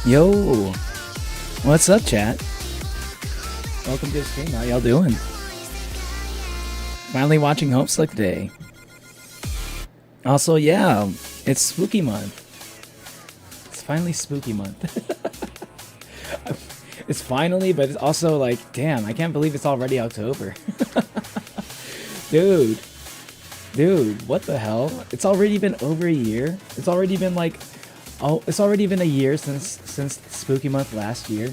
Yo, what's up, chat? Welcome to the stream. How y'all doing? Finally watching HOMESTUCK today. Also, yeah, it's spooky month. It's finally spooky month. It's finally, but it's also like, damn, I can't believe it's already October. Dude, what the hell? It's already been over a year. It's already been like, oh, it's already been a year since spooky month last year.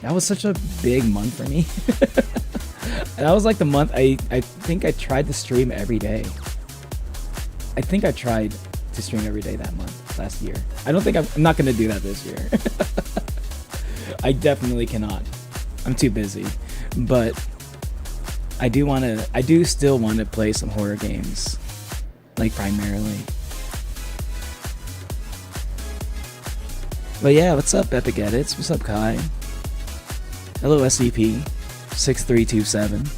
That was such a big month for me. That was like the month I think I tried to stream every day. I think I tried to stream every day that month. last year. I don't think I'm not gonna do that this year. I definitely cannot. I'm too busy. But I do still want to play some horror games, like primarily. But yeah, what's up, Epic Edits? What's up, Kai? Hello, SCP-6327.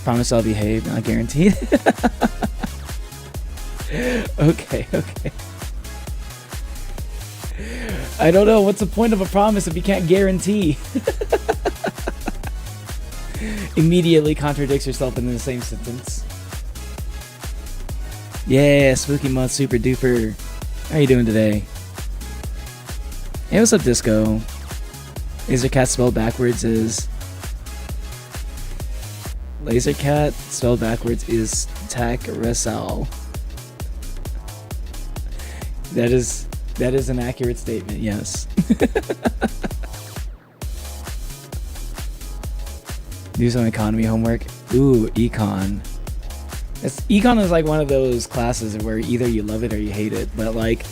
Promise I'll behave, not guaranteed. Okay. I don't know, what's the point of a promise if you can't guarantee? Immediately contradicts yourself in the same sentence. Yeah, spooky month, super duper. How you doing today? Hey, what's up, Disco? Lasercat spelled backwards is... Lasercat spelled backwards is Takrasal. That is an accurate statement, yes. Do some economy homework. Ooh, econ. Econ is like one of those classes where either you love it or you hate it. But like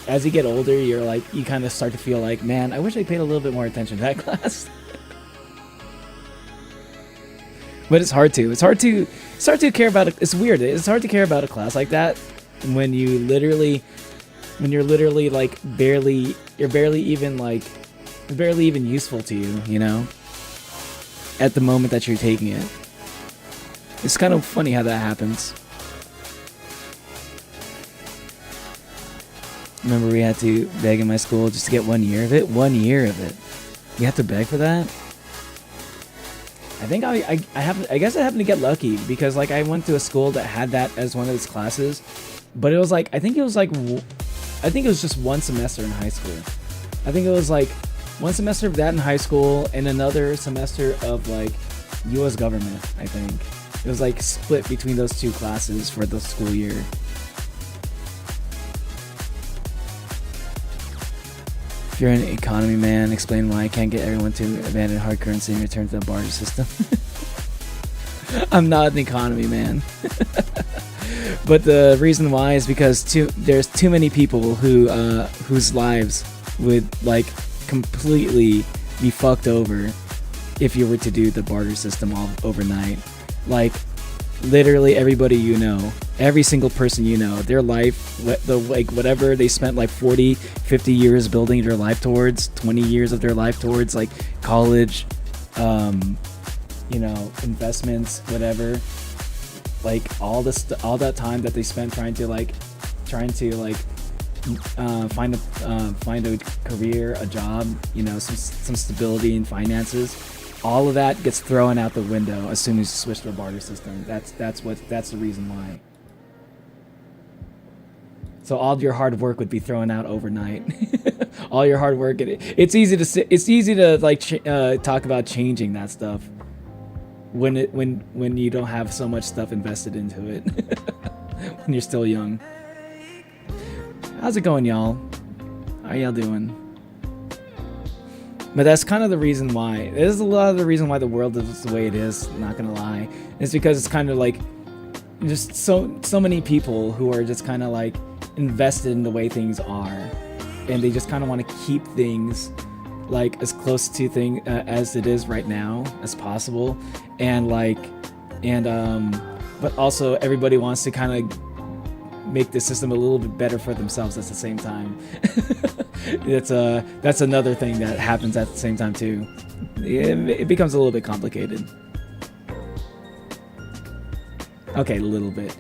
as you get older, you kind of start to feel like, man, I wish I paid a little bit more attention to that class. But it's hard to care about it. It's weird. It's hard to care about a class like that when you're literally like barely even useful to you, you know, at the moment that you're taking it. It's kind of funny how that happens. Remember we had to beg in my school just to get 1 year of it? 1 year of it. You have to beg for that? I think I guess I happened to get lucky because like I went to a school that had that as one of its classes, but it was like I think it was just one semester in high school. I think it was like one semester of that in high school and another semester of like U.S. government. I think it was like split between those two classes for the school year. If you're an economy man, explain why I can't get everyone to abandon hard currency and return to the barter system. I'm not an economy man. But the reason why is because there's too many people whose lives would like completely be fucked over if you were to do the barter system all overnight. Like literally everybody you know, every single person you know, their life, whatever they spent like 40, 50 years building their life towards, 20 years of their life towards, like college, you know, investments, whatever, like all that time that they spent trying to find a career, a job, you know, some stability in finances. All of that gets thrown out the window as soon as you switch to a barter system. That's the reason why. So all your hard work would be thrown out overnight. All your hard work. It's easy to like talk about changing that stuff when you don't have so much stuff invested into it. When you're still young. How's it going, y'all? How y'all doing? But that's kind of the reason why. There's a lot of the reason why the world is the way it is, not gonna lie. It's because it's kind of like just so many people who are just kind of like invested in the way things are, and they just kind of want to keep things like as close to as it is right now as possible, and but also everybody wants to kind of make the system a little bit better for themselves at the same time. That's another thing that happens at the same time too. It becomes a little bit complicated. Okay, a little bit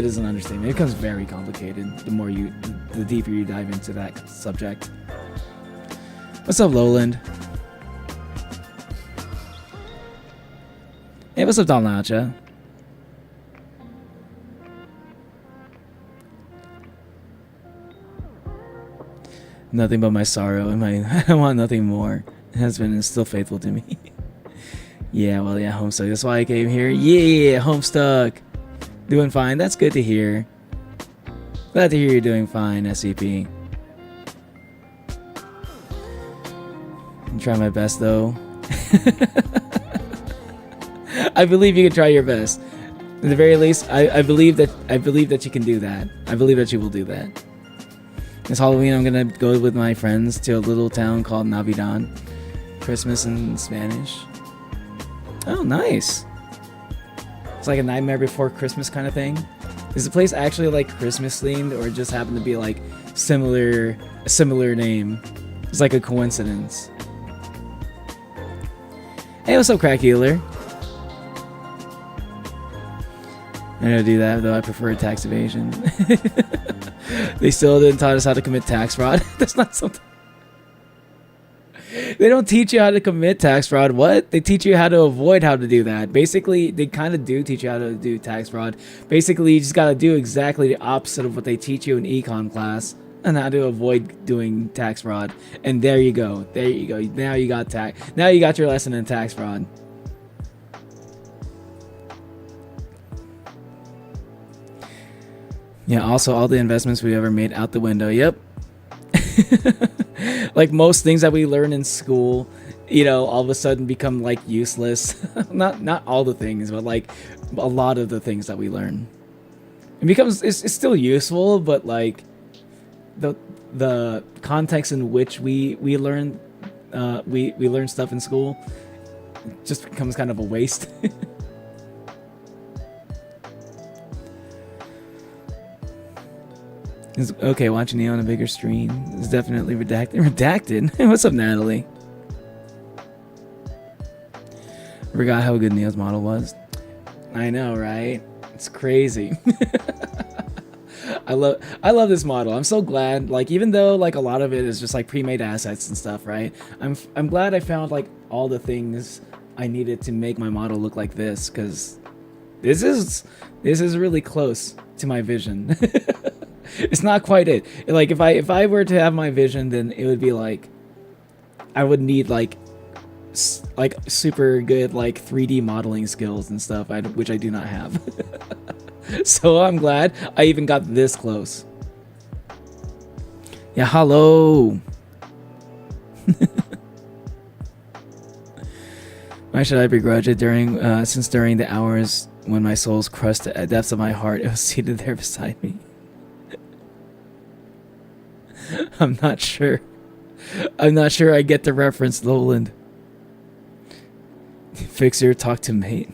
is an understatement. It becomes very complicated the deeper you dive into that subject. What's up, Lowland? Hey, what's up, Don Lacha? Nothing but my sorrow and I want nothing more. It has been and still faithful to me. Yeah, well, yeah, Homestuck. That's why I came here. Yeah, Homestuck. Doing fine. That's good to hear. Glad to hear you're doing fine, SCP. I'm trying my best, though. I believe you can try your best. At the very least, I believe that you can do that. I believe that you will do that. This Halloween, I'm gonna go with my friends to a little town called Navidad. Christmas in Spanish. Oh, nice. It's like a Nightmare Before Christmas kind of thing. Is the place actually like Christmas themed, or just happen to be like a similar name? It's like a coincidence. Hey, what's up, Crack Healer? I don't do that, though. I prefer tax evasion. They still didn't taught us how to commit tax fraud. That's not something. They don't teach you how to commit tax fraud. What? They teach you how to avoid how to do that. Basically, they kind of do teach you how to do tax fraud. Basically, you just got to do exactly the opposite of what they teach you in econ class and how to avoid doing tax fraud. And there you go. There you go. Now you got tax. Now you got your lesson in tax fraud. Yeah, also all the investments we ever made out the window. Yep. Like most things that we learn in school, you know, all of a sudden become like useless. not all the things, but like a lot of the things that we learn. It's still useful, but like the context in which we learn we learn stuff in school just becomes kind of a waste. Okay, watching Neo on a bigger screen is definitely redacted. Redacted? What's up, Natalie? Forgot how good Neo's model was. I know, right? It's crazy. I love this model. I'm so glad. Like, even though like a lot of it is just like pre-made assets and stuff, right? I'm glad I found like all the things I needed to make my model look like this, because this is really close to my vision. It's not quite it. Like if I were to have my vision, then it would be like I would need like super good like 3D modeling skills and stuff, which I do not have. So I'm glad I even got this close. Yeah, hello. Why should I begrudge it since during the hours when my soul's crushed at depths of my heart, it was seated there beside me. I'm not sure I get the reference, Lowland. Fixer, talk to mate.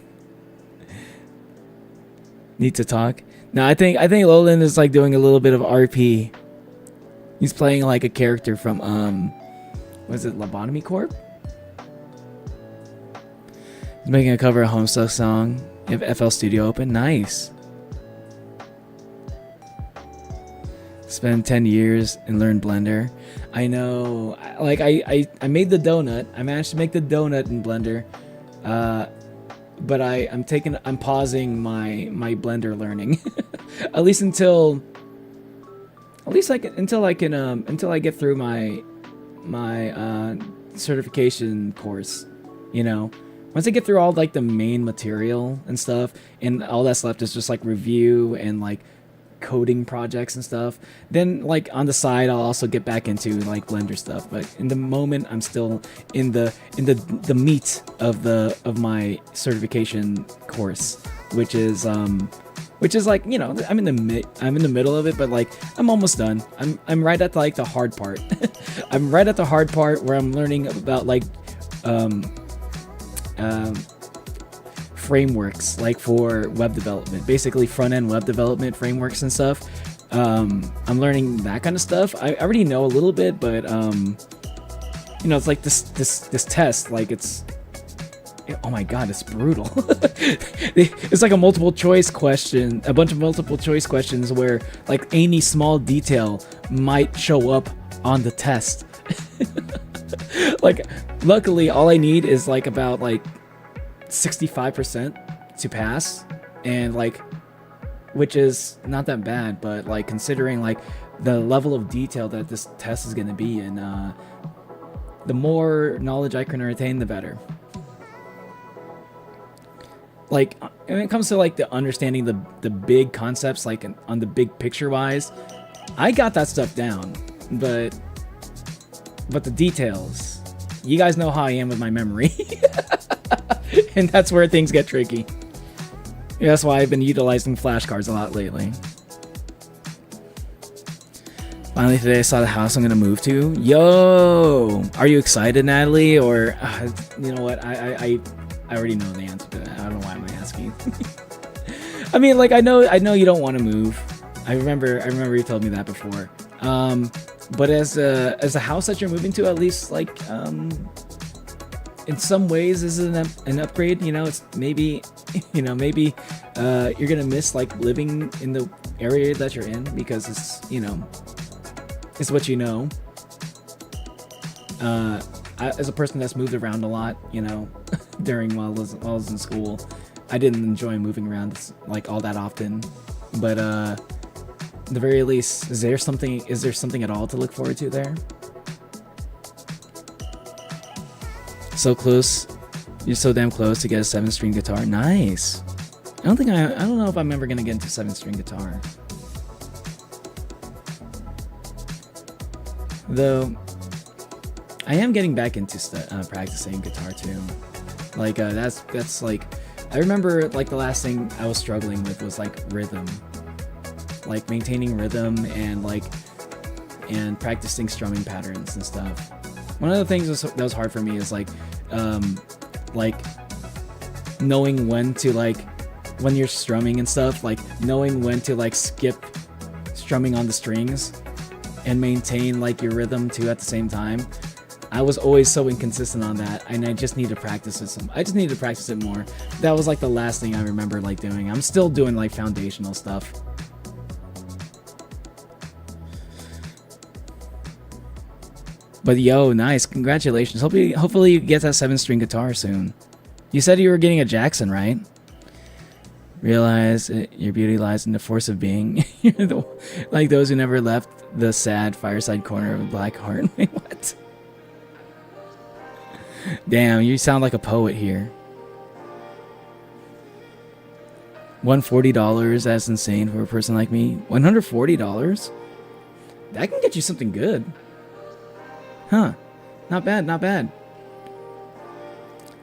Need to talk? No, I think Lowland is like doing a little bit of RP. He's playing like a character from was it Lobotomy Corp? He's making a cover of Homestuck song. You have FL Studio open. Nice. Spend 10 years and learn Blender. I know, like I made the donut. I managed to make the donut in Blender, but I'm pausing my Blender learning, at least until I get through my certification course. You know, once I get through all like the main material and stuff, and all that's left is just like review and like coding projects and stuff, then like on the side I'll also get back into like Blender stuff. But in the moment I'm still in the meat of my certification course, which is like, you know, I'm in the middle of it, but like I'm almost done. I'm right at like the hard part. I'm right at the hard part where I'm learning about like frameworks like for web development, basically front-end web development frameworks and stuff. I'm learning that kind of stuff. I already know a little bit, but you know, it's like this test, like oh my god, it's brutal. It's like a multiple choice question, a bunch of multiple choice questions where like any small detail might show up on the test. Like luckily all I need is like about like 65% to pass, and like, which is not that bad, but like considering like the level of detail that this test is going to be, and the more knowledge I can retain, the better. Like when it comes to like the understanding the big concepts, like on the big picture wise, I got that stuff down, but the details, you guys know how I am with my memory. And that's where things get tricky. Yeah, that's why I've been utilizing flashcards a lot lately. Finally today I saw the house I'm gonna move to. Yo! Are you excited, Natalie? Or, you know what, I already know the answer to that. I don't know why I'm asking. I mean, like, I know you don't want to move. I remember you told me that before. But as a house that you're moving to, at least, like, in some ways, this is an upgrade. You know, it's maybe, you know, maybe you're gonna miss like living in the area that you're in because it's, you know, it's what you know. As a person that's moved around a lot, you know, during while I was in school, I didn't enjoy moving around like all that often. But at the very least, is there something at all to look forward to there? So close. You're so damn close to get a 7-string guitar. Nice. I don't know if I'm ever gonna get into 7-string guitar. Though I am getting back into practicing guitar too. Like that's like, I remember like the last thing I was struggling with was like rhythm, like maintaining rhythm and practicing strumming patterns and stuff. One of the things that was hard for me is like knowing when to when you're strumming and stuff, like knowing when to like skip strumming on the strings and maintain like your rhythm too at the same time. I was always so inconsistent on that, and I just need to practice it some. I just need to practice it more. That was like the last thing I remember like doing. I'm still doing like foundational stuff. But yo, nice, congratulations. Hopefully you get that 7-string guitar soon. You said you were getting a Jackson, right? Realize your beauty lies in the force of being. You're like those who never left the sad fireside corner of a black heart. Wait, what? Damn, you sound like a poet here. $140, that's insane for a person like me. $140? That can get you something good. Huh. Not bad, not bad.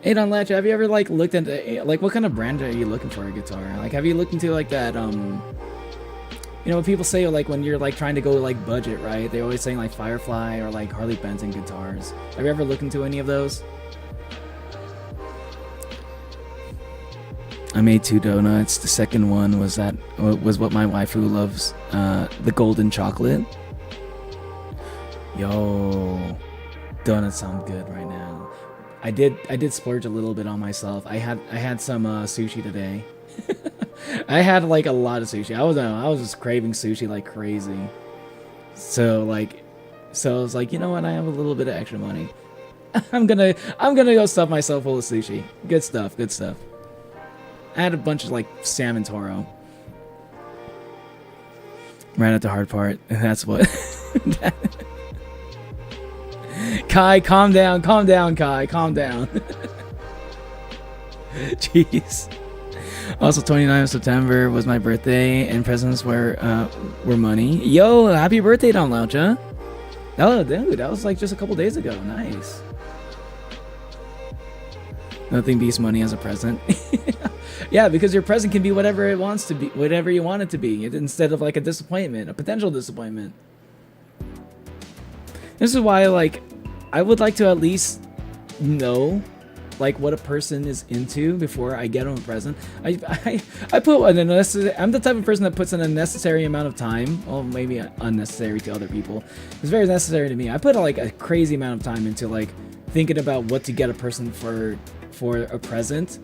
Hey, Don Latch, have you ever like looked into like what kind of brand are you looking for a guitar? Like, have you looked into like that you know what people say like when you're like trying to go like budget, right? They're always saying like Firefly or like Harley Benton guitars. Have you ever looked into any of those? I made 2 donuts. The second one was what my waifu loves, the golden chocolate. Yo, donuts sound good right now. I did splurge a little bit on myself. I had some sushi today. I had like a lot of sushi. I was just craving sushi like crazy. So I was like, you know what? I have a little bit of extra money. I'm gonna go stuff myself full of sushi. Good stuff. Good stuff. I had a bunch of like salmon toro. Right at the hard part. And that's what. Kai, calm down, Kai, calm down. Jeez. Also, 29th of September was my birthday, and presents were money. Yo, happy birthday, Don Laucha. Oh, dude, that was like just a couple days ago. Nice. Nothing beats money as a present. Yeah, because your present can be whatever it wants to be, whatever you want it to be, instead of like a disappointment, a potential disappointment. This is why, like, I would like to at least know, like, what a person is into before I get them a present. I put an unnecessary. I'm the type of person that puts an unnecessary amount of time, well, maybe unnecessary to other people. It's very necessary to me. I put like a crazy amount of time into like thinking about what to get a person for a present,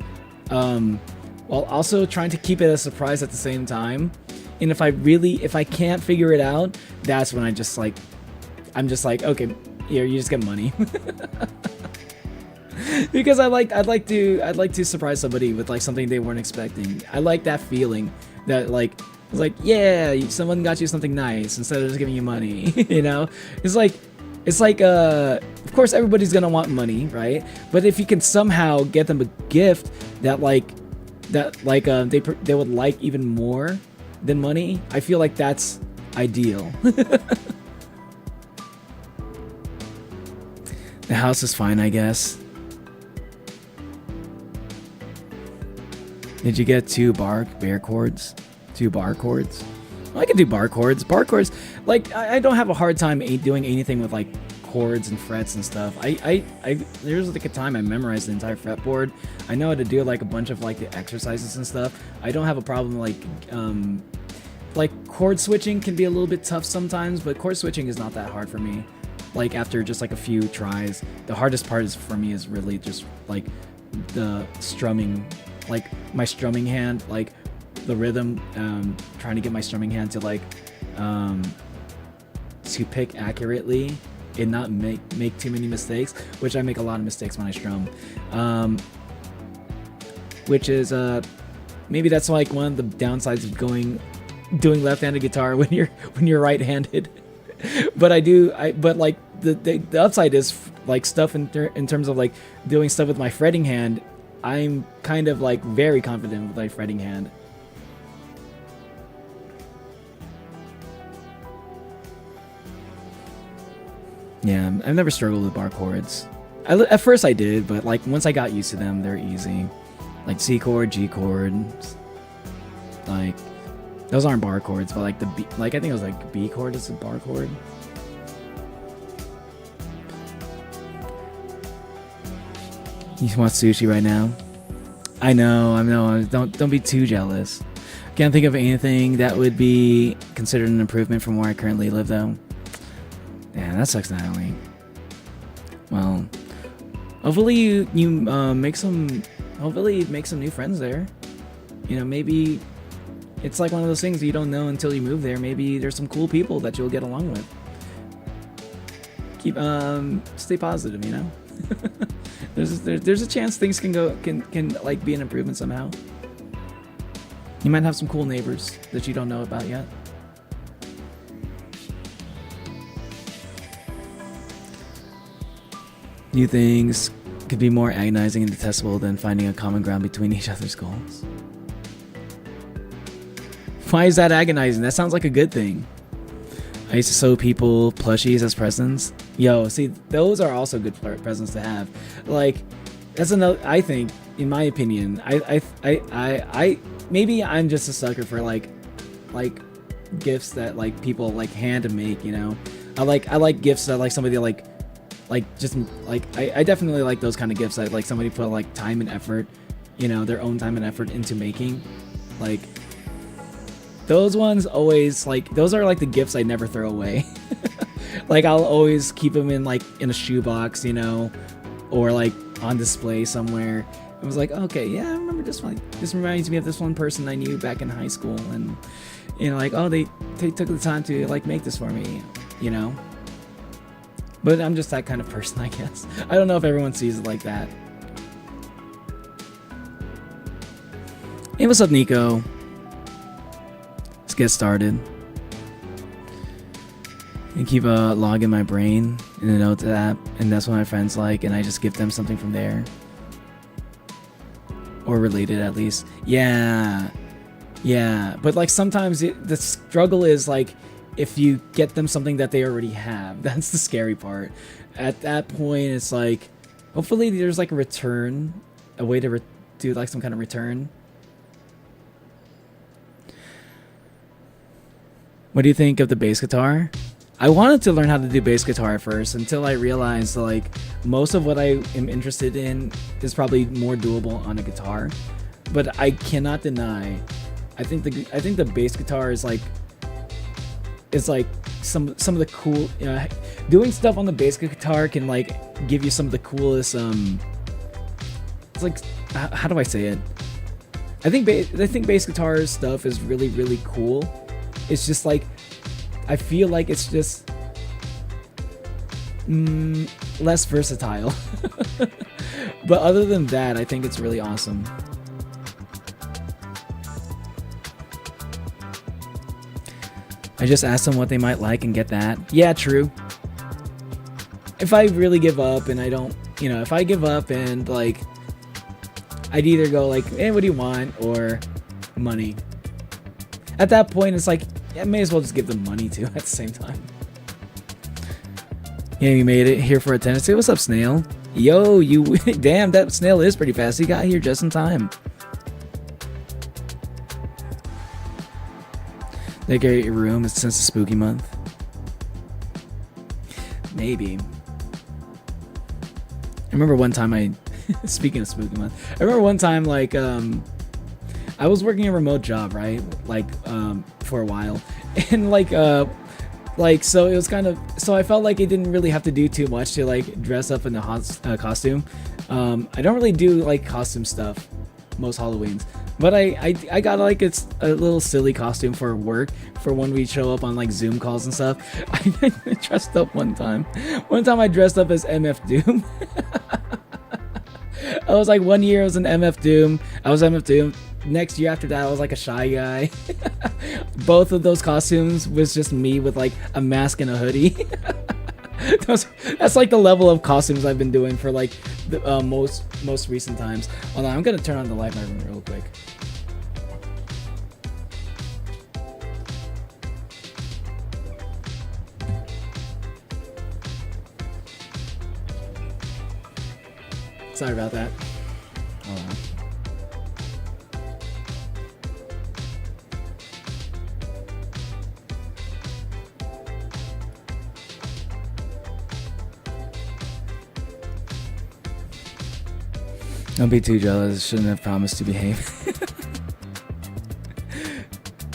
while also trying to keep it a surprise at the same time. And if I can't figure it out, that's when I'm just like, okay, here, you just get money. Because I'd like to surprise somebody with like something they weren't expecting. I like that feeling that like it's like, yeah, someone got you something nice instead of just giving you money. You know, it's like of course everybody's gonna want money, right? But if you can somehow get them a gift that they would like even more than money, I feel like that's ideal. The house is fine, I guess. Did you get 2 bear chords? 2 bar chords? Well, I can do bar chords. Bar chords, like, I don't have a hard time doing anything with, like, chords and frets and stuff. There's like a time I memorized the entire fretboard. I know how to do, like, a bunch of, like, the exercises and stuff. I don't have a problem, like, chord switching can be a little bit tough sometimes, but chord switching is not that hard for me. Like, after just, like, a few tries. The hardest part is, for me, is really just, like, the strumming, like, my strumming hand, like, the rhythm, trying to get my strumming hand to, like, to pick accurately and not make too many mistakes, which I make a lot of mistakes when I strum. Which is, maybe that's, like, one of the downsides of doing left-handed guitar when you're right-handed. But but like the upside is, like, stuff in terms of, like, doing stuff with my fretting hand. I'm kind of, like, very confident with my fretting hand. Yeah, I've never struggled with bar chords. At first I did, but, like, once I got used to them, they're easy. Like C chord, G chord, like, those aren't bar chords, but, like, the B, like, I think it was, like, B chord is a bar chord. You want sushi right now? I know. Don't be too jealous. Can't think of anything that would be considered an improvement from where I currently live, though. Yeah, that sucks, Natalie. Well, hopefully you make some new friends there. You know, maybe it's like one of those things you don't know until you move there. Maybe there's some cool people that you'll get along with. Stay positive, you know. there's a chance things can like be an improvement somehow. You might have some cool neighbors that you don't know about yet. New things could be more agonizing and detestable than finding a common ground between each other's goals. Why is that agonizing? That sounds like a good thing. I used to sew people plushies as presents. Yo, see, those are also good presents to have. Like, that's another. I think, in my opinion, I maybe I'm just a sucker for like gifts that, like, people, like, hand and make. You know, I like gifts that, like, somebody just like I definitely like those kind of gifts that, like, somebody put, like, time and effort, you know, their own time and effort into making. Like, those ones always, like, those are, like, the gifts I never throw away. Like, I'll always keep them in, like, in a shoebox, you know, or, like, on display somewhere. It was like, okay, yeah, I remember this one. This reminds me of this one person I knew back in high school, and, you know, like, oh, they took the time to, like, make this for me, you know. But I'm just that kind of person, I guess. I don't know if everyone sees it like that. Hey, what's up, Nico? Let's get started. And keep a log in my brain in a notes app, and that's what my friends like, and I just give them something from there. Or related, at least. Yeah. But, like, sometimes the struggle is, like, if you get them something that they already have. That's the scary part. At that point, it's like, hopefully there's, like, a return, a way to do, like, some kind of return. What do you think of the bass guitar? I wanted to learn how to do bass guitar at first, until I realized, like, most of what I am interested in is probably more doable on a guitar. But I cannot deny, I think the bass guitar is, like, some of the cool, doing stuff on the bass guitar can, like, give you some of the coolest, it's like, how do I say it? I think bass guitar stuff is really, really cool. It's just, like, I feel like it's just less versatile. But other than that, I think it's really awesome. I just asked them what they might like and get that. Yeah, true. If I really give up and I don't, you know, if I give up and, like, I'd either go, like, hey, what do you want? Or money. At that point, it's like, yeah, I may as well just give them money too at the same time. Yeah, you made it here for attendance. Hey, what's up, Snail? Yo, you, damn, that Snail is pretty fast. He got here just in time. Decorate your room since the spooky month. Maybe. I remember one time speaking of spooky month, I remember one time like I was working a remote job, right? Like for a while, and like so it was kind of, so I felt like it didn't really have to do too much to like dress up in a costume. I don't really do like costume stuff most Halloweens, but I got like it's a little silly costume for work for when we show up on like Zoom calls and stuff. I dressed up one time. One time I dressed up as MF Doom. I was like, one year I was an MF Doom. I was MF Doom. Next year after that I was like a Shy Guy. Both of those costumes was just me with like a mask and a hoodie. That's like the level of costumes I've been doing for like the most recent times. Hold on, I'm gonna turn on the light in my room real quick. Sorry about that. Hold on. Don't be too jealous. Shouldn't have promised to behave.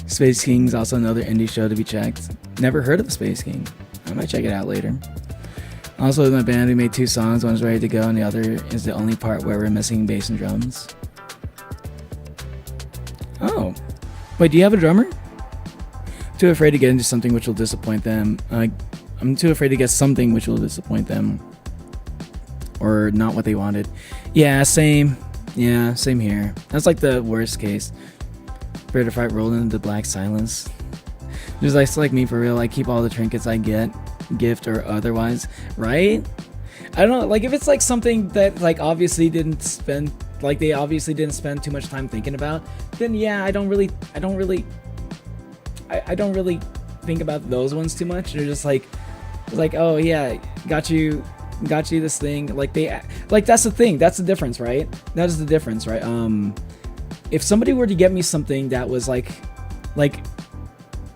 Space King's also another indie show to be checked. Never heard of the Space King. I might check it out later. Also, with my band, we made 2 songs. One's ready to go, and the other is the only part where we're missing bass and drums. Oh. Wait, do you have a drummer? Too afraid to get into something which will disappoint them. I'm too afraid to get something which will disappoint them. Or not what they wanted. Yeah, same. Yeah, same here. That's like the worst case. Prepare to fight rolling into black silence. Just like me for real. I keep all the trinkets I get, gift or otherwise, right? I don't know, like if it's like something that like obviously didn't spend, like they obviously didn't spend too much time thinking about, then yeah, I don't really think about those ones too much. They're just like oh yeah, got you this thing. Like that's the thing, that's the difference, right? That is the difference, right? If somebody were to get me something that was like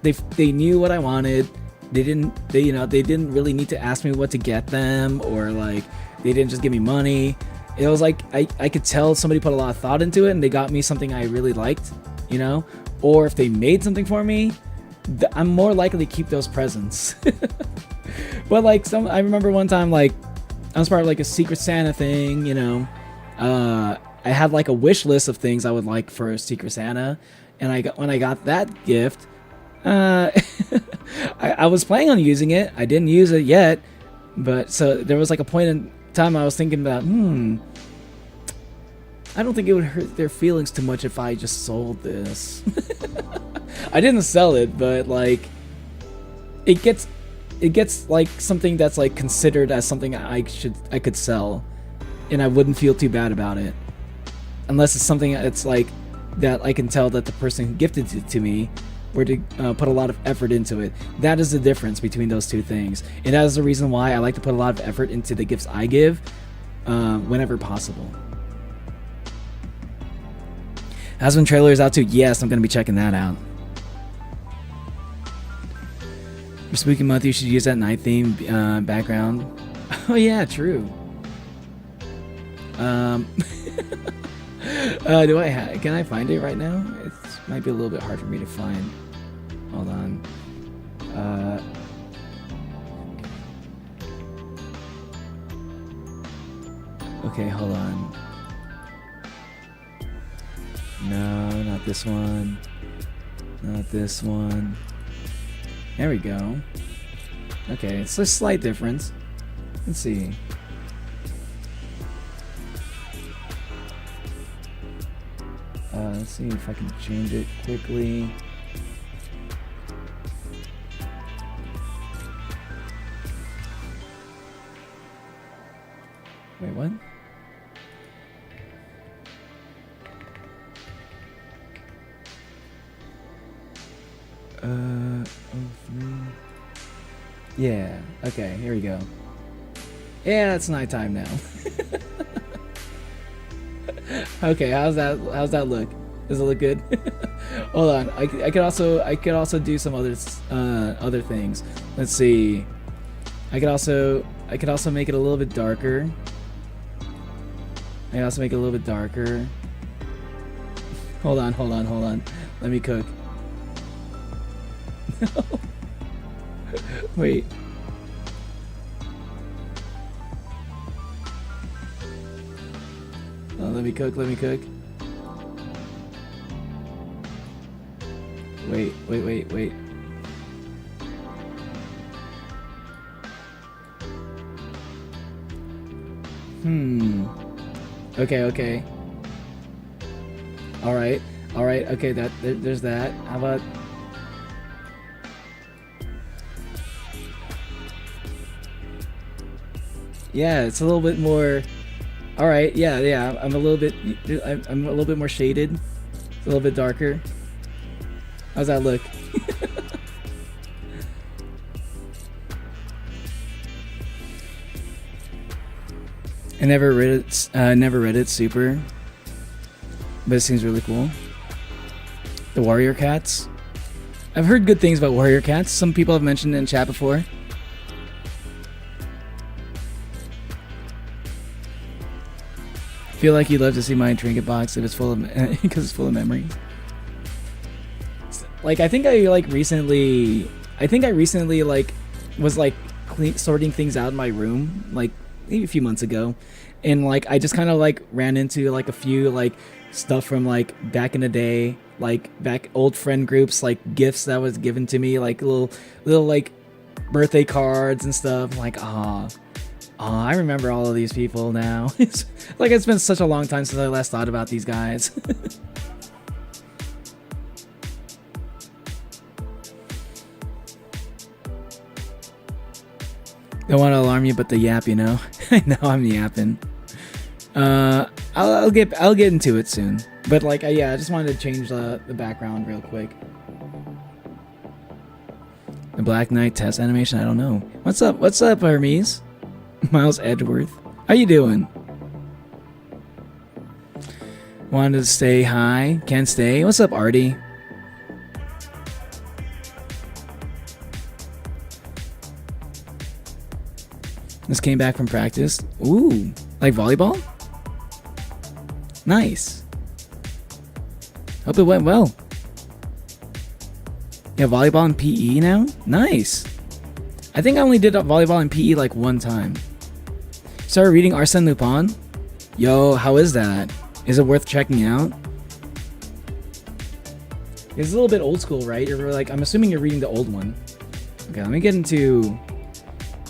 they knew what I wanted, they didn't really need to ask me what to get them, or like they didn't just give me money. It was like I could tell somebody put a lot of thought into it and they got me something I really liked, you know? Or if they made something for me, I'm more likely to keep those presents. But like I remember one time, like I was part of like a Secret Santa thing, you know. I had like a wish list of things I would like for a Secret Santa, and when I got that gift, I was planning on using it. I didn't use it yet, but so there was like a point in time I was thinking about, I don't think it would hurt their feelings too much if I just sold this. I didn't sell it, but like it gets like something that's like considered as something I could sell, and I wouldn't feel too bad about it, unless it's something that's like that I can tell that the person who gifted it to me were to put a lot of effort into it. That is the difference between those two things, and that is the reason why I like to put a lot of effort into the gifts I give whenever possible. Husband trailer is out too. Yes, I'm gonna be checking that out. For Spooky Month, you should use that night theme background. Oh yeah, true. Can I find it right now? It might be a little bit hard for me to find. Hold on. Okay, hold on. No, not this one. Not this one. There we go. Okay, it's a slight difference. Let's see. Let's see if I can change it quickly. Wait, what? Oh, 3. Yeah, okay, here we go. Yeah, it's nighttime now. Okay, how's that look? Does it look good? Hold on. I could also do some other things. Let's see. I could also make it a little bit darker. I can also make it a little bit darker. Hold on. Let me cook. No. Wait. Oh, let me cook. Wait. Okay. Alright. Okay, there's that. How about... Yeah, it's a little bit more... Alright, yeah. I'm a little bit more shaded. It's a little bit darker. How's that look? I never read it super, but it seems really cool. The warrior cats. I've heard good things about warrior cats. Some people have mentioned it in chat before. Feel like you'd love to see my trinket box if it's full of because it's full of memories. Like I think I recently like was like sorting things out in my room like maybe a few months ago, and like I just kind of like ran into like a few like stuff from like back in the day, like back old friend groups, like gifts that was given to me, like little like birthday cards and stuff. Like I remember all of these people now. It's like it's been such a long time since I last thought about these guys. Don't want to alarm you, but the yap, you know. I know I'm yapping. I'll get into it soon. But like, yeah, I just wanted to change the background real quick. The Black Knight test animation. I don't know. What's up, Hermes? Miles Edgeworth. How you doing? Wanted to stay high. Can't stay. What's up, Artie? Just came back from practice. Ooh, like volleyball? Nice. Hope it went well. Yeah, volleyball and PE now? Nice. I think I only did volleyball and PE like one time. Started reading Arsène Lupin. Yo, how is that? Is it worth checking out? It's a little bit old school, right? You're like, I'm assuming you're reading the old one. Okay, let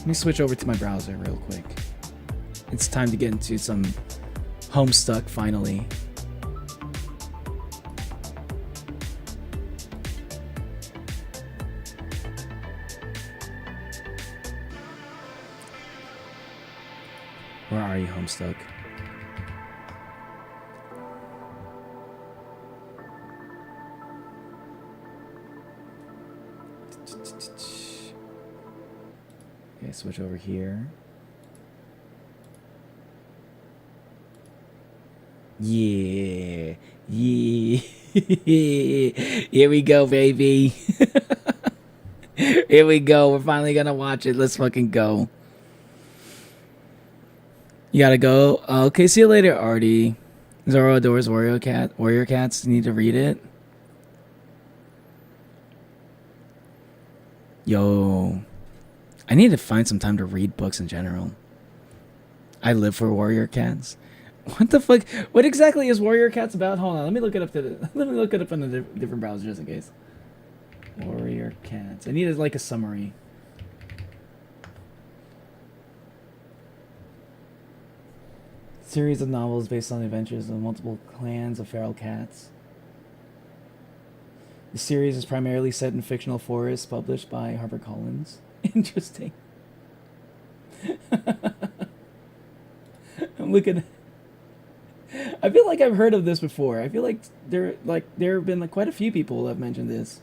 me switch over to my browser real quick. It's time to get into some Homestuck finally. Where are you, Homestuck? Okay, switch over here. Yeah. Here we go, baby. Here we go. We're finally gonna watch it. Let's fucking go. You gotta go. Okay, see you later, Artie. Zoro adores Warrior Cats. You need to read it. Yo. I need to find some time to read books in general. I live for Warrior Cats. What the fuck? What exactly is Warrior Cats about? Hold on, let me look it up on a different browser just in case. Warrior Cats. I need like a summary. Series of novels based on the adventures of multiple clans of feral cats. The series is primarily set in fictional forests, published by HarperCollins. Interesting. I'm looking. I feel like I've heard of this before. I feel like there have been like quite a few people that have mentioned this.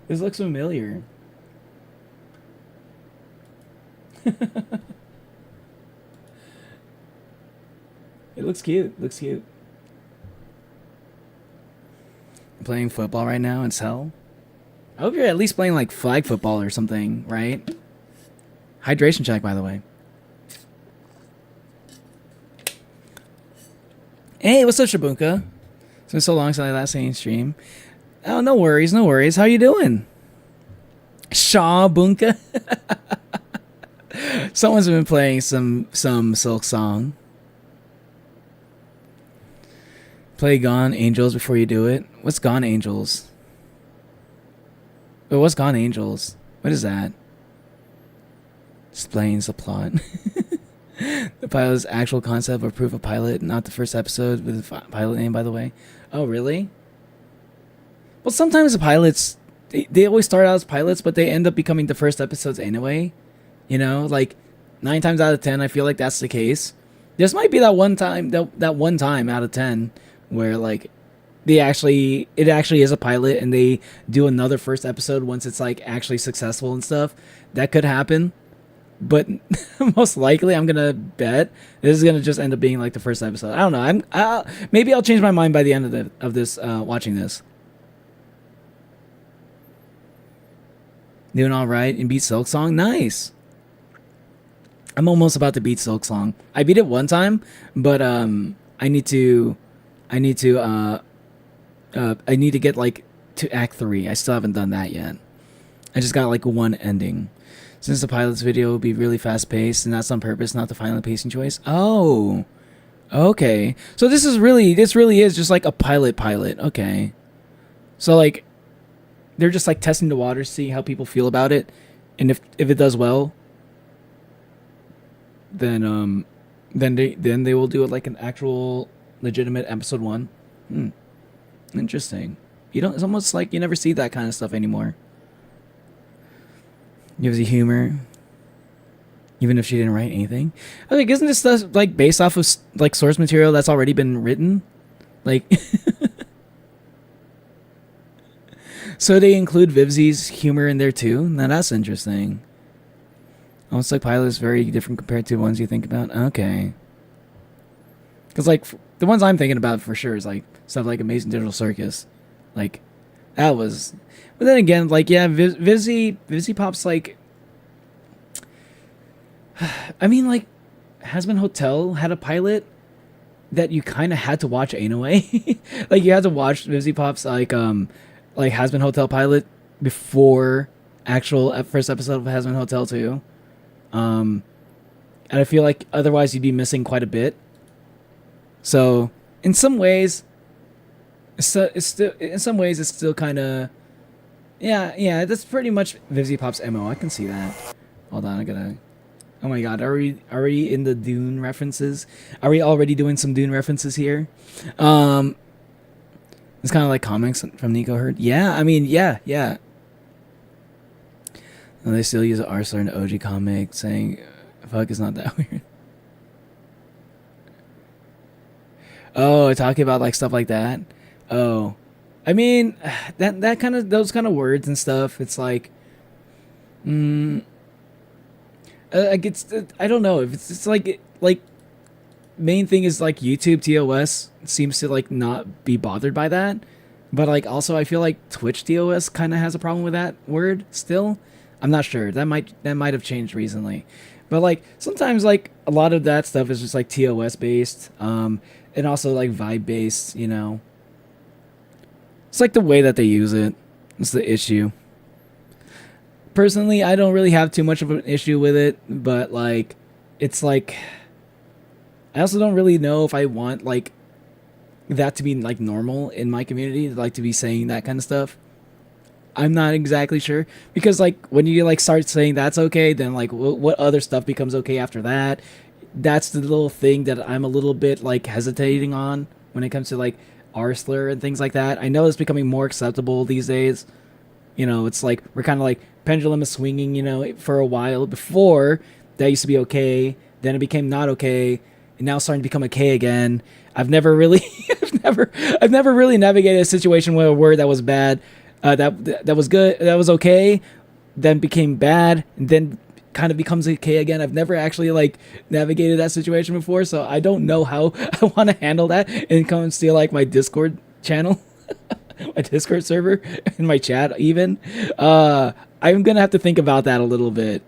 This looks familiar. It looks cute. Looks cute. Playing football right now, it's hell. I hope you're at least playing like flag football or something, right? Hydration check, by the way. Hey, what's up, Shabunka? It's been so long since I last seen stream. Oh, no worries, no worries. How you doing? Shabunka? Someone's been playing some Silk Song. Play Gone Angels before you do it. What's Gone Angels? Wait, what's Gone Angels? What is that? Explains the plot. The pilot's actual concept or proof of pilot, not the first episode with the pilot name, by the way. Oh, really? Well, sometimes the pilots, they always start out as pilots, but they end up becoming the first episodes anyway. You know, like 9 times out of 10, I feel like that's the case. This might be that one time, that one time out of 10 where like it actually is a pilot and they do another first episode once it's like actually successful and stuff. That could happen. But most likely, I'm gonna bet this is gonna just end up being like the first episode. I don't know. Maybe I'll change my mind by the end of this watching this. Doing all right and beat Silk Song. Nice. I'm almost about to beat Silk Song. I beat it one time, but I need to get like to Act 3. I still haven't done that yet. I just got like one ending. Since the pilot's video will be really fast-paced, and that's on purpose, not the final pacing choice. Oh, okay. So this really is just like a pilot. Okay. So like, they're just like testing the waters, see how people feel about it, and if it does well, then they will do it like an actual legitimate episode 1. Interesting. It's almost like you never see that kind of stuff anymore. Gives you humor, even if she didn't write anything. I think, isn't this stuff like based off of like source material that's already been written? Like, so they include Vivzi's humor in there too. Now that's interesting. Almost like pilot is very different compared to ones you think about. Okay, because like the ones I'm thinking about for sure is like stuff like Amazing Digital Circus, like that was. But then again, like, yeah, Vivzi Pop's like, I mean, like, Hazbin Hotel had a pilot that you kind of had to watch anyway. Like, you had to watch Vivzi Pop's like Hazbin Hotel pilot before actual first episode of Hazbin Hotel 2. And I feel like otherwise you'd be missing quite a bit. So in some ways, it's still kind of. Yeah, that's pretty much Vivzi Pop's MO. I can see that. Hold on, I gotta. Oh my god, are we in the Dune references? Are we already doing some Dune references here? It's kind of like comics from Nico Herd. Yeah, I mean, yeah. And they still use an R-star in the OG comic, saying, "Fuck is not that weird." Oh, talking about like stuff like that. Oh. I mean, that kind of those kind of words and stuff. It's like, I don't know if it's like main thing is like YouTube TOS seems to like not be bothered by that, but like also I feel like Twitch TOS kind of has a problem with that word still. I'm not sure. That might have changed recently, but like sometimes like a lot of that stuff is just like TOS based, and also like vibe based. You know. It's like the way that they use it. It's the issue. Personally, I don't really have too much of an issue with it, but like, it's like, I also don't really know if I want like that to be like normal in my community, like to be saying that kind of stuff. I'm not exactly sure because like when you like start saying that's okay, then like what other stuff becomes okay after that? That's the little thing that I'm a little bit like hesitating on when it comes to like R-slur and things like that. I know it's becoming more acceptable these days. You know, it's like we're kind of like pendulum is swinging, you know, for a while. Before that used to be okay, then it became not okay, and now it's starting to become okay again. I've never really I've never really navigated a situation where a word that was bad, that was good, that was okay, then became bad, and then kind of becomes okay again. I've never actually like navigated that situation before, so I don't know how I want to handle that and come and steal like my Discord channel. my Discord server in my chat even. I'm gonna have to think about that a little bit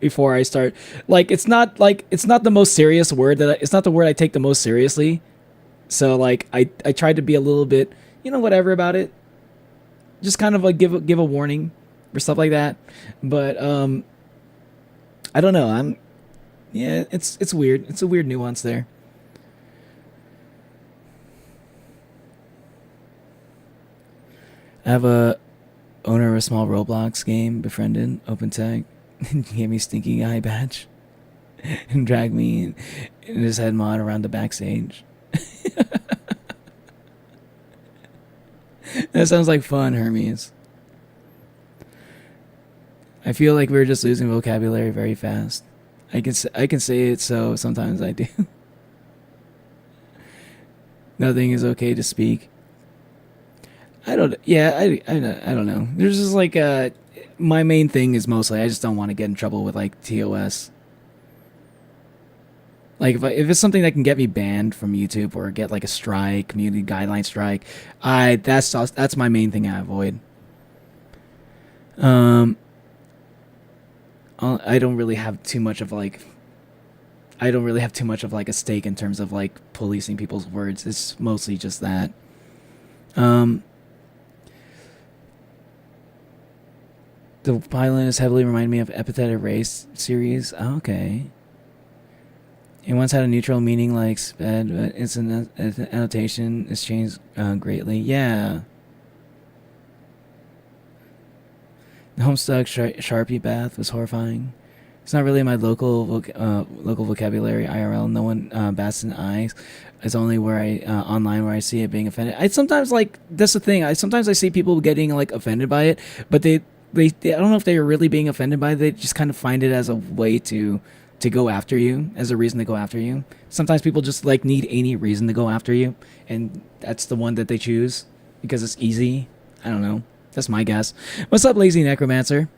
before I start. It's not the most serious word it's not the word I take the most seriously. So I tried to be a little bit, whatever about it. Just kind of give a warning or stuff like that. But I don't know. It's weird. It's a weird nuance there. I have a owner of a small Roblox game befriended, open tag, gave me stinky eye badge, and dragged me in his head mod around the backstage. That sounds like fun, Hermes. I feel like we're just losing vocabulary very fast. I can say it, so sometimes I do. Nothing is okay to speak. I don't know. There's just my main thing is mostly I just don't want to get in trouble with TOS. If it's something that can get me banned from YouTube or get a strike, community guideline strike, that's my main thing I avoid. I don't really have too much of a stake in terms of policing people's words. It's mostly just that. The pilot is heavily reminding me of Epithet Race series. Oh, okay. It once had a neutral meaning like sped, but its annotation is changed greatly. Yeah. The Homestuck Sharpie bath was horrifying. It's not really my local vocabulary IRL. No one bats an eye. It's only where online where I see it being offended. I sometimes that's the thing. Sometimes I see people getting offended by it, but they I don't know if they're really being offended by it. They just kind of find it as a way to go after you, as a reason to go after you. Sometimes people just need any reason to go after you, and that's the one that they choose because it's easy. I don't know. That's my guess. What's up, Lazy Necromancer?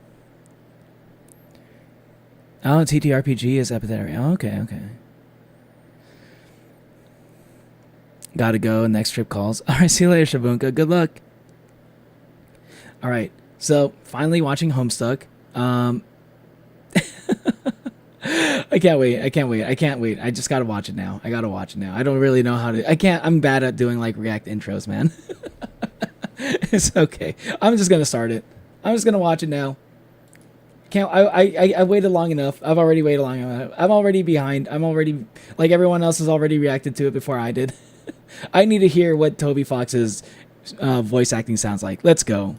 Oh, TTRPG is epithetical. Oh, okay. Gotta go. Next trip calls. All right, see you later, Shabunka. Good luck. All right. So, finally watching Homestuck. I can't wait. I just gotta watch it now. I don't really know how to. I'm bad at doing React intros, man. It's okay. I'm just gonna start it. I'm just gonna watch it now. I waited long enough. I've already waited long enough. I'm already behind. I'm already everyone else has already reacted to it before I did. I need to hear what Toby Fox's voice acting sounds like. Let's go.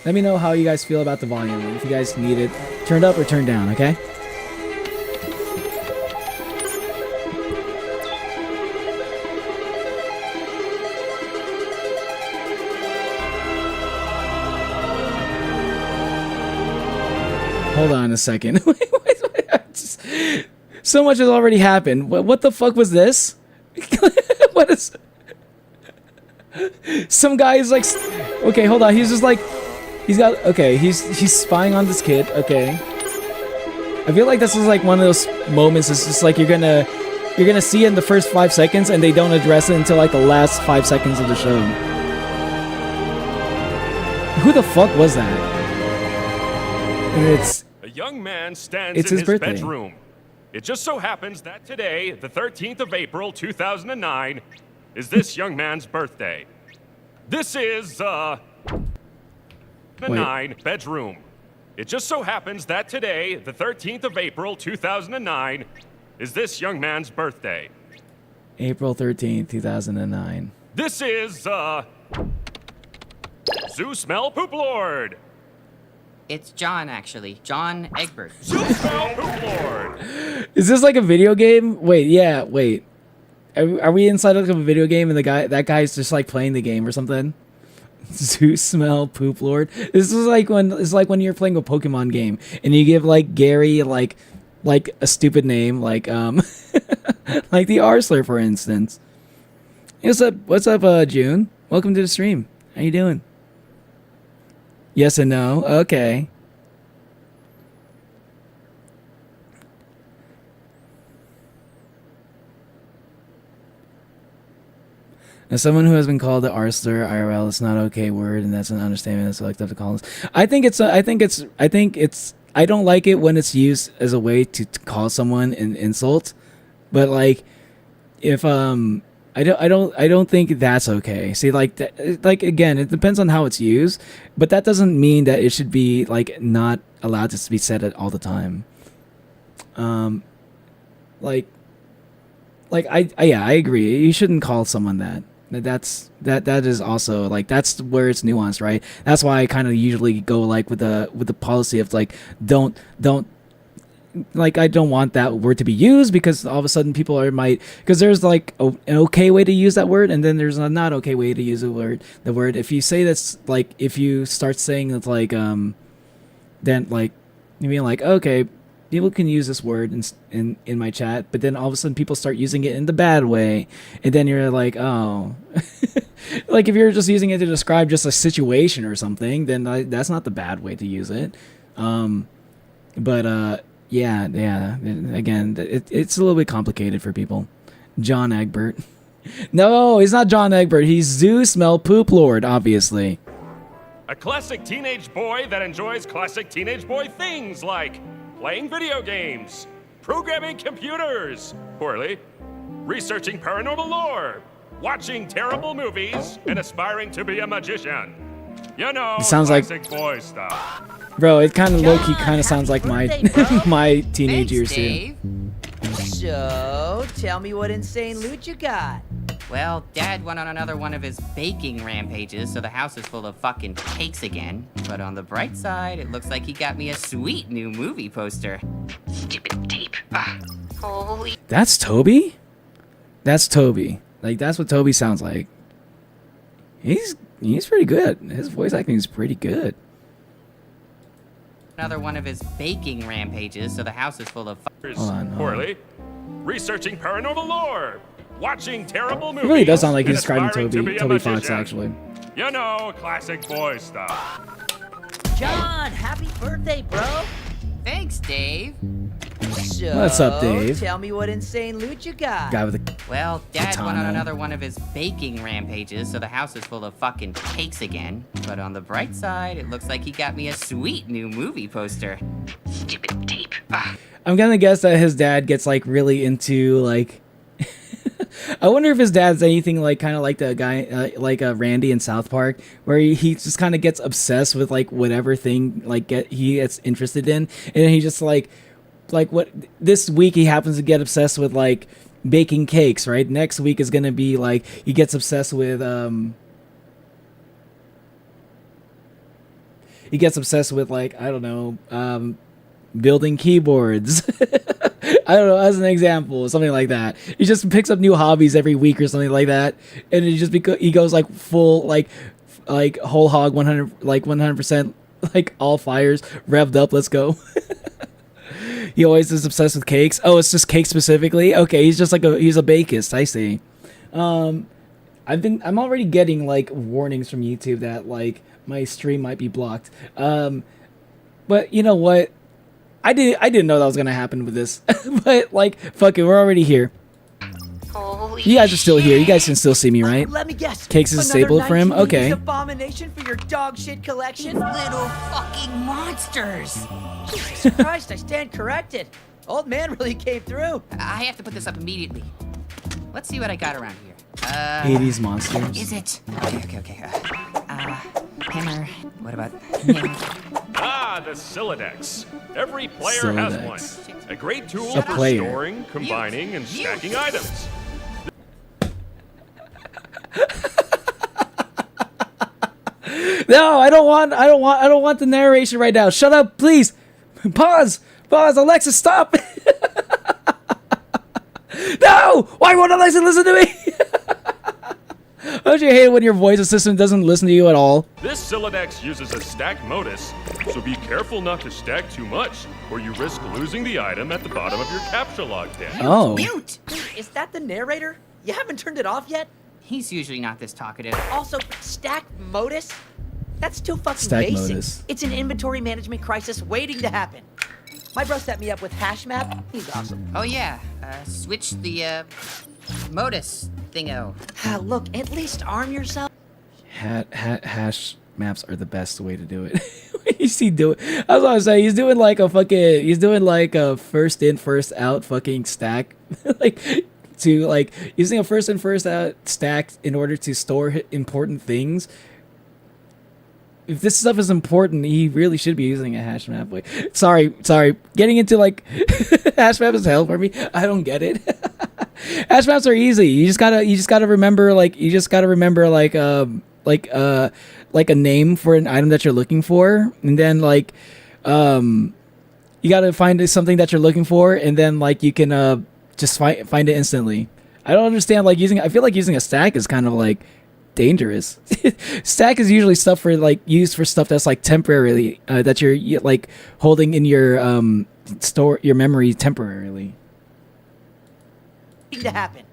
Let me know how you guys feel about the volume. If you guys need it turned up or turned down, okay? Hold on a second. Wait. So much has already happened. What the fuck was this? What is... Some guy is okay, hold on. He's just he's spying on this kid. Okay. I feel like this is one of those moments. It's just you're gonna see it in the first 5 seconds and they don't address it until the last 5 seconds of the show. Who the fuck was that? And it's a young man stands in his bedroom. It just so happens that today, the 13th of April, 2009, is this young man's birthday. This is, the 9 bedroom. It just so happens that today, the 13th of April, 2009, is this young man's birthday. April 13th, 2009. This is, Zoo Smell Poop Lord. It's John, actually. John Egbert. Zoo Smell Poop Lord. Is this a video game? Wait. Are we inside a video game and that guy's just playing the game or something? Zoo Smell Poop Lord. This is when you're playing a Pokemon game and you give Gary a stupid name like the Arsler, for instance. Hey, what's up, June? Welcome to the stream. How you doing? Yes and no. Okay. As someone who has been called the R slur IRL, it's not okay word, and that's an understatement. It's like to call us. I think it's. I don't like it when it's used as a way to call someone an insult, but like, if I don't think that's okay. See, like again, it depends on how it's used, but that doesn't mean that it should be like not allowed to be said all the time. I agree. You shouldn't call someone that. That is also like that's where it's nuanced, right? That's why I kind of usually go like with the policy of like don't like I don't want that word to be used, because all of a sudden people might, because there's like an okay way to use that word, and then there's a not okay way to use the word. If you say that's like, if you start saying it's like then like you mean like, okay, people can use this word in my chat, but then all of a sudden people start using it in the bad way, and then you're like, oh. Like if you're just using it to describe just a situation or something, then that's not the bad way to use it. Yeah. Again, it's a little bit complicated for people. John Egbert. No, he's not John Egbert. He's Zeus Mel Poop Lord, obviously. A classic teenage boy that enjoys classic teenage boy things like playing video games, programming computers, poorly, researching paranormal lore, watching terrible movies, and aspiring to be a magician. You know, it sounds classic like boy stuff. Bro, it kind of low-key kind of sounds like my my teenage years too. So, tell me what insane loot you got. Well, Dad went on another one of his baking rampages, so the house is full of fucking cakes again. But on the bright side, it looks like he got me a sweet new movie poster. Stupid tape. Holy. That's Toby? That's Toby. Like, that's what Toby sounds like. He's pretty good. His voice acting is pretty good. Another one of his baking rampages, so the house is full of poorly, researching paranormal lore, watching terrible movies. It really does sound like he's describing Toby Fox, actually. You know, classic boy stuff. John, happy birthday, bro. Thanks, Dave. So, what's up, Dave? Tell me what insane loot you got. Guy with a Well, Dad katana. went on another one of his baking rampages, so the house is full of fucking cakes again. But on the bright side, it looks like he got me a sweet new movie poster. Stupid tape. I'm gonna guess that his dad gets like really into like. I wonder if his dad's anything like kind of like the guy like Randy in South Park, where he just kind of gets obsessed with like whatever thing like he gets interested in, and then he just like what this week he happens to get obsessed with like baking cakes, right? Next week is gonna be like he gets obsessed with like, I don't know, building keyboards. I don't know, as an example, something like that. He just picks up new hobbies every week or something like that, and he goes like full like whole hog 100% like all fires revved up. Let's go. He always is obsessed with cakes. Oh, it's just cake specifically. Okay, he's just like he's a bakist. I see. I'm already getting like warnings from YouTube that like my stream might be blocked. But you know what? I didn't know that was gonna happen with this. But like, fuck it, we're already here. Holy you guys are still here. You guys can still see me, right? Let me guess. Cakes is disabled for him. Okay. Abomination for your dog shit collection. little fucking monsters. Jesus Christ, I stand corrected. Old man really came through. I have to put this up immediately. Let's see what I got around here. 80s monsters. Is it? Okay. Hammer. What about nail? Ah, the Silodex. Every player has Silodex. one. A great tool A for player. storing, combining, and stacking items. No, I don't want the narration right now. Shut up, please. Pause, Alexa, stop. No, why won't Alexa listen to me? Don't you hate it when your voice assistant doesn't listen to you at all? This Silodex uses a stack modus, so be careful not to stack too much, or you risk losing the item at the bottom of your capture log then. Oh. Mute! Is that the narrator? You haven't turned it off yet? He's usually not this talkative. Also, stack modus? That's too fucking Stack basic. modus. It's an inventory management crisis waiting to happen. My bro set me up with HashMap. He's awesome. Oh yeah, switch the modus thingo. Look, at least arm yourself. Hash maps are the best way to do it. You see, I was gonna say he's doing like a first in first out fucking stack, like to like using a first in first out stack in order to store important things. If this stuff is important, he really should be using a hash map. Wait, sorry. Getting into like hash map is hell for me. I don't get it. Hash maps are easy. You just gotta remember like a name for an item that you're looking for, and then like you gotta find something that you're looking for, and then like you can just find it instantly. I don't understand like I feel like using a stack is kind of like dangerous. Stack is usually stuff for like used for stuff that's like temporarily that you're like holding in your your memory temporarily. To happen.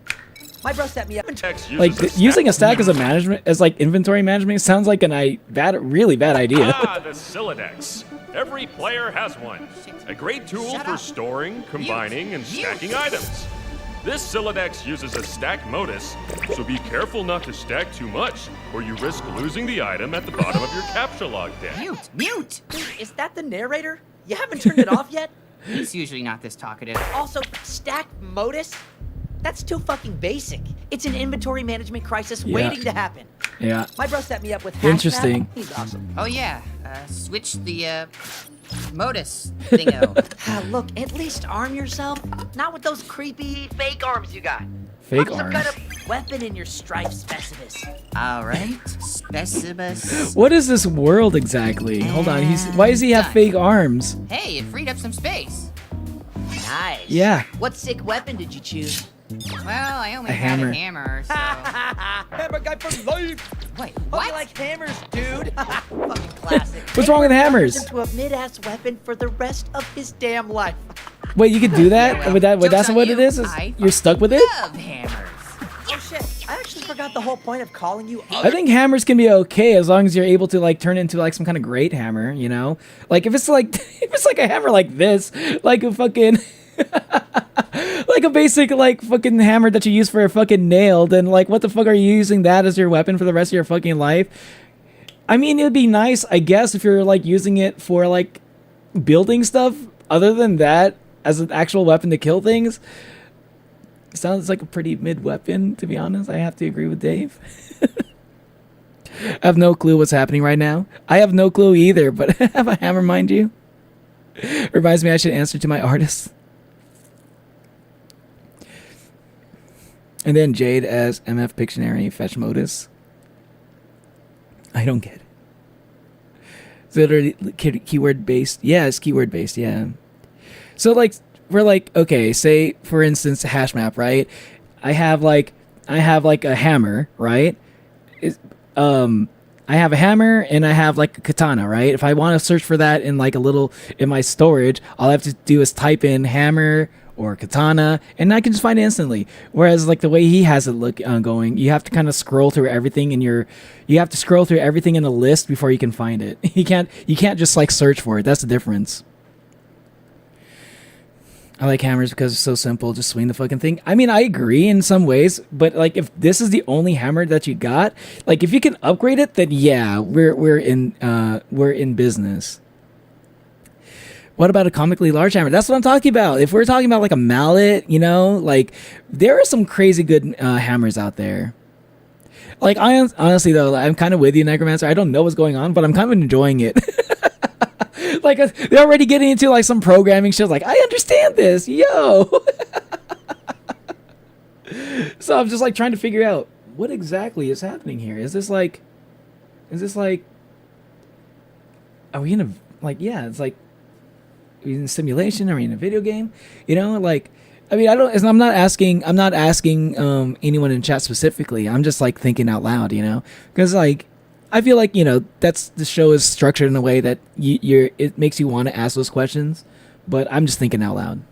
My bro set me up. Like using a stack as like inventory management sounds like really bad idea. The Silodex. Every player has one. A great tool for storing, combining, and stacking items. This Silodex uses a stack modus, so be careful not to stack too much, or you risk losing the item at the bottom of your captcha log deck. Mute! Is that the narrator? You haven't turned it off yet? He's usually not this talkative. Also, stack modus? That's too fucking basic. It's an inventory management crisis waiting to happen. Yeah. My bro set me up with Interesting. Map. He's awesome. Oh yeah, switch the modus thingo. Look, at least arm yourself. Not with those creepy fake arms you got. Fake Put some arms. kind of weapon in your strife specimen. All right, specibus. What is this world exactly? Hold on. Why does he have fake arms? Hey, it freed up some space. Nice. Yeah. What sick weapon did you choose? Well, I only A had hammer. a hammer, so... Hammer guy for life. Wait, Oh, what? you like hammers, dude? Fucking classic. What's wrong with hammers? Into a mid-ass weapon for the rest of his damn life. Wait, you could do that? Yeah, well, That's joke's on what you. it is? I You're stuck with it? love hammers. Oh shit! I actually forgot the whole point of calling you. I think hammers can be okay as long as you're able to like turn it into like some kind of great hammer, you know? Like if it's like a hammer like this, like a fucking like a basic like fucking hammer that you use for a fucking nail, then like what the fuck are you using that as your weapon for the rest of your fucking life? I mean, it would be nice, I guess, if you're like using it for like building stuff. Other than that, as an actual weapon to kill things, it sounds like a pretty mid weapon, to be honest. I have to agree with Dave. I have no clue what's happening right now. I have no clue either, but I have a hammer, mind you. Reminds me I should answer to my artist. And then Jade as MF Pictionary Fetch Modus. I don't get it. Is it literally keyword based? Yeah, it's keyword based, yeah. So like we're like, okay, say for instance a hash map, right? I have like a hammer, right? I have a hammer and I have like a katana, right? If I want to search for that in like in my storage, all I have to do is type in hammer or katana and I can just find it instantly. Whereas like the way he has it going, you have to kind of scroll through everything you have to scroll through everything in a list before you can find it. You can't just like search for it. That's the difference. I like hammers because it's so simple. Just swing the fucking thing. I mean, I agree in some ways, but like if this is the only hammer that you got, like if you can upgrade it, then yeah, we're in business. What about a comically large hammer? That's what I'm talking about. If we're talking about like a mallet, you know, like there are some crazy good hammers out there. Like honestly though, I'm kind of with you, Necromancer. I don't know what's going on, but I'm kind of enjoying it. Like they're already getting into like some programming shit. Like I understand this, yo. So I'm just like trying to figure out what exactly is happening here. Is this like, are we in a like? Yeah, it's like, are we in a simulation? Are we in a video game? You know, like, I mean, I'm not asking anyone in chat specifically. I'm just like thinking out loud, you know, because like. I feel like, you know, the show is structured in a way that it makes you want to ask those questions, but I'm just thinking out loud.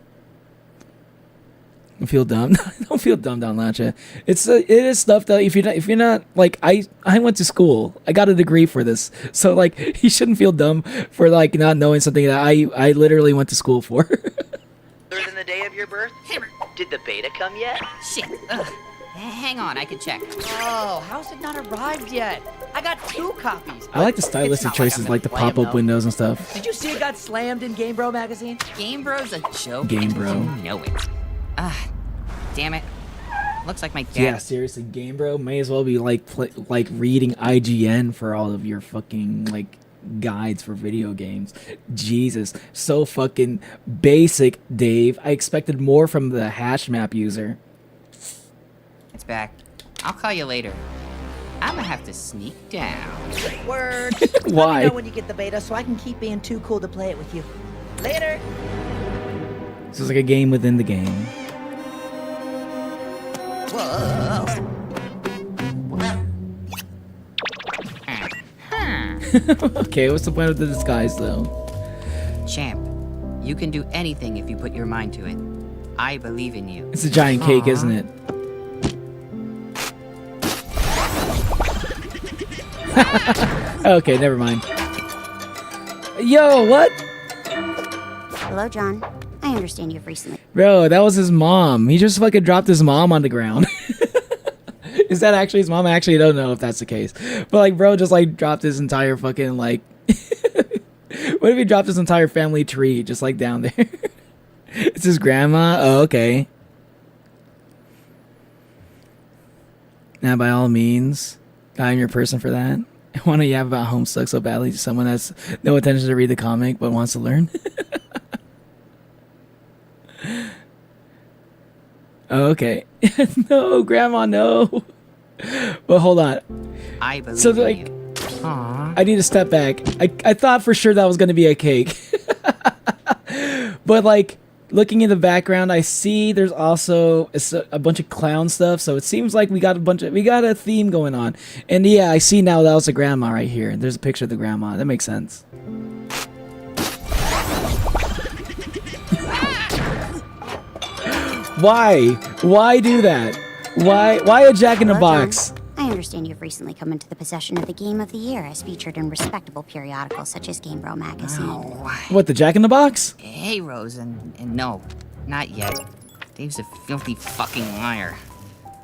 I feel dumb. Don't feel dumb down Lancha. It is stuff that if you're not like I went to school. I got a degree for this. So like you shouldn't feel dumb for like not knowing something that I literally went to school for. Other than the day of your birth? Did the beta come yet? Shit. Ugh. Hang on, I can check. Oh, how's it not arrived yet? I got 2 copies. I like the It's stylistic not like I'm choices, gonna like the play 'em, pop-up though. windows and stuff. Did you see it got slammed in Game Bro magazine? Game Bro's a joke. Game Bro. You know it. Damn it. Looks like my dad. Yeah, seriously, Game Bro may as well be like like reading IGN for all of your fucking like guides for video games. Jesus, so fucking basic, Dave. I expected more from the hash map user. It's back. I'll call you later. I'm gonna have to sneak down. Word. Why? Let me know when you get the beta so I can keep being too cool to play it with you. Later. This is like a game within the game. Whoa. Okay, what's the point of the disguise though? Champ, you can do anything if you put your mind to it. I believe in you. It's a giant cake, isn't it? Okay, never mind. Yo, what? Hello, John. I understand you've recently... Bro, that was his mom. He just fucking dropped his mom on the ground. Is that actually his mom? I actually don't know if that's the case. But like, bro just like dropped his entire fucking like... What if he dropped his entire family tree just like down there? It's his grandma? Oh, okay. Now, by all means, I'm your person for that. I want to yap about Homestuck so badly to someone that's no intention to read the comic but wants to learn. Oh, okay. No, Grandma, no. But hold on. I believe So, in like, you. Aww. I need to step back. I thought for sure that was going to be a cake. But, like, looking in the background, I see there's also a bunch of clown stuff. So it seems like we got a theme going on. And yeah, I see now that was the grandma right here. There's a picture of the grandma. That makes sense. Why? Why do that? Why a Jack in the Hello, John. Box? I understand you've recently come into the possession of the Game of the Year as featured in respectable periodicals such as Game Bro magazine. What, the Jack in the Box? Hey, Rose, and no, not yet. Dave's a filthy fucking liar.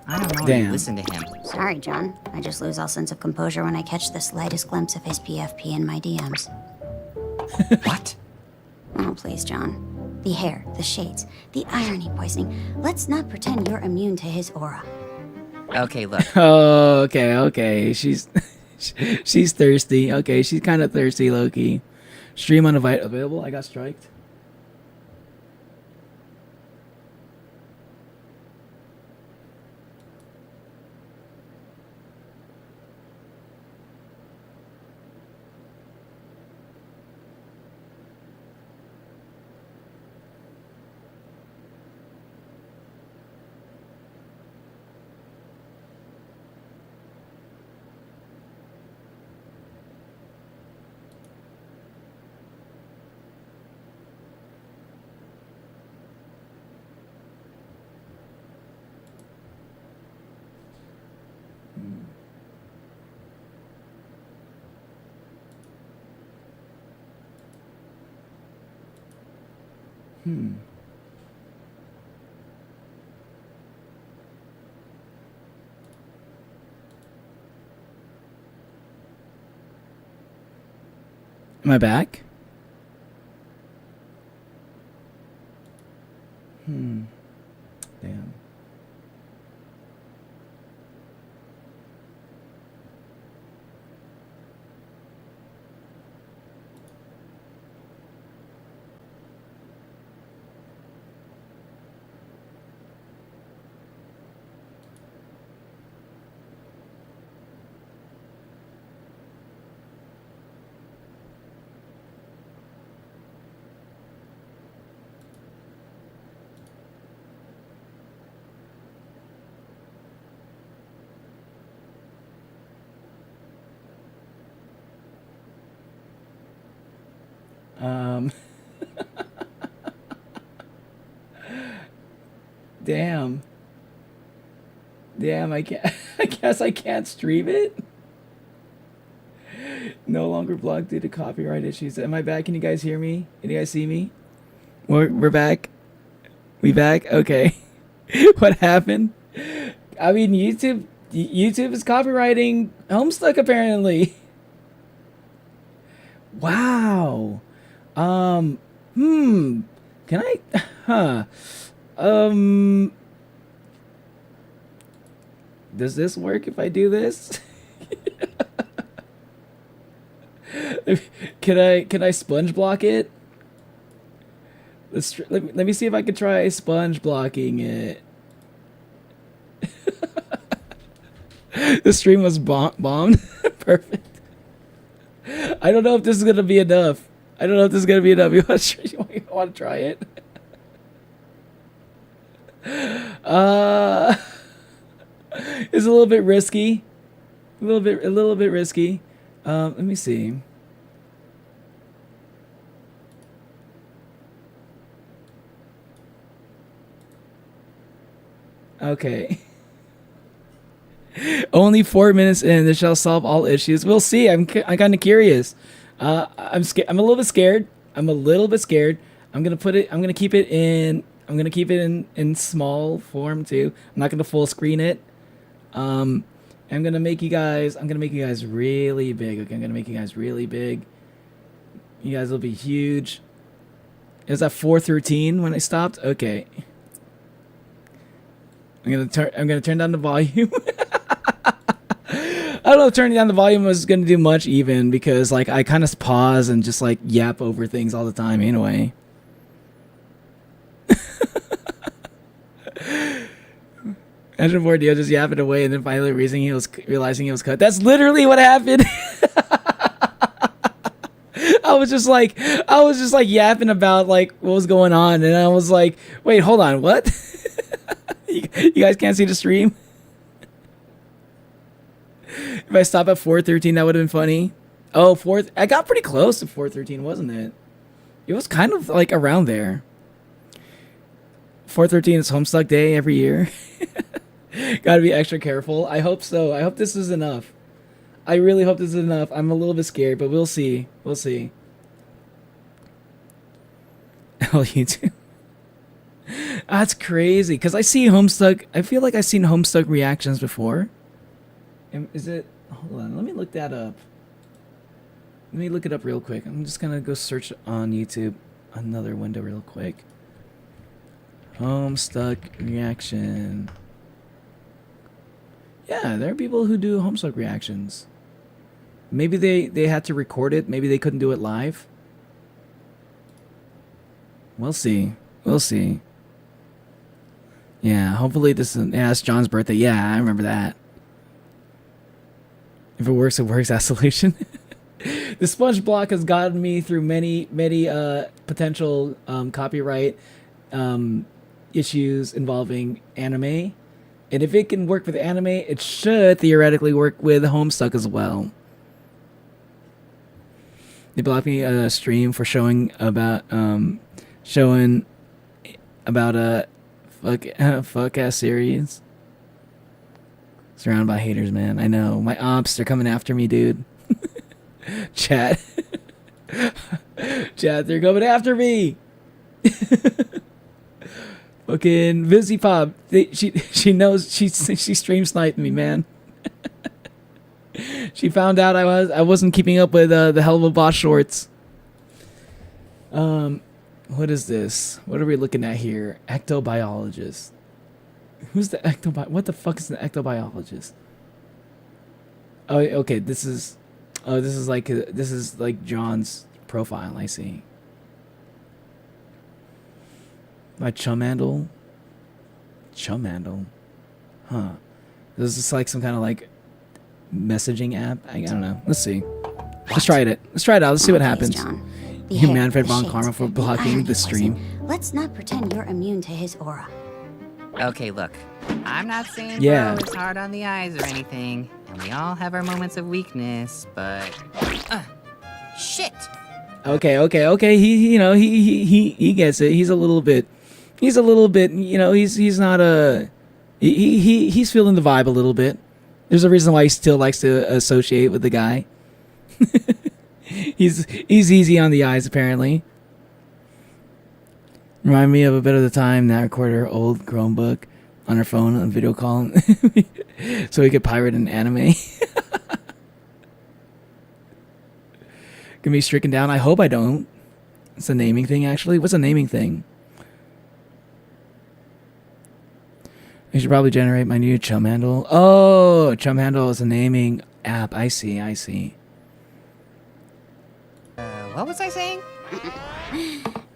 I don't know if Damn. you listen to him. Sorry, John. I just lose all sense of composure when I catch the slightest glimpse of his PFP in my DMs. What? Oh, please, John. The hair, the shades, the irony poisoning. Let's not pretend you're immune to his aura. Okay, look. Oh, okay. She's she's thirsty. Okay, she's kind of thirsty, Loki. Stream unavailable. I got striked. Am I back? Damn. Damn. Damn, I can't. I guess I can't stream it. No longer blocked due to copyright issues. Am I back? Can you guys hear me? Can you guys see me? We're back. We back? Okay. What happened? I mean, YouTube is copywriting Homestuck apparently. Wow. Can I? Does this work if I do this? Can I sponge block it? Let me see if I can try sponge blocking it. The stream was bombed. Perfect. I don't know if this is gonna be enough. You want to try it? It's a little bit risky. A little bit risky. Let me see. Okay. Only 4 minutes in, this shall solve all issues. We'll see. I'm kind of curious. I'm scared. I'm a little bit scared. I'm gonna keep it in small form too. I'm not gonna full screen it. I'm gonna make you guys really big. Okay, I'm gonna make you guys really big. You guys will be huge. It was at 4:13 when I stopped. Okay. I'm gonna turn down the volume. I don't know if turning down the volume was gonna do much even, because like I kind of pause and just like yap over things all the time anyway. Imagine Bordio just yapping away and then finally realizing he was cut. That's literally what happened. I was just like yapping about like what was going on, and I was like, wait, hold on, what? You guys can't see the stream? If I stop at 4:13, that would have been funny. Oh, I got pretty close to 4:13, wasn't it? It was kind of like around there. 4:13 is Homestuck Day every year. Gotta be extra careful. I hope so. I hope this is enough. I really hope this is enough. I'm a little bit scared, but we'll see. We'll see. Oh, you too. That's crazy, because I see Homestuck. I feel like I've seen Homestuck reactions before. Is it? Hold on, let me look that up. Let me look it up real quick. I'm just gonna go search on YouTube another window real quick. Homestuck reaction. Yeah, there are people who do Homestuck reactions. Maybe they had to record it. Maybe they couldn't do it live. We'll see. We'll see. Yeah, hopefully this is... Yeah, it's John's birthday. Yeah, I remember that. If it works, that's the solution. The sponge block has gotten me through many potential copyright issues involving anime. And if it can work with anime, it should theoretically work with Homestuck as well. They blocked me a stream for showing about a fuck ass series. Surrounded by haters, man. I know. My ops, they're coming after me, dude. Chat. Chat, they're coming after me. Fucking Vizzy Pop. She knows she stream sniped me, man. She found out I wasn't keeping up with the Hell of a Boss shorts. What is this? What are we looking at here? Ectobiologist. Who's the what the fuck is an ectobiologist? Oh, okay. This is like John's profile. I see. My chumhandle. Chumhandle. Huh. Is this like some kind of like messaging app? I don't know. Let's see. Let's try it. Let's try it out. Let's see what happens. John. You Manfred von Karma for blocking the stream. Let's not pretend you're immune to his aura. Okay, look. I'm not saying Yeah. bro is hard on the eyes or anything, and we all have our moments of weakness, but... shit! Okay. He gets it. He's a little bit, he's not he's feeling the vibe a little bit. There's a reason why he still likes to associate with the guy. He's easy on the eyes, apparently. Remind me of a bit of the time that recorder old Chromebook. on her phone on video call, so we could pirate an anime. Gonna be stricken down. I hope I don't. It's a naming thing, actually. What's a naming thing? I should probably generate my new chum handle. Oh, chum handle is a naming app. I see. I see. What was I saying?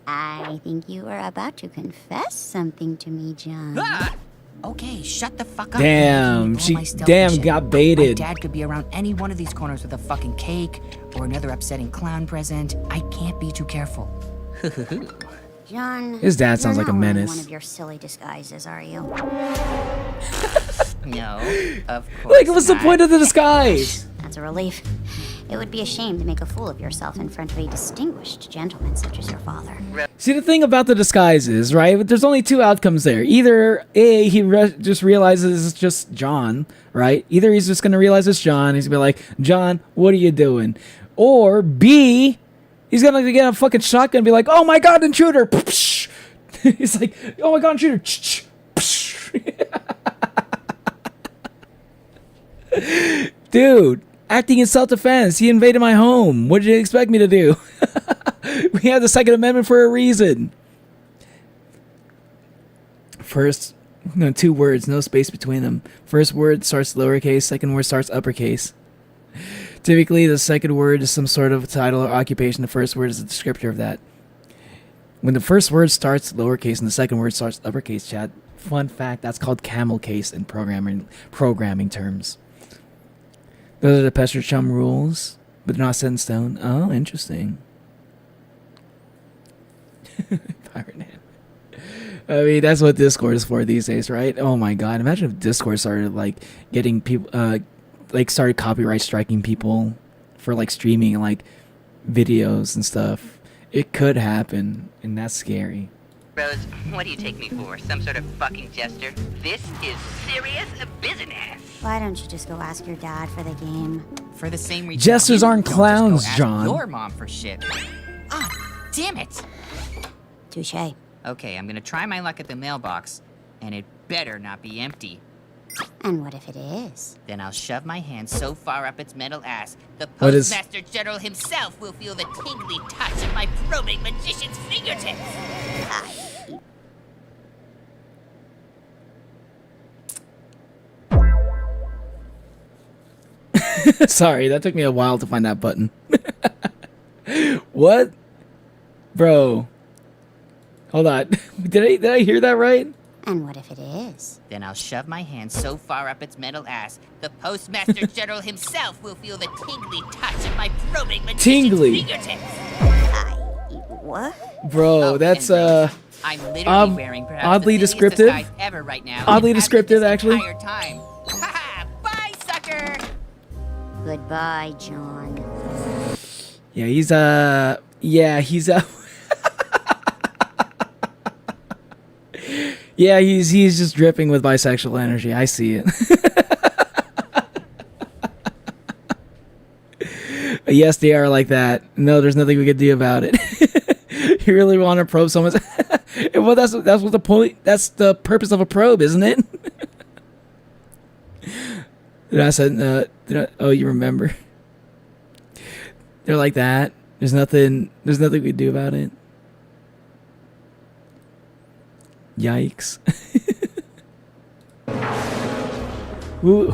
I think you were about to confess something to me, John. Ah! Okay, shut the fuck up. Damn, she got baited. My dad could be around any one of these corners with a fucking cake or another upsetting clown present. I can't be too careful. John, His dad sounds you're like a not wearing menace. one of your silly disguises, are you? No, of course Like, what's the not. point of the disguise? That's a relief. It would be a shame to make a fool of yourself in front of a distinguished gentleman such as your father. See, the thing about the disguise is, right, there's only two outcomes there. Either, A, he just realizes it's just John, right? Either he's just going to realize it's John. He's going to be like, John, what are you doing? Or B, he's going to get a fucking shotgun and be like, oh my God, intruder. He's like, oh my God, intruder. Dude, acting in self-defense. He invaded my home. What did you expect me to do? We have the Second Amendment for a reason. First, no, 2 words, no space between them. First word starts lowercase, second word starts uppercase. Typically, the second word is some sort of title or occupation. The first word is a descriptor of that. When the first word starts lowercase and the second word starts uppercase, chat, fun fact, that's called camel case in programming terms. Those are the Pester Chum rules, but they're not set in stone. Oh, interesting. Pirate name. I mean, that's what Discord is for these days, right? Oh my God! Imagine if Discord started like getting people, started copyright striking people for like streaming like videos and stuff. It could happen, and that's scary. Rose, what do you take me for? Some sort of fucking jester? This is serious business. Why don't you just go ask your dad for the game? For the same reason. Jesters you aren't don't clowns, just go ask John. Your mom for shit. Ah, damn it. Touché. Okay, I'm gonna try my luck at the mailbox, and it better not be empty. And what if it is? Then I'll shove my hand so far up its metal ass, the What is- Postmaster General himself will feel the tingly touch of my probing magician's fingertips. Sorry, that took me a while to find that button. What? Bro. Hold on. Did I hear that right? And what if it is? Then I'll shove my hand so far up its metal ass, the Postmaster General himself will feel the tingly touch of my probing magician's Tingly. fingertips. What? Bro, Oh, that's and I'm literally wearing perhaps oddly the silliest descriptive. disguise ever right now. Oddly and have been descriptive, this actually. entire time. Haha, bye, sucker. Goodbye, John. yeah, he's yeah, he's yeah, he's just dripping with bisexual energy. I see it. Yes, they are like that. No, there's nothing we could do about it. You really want to probe someone's well, that's what the point. That's the purpose of a probe, isn't it? I said, oh, you remember? They're like that. There's nothing we can do about it. Yikes. Who?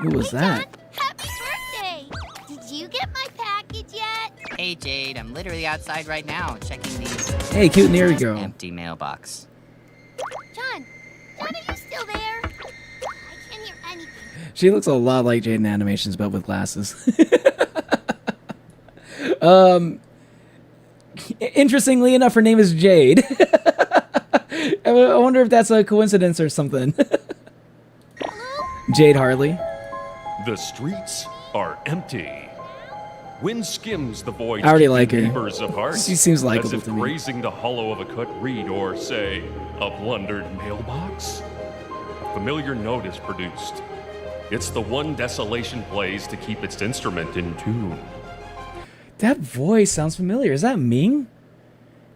Who was that? Happy birthday! Did you get my package yet? Hey, Jade, I'm literally outside right now checking the Hey, cute Neri girl. empty mailbox. John, are you still there? I can't hear anything. She looks a lot like Jade in animations, but with glasses. Interestingly enough, her name is Jade. I wonder if that's a coincidence or something. Jade Harley. The streets are empty. Wind skims the void, I already keeping like her. neighbors apart. She seems as likable if to me. grazing the hollow of a cut reed or, say, a plundered mailbox. A familiar note is produced. It's the one desolation plays to keep its instrument in tune. That voice sounds familiar. Is that Ming?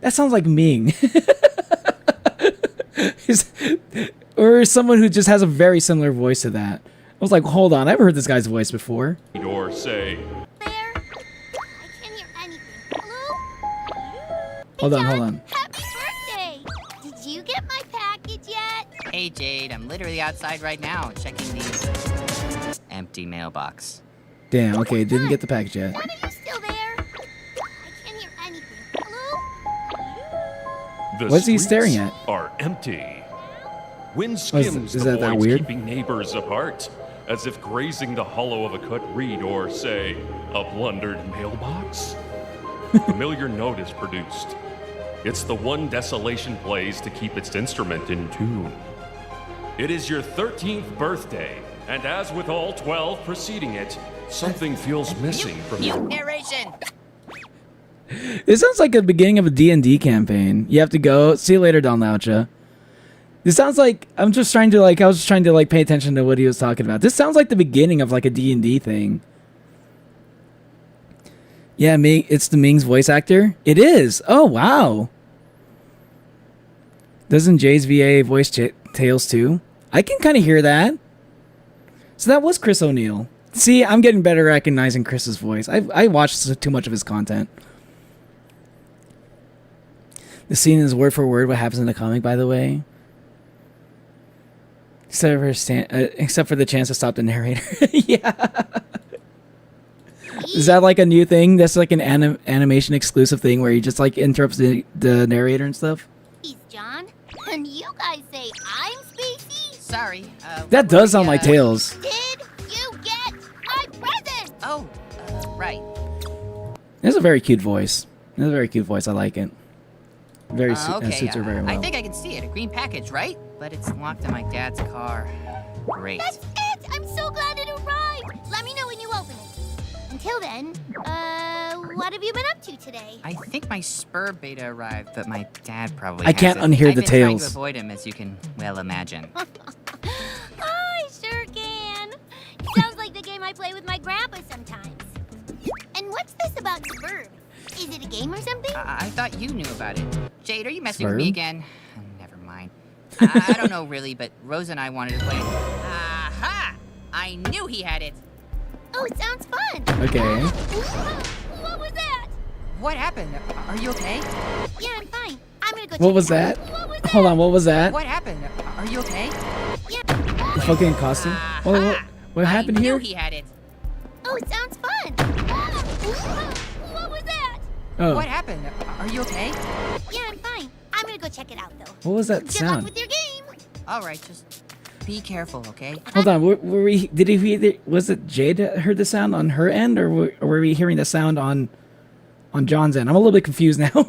That sounds like Ming. Or someone who just has a very similar voice to that. I was like, hold on, I've heard this guy's voice before. Or say, There? I can't hear anything. Hello? Hold on, John, hold on. Happy birthday! Did you get my package yet? Hey, Jade, I'm literally outside right now checking the empty mailbox. Damn, okay, didn't get the package yet. John, are you still there? I can't hear anything. Hello? the What's he streets staring at? are empty. Wind is skims that the that voids, weird? keeping neighbors apart, as if grazing the hollow of a cut reed or, say, a plundered mailbox. Familiar note is produced. It's the one desolation plays to keep its instrument in tune. It is your 13th birthday, and as with all 12 preceding it, something feels missing from Mute your... narration! This sounds like the beginning of a D&D campaign. You have to go. See you later, Don Laucha. This sounds like I was just trying to pay attention to what he was talking about. This sounds like the beginning of like a D&D thing. Yeah, Ming, it's the Ming's voice actor. It is. Oh wow. Doesn't Jay's VA voice Tails too? I can kind of hear that. So that was Chris O'Neill. See, I'm getting better at recognizing Chris's voice. I watched too much of his content. The scene is word for word what happens in the comic, by the way. Except for the chance to stop the narrator. Yeah. Is that like a new thing? That's like an animation exclusive thing where he just like interrupts the narrator and stuff? He's John, and you guys say I'm spacey? Sorry. That does sound like Tails. Did you get my present? Oh, right. It's a very cute voice. It's a very cute voice. I like it. Very Okay, suits her very well. I think I can see it. A green package, right? But it's locked in my dad's car. Great. That's it! I'm so glad it arrived! Let me know when you open it. Until then, what have you been up to today? I think my Spur beta arrived, but my dad probably I can't hasn't. unhear I've the been trying to Tails. avoid him, as you can well imagine. I sure can. Sounds like the game I play with my grandpa sometimes. And what's this about Spurb? Is it a game or something? I thought you knew about it. Jade, are you messing with me Spurb? again? Never mind. I don't know really, but Rose and I wanted to play it. Aha! I knew he had it. Oh, it sounds fun. Okay. What was that? What happened? Are you okay? Yeah, I'm fine. I'm gonna go check What was it out. that? What was that? Hold on, what was that? What happened? Are you okay? Yeah. The fucking costume? What happened I here? knew he had it. Oh, it sounds fun. What was that? Oh, What happened? Are you okay? Yeah, I'm fine. I'm gonna go check it out, though. what was that Good luck sound? with your game. All right, just be careful, okay? Hold on, were we? Did he? Was it Jade that heard the sound on her end, or were we hearing the sound on John's end? I'm a little bit confused now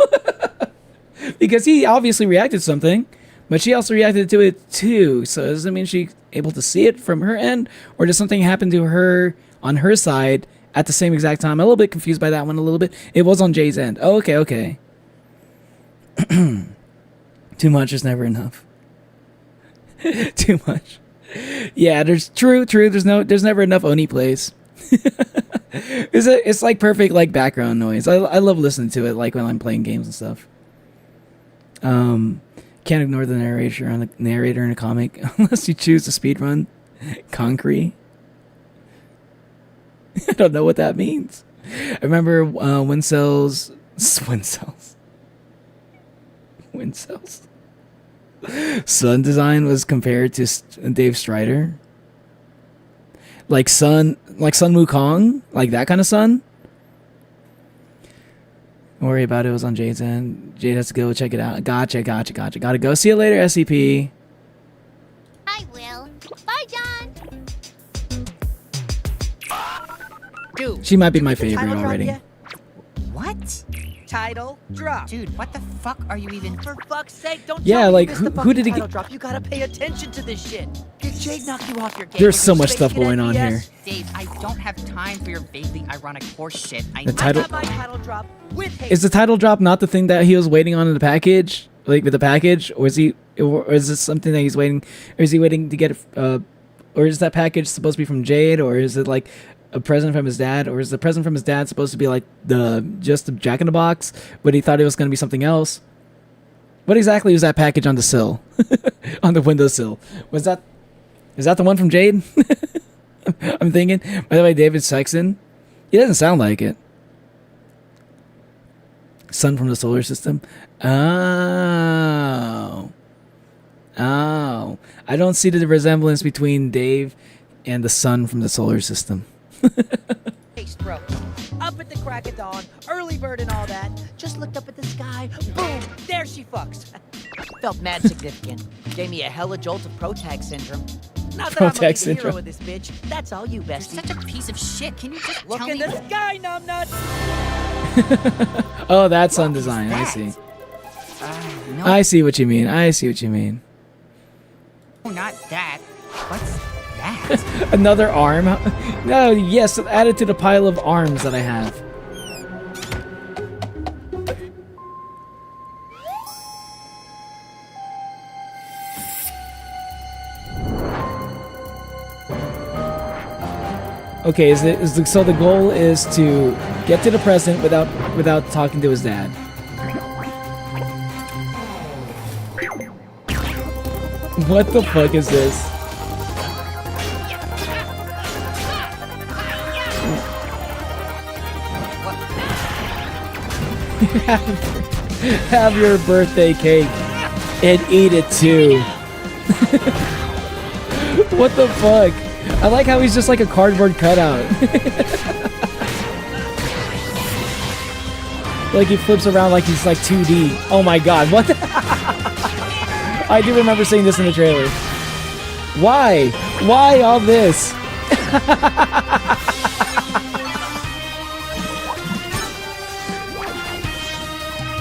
because he obviously reacted to something, but she also reacted to it too. So does that mean she's able to see it from her end, or does something happen to her on her side at the same exact time? I'm a little bit confused by that one. A little bit. It was on Jay's end. Oh, okay. Too much is never enough. Too much. Yeah, there's true. There's never enough Oni plays. It's like perfect like background noise. I love listening to it like when I'm playing games and stuff. Can't ignore the narrator in a comic unless you choose to speedrun Concrete. I don't know what that means. I remember Wincells. Sun design was compared to Dave Strider. Like Sun Wukong, like that kind of sun. Don't worry about it. It was on Jade's end. Jade has to go check it out. Gotcha. Gotta go. See you later, SCP. I will. Bye, John. Dude, She might be my did the favorite title drop already. yet? What? Title drop. Dude, what the fuck are you even... For fuck's sake, don't Yeah, tell me like, you missed the who fucking did he title get- drop. You gotta pay attention to this shit. Did Jade knock you off your game? There's with so your much stuff spacing going on FPS? here. Dave, I don't have time for your vaguely ironic horse shit. The I title- got my title drop with hate. Is the title drop not the thing that he was waiting on in the package? Like with the package, or is this something that he's waiting? Or is he waiting to get? Or is that package supposed to be from Jade, or is it like a present from his dad, or is the present from his dad supposed to be like just the Jack in the Box, but he thought it was going to be something else? What exactly was that package on the sill, on the windowsill? Is that the one from Jade? I'm thinking. By the way, David Sexton, he doesn't sound like it. Sun from the solar system. Oh, I don't see the resemblance between Dave and the sun from the solar system. Case broke. Up at the crack of dawn, early bird and all that. Just looked up at the sky, boom, there she fucks. Felt mad significant. Gave me a hella jolt of protag syndrome. Not that I'm a big hero of this bitch. That's all you, You're bestie. such a piece of shit. Can you just Look tell in me? the sky, numbnuts! Oh, that's sun design. I see. No, I see what you mean. I see what you mean. not that. What's that? Another arm? No, yes, add it to the pile of arms that I have. Okay, so the goal is to get to the present without talking to his dad. What the fuck is this? Have your birthday cake and eat it too. What the fuck? I like how he's just like a cardboard cutout. Like he flips around like he's like 2D. Oh my god, what the I do remember seeing this in the trailer. Why? Why all this?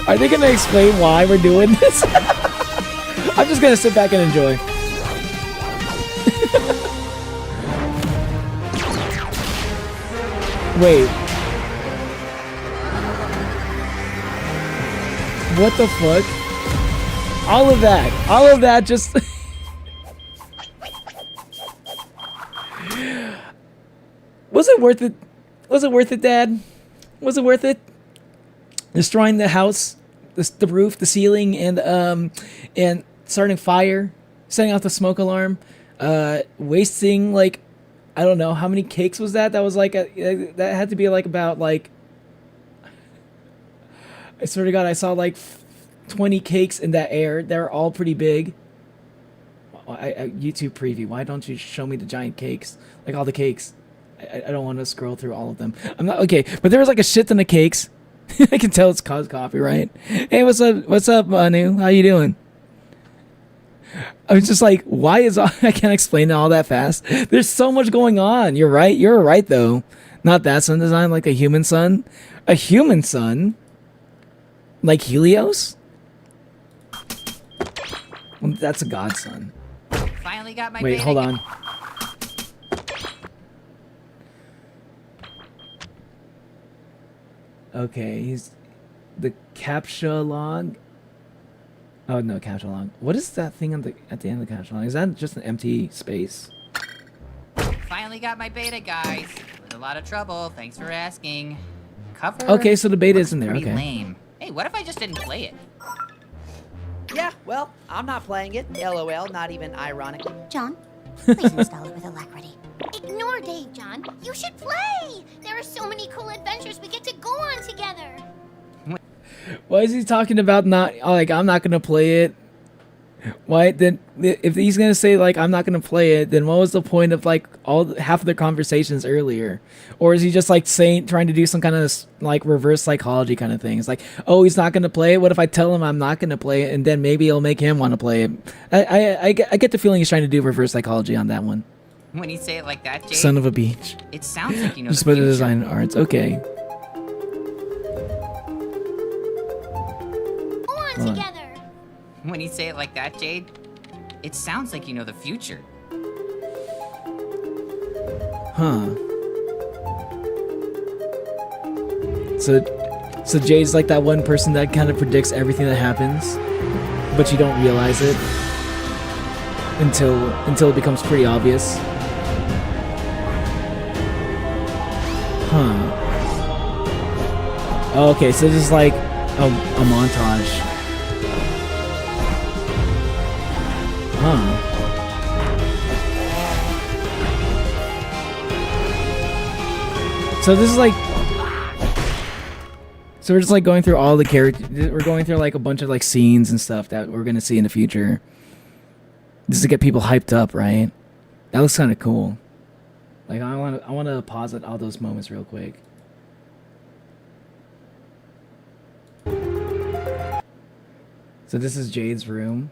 Are they gonna explain why we're doing this? I'm just gonna sit back and enjoy. Wait. What the fuck? All of that just... Was it worth it? Was it worth it, Dad? Was it worth it? Destroying the house, the roof, the ceiling, and starting fire, setting off the smoke alarm, wasting like, I don't know how many cakes was that? That was like that had to be like about like, I swear to God, I saw like 20 cakes in that air. They're all pretty big. YouTube preview. Why don't you show me the giant cakes? Like all the cakes. I don't want to scroll through all of them. I'm not okay, but there was like a shit ton of cakes. I can tell it's caused copyright. Hey, what's up? What's up, Manu? How you doing? I was just like, why is I can't explain it all that fast. There's so much going on. You're right. You're right though. Not that sun design, like a human sun. A human sun. Like Helios. Well, that's a god sun. Finally got my Wait, beta hold on. Okay, he's the captcha log. Oh no, captcha log. What is that thing at the end of the captcha log? Is that just an empty space? Finally got my beta, guys. With a lot of trouble. Thanks for asking. Cover. Okay, so the beta is in there. Pretty Okay. lame. Hey, what if I just didn't play it? Yeah, well, I'm not playing it. LOL, not even ironically. John, please install it with alacrity. Ignore Dave, John. You should play. There are so many cool adventures we get to go on together. Why is he talking about not like I'm not gonna play it? Why then? If he's gonna say like I'm not gonna play it, then what was the point of like half of the conversations earlier? Or is he just like trying to do some kind of like reverse psychology kind of thing? It's like, oh, he's not gonna play it. What if I tell him I'm not gonna play it, and then maybe it'll make him want to play it? I get the feeling he's trying to do reverse psychology on that one. When you say it like that, Jake, Son of a beach. it sounds like you know Just the put the future. design arts. Okay. Go on Hold on. together. When you say it like that, Jade, it sounds like you know the future. Huh. So Jade's like that one person that kind of predicts everything that happens, but you don't realize it until it becomes pretty obvious. Oh, okay, so this is like a montage. Huh. So this is like, so we're just like going through all the characters. We're going through like a bunch of like scenes and stuff that we're gonna see in the future. Just to get people hyped up, right? That looks kind of cool. Like I want to pause at all those moments real quick. So this is Jade's room.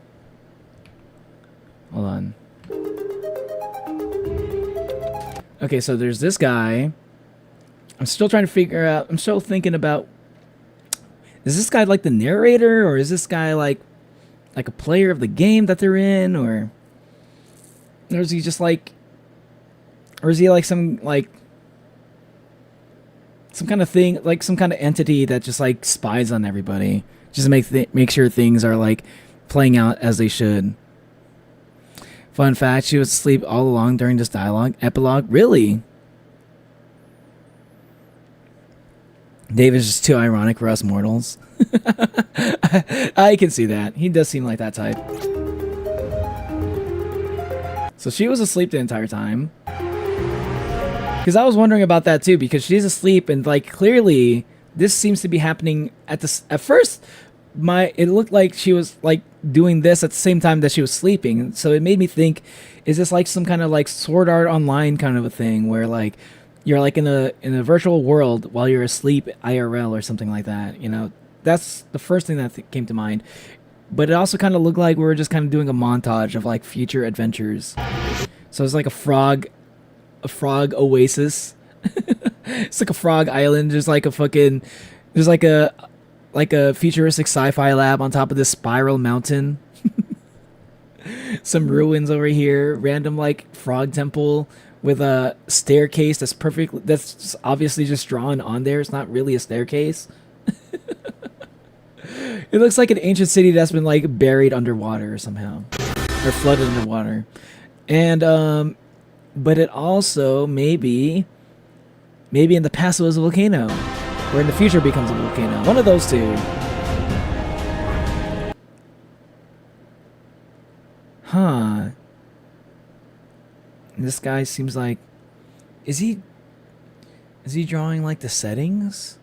Hold on. Okay, so there's this guy. I'm still trying to figure out. I'm still thinking about. Is this guy like the narrator, or is this guy like a player of the game that they're in, or is he just like, or is he like some kind of thing, like some kind of entity that just like spies on everybody, just to make sure things are like playing out as they should. Fun fact: she was asleep all along during this dialogue epilogue. Really? Dave is just too ironic for us mortals. I can see that. He does seem like that type. So she was asleep the entire time. Because I was wondering about that too, because she's asleep and like clearly this seems to be happening at first it looked like she was like doing this at the same time that she was sleeping. So it made me think, is this like some kind of like Sword Art Online kind of a thing where like you're like in a virtual world while you're asleep IRL or something like that, you know? That's the first thing that came to mind. But it also kind of looked like we were just kind of doing a montage of like future adventures. So it's like a frog oasis. It's like a frog island. There's like a futuristic sci-fi lab on top of this spiral mountain. Some ruins over here. Random like frog temple with a staircase that's obviously just drawn on there. It's not really a staircase. It looks like an ancient city that's been like buried underwater somehow, or flooded underwater. And but it also maybe in the past it was a volcano, or in the future becomes a volcano. One of those two. Huh. This guy seems like, is he drawing like the settings?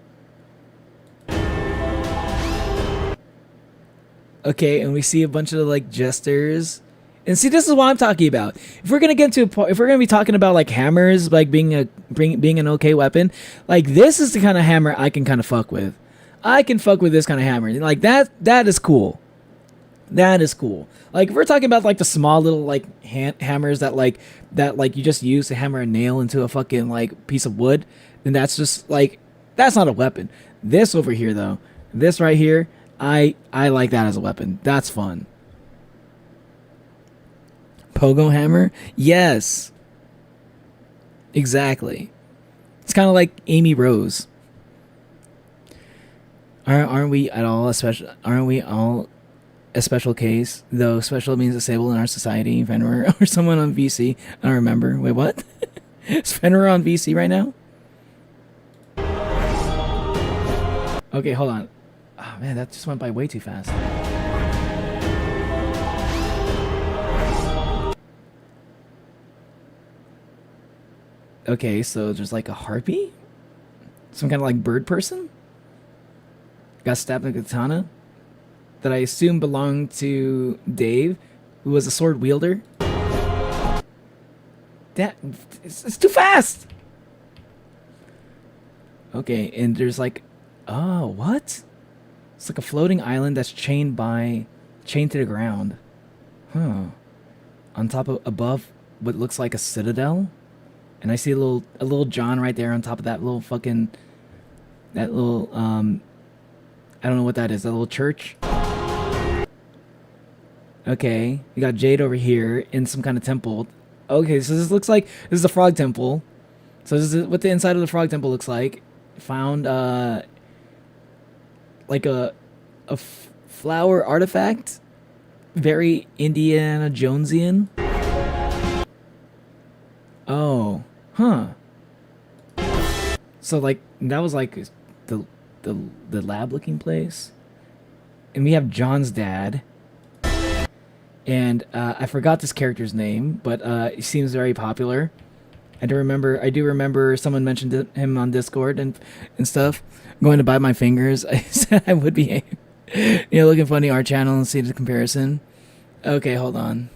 Okay, and we see a bunch of like jesters. And see, this is what I'm talking about. If we're gonna be talking about like hammers, like being an okay weapon, like this is the kind of hammer I can kind of fuck with. I can fuck with this kind of hammer. Like that is cool. That is cool. Like if we're talking about like the small little like hammers that you just use to hammer a nail into a fucking like piece of wood, then that's just like, that's not a weapon. This over here though, this right here, I like that as a weapon. That's fun. Pogo hammer? Yes. Exactly. It's kind of like Amy Rose. Aren't we all a special case? Though special means disabled in our society. Fenrir or someone on VC. I don't remember. Wait, what? Is Fenrir on VC right now? Okay, hold on. Oh man, that just went by way too fast. Okay, so there's like a harpy? Some kind of like bird person? Got stabbed with a katana? That I assume belonged to Dave, who was a sword wielder. It's too fast! Okay, and there's like, oh, what? It's like a floating island that's chained to the ground. Huh. On top of, above what looks like a citadel. And I see a little John right there on top of that little fucking, I don't know what that is, that little church. Okay, we got Jade over here in some kind of temple. Okay, so this looks like, this is a frog temple. So this is what the inside of the frog temple looks like. Found, like a flower artifact. Very Indiana Jonesian. Oh, huh. So like that was like the the lab looking place, and we have John's dad. And I forgot this character's name, but he seems very popular. I do remember someone mentioned him on Discord and stuff. I'm going to bite my fingers. I said I would be, looking funny our channel and see the comparison. Okay, hold on.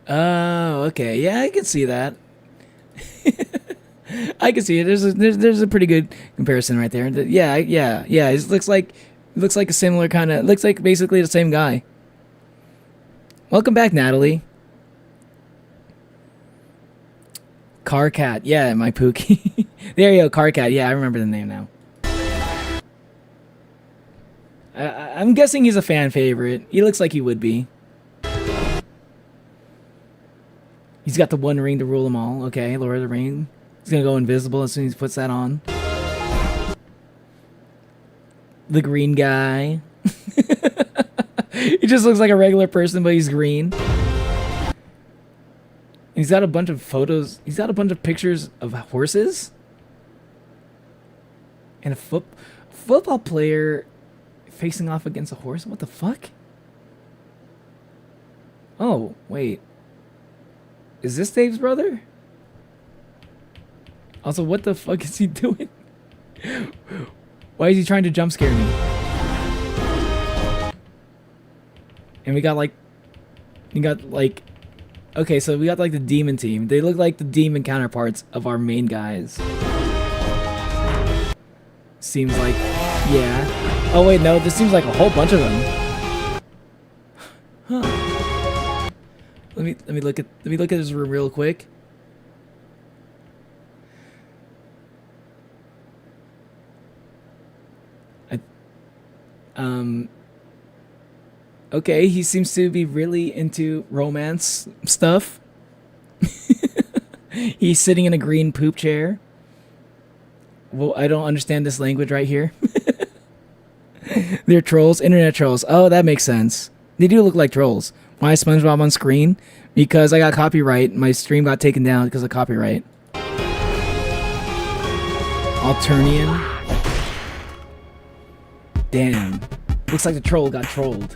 Oh, okay. Yeah, I can see that. I can see it. There's a pretty good comparison right there. Yeah. It looks like a similar kind of. Looks like basically the same guy. Welcome back, Natalie. Carcat. Yeah, my Pookie. There you go, Carcat. Yeah, I remember the name now. I'm guessing he's a fan favorite. He looks like he would be. He's got the one ring to rule them all. Okay, Lord of the Ring. He's gonna go invisible as soon as he puts that on. The green guy. He just looks like a regular person, but he's green. He's got a bunch of photos. He's got a bunch of pictures of horses. And a football player facing off against a horse. What the fuck? Oh, wait. Is this Dave's brother? Also, what the fuck is he doing? Why is he trying to jump scare me? And we got like... Okay, so we got like the demon team. They look like the demon counterparts of our main guys. Seems like... Yeah. Oh wait, no, this seems like a whole bunch of them. Huh. Let me look at this room real quick. Okay, he seems to be really into romance stuff. He's sitting in a green poop chair. Well, I don't understand this language right here. They're trolls, internet trolls. Oh, that makes sense. They do look like trolls. Why is SpongeBob on screen? Because I got copyright. My stream got taken down because of copyright. Alternian. Damn. Looks like the troll got trolled.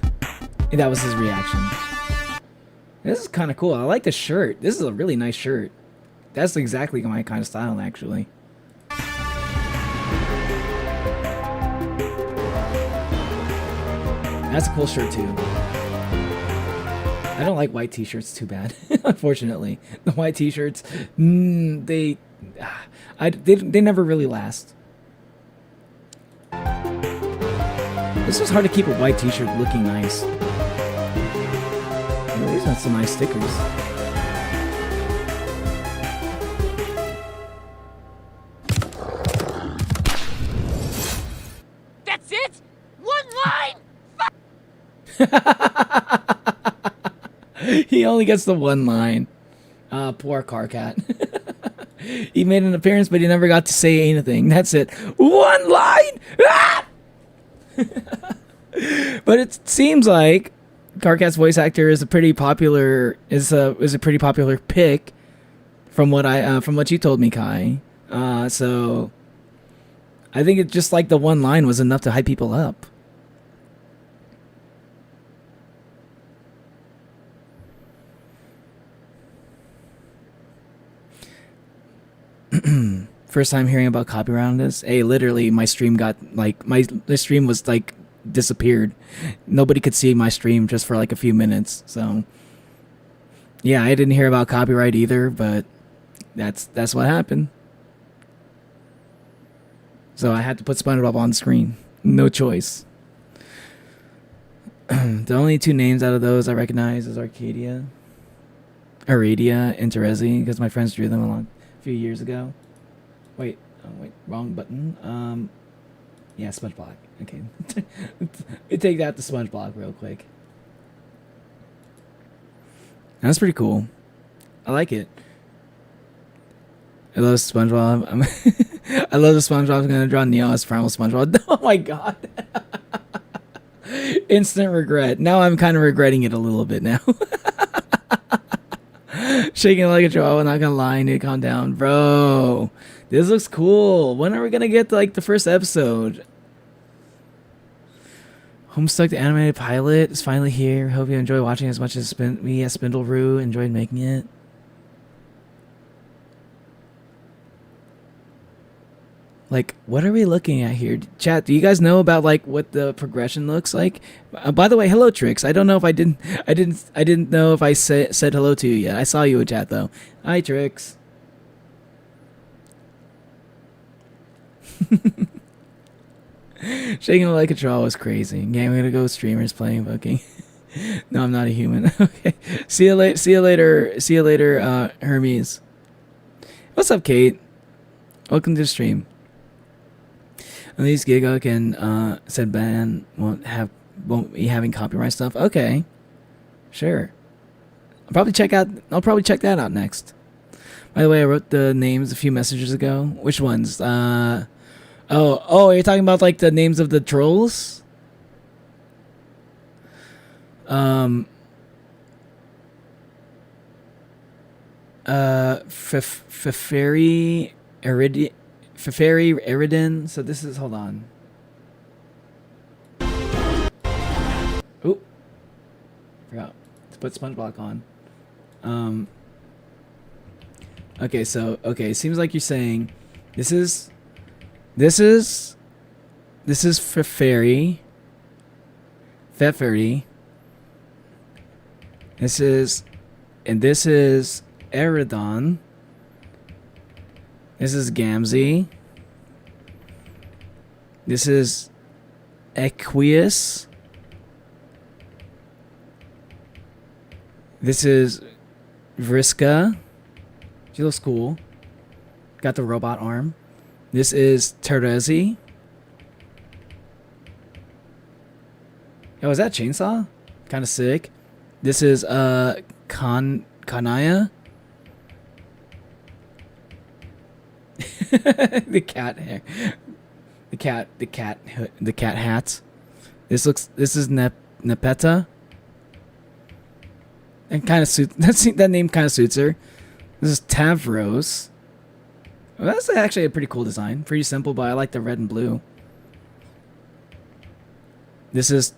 And that was his reaction. This is kind of cool. I like the shirt. This is a really nice shirt. That's exactly my kind of style, actually. That's a cool shirt, too. I don't like white t-shirts too bad, unfortunately. The white t-shirts, they never really last. It's just hard to keep a white t-shirt looking nice. Oh, these are some nice stickers. That's it? One line? He only gets the one line. Poor Carcat. He made an appearance, but he never got to say anything. That's it. One line! Ah! But it seems like Carcat's voice actor is a pretty popular pretty popular pick from what you told me, Kai. So I think it's just like the one line was enough to hype people up. First time hearing about copyright on this. Hey, literally, my stream got like my stream was like disappeared. Nobody could see my stream just for like a few minutes. So yeah, I didn't hear about copyright either, but that's what happened. So I had to put SpongeBob on screen. No choice. The only two names out of those I recognize is Aradia, and Terezi, because my friends drew them a few years ago. Wait, wrong button. Yeah, SpongeBob. Okay. We take that to SpongeBob real quick. That's pretty cool. I like it. I love SpongeBob. I love the SpongeBob. I'm gonna draw Neo as primal SpongeBob. Oh my god. Instant regret. Now I'm kind of regretting it a little bit now. Shaking like a chihuahua, not gonna lie, I need to calm down. Bro, this looks cool. When are we gonna get to, like, the first episode? Homestuck, the animated pilot, is finally here. Hope you enjoy watching as much as me as Spindleroo enjoyed making it. Like, what are we looking at here? Chat, do you guys know about, like, what the progression looks like? By the way, hello, Trix. I don't know if I didn't know if I said hello to you yet. I saw you in chat though. Hi, Trix. Shaking like a troll was crazy. Yeah, I'm gonna go streamers playing booking. No, I'm not a human. Okay. See you later. See you later, Hermes. What's up, Kate? Welcome to the stream. At least Gigguk and said Bâan won't be having copyright stuff. Okay, sure. I'll probably check that out next. By the way, I wrote the names a few messages ago. Which ones? Oh, you're talking about, like, the names of the trolls? Feferi Eridan. So this is, hold on. Oop. Forgot to put SpongeBob on. Okay, so, okay, seems like you're saying this is Feferi. This is Eridan. This is Gamzee. This is Equius. This is Vriska. She looks cool. Got the robot arm. This is Terezi. Oh, is that Chainsaw? Kind of sick. This is Kanaya. The cat hair. The cat hats. This is Nepeta. And kind of that name kind of suits her. This is Tavros. Well, that's actually a pretty cool design. Pretty simple, but I like the red and blue. This is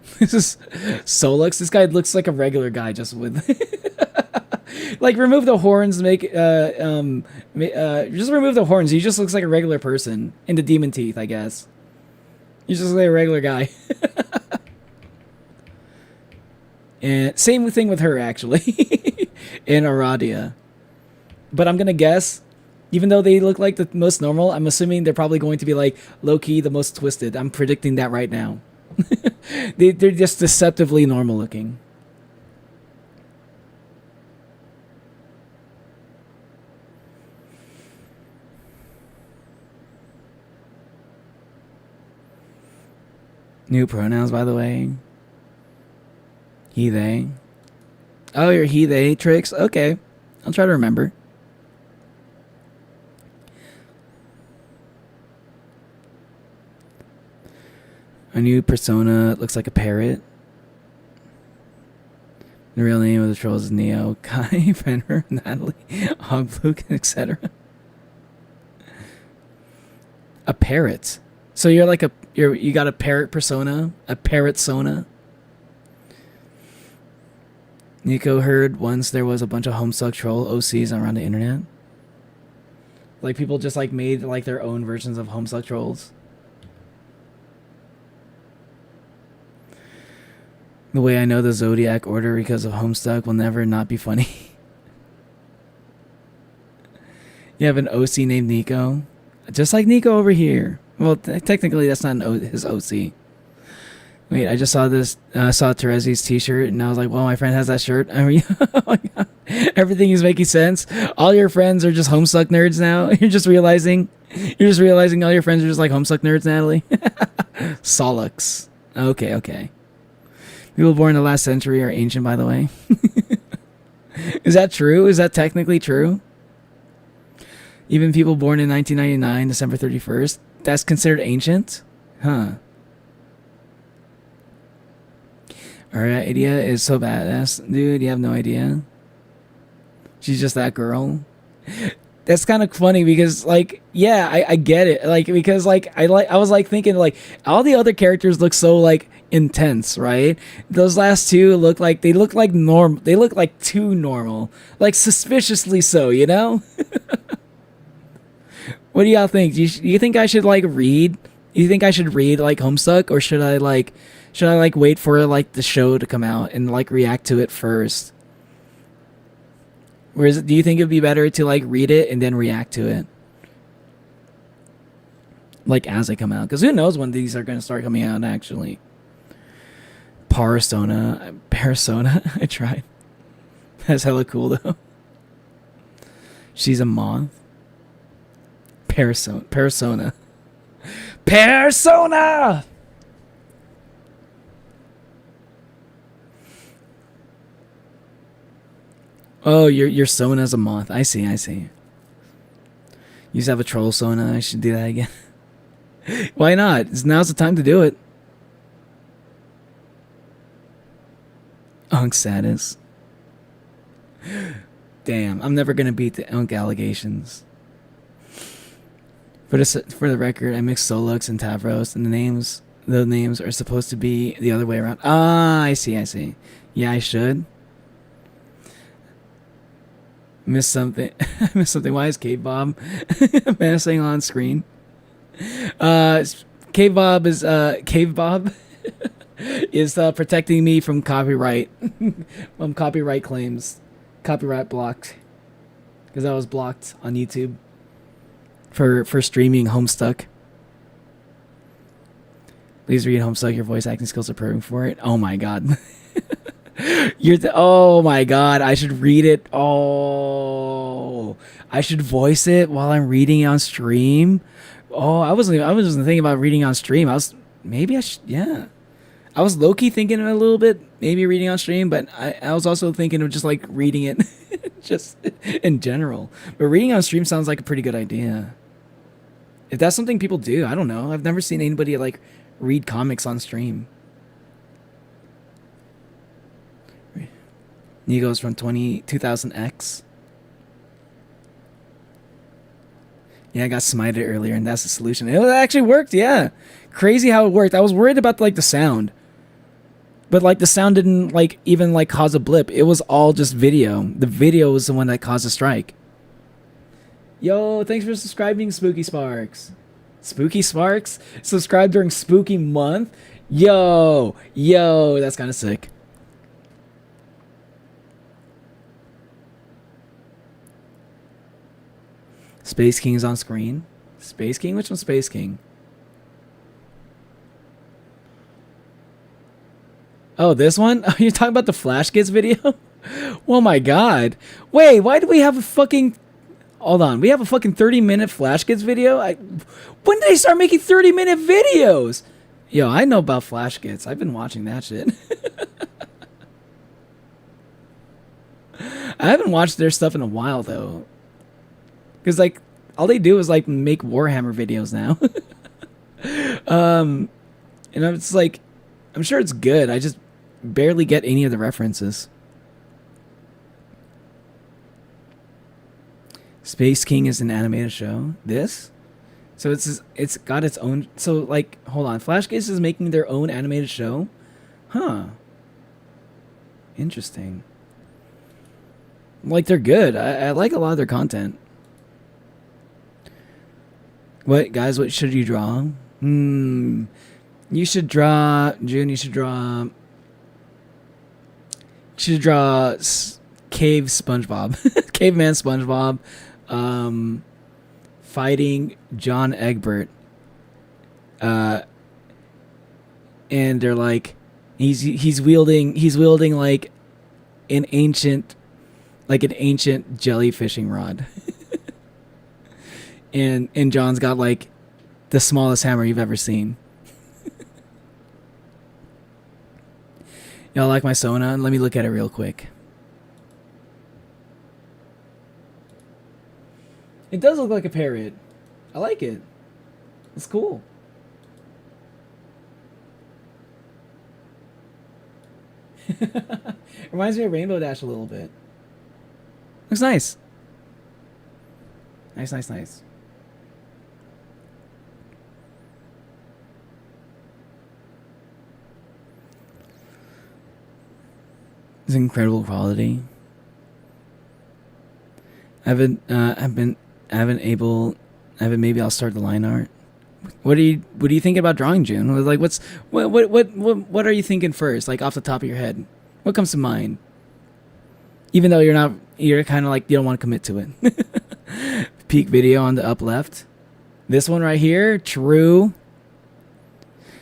Solux. This guy looks like a regular guy, just with like, remove the horns, just remove the horns. He just looks like a regular person. And the demon teeth, I guess. He's just like a regular guy. And same thing with her, actually. And Aradia. But I'm gonna guess, even though they look like the most normal, I'm assuming they're probably going to be, like, low-key the most twisted. I'm predicting that right now. They're just deceptively normal looking. New pronouns, by the way. He, they. Oh, you're he, they, Tricks? Okay. I'll try to remember. A new persona looks like a parrot. The real name of the trolls is Neo, Kai, Fenrir, Natalie, Hogfluke, etc. A parrot. So you're like you got a parrot persona, a parrot sona. Nico heard once there was a bunch of Homestuck troll OCs around the internet. Like, people just, like, made, like, their own versions of Homestuck trolls. The way I know the Zodiac order because of Homestuck will never not be funny. You have an OC named Nico. Just like Nico over here. Well, technically that's not his OC. Wait, I just saw this. I saw Terezi's t-shirt and I was like, well, my friend has that shirt. I mean, oh my God. Everything is making sense. All your friends are just Homestuck nerds now. You're just realizing all your friends are just like Homestuck nerds, Natalie. Solux. Okay. People born in the last century are ancient, by the way. Is that true? Is that technically true? Even people born in 1999, December 31st, that's considered ancient? Huh. Alright, idea is so badass. Dude, you have no idea. She's just that girl. That's kind of funny because, like, yeah, I get it. Like, because, like, I was, like, thinking, like, all the other characters look so, like, intense, right? Those last two look like, they look like normal. They look like too normal. Like, suspiciously so, you know? What do y'all think? Do you think I should, like, read? You think I should read, like, Homestuck? Or should I, like, wait for, like, the show to come out and, like, react to it first? Whereas, do you think it'd be better to, like, read it and then react to it? Like, as they come out. Because who knows when these are going to start coming out, actually. Persona. I tried. That's hella cool, though. She's a moth. Persona. Oh, your Sona's a moth. I see. You used to have a troll Sona. I should do that again. Why not? Now's the time to do it. Unk status. Damn, I'm never gonna beat the Unk allegations. For the record, I mixed Solux and Tavros, and the names are supposed to be the other way around. Ah, I see. Yeah, I should. Missed something. Why is Cave Bob menacing on screen? Cave Bob is protecting me from copyright, from copyright claims, copyright blocked, because I was blocked on YouTube for streaming Homestuck. Please read Homestuck. Your voice acting skills are proving for it. Oh my god. Oh my god, I should read it. Oh, I should voice it while I'm reading it on stream. Oh, I wasn't thinking about reading on stream. I was low-key thinking a little bit, maybe reading on stream, but I was also thinking of just like reading it just in general. But reading on stream sounds like a pretty good idea. If that's something people do, I don't know. I've never seen anybody like read comics on stream. Nigo's from 2000X. Yeah, I got smited earlier, and that's the solution. It actually worked, yeah. Crazy how it worked. I was worried about like the sound, but like the sound didn't like even like cause a blip. It was all just video. The video was the one that caused a strike. Yo, thanks for subscribing, Spooky Sparks. Spooky Sparks? Subscribe during Spooky Month? Yo, that's kind of sick. Space King is on screen. Space King? Which one's Space King? Oh, this one? Oh, you're talking about the Flash Kids video? Oh my god. Wait, why do we have a fucking... Hold on, we have a fucking 30-minute Flash Kids video? When did they start making 30-minute videos? Yo, I know about Flash Kids. I've been watching that shit. I haven't watched their stuff in a while, though. Because, like, all they do is, like, make Warhammer videos now. And I'm just like, I'm sure it's good. I just barely get any of the references. Space King is an animated show. This? So it's got its own... So, like, hold on. Flash Kids is making their own animated show? Huh. Interesting. Like, they're good. I like a lot of their content. What, guys, what should you draw? You should draw... June, you should draw... Cave SpongeBob. Caveman SpongeBob. Fighting John Egbert. And they're like... He's wielding like an ancient jelly fishing rod. And John's got like the smallest hammer you've ever seen. Y'all like my Sona? Let me look at it real quick. It does look like a parrot. I like it. It's cool. Reminds me of Rainbow Dash a little bit. Looks nice. Nice, nice, nice. It's incredible quality. Maybe I'll start the line art. What do you think about drawing, June? Like, what are you thinking first? Like, off the top of your head, what comes to mind? Even though you're kind of like, you don't want to commit to it. Peak video on the up left. This one right here, true.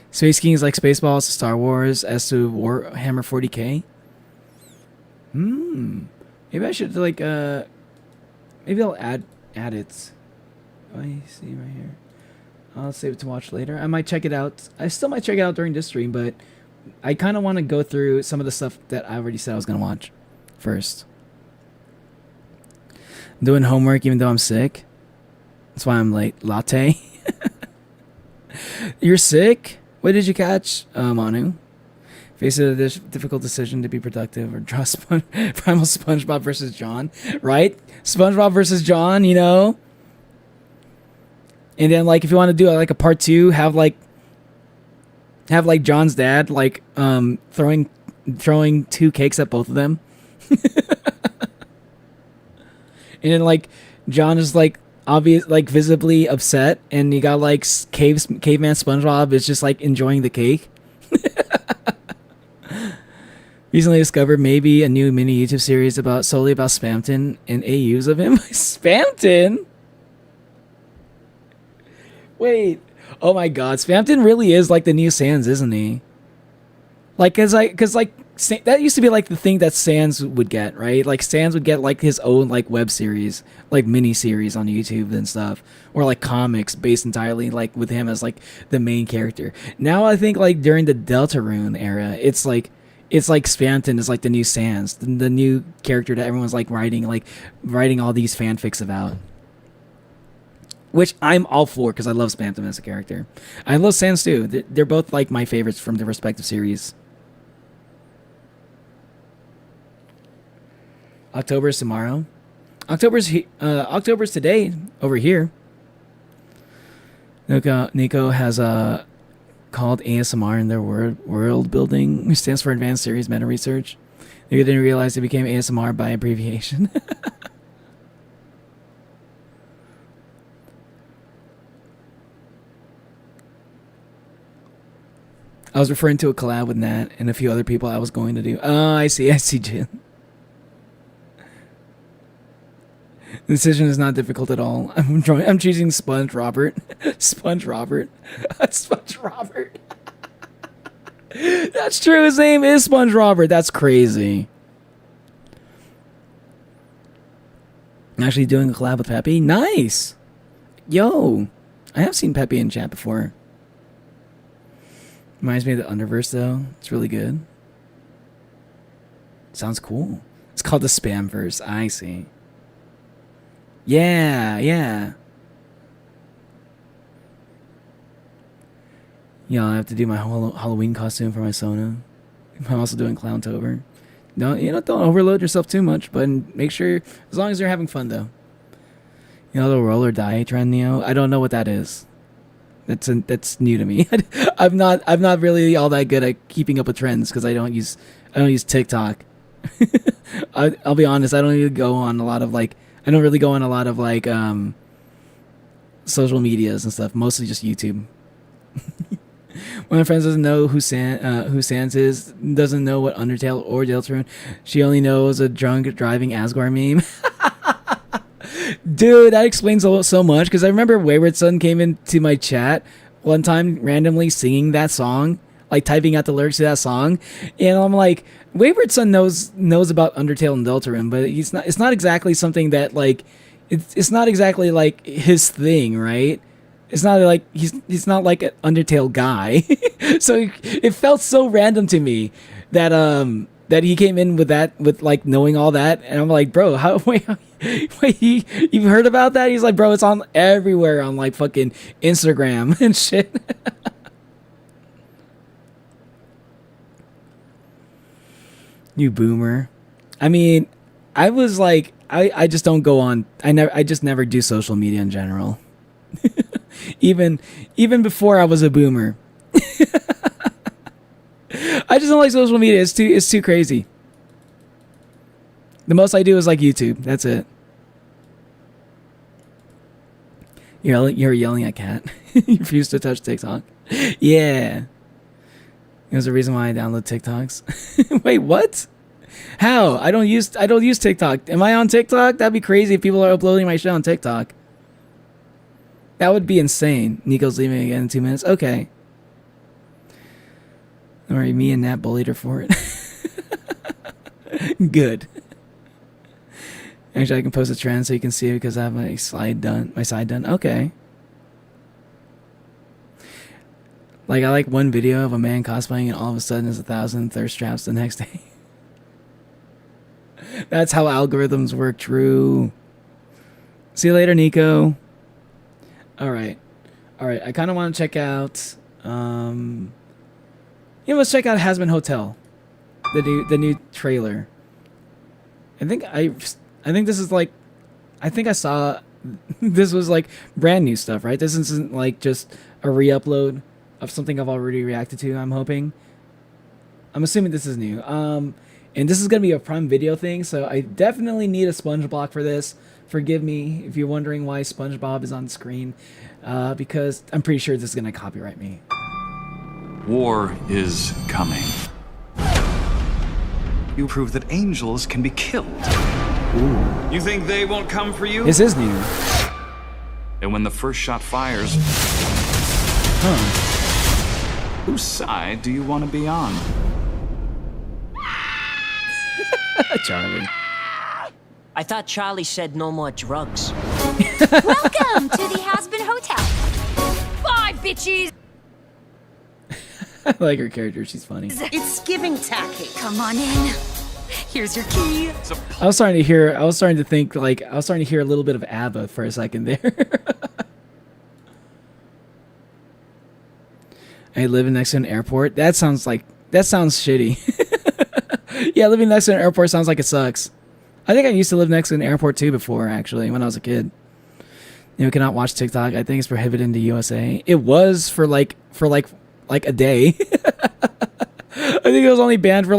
Space King is like Spaceballs to Star Wars as to Warhammer 40k. Maybe I should like maybe I'll add it. Oh, I see right here. I'll save it to watch later. I might check it out. I still might check it out during this stream, but I kind of want to go through some of the stuff that I already said I was going to watch first. I'm doing homework even though I'm sick. That's why I'm late. Latte. You're sick? What did you catch, Manu? Face a difficult decision to be productive or draw Primal SpongeBob versus John, right? SpongeBob versus John, you know? And then, like, if you want to do like a part 2, have like John's dad like throwing 2 cakes at both of them. And then like John is like visibly upset, and you got like caveman SpongeBob is just like enjoying the cake. Recently discovered maybe a new mini YouTube series solely about Spamton and AUs of him. Spamton? Wait. Oh my god. Spamton really is like the new Sans, isn't he? Like, cause that used to be like the thing that Sans would get, right? Like Sans would get like his own like web series, like mini series on YouTube and stuff, or like comics based entirely like with him as like the main character. Now I think like during the Deltarune era, it's like Spamton is like the new Sans, the new character that everyone's like writing all these fanfics about. Which I'm all for because I love Spamton as a character. I love Sans too. They're both like my favorites from their respective series. October's tomorrow. October's today over here. Nico has called ASMR in their world building, which stands for Advanced Series Meta Research. They didn't realize it became ASMR by abbreviation. I was referring to a collab with Nat and a few other people I was going to do. Oh, I see, Jin. The decision is not difficult at all. I'm choosing Sponge Robert. Sponge Robert. Sponge Robert. That's true. His name is Sponge Robert. That's crazy. Actually doing a collab with Peppy. Nice. Yo. I have seen Peppy in chat before. Reminds me of the Underverse though. It's really good. Sounds cool. It's called the Spamverse. I see. Yeah. Yeah, I have to do my whole Halloween costume for my Sona. I'm also doing Clowntober. Don't overload yourself too much, but make sure, as long as you're having fun though. You know the roll or die trend, Neo? I don't know what that is. That's new to me. I'm not really all that good at keeping up with trends because I don't use TikTok. I'll be honest, I don't really go on a lot of social medias and stuff. Mostly just YouTube. One of my friends doesn't know who Sans is, doesn't know what Undertale or Deltarune. She only knows a drunk driving Asgore meme. Dude, that explains so much, because I remember Wayward Son came into my chat one time randomly singing that song, like typing out the lyrics to that song, and I'm like, Wayward Son knows about Undertale and Deltarune, but it's not exactly something that like it's not exactly like his thing, right? It's not like he's not like an Undertale guy. So it felt so random to me that that he came in with that, with like knowing all that, and I'm like, bro, how wait, you've heard about that? He's like, bro, it's on everywhere on like fucking Instagram and shit. You boomer. I mean, I was like, I just don't go on. I just never do social media in general. even before I was a boomer. I just don't like social media. It's too crazy. The most I do is like YouTube. That's it. You're yelling at Cat. You refuse to touch TikTok. Yeah. It was the reason why I download TikToks. Wait, what? How? I don't use TikTok. Am I on TikTok? That'd be crazy if people are uploading my shit on TikTok. That would be insane. Nico's leaving again in 2 minutes. Okay. Don't worry, me and Nat bullied her for it. Good. Actually, I can post a trend so you can see it because I have my side done. Okay. Like, I like one video of a man cosplaying and all of a sudden there's 1,000 thirst traps the next day. That's how algorithms work. True. See you later, Nico. Alright. I kind of want to check out... let's check out Hazbin Hotel. The new trailer. I think this is like... I think I saw... This was like brand new stuff, right? This isn't like just a re-upload of something I've already reacted to, I'm hoping. I'm assuming this is new. And this is going to be a Prime Video thing, so I definitely need a sponge block for this. Forgive me if you're wondering why SpongeBob is on screen, because I'm pretty sure this is going to copyright me. War is coming. You prove that angels can be killed. Ooh. You think they won't come for you? This is new. And when the first shot fires, whose side do you want to be on? Charlie. I thought Charlie said no more drugs. Welcome to the Hazbin Hotel. Bye, bitches. I like her character. She's funny. It's giving tacky. Come on in. Here's your key. I was starting to hear a little bit of ABBA for a second there. I live next to an airport. That sounds shitty. Yeah, living next to an airport sounds like it sucks. I think I used to live next to an airport too before, actually, when I was a kid. You cannot watch TikTok. I think it's prohibited in the USA. It was for like a day. I think it was only banned for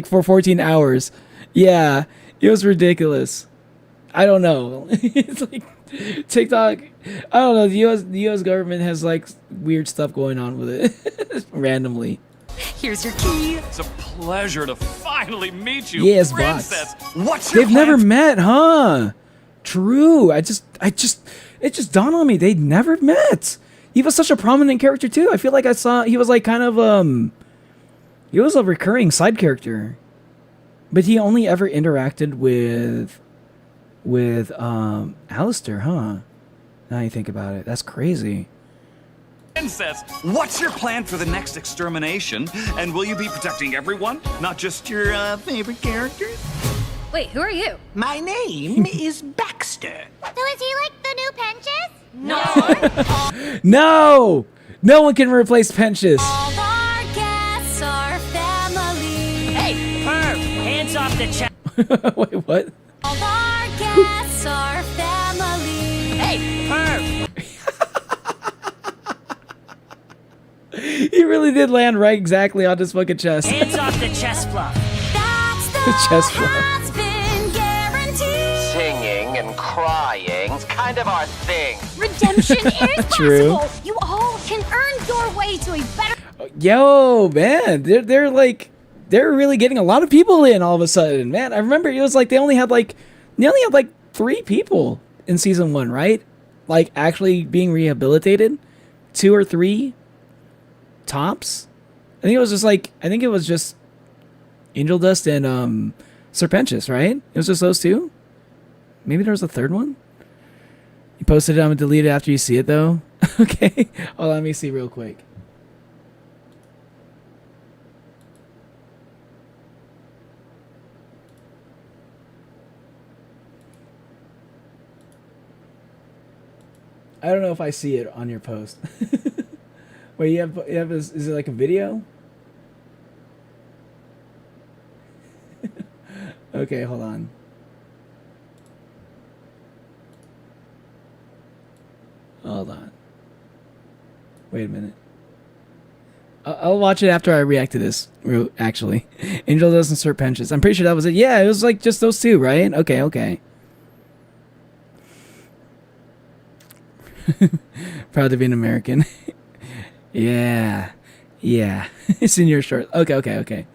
for 14 hours. Yeah, it was ridiculous. I don't know. It's like TikTok. I don't know. The US government has like weird stuff going on with it randomly. Here's your key. It's a pleasure to finally meet you, yes, Princess. bots. What's your They've never plan? met, huh? True. It just dawned on me they'd never met. He was such a prominent character too. I feel like he was like kind of he was a recurring side character, but he only ever interacted with Alistair, huh? Now you think about it, that's crazy. Princess, what's your plan for the next extermination? And will you be protecting everyone, not just your favorite characters? Wait, who are you? My name is Baxter. So is he like the new Penches? No! No one can replace Penches. All our guests are family. Hey, Perv, hands off the chest. Wait, what? All our guests are family. Hey, Perv. He really did land right exactly on his fucking chest. Hands off the chest fluff. That's the Chest fluff. Hazbin guarantee. Singing and crying, it's kind of our thing. Redemption is True. possible. You all can earn your way to a better. Yo, man, they're really getting a lot of people in all of a sudden, man. I remember it was like they only had like 3 people in season 1, right? Like actually being rehabilitated, 2 or 3 tops. I think it was just Angel Dust and Serpentius, right? It was just those 2. Maybe there was a 3rd one. You posted it. I'm gonna delete it after you see it though. Okay. Oh, let me see real quick. I don't know if I see it on your post. Wait, you have is it like a video? Okay, hold on. Hold on. Wait a minute. I'll watch it after I react to this, actually. Angel doesn't serve pensions. I'm pretty sure that was it. Yeah, it was like just those two, right? Okay, okay. Proud to be an American. Yeah. Yeah. It's in your short. Okay, okay, okay.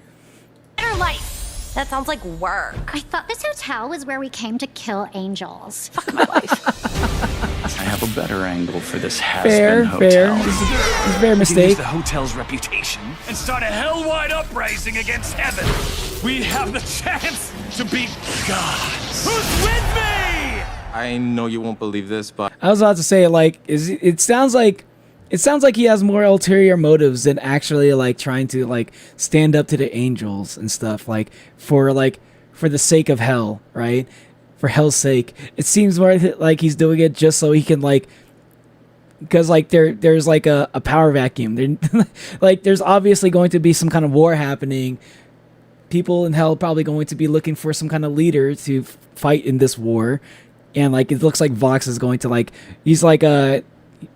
Better life. That sounds like work. I thought this hotel was where we came to kill angels. Fuck my life. I have a better angle for this Fair, has-been fair. hotel. This is a fair We can mistake. use the hotel's reputation and start a hell-wide uprising against heaven. We have the chance to be gods. Who's with me? I know you won't believe this, but I was about to say, like, it sounds like he has more ulterior motives than actually like trying to like stand up to the angels and stuff, like for the sake of hell, right? For hell's sake. It seems more like he's doing it just so he can like, because like there's like a power vacuum. Like there's obviously going to be some kind of war happening. People in hell probably going to be looking for some kind of leader to fight in this war. And like it looks like Vox is going to like, he's like it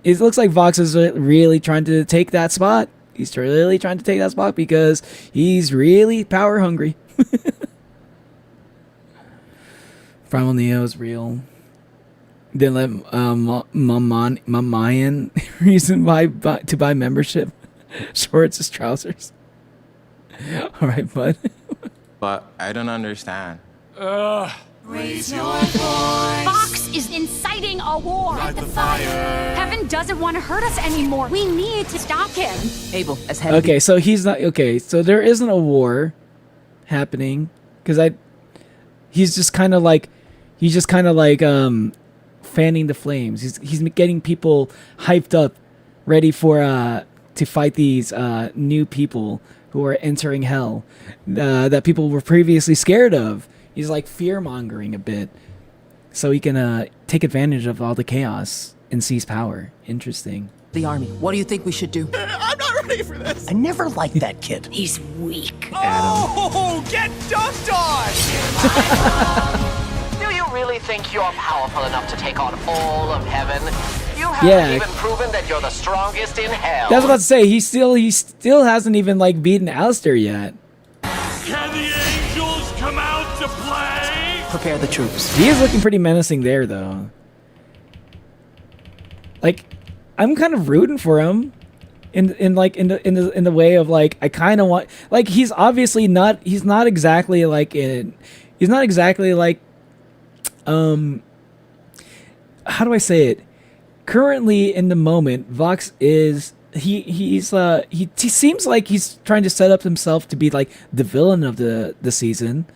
looks like Vox is really trying to take that spot. He's really trying to take that spot because he's really power hungry. Primal Neo is real. Didn't let Mayan reason to buy membership. Shorts is trousers. All right, bud. but I don't understand. Raise your voice. Fox is inciting a war. Light the fire. Heaven doesn't want to hurt us anymore. We need to stop him. Abel, as head. Okay, so he's not okay. So there isn't a war happening because he's just kind of like fanning the flames. He's getting people hyped up, ready for to fight these new people who are entering hell that people were previously scared of. He's like fear-mongering a bit so he can take advantage of all the chaos and seize power. Interesting. The army. What do you think we should do? I'm not ready for this. I never liked that kid. He's weak. Oh, get dunked on! Do you really think you're powerful enough to take on all of heaven? You haven't even proven that you're the strongest in hell. That's what I was about to say. He still hasn't even like beaten Alistair yet. Can the angels come out to play? Prepare the troops. He is looking pretty menacing there, though. Like, I'm kind of rooting for him, in the way of like I kind of want, like he's obviously not. He's not exactly like how do I say it? Currently, in the moment, Vox is. He seems like he's trying to set up himself to be like the villain of the season,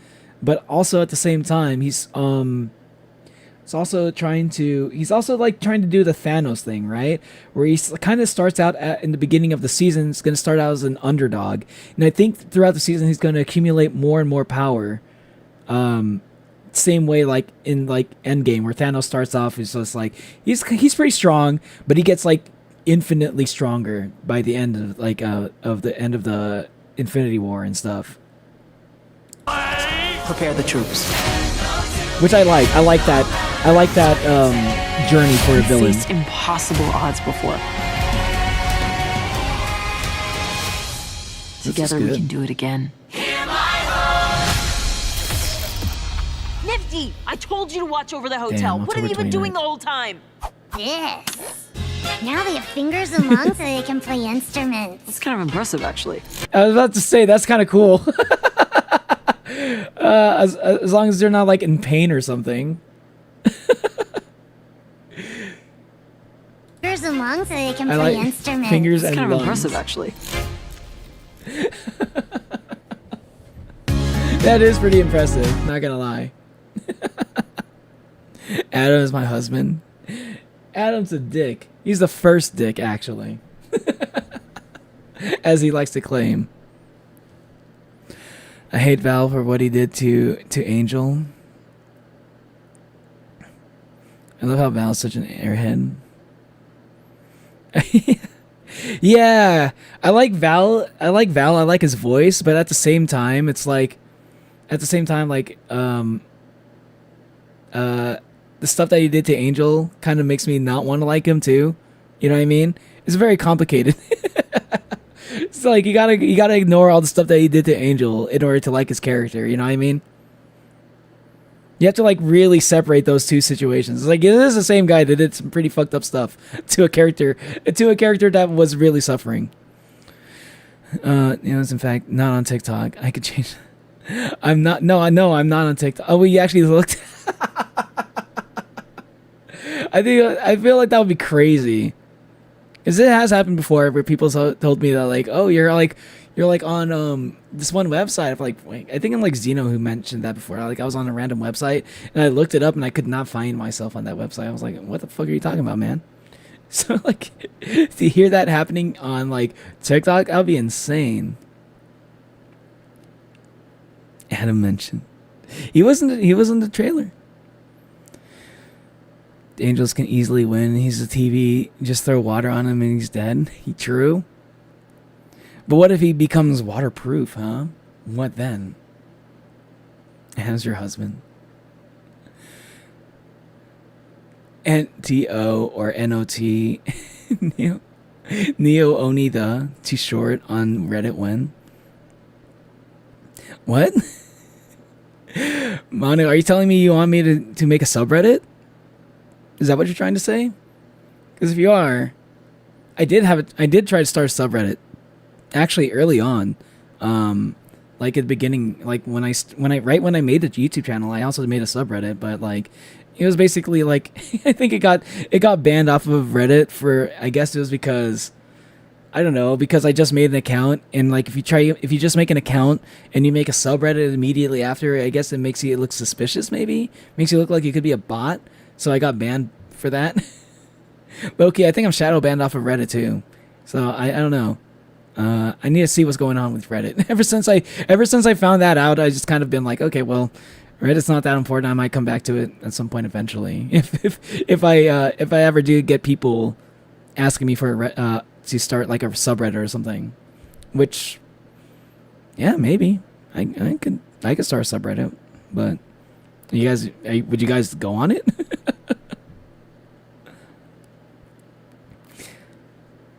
but also at the same time he's also trying to do the Thanos thing, right? Where he kind of starts out in the beginning of the season, he's going to start out as an underdog, and I think throughout the season he's going to accumulate more and more power. Same way like in like Endgame, where Thanos starts off is just like he's pretty strong, but he gets like infinitely stronger by the end of like of the end of the Infinity War and stuff. Prepare the troops. Which I like that journey for a villain. Faced impossible odds before. Together we can do it again. Nifty! I told you to watch over the hotel. Damn, what have you been October doing the whole time? This. Now they have fingers and lungs so they can play instruments. It's kind of impressive, actually. I was about to say that's kind of cool. As long as they're not like in pain or something. Fingers and lungs so they can I play like instruments. fingers It's and kind of lungs. impressive, actually. That is pretty impressive, not gonna lie. Adam is my husband. Adam's a dick. He's the first dick, actually. As he likes to claim. I hate Val for what he did to Angel. I love how Val's such an airhead. Yeah, I like Val. I like his voice, but at the same time, it's like, the stuff that he did to Angel kind of makes me not want to like him too. You know what I mean? It's very complicated. It's like you gotta ignore all the stuff that he did to Angel in order to like his character. You know what I mean? You have to like really separate those two situations. It's like this is the same guy that did some pretty fucked up stuff to a character that was really suffering. It's in fact not on TikTok. I could change. I'm not. No, I know I'm not on TikTok. Oh, we actually looked. I feel like that would be crazy. Because it has happened before where people told me that like, oh, you're like on this one website. Wait, I think I'm like Zeno who mentioned that before. I was on a random website and I looked it up and I could not find myself on that website. I was like, what the fuck are you talking about, man? So like to hear that happening on like TikTok, that would be insane. Adam mentioned he was in the trailer. The Angels can easily win. He's a TV. Just throw water on him and he's dead. True. But what if he becomes waterproof, huh? What then? How's your husband? NTO or NOT. Neo Oni the too short on Reddit when? What? Manu, are you telling me you want me to make a subreddit? Is that what you're trying to say? Because if you are, I did try to start a subreddit. Actually, early on, like at the beginning, like when I made the YouTube channel, I also made a subreddit. But like, it was basically like I think it got banned off of Reddit for, I guess it was because, I don't know, because I just made an account, and like if you just make an account and you make a subreddit immediately after, I guess it makes you look suspicious. Maybe makes you look like you could be a bot. So I got banned for that. But okay, I think I'm shadow banned off of Reddit too. So I don't know. I need to see what's going on with Reddit. Ever since I found that out, I just kind of been like, okay, well, Reddit's not that important. I might come back to it at some point eventually. If I ever do get people asking me for to start like a subreddit or something, which, yeah, maybe I could start a subreddit, but would you guys go on it?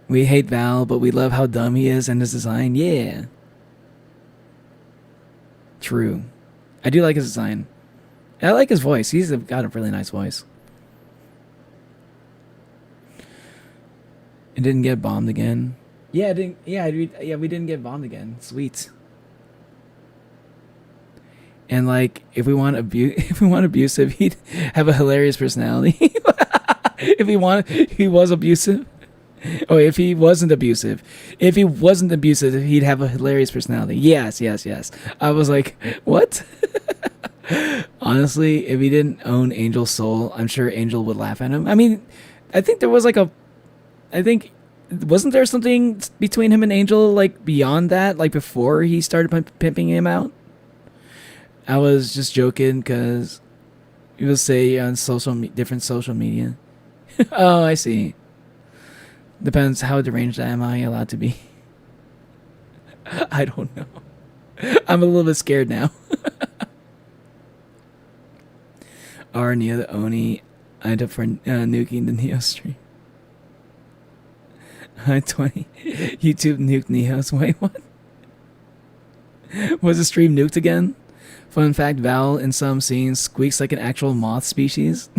We hate Val, but we love how dumb he is and his design. Yeah. True. I do like his design. I like his voice. He's got a really nice voice. It didn't get bombed again. Yeah, it didn't. Yeah, we didn't get bombed again. Sweet. And like, if we want abusive, he'd have a hilarious personality. If he was abusive. Oh, if he wasn't abusive, he'd have a hilarious personality. Yes. I was like, what? Honestly, if he didn't own Angel's soul, I'm sure Angel would laugh at him. I mean, I think there was wasn't there something between him and Angel, like beyond that, like before he started pimping him out? I was just joking because you will say on different social media. Oh, I see. Depends how deranged am I allowed to be. I don't know. I'm a little bit scared now. R Neo the Oni, I end up for nuking the Neo stream. 20 YouTube nuked Neos. Wait, what? Was the stream nuked again? Fun fact, Val in some scenes squeaks like an actual moth species.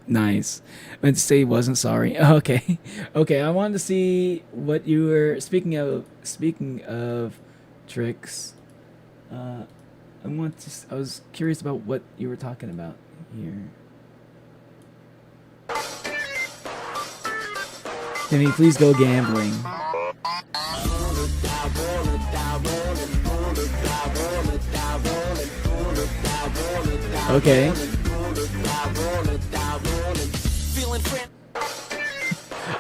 Nice. Meant to say he wasn't sorry. Okay. I wanted to see what you were speaking of tricks. I was curious about what you were talking about here. Can you please go gambling? Okay.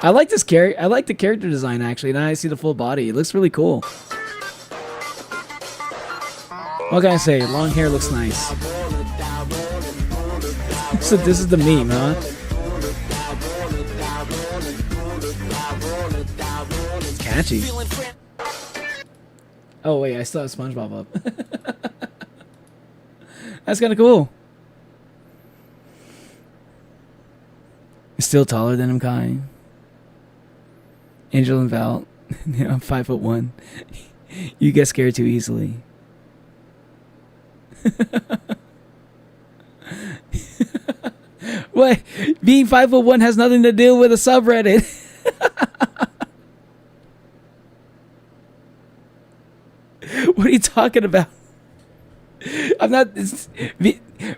I like this character. I like the character design actually. Now I see the full body. It looks really cool. What can I say? Long hair looks nice. So this is the meme, huh? catchy. Oh wait, I still have SpongeBob up. That's kind of cool. Still taller than him, Kai. Angel and Val. Yeah, I'm 5'1". You get scared too easily. What? Being 5'1" has nothing to do with a subreddit. What are you talking about? I'm not.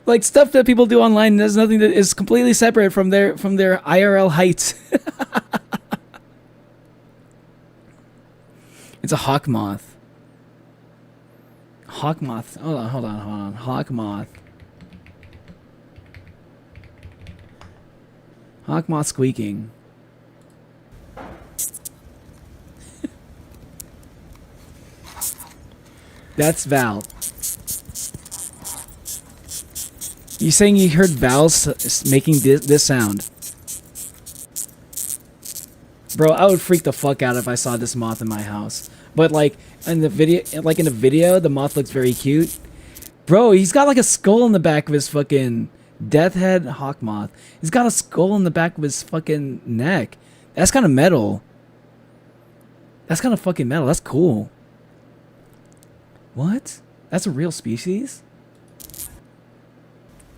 Like stuff that people do online has nothing that is completely separate from their IRL heights. It's a hawk moth. Hawk moth. Hold on. Hawk moth. Hawk moth squeaking. That's Val. You saying you heard Val making this sound? Bro, I would freak the fuck out if I saw this moth in my house. But like in the video, the moth looks very cute. Bro, he's got like a skull in the back of his fucking death head hawk moth. He's got a skull in the back of his fucking neck. That's kind of metal. That's kind of fucking metal. That's cool. What? That's a real species?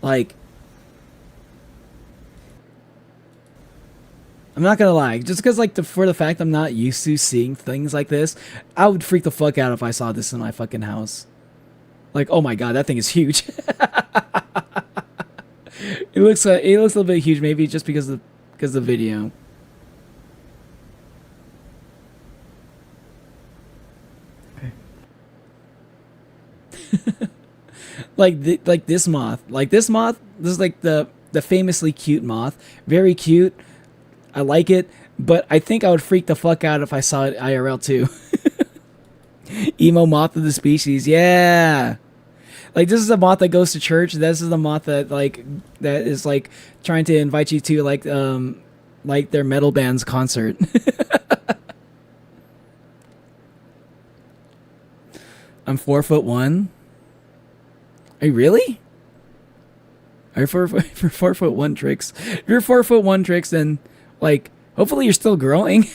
Like, I'm not gonna lie, just because like for the fact I'm not used to seeing things like this, I would freak the fuck out if I saw this in my fucking house. Like, oh my god, that thing is huge. It looks a little bit huge, maybe just because of the video. Like this moth. This is like the famously cute moth. Very cute. I like it, but I think I would freak the fuck out if I saw it IRL too. Emo moth of the species. Yeah. Like this is a moth that goes to church. This is the moth that is like trying to invite you to like their metal band's concert. I'm 4'1". Are you really? Are you 4'1" Tricks? If you're 4'1" Tricks, then like hopefully you're still growing.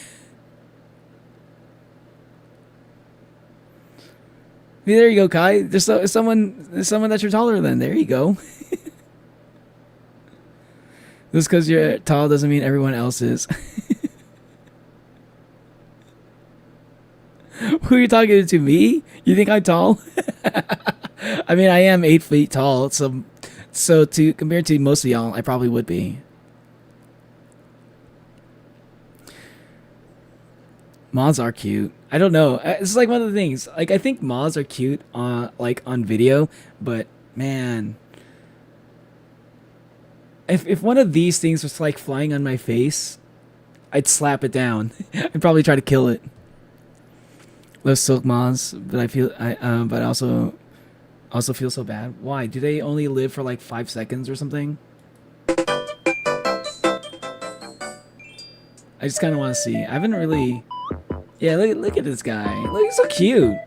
There you go, Kai. There's someone that you're taller than. There you go. Just because you're tall doesn't mean everyone else is. Who are you talking to? Me? You think I'm tall? I mean, I am 8 feet tall, so to compared to most of y'all, I probably would be. Moths are cute. I don't know. It's like one of the things. Like I think moths are cute on video, but man, if one of these things was like flying on my face, I'd slap it down. I'd probably try to kill it. Love silk moths, but but also feel so bad. Why? Do they only live for like 5 seconds or something? I just kind of want to see. I haven't really. Yeah, look at this guy. Look, he's so cute.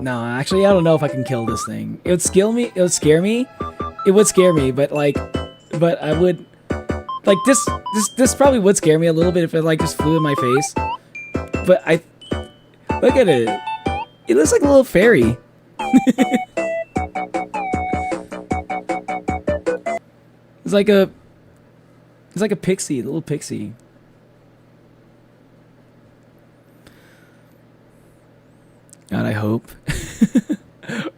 No, actually, I don't know if I can kill this thing. It would scare me. It would scare me. It would scare me, but I would. Like this probably would scare me a little bit if it like just flew in my face. But look at it. It looks like a little fairy. It's like a pixie, a little pixie. God, I hope.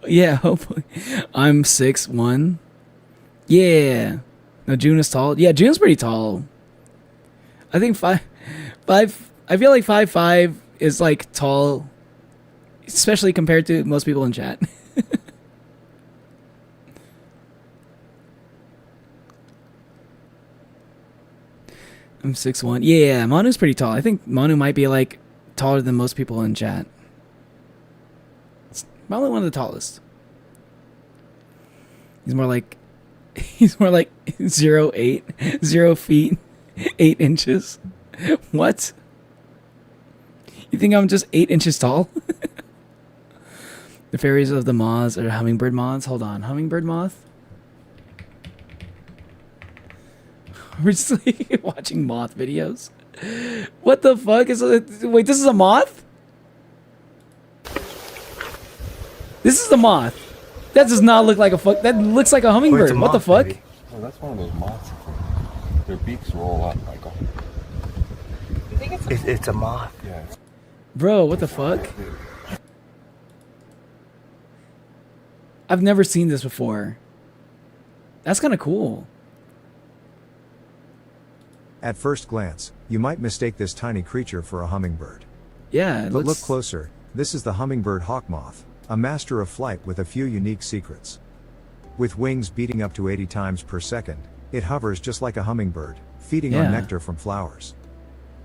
Yeah, hopefully. I'm 6'1". Yeah. No, June is tall. Yeah, June's pretty tall. I think five. I feel like 5'5" is like tall, especially compared to most people in chat. I'm 6'1". Yeah, Manu's pretty tall. I think Manu might be like taller than most people in chat. It's probably one of the tallest. He's more like 0'8", 0 feet. 8 inches? What? You think I'm just 8 inches tall? The fairies of the moths are hummingbird moths. Hold on, hummingbird moth? We're just like, watching moth videos. What the fuck is it? Wait, this is a moth? This is the moth. That does not look like a fuck. That looks like a hummingbird. What the fuck? Oh, that's one of those moths. Their beaks roll up like a... You think it's a moth? Yeah. Bro, what the fuck? I've never seen this before. That's kind of cool. At first glance, you might mistake this tiny creature for a hummingbird. Yeah, but look closer. This is the hummingbird hawk moth, a master of flight with a few unique secrets. With wings beating up to 80 times per second, it hovers just like a hummingbird, feeding on nectar from flowers.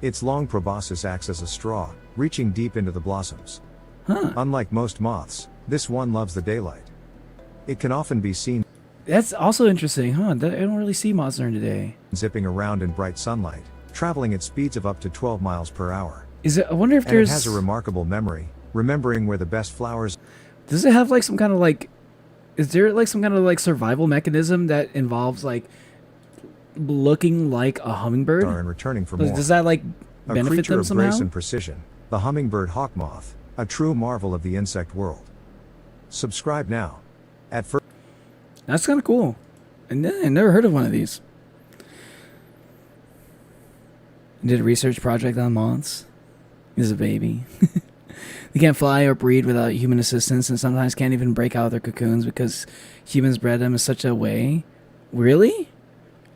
Its long proboscis acts as a straw, reaching deep into the blossoms. Unlike most moths, this one loves the daylight. It can often be seen. That's also interesting, huh? I don't really see moths during the day. Zipping around in bright sunlight, traveling at speeds of up to 12 miles per hour. I wonder if It has a remarkable memory, remembering where the best flowers. Does it have like some kind of like? Is there like some kind of like survival mechanism that involves like looking like a hummingbird? And returning for more. Does that like benefit a creature them of somehow? grace and precision, the hummingbird hawk moth, a true marvel of the insect world. Subscribe now. At first. That's kind of cool. I never heard of one of these. Did a research project on moths. He's a baby. They can't fly or breed without human assistance, and sometimes can't even break out of their cocoons because humans bred them in such a way. Really?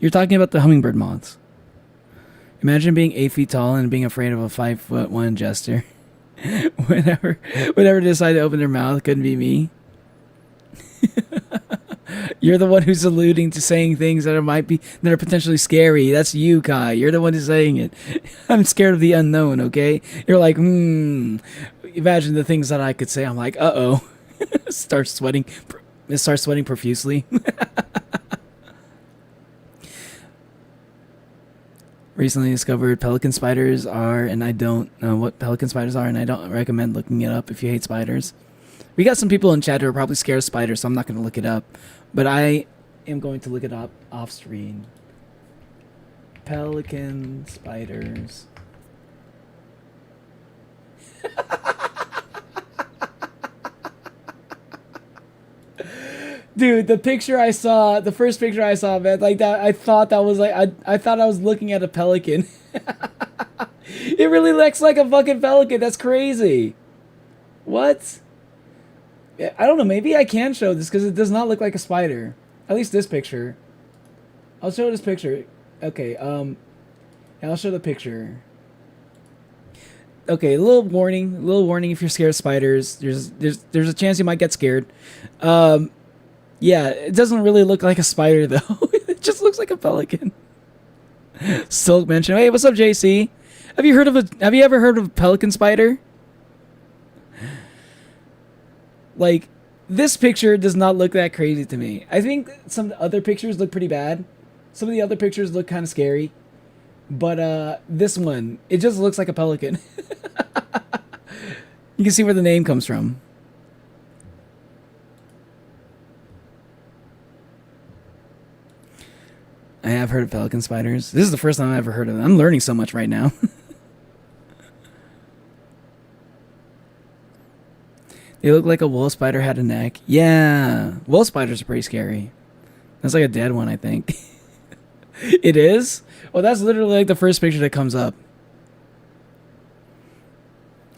You're talking about the hummingbird moths. Imagine being 8 feet tall and being afraid of a 5'1" jester. whenever they decide to open their mouth, couldn't be me. You're the one who's alluding to saying things that are potentially scary. That's you, Kai. You're the one who's saying it. I'm scared of the unknown, okay? You're like, imagine the things that I could say. I'm like, uh-oh. Start sweating profusely. Recently discovered pelican spiders are, and I don't know what pelican spiders are, and I don't recommend looking it up if you hate spiders. We got some people in chat who are probably scared of spiders, so I'm not going to look it up. But I am going to look it up off screen. Pelican spiders. Dude, the first picture I saw, man, like that, I thought that was like, I thought I was looking at a pelican. It really looks like a fucking pelican. That's crazy. What? I don't know, maybe I can show this because it does not look like a spider. At least this picture. I'll show this picture. Okay, I'll show the picture. Okay, a little warning if you're scared of spiders. There's a chance you might get scared. Yeah, it doesn't really look like a spider though. It just looks like a pelican. Silk mentioned, hey, what's up, JC? Have you ever heard of a pelican spider? Like, this picture does not look that crazy to me. I think some of the other pictures look pretty bad. Some of the other pictures look kind of scary. But this one, it just looks like a pelican. You can see where the name comes from. I have heard of pelican spiders. This is the first time I've ever heard of them. I'm learning so much right now. They look like a wolf spider had a neck. Yeah, wolf spiders are pretty scary. That's like a dead one, I think. It is? Well, that's literally like the first picture that comes up.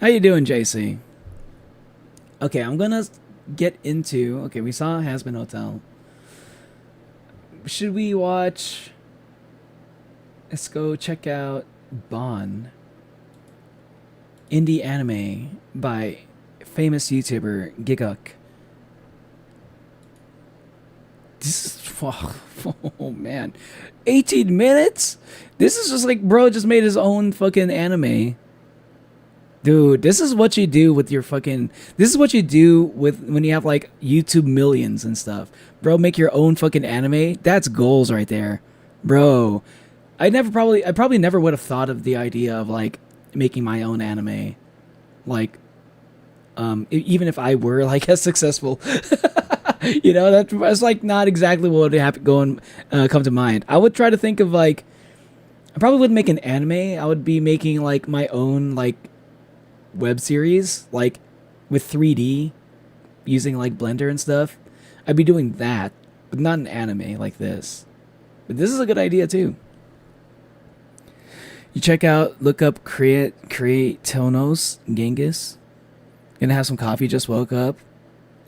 How you doing, JC? Okay, I'm gonna get into... Okay, we saw Hazbin Hotel. Should we watch... Let's go check out Bâan. Indie anime by famous YouTuber Gigguk. This is... Oh, man. 18 minutes? This is just like, bro just made his own fucking anime. Dude, this is what you do with your fucking... This is what you do with when you have like YouTube millions and stuff. Bro, make your own fucking anime. That's goals right there. Bro, I probably never would have thought of the idea of like making my own anime, like, even if I were like as successful. You know, that's like not exactly what would happen come to mind. I would try to think of like, I probably wouldn't make an anime. I would be making like my own like web series, like with 3D, using like Blender and stuff. I'd be doing that, but not an anime like this. But this is a good idea too. You look up create Tonos Genghis. Gonna have some coffee, just woke up.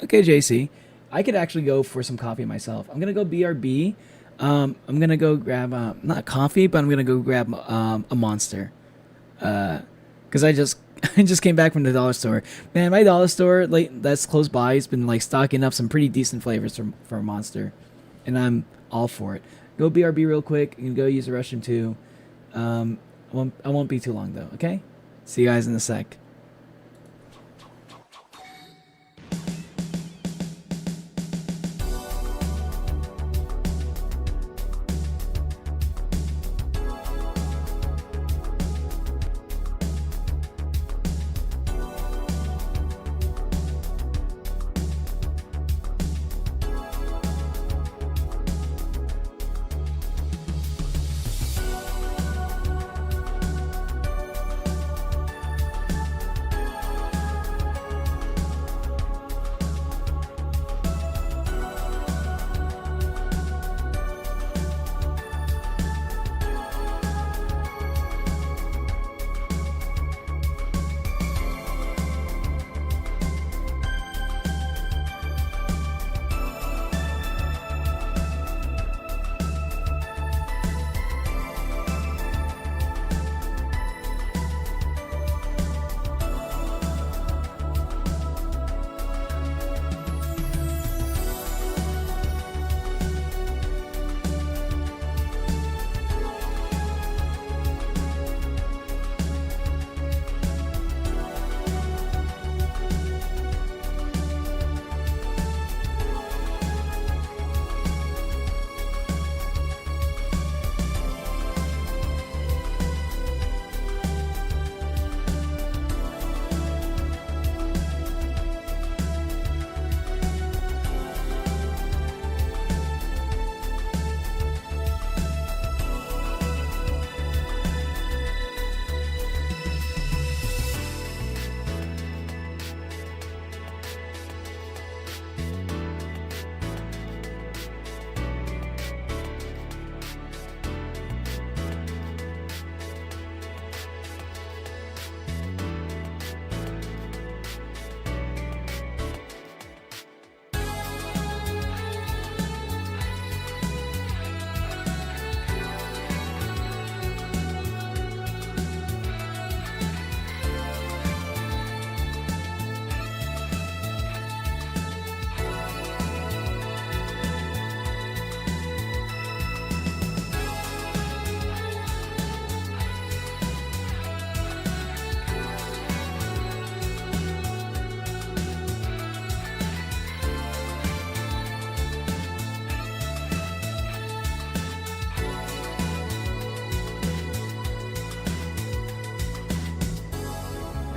Okay, JC. I could actually go for some coffee myself. I'm gonna go BRB. I'm gonna go grab not coffee, but I'm gonna go grab a Monster. Cause I just came back from the dollar store. Man, my dollar store that's close by has been like stocking up some pretty decent flavors for a Monster, and I'm all for it. Go BRB real quick. You can go use the restroom too. I won't be too long though. Okay. See you guys in a sec.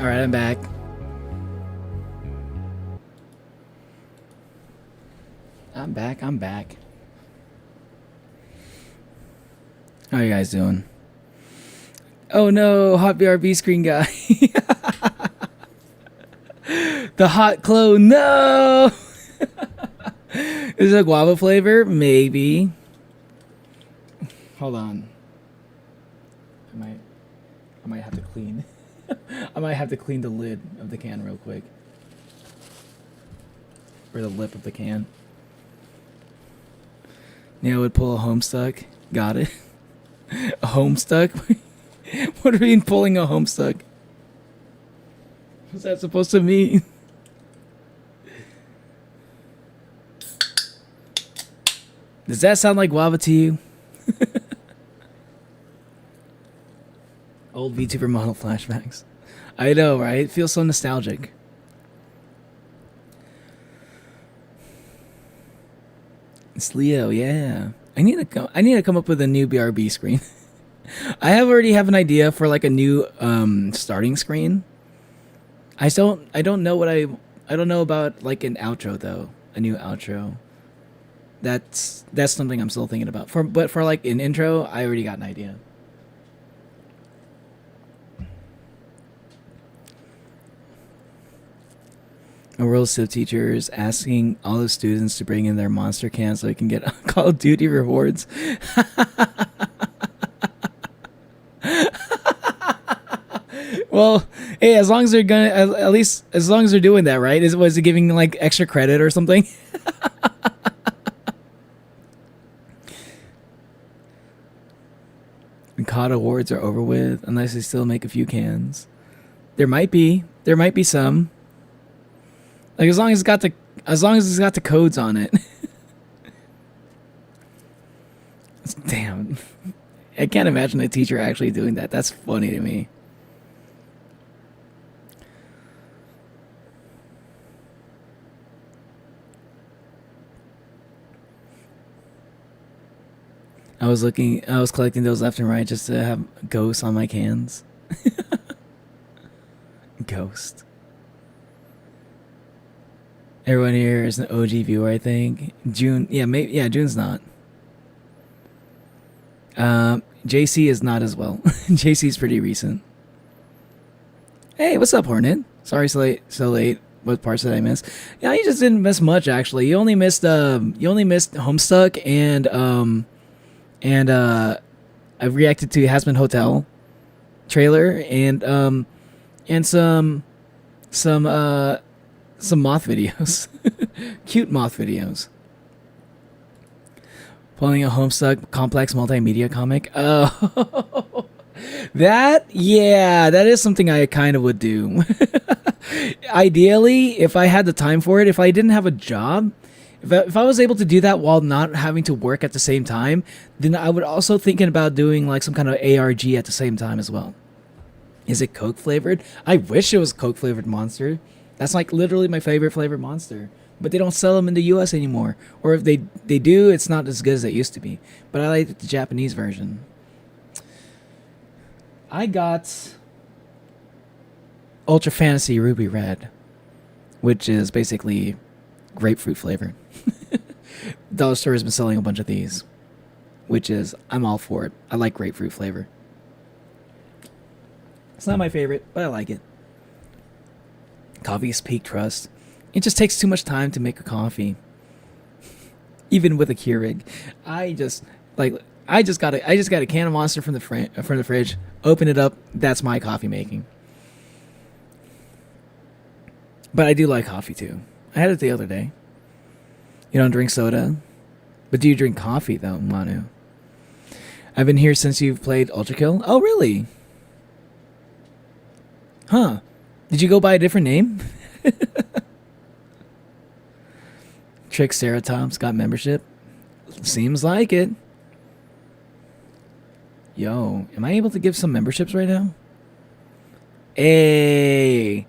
All right, I'm back. I'm back. How are you guys doing? Oh no, hot BRB screen guy. The hot clone, no! Is it a guava flavor? Maybe. Hold on. I might have to clean. I might have to clean the lid of the can real quick. Or the lip of the can. Neil would pull a Homestuck. Got it. A Homestuck? What do you mean pulling a Homestuck? What's that supposed to mean? Does that sound like guava to you? Old VTuber model flashbacks. I know, right? It feels so nostalgic. It's Leo, yeah. I need to come up with a new BRB screen. I already have an idea for like a new starting screen. I don't know about like an outro though. A new outro. That's something I'm still thinking about. But for like an intro, I already got an idea. A World Civ teacher is asking all the students to bring in their monster cans so they can get Call of Duty rewards. Well, hey, as long as they're gonna, at least as long as they're doing that, right? Was it giving like extra credit or something? COD awards are over with unless they still make a few cans. There might be some. Like as long as it's got the codes on it. Damn. I can't imagine a teacher actually doing that. That's funny to me. I was collecting those left and right just to have ghosts on my cans. Ghost. Everyone here is an OG viewer, I think. June, June's not. JC is not as well. JC's pretty recent. Hey, what's up, Hornet? Sorry so late. What parts did I miss? Yeah, you just didn't miss much actually. You only missed Homestuck and I reacted to Hasman Hotel trailer and some moth videos. Cute moth videos. Pulling a Homestuck complex multimedia comic. Oh, that is something I kind of would do. Ideally, if I had the time for it, if I didn't have a job, if I was able to do that while not having to work at the same time, then I would also thinking about doing like some kind of ARG at the same time as well. Is it Coke flavored? I wish it was Coke flavored Monster. That's like literally my favorite flavored Monster. But they don't sell them in the US anymore. Or if they do, it's not as good as it used to be. But I like the Japanese version. I got Ultra Fantasy Ruby Red, which is basically grapefruit flavor. Dollar Store has been selling a bunch of these, which is, I'm all for it. I like grapefruit flavor. It's not my favorite, but I like it. Coffee's peak trust. It just takes too much time to make a coffee. Even with a Keurig. I just got a can of Monster from the fridge, open it up, that's my coffee making. But I do like coffee too. I had it the other day. You don't drink soda? But do you drink coffee though, Manu? I've been here since you've played Ultra Kill. Oh, really? Huh. Did you go by a different name? Triceratops got membership? Seems like it. Yo, am I able to give some memberships right now? Hey.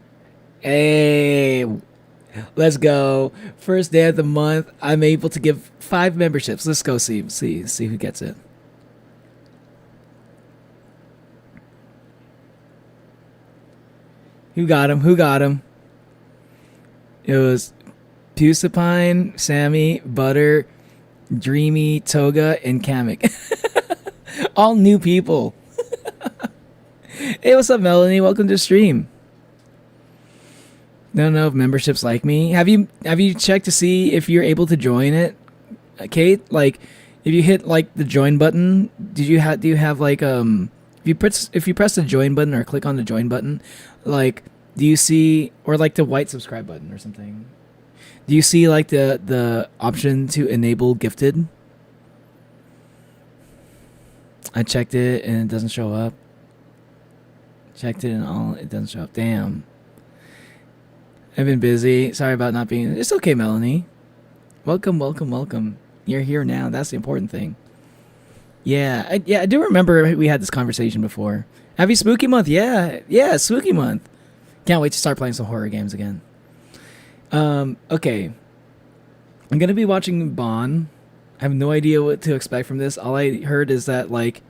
Let's go. First day of the month, I'm able to give 5 memberships. Let's go see who gets it. Who got him? It was Pusapine, Sammy, Butter, Dreamy, Toga, and Kamek. All new people. Hey, what's up, Melanie? Welcome to the stream. Don't know if memberships like me. Have you checked to see if you're able to join it, Kate? Like, if you hit like the join button, do you have like if you press the join button or click on the join button, like do you see, or like the white subscribe button or something? Do you see like the option to enable gifted? I checked it and it doesn't show up. Checked it and all, it doesn't show up. Damn. I've been busy. Sorry about not being... It's okay, Melanie. Welcome. You're here now. That's the important thing. Yeah, I do remember we had this conversation before. Happy Spooky Month. Yeah, Spooky Month. Can't wait to start playing some horror games again. Okay. I'm going to be watching Bâan. I have no idea what to expect from this. All I heard is that, like...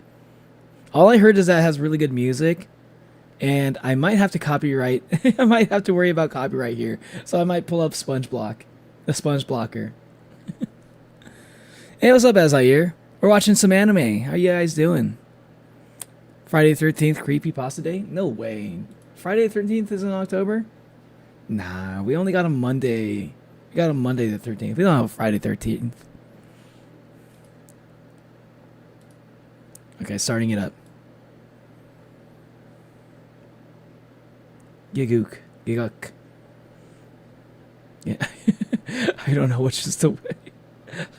All I heard is that it has really good music, and I might have to copyright. I might have to worry about copyright here, so I might pull up the Sponge Blocker. Hey, what's up, Azair? We're watching some anime. How you guys doing? Friday the 13th Creepypasta Day? No way. Friday the 13th is in October? Nah, we only got a Monday. We got a Monday the 13th. We don't have a Friday 13th. Okay, starting it up. Gigguk. Gigguk. Yeah. I don't know which is the way.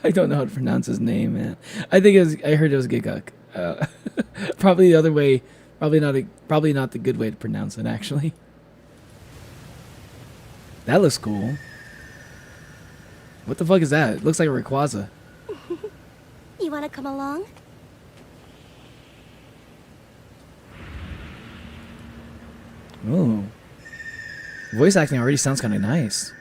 I don't know how to pronounce his name, man. I heard it was Gigguk. Probably the other way. Probably not the good way to pronounce it, actually. That looks cool. What the fuck is that? It looks like a Rayquaza. You wanna come along? Ooh. Voice acting already sounds kind of nice.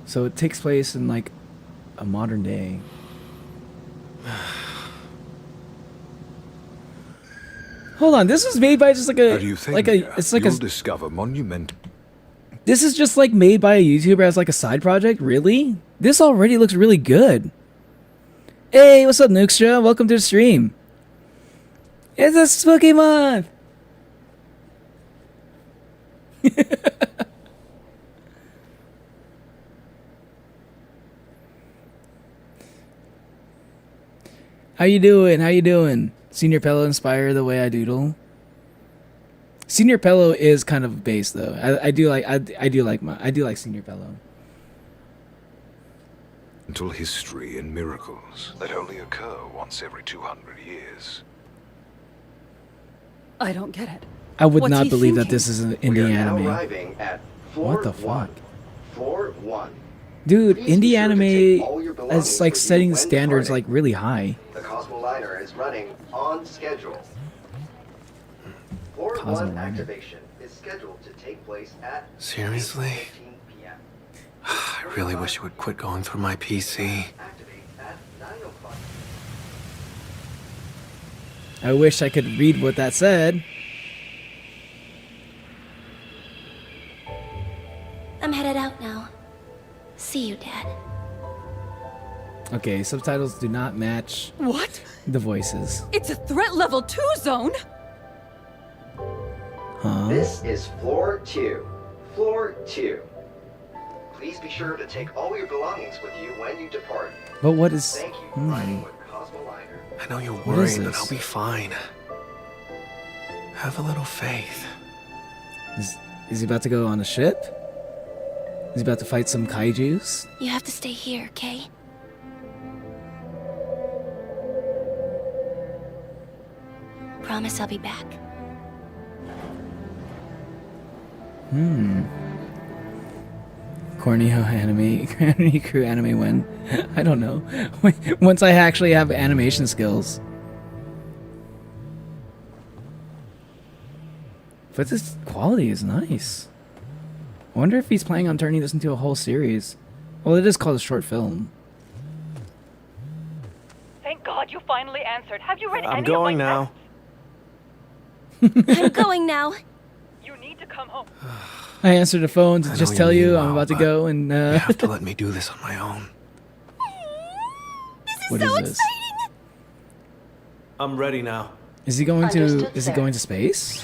So it takes place in like a modern day. Hold on, this was made by just like a You'll discover monument. This is just like made by a YouTuber as like a side project? Really? This already looks really good. Hey, what's up, Nuxtra? Welcome to the stream. It's a spooky month. How you doing? How you doing? Senior Pello inspire the way I doodle. Senior Pello is kind of base though. I do like Senior Pello. Until history and miracles that only occur once every 200 years. I don't get it. I would What's not he believe that thinking? this is an indie anime. What the fuck? Floor 1. Dude, Please indie be sure to anime take all your is belongings like with you setting the when standards departing. like really high. The Cosmo Liner is running on schedule. Floor Cosmo 1 Liner. activation is scheduled to take place at Seriously? 8:15 p.m. I really wish it would quit going through my PC. Activate at 9 o'clock. I wish I could read what that said. I'm headed out now. See you, Dad. Okay, subtitles do not match What? the voices. It's a threat level 2 zone. Huh? This is floor 2. Floor 2. Please be sure to take all your belongings with you when you depart. But what is... Thank you for riding with Cosmo Liner. I know you're What is worried, but this? I'll be fine. Have a little faith. Is he about to go on a ship? Is he about to fight some kaijus? You have to stay here, okay? Promise I'll be back. Corneo anime, Granny Crew anime win. I don't know. Once I actually have animation skills. But this quality is nice. I wonder if he's planning on turning this into a whole series. Well, it is called a short film. Thank God you finally answered. Have you read I'm any going of my now. I'm going now. texts? You need to come home. I answered the phone to I just know tell you you mean I'm well, about to but go and You have to let me do this on my own. what so is this? exciting! I'm ready now. Is he going to Understood, is he sir. going to space?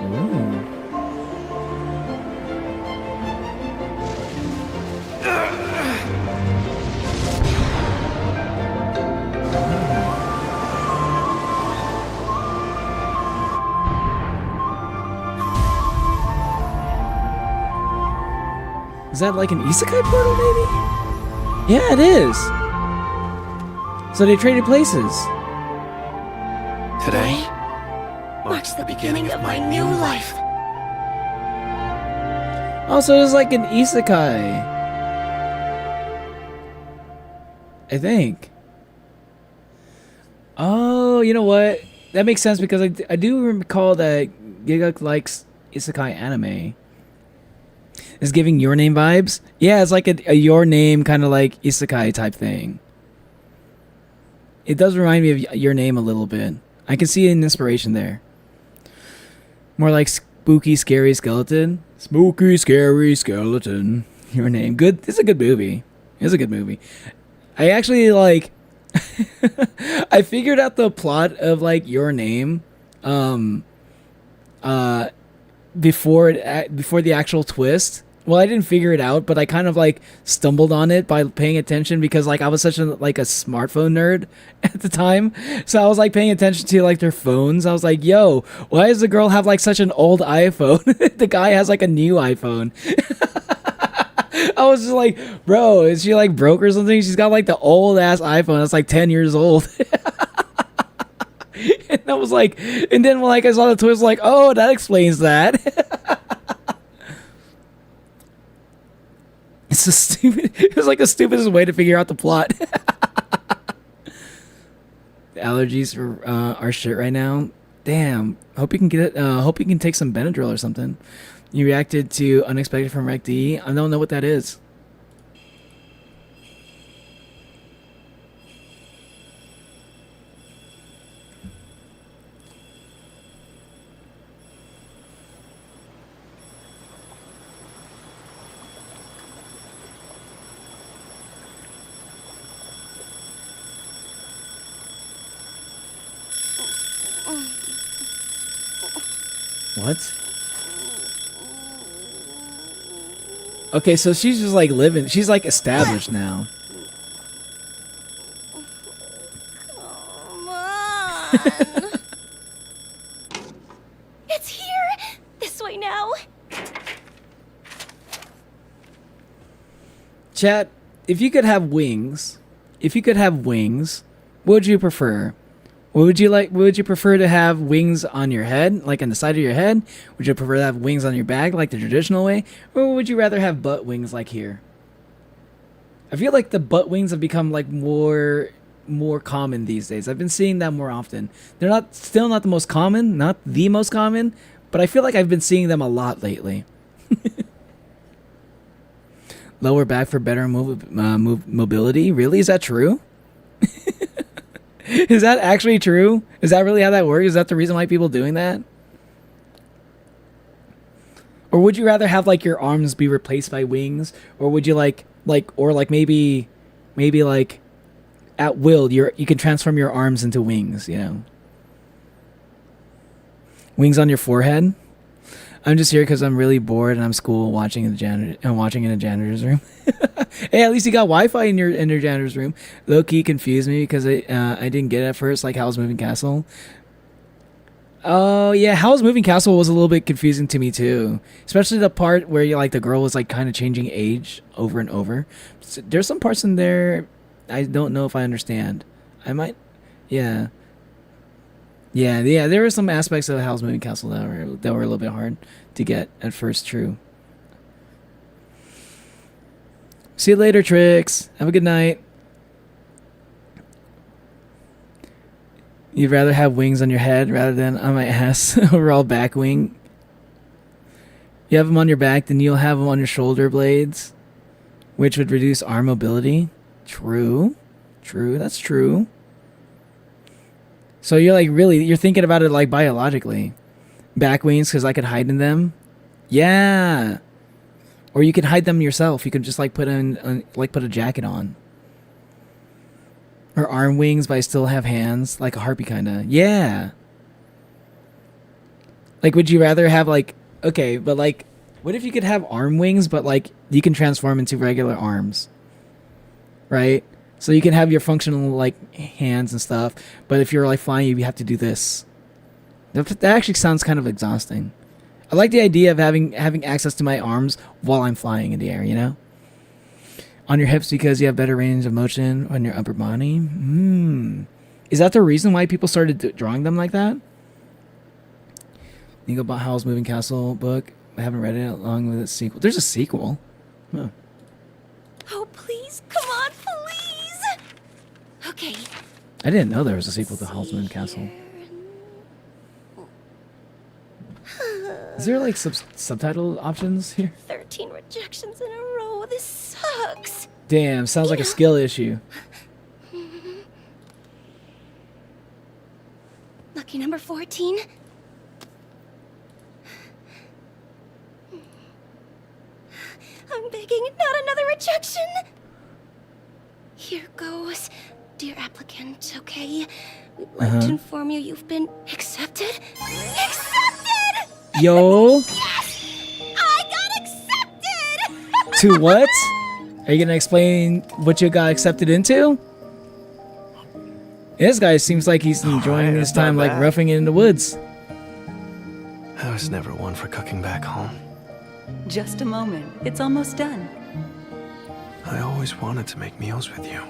Ooh. Is that like an isekai portal, maybe? Yeah, it is. So they traded places. Today marks the beginning of my new life. Also, it's like an isekai. I think. Oh, you know what? That makes sense because I do recall that Gigguk likes isekai anime. Is giving Your Name vibes. Yeah, it's like a Your Name kind of like isekai type thing. It does remind me of Your Name a little bit. I can see an inspiration there. More like spooky, scary skeleton. Spooky, scary skeleton. Your Name. Good. It's a good movie. It's a good movie. I actually like... I figured out the plot of like Your Name before the actual twist. Well, I didn't figure it out, but I kind of like stumbled on it by paying attention because like I was such a smartphone nerd at the time. So I was like paying attention to like their phones. I was like, yo, why does the girl have like such an old iPhone? The guy has like a new iPhone. I was just like, bro, is she like broke or something? She's got like the old ass iPhone that's like 10 years old. And I was like, and then like I saw the twist, like, oh, that explains that. It's so stupid. It was like the stupidest way to figure out the plot. The allergies are shit right now. Damn. Hope you can get it. Hope you can take some Benadryl or something. You reacted to Unexpected from Rec D. I don't know what that is. What? Okay, so she's just like living. She's like established now. Come on. It's here. This way now. Chat, if you could have wings, what would you prefer? Would you prefer to have wings on your head, like on the side of your head? Would you prefer to have wings on your back, like the traditional way? Or would you rather have butt wings like here? I feel like the butt wings have become like more common these days. I've been seeing that more often. They're still not the most common, but I feel like I've been seeing them a lot lately. Lower back for better mobility? Really? Is that true? Is that actually true? Is that really how that works? Is that the reason why people doing that? Or would you rather have like your arms be replaced by wings? Or would you maybe like at will you can transform your arms into wings, you know? Wings on your forehead? I'm just here because I'm really bored and I'm watching in the janitor's room. Hey, at least you got Wi-Fi in your janitor's room. Low key confused me because I didn't get it at first, like Howl's Moving Castle. Oh yeah, Howl's Moving Castle was a little bit confusing to me too, especially the part where the girl was like kind of changing age over and over. So there's some parts in there I don't know if I understand. I might, yeah. There were some aspects of Howl's Moving Castle that were a little bit hard to get at first. True. See you later, Trix. Have a good night. You'd rather have wings on your head rather than on my ass. Overall back wing. You have them on your back, then you'll have them on your shoulder blades, which would reduce arm mobility. True. That's true. So you're you're thinking about it like biologically. Back wings because I could hide in them. Yeah. Or you could hide them yourself. You could just put a jacket on. Or arm wings, but I still have hands, like a harpy kind of. Yeah. Would you rather have okay, but what if you could have arm wings, but you can transform into regular arms, right? So you can have your functional hands and stuff, but if you're flying, you have to do this. That actually sounds kind of exhausting. I like the idea of having access to my arms while I'm flying in the air, you know? On your hips because you have better range of motion on your upper body. Is that the reason why people started drawing them like that? Think about Howl's Moving Castle book. I haven't read it along with a sequel. There's a sequel. Huh. Oh, please, come on, please. Okay. I didn't know there was a sequel to Halsman Castle. Is there like subtitle options here? 13 rejections in a row. This sucks. Damn, sounds like a skill issue. Lucky number 14. I'm begging, not another rejection. Here goes. Dear applicant, okay? We'd like to inform you you've been accepted. Accepted! Yo. Yes! I got accepted! To what? Are you gonna explain what you got accepted into? This guy seems like he's enjoying his time like roughing it in the woods. I was never one for cooking back home. Just a moment. It's almost done. I always wanted to make meals with you.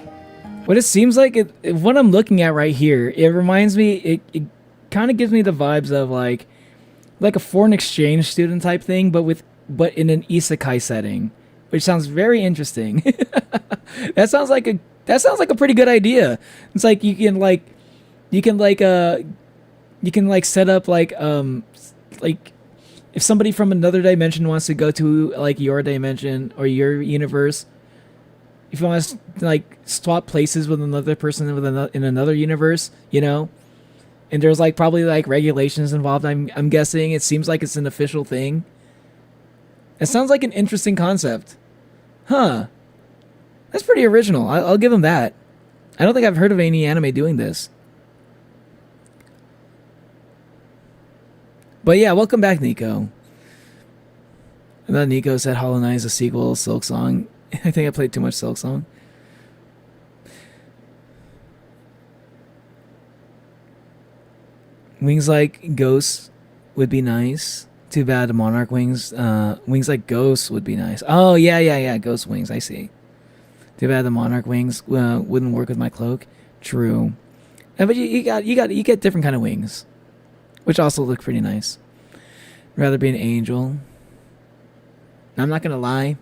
What it seems like, what I'm looking at right here, it reminds me, it kind of gives me the vibes of like a foreign exchange student type thing, but in an isekai setting, which sounds very interesting. That sounds like a pretty good idea. It's like you can set up like if somebody from another dimension wants to go to like your dimension or your universe, if you want to like swap places with another person in another universe, you know, and there's like probably like regulations involved. I'm guessing it seems like it's an official thing. It sounds like an interesting concept, huh? That's pretty original. I'll give them that. I don't think I've heard of any anime doing this. But yeah, welcome back, Nico. I thought Nico said Hollow Knight is a sequel, Silk Song. I think I played too much Silk Song. Wings like Ghosts would be nice. Too bad the Monarch Wings. Wings like Ghosts would be nice. Oh yeah. Ghost Wings. I see. Too bad the Monarch Wings wouldn't work with my cloak. True. But you get different kind of wings, which also look pretty nice. Rather be an angel. I'm not gonna lie.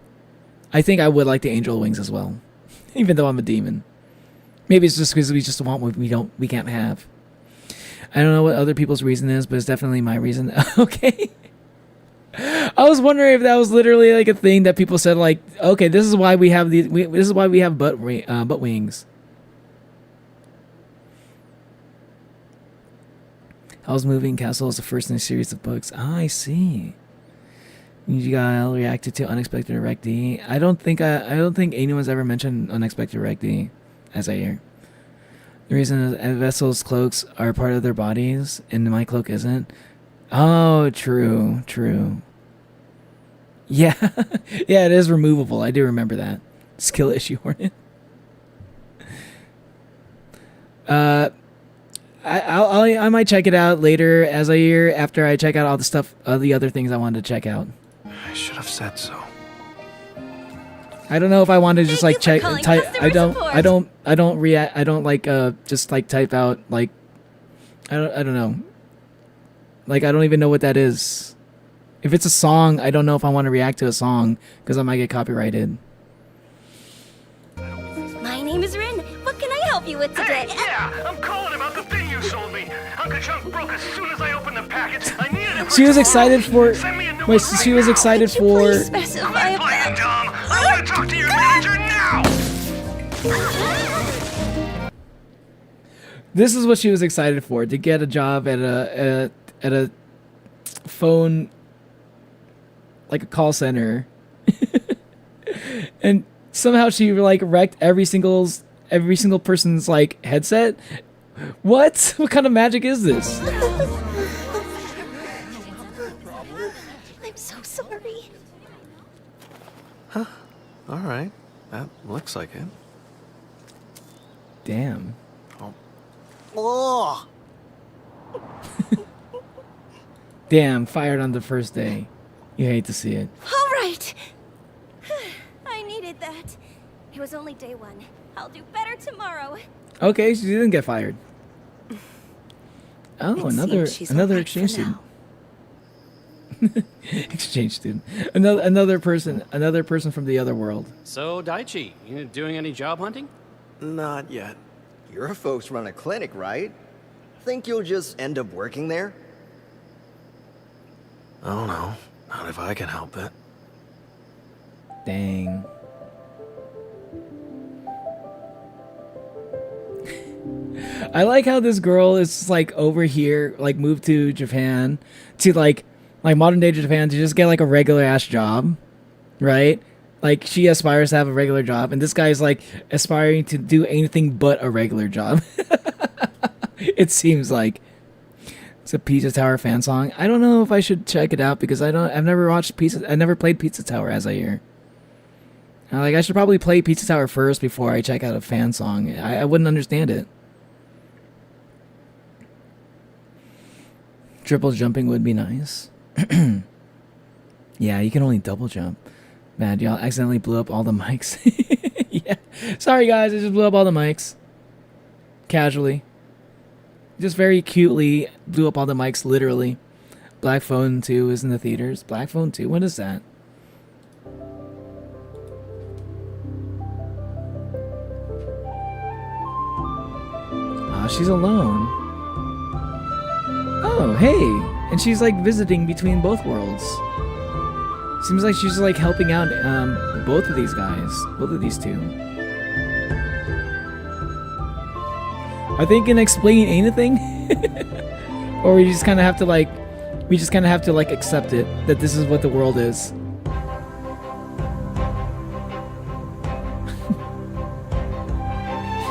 I think I would like the angel wings as well, even though I'm a demon. Maybe it's just because we just want what we can't have. I don't know what other people's reason is, but it's definitely my reason. Okay. I was wondering if that was literally like a thing that people said, like, okay, this is why we have this is why we have butt wings. Howl's Moving Castle is the first in a series of books. Ah, I see. You guys reacted to Unexpected Rec D. I don't think anyone's ever mentioned Unexpected Rec D, as I hear. The reason is vessels' cloaks are part of their bodies, and my cloak isn't. Oh, true. Yeah, yeah, it is removable. I do remember that. Skill issue, Hornet. I might check it out later as a year after I check out all the stuff, the other things I wanted to check out. I should have said so. I don't know if I want to just like check type. I don't like just like type out like I don't know. Like I don't even know what that is. If it's a song, I don't know if I want to react to a song because I might get copyrighted. My name is Rin. What can I help you with today? Hey, yeah, I'm calling about the thing you sold me. Uncle Chunk broke as soon as I opened the package. I needed it. She was excited for. Wait, she was excited for. I'm not playing dumb. I want to talk to your manager now. This is what she was excited for, to get a job at a phone, like a call center. And somehow she like wrecked every single person's like headset. What? What kind of magic is this? I'm so sorry. Huh. All right. That looks like it. Damn. Oh. Damn, fired on the first day. You hate to see it. All right. I needed that. It was only day one. I'll do better tomorrow. Okay, she didn't get fired. Oh, It another seems she's another all right for exchange student. Exchange student. Another person from the other world. So, Daichi, you doing any job hunting? Not yet. Your folks run a clinic, right? Think you'll just end up working there? I don't know. Not if I can help it. Dang. I like how this girl is like over here, like moved to Japan, to like modern day Japan, to just get like a regular ass job, right? Like she aspires to have a regular job, and this guy's like aspiring to do anything but a regular job. It seems like it's a Pizza Tower fan song. I don't know if I should check it out because I've never watched I never played Pizza Tower, as I hear. Like I should probably play Pizza Tower first before I check out a fan song. I wouldn't understand it. Triple jumping would be nice. Yeah, you can only double jump. Man, y'all accidentally blew up all the mics. Yeah. Sorry guys, I just blew up all the mics. Casually. Just very cutely blew up all the mics, literally. Black Phone 2 is in the theaters. Black Phone 2, what is that? Oh, she's alone. Oh, hey! And she's like visiting between both worlds. Seems like she's like helping out both of these guys. Both of these two. Are they gonna explain anything? Or we just kind of have to like, accept it, that this is what the world is.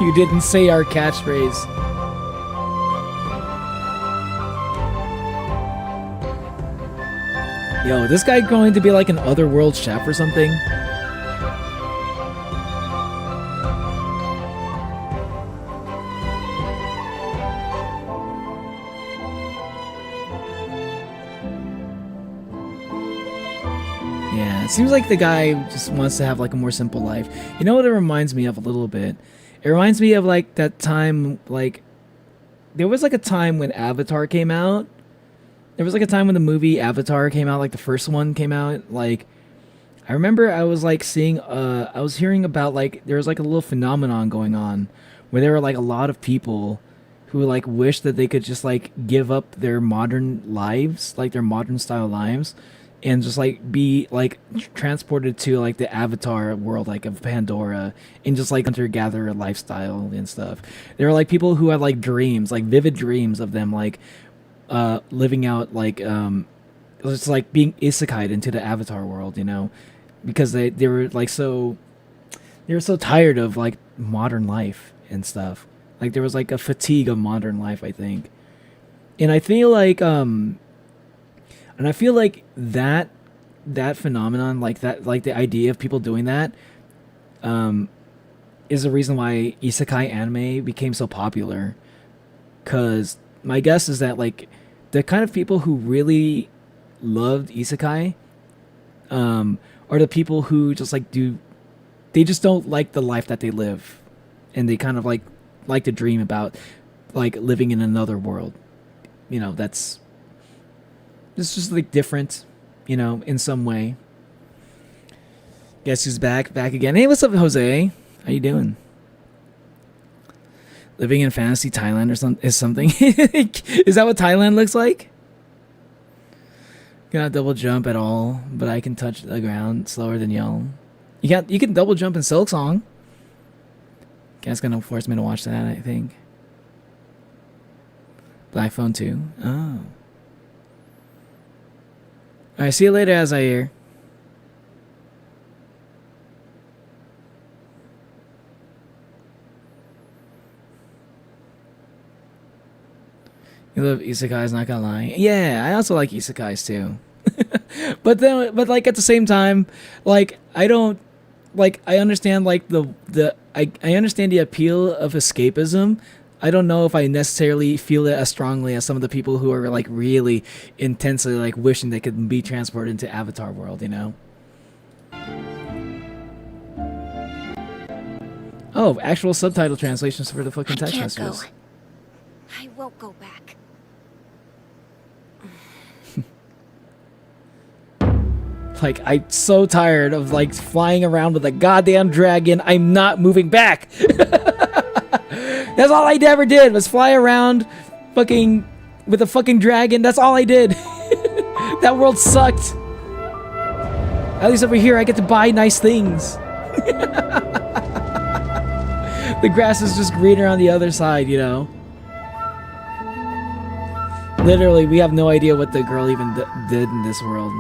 You didn't say our catchphrase. Yo, this guy going to be like an otherworld chef or something? Yeah, it seems like the guy just wants to have like a more simple life. You know what it reminds me of a little bit? It reminds me of like that time, like there was like a time when Avatar came out. There was like a time when the movie Avatar came out, like the first one came out. Like I remember I was like seeing I was hearing about like there was like a little phenomenon going on where there were like a lot of people who like wish that they could just like give up their modern lives, like their modern style lives, and just like be like transported to like the Avatar world, like of Pandora, and just like hunter-gatherer lifestyle and stuff. There were like people who had like dreams, like vivid dreams of them like living out like it's like being isekai'd into the Avatar world, you know, because they were like so tired of like modern life and stuff. Like there was like a fatigue of modern life, I think. And I feel like that phenomenon, like that, like the idea of people doing that is the reason why isekai anime became so popular. Cause my guess is that like the kind of people who really loved isekai are the people who just like they just don't like the life that they live, and they kind of like to dream about like living in another world. You know, it's just like different, you know, in some way. Guess who's back again? Hey, what's up, Jose? How you doing? Living in fantasy Thailand is something. Is that what Thailand looks like? Cannot double jump at all, but I can touch the ground slower than y'all. You can double jump in Silk Song. Guess gonna force me to watch that, I think. Black Phone 2. Oh. Alright, see you later, as I hear. You love isekais, not gonna lie. Yeah, I also like isekais too. but like at the same time, like I don't like I understand like I understand the appeal of escapism. I don't know if I necessarily feel it as strongly as some of the people who are like really intensely like wishing they could be transported into Avatar world, you know? Oh, actual subtitle translations for the fucking text messages. I won't go back. Like, I'm so tired of, like, flying around with a goddamn dragon. I'm not moving back. That's all I ever did was fly around fucking with a fucking dragon. That's all I did. That world sucked. At least over here, I get to buy nice things. The grass is just greener on the other side, you know? Literally, we have no idea what the girl even did in this world.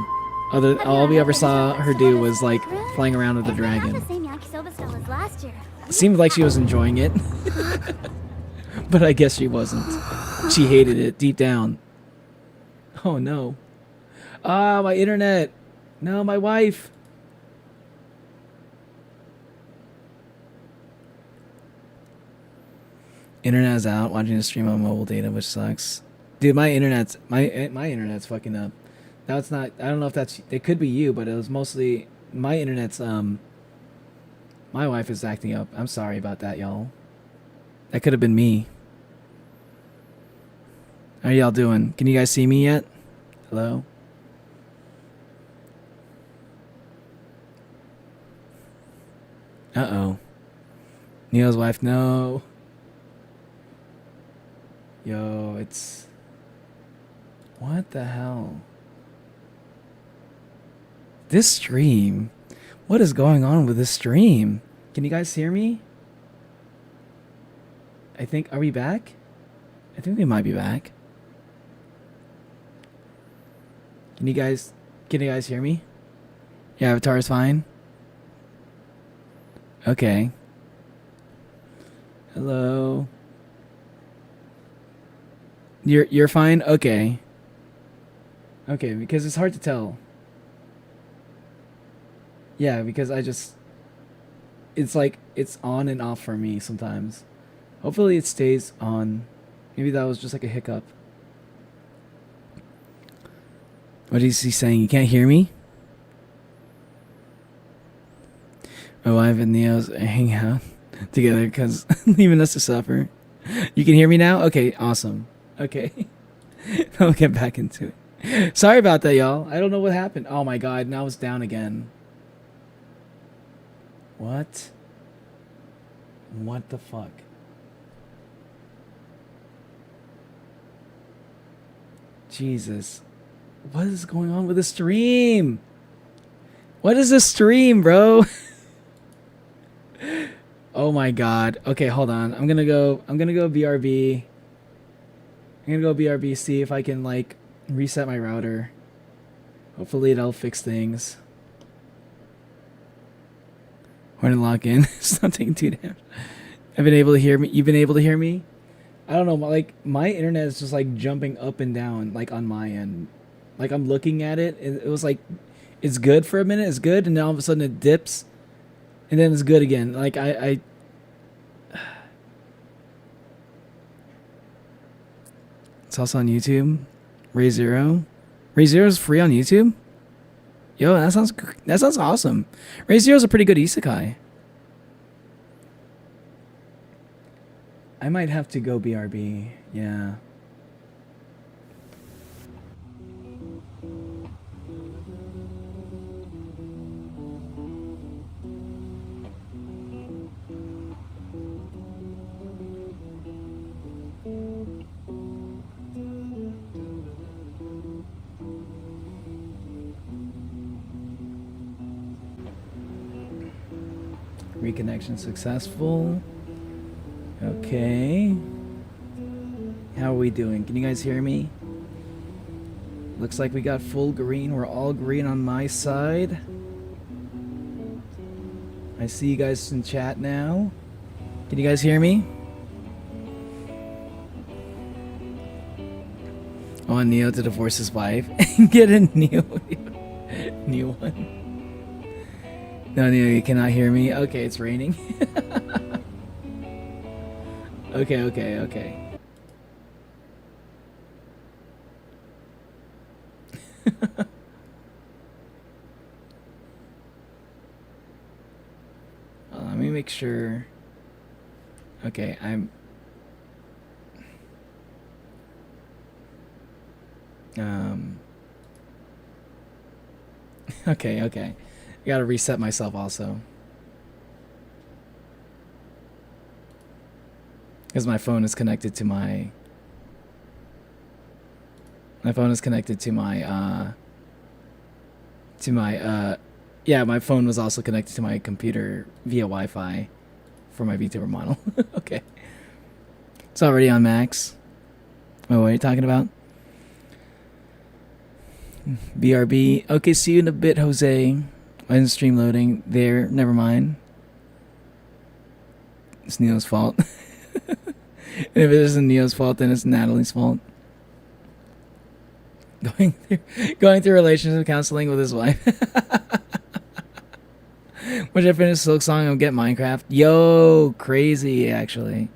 All we ever saw her do was, like, flying around with the dragon. The same yakisoba style as last year. Seemed like she was enjoying it. But I guess she wasn't. She hated it deep down. Oh no. Ah, my internet. No, my wife. Internet is out. Watching the stream on mobile data, which sucks. Dude, my internet's fucking up. Now it's not. I don't know if that's. It could be you, but it was mostly my internet's. My wife is acting up. I'm sorry about that, y'all. That could have been me. How are y'all doing? Can you guys see me yet? Hello? Uh-oh. Neo's wife, no. Yo, it's... What the hell? This stream? What is going on with this stream? Can you guys hear me? I think... Are we back? I think we might be back. Can you guys hear me? Your avatar is fine? Okay. Hello. You're fine? Okay. Okay, because it's hard to tell. Yeah, because it's like it's on and off for me sometimes. Hopefully it stays on. Maybe that was just like a hiccup. What is he saying? You can't hear me? My wife and Neo's hang out together because leaving us to suffer. You can hear me now? Okay, awesome. Okay. I'll get back into it. Sorry about that, y'all. I don't know what happened. Oh my god, now it's down again. What? What the fuck? Jesus. What is going on with the stream? What is this stream, bro? Oh my god. Okay, hold on. I'm gonna go BRB. I'm gonna go BRB, see if I can, like, reset my router. Hopefully it'll fix things. When to lock in. It's not taking too damn. I've been able to hear me. You've been able to hear me? I don't know, like, my internet is just, like, jumping up and down, like, on my end. Like, I'm looking at it, it was like, it's good for a minute, it's good, and then all of a sudden it dips, and then it's good again. Like, It's also on YouTube. Ray Zero. Ray Zero's free on YouTube? Yo, that sounds awesome. Ray Zero's a pretty good isekai. I might have to go BRB, yeah. Reconnection successful. Okay. How are we doing? Can you guys hear me? Looks like we got full green. We're all green on my side. I see you guys in chat now. Can you guys hear me? I want Neo to divorce his wife and get a new one. No, Neo, you cannot hear me. Okay, it's raining. Okay. Let me make sure. Okay, I'm... Okay, okay. I gotta reset myself also. Because my phone is connected to my... My phone is connected to my, yeah, my phone was also connected to my computer via Wi-Fi for my VTuber model. Okay. It's already on max. Oh, what are you talking about? BRB. Okay, see you in a bit, Jose. Why isn't stream loading? There, never mind. It's Neo's fault. If it isn't Neo's fault, then it's Natalie's fault. Going through relationship counseling with his wife. Once I finish Silk Song, I'll get Minecraft. Yo, crazy, actually.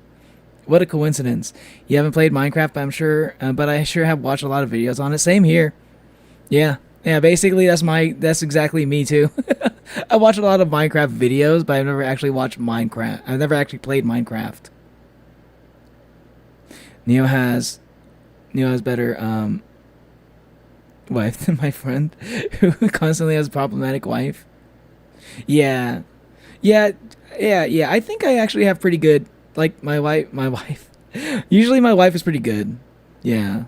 What a coincidence. You haven't played Minecraft, but I sure have watched a lot of videos on it. Same here. Yeah. Yeah, basically that's exactly me too. I watch a lot of Minecraft videos, but I've never actually watched Minecraft. I've never actually played Minecraft. Neo has better wife than my friend who constantly has a problematic wife. Yeah. I think I actually have pretty good, like my wife. Usually my wife is pretty good. Yeah.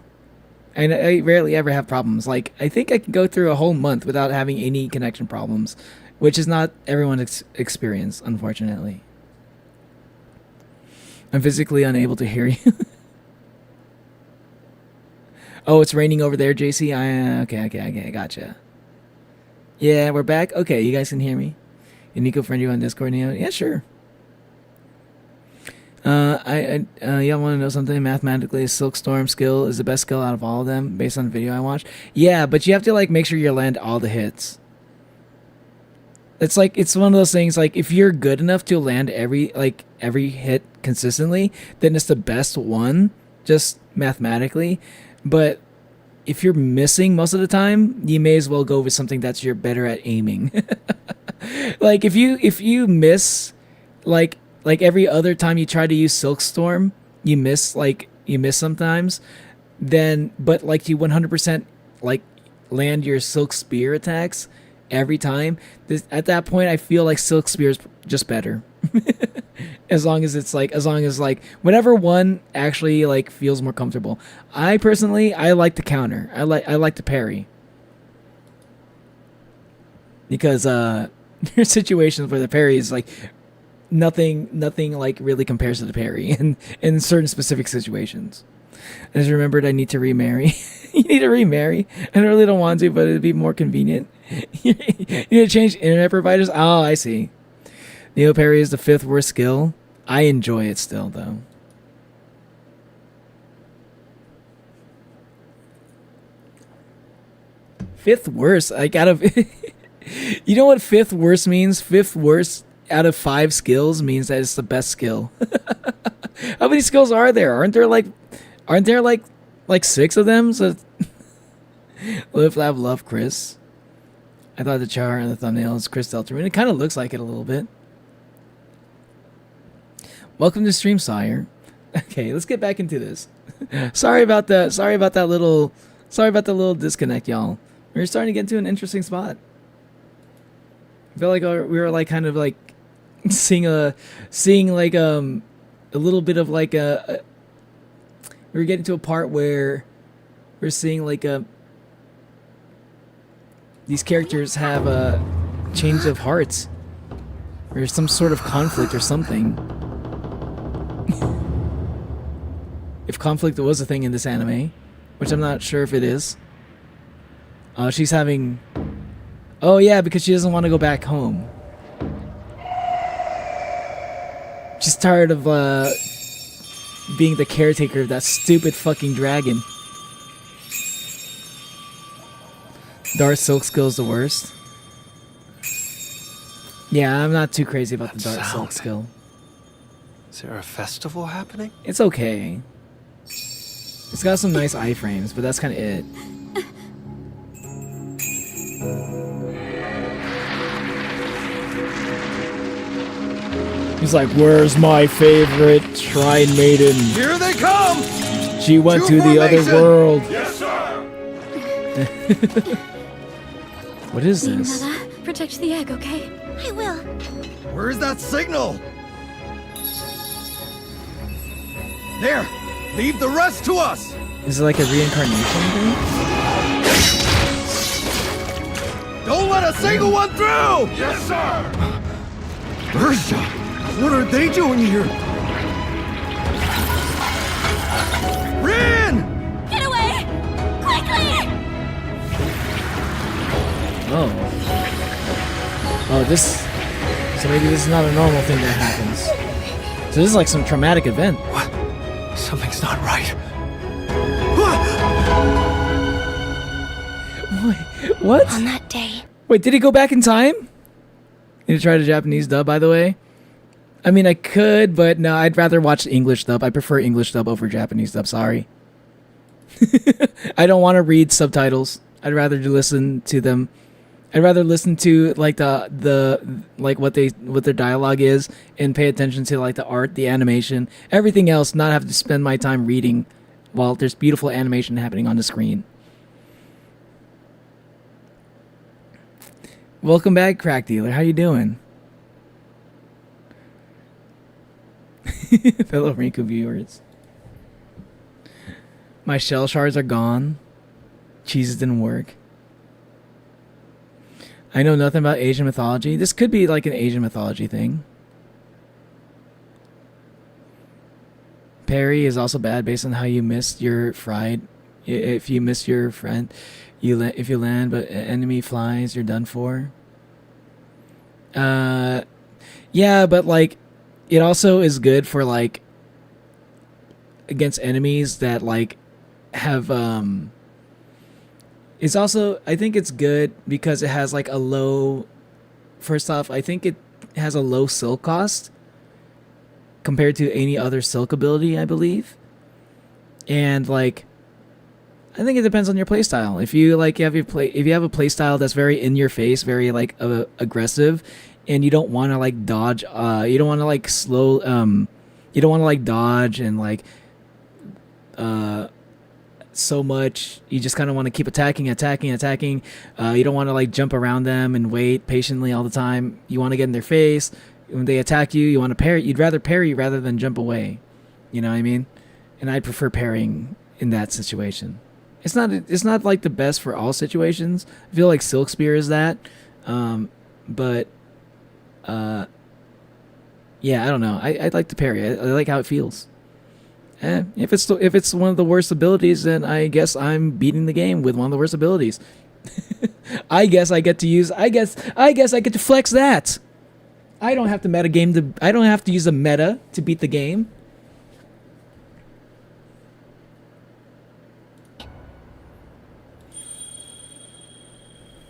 And I rarely ever have problems. Like, I think I can go through a whole month without having any connection problems, which is not everyone's experience, unfortunately. I'm physically unable to hear you. Oh, it's raining over there, JC? Okay, gotcha. Yeah, we're back. Okay, you guys can hear me. Can Nico friend you on Discord, Neo? Yeah, sure. Y'all want to know something? Mathematically, Silkstorm skill is the best skill out of all of them, based on the video I watched. Yeah, but you have to like make sure you land all the hits. It's like, it's one of those things, like, if you're good enough to land every hit consistently, then it's the best one, just mathematically. But if you're missing most of the time, you may as well go with something that's you're better at aiming. Like, if you miss, like every other time you try to use Silkstorm, you miss sometimes, then, but like you 100% like land your Silk Spear attacks every time, at that point I feel like Silk Spear is just better. as long as whatever one actually like feels more comfortable. I personally like the counter. I like the parry. Because there's situations where the parry is like nothing like really compares to the parry in certain specific situations. I just remembered I need to remarry. You need to remarry? I really don't want to, but it'd be more convenient. You need to change internet providers? Oh, I see. Neo parry is the 5th worst skill. I enjoy it still, though. Fifth worst? Like, out of... You know what 5th worst means? 5th worst out of 5 skills means that it's the best skill. How many skills are there? Aren't there like 6 of them? So Live, Laugh, Love, Chris. I thought the char on the thumbnail is Chris Deltarune. It kind of looks like it a little bit. Welcome to stream, Sire. Okay, let's get back into this. Sorry about that little disconnect, y'all. We're starting to get into an interesting spot. I feel like we were like kind of like seeing like a little bit of like we were getting to a part where we're seeing like these characters have a change of hearts, or some sort of conflict or something. If conflict was a thing in this anime, which I'm not sure if it is. She's having... Oh yeah, because she doesn't want to go back home. She's tired of being the caretaker of that stupid fucking dragon. Dart Silk skill is the worst. Yeah, I'm not too crazy about the Dart Silk skill. Is there a festival happening? It's okay. It's got some nice iframes, but that's kind of it. He's like, where's my favorite shrine maiden? Here they come! She went to the other world. Yes, sir! What is this? Protect the egg, okay? I will. Where's that signal? There! Leave the rest to us! Is it like a reincarnation thing? Don't let a single one through! Yes, sir! Berja! What are they doing here? Rin! Get away! Quickly! Oh. Oh, this... So maybe this is not a normal thing that happens. So this is like some traumatic event. What? Something's not right. Wait, what? On that day. Wait, did he go back in time? Did he try the Japanese dub, by the way? I mean, I could, but no, I'd rather watch English dub. I prefer English dub over Japanese dub, sorry. I don't want to read subtitles. I'd rather listen to them. I'd rather listen to like the like what their dialogue is and pay attention to like the art, the animation, everything else, not have to spend my time reading while there's beautiful animation happening on the screen. Welcome back, Crack Dealer. How you doing? Fellow Rinku viewers. My shell shards are gone. Cheeses didn't work. I know nothing about Asian mythology. This could be like an Asian mythology thing. Parry is also bad based on how you missed your fried. If you miss your friend, if you land but enemy flies, you're done for. Yeah, but like it also is good for like against enemies that like have it's also, I think it's good because it has like a low, first off, I think it has a low silk cost compared to any other silk ability, I believe. And like, I think it depends on your playstyle. If you like if you have a playstyle that's very in your face, very like aggressive, and you don't want to like dodge, you don't want to like slow, you don't want to like dodge and like, so much, you just kind of want to keep attacking. You don't want to like jump around them and wait patiently all the time. You want to get in their face. When they attack you, you want to parry. You'd rather parry rather than jump away. You know what I mean? And I prefer parrying in that situation. It's not like the best for all situations. I feel like Silk Spear is that, but yeah, I don't know. I like to parry. I like how it feels. If it's one of the worst abilities, then I guess I'm beating the game with one of the worst abilities. I guess I get to use. I guess I get to flex that. I don't have to I don't have to use a meta to beat the game.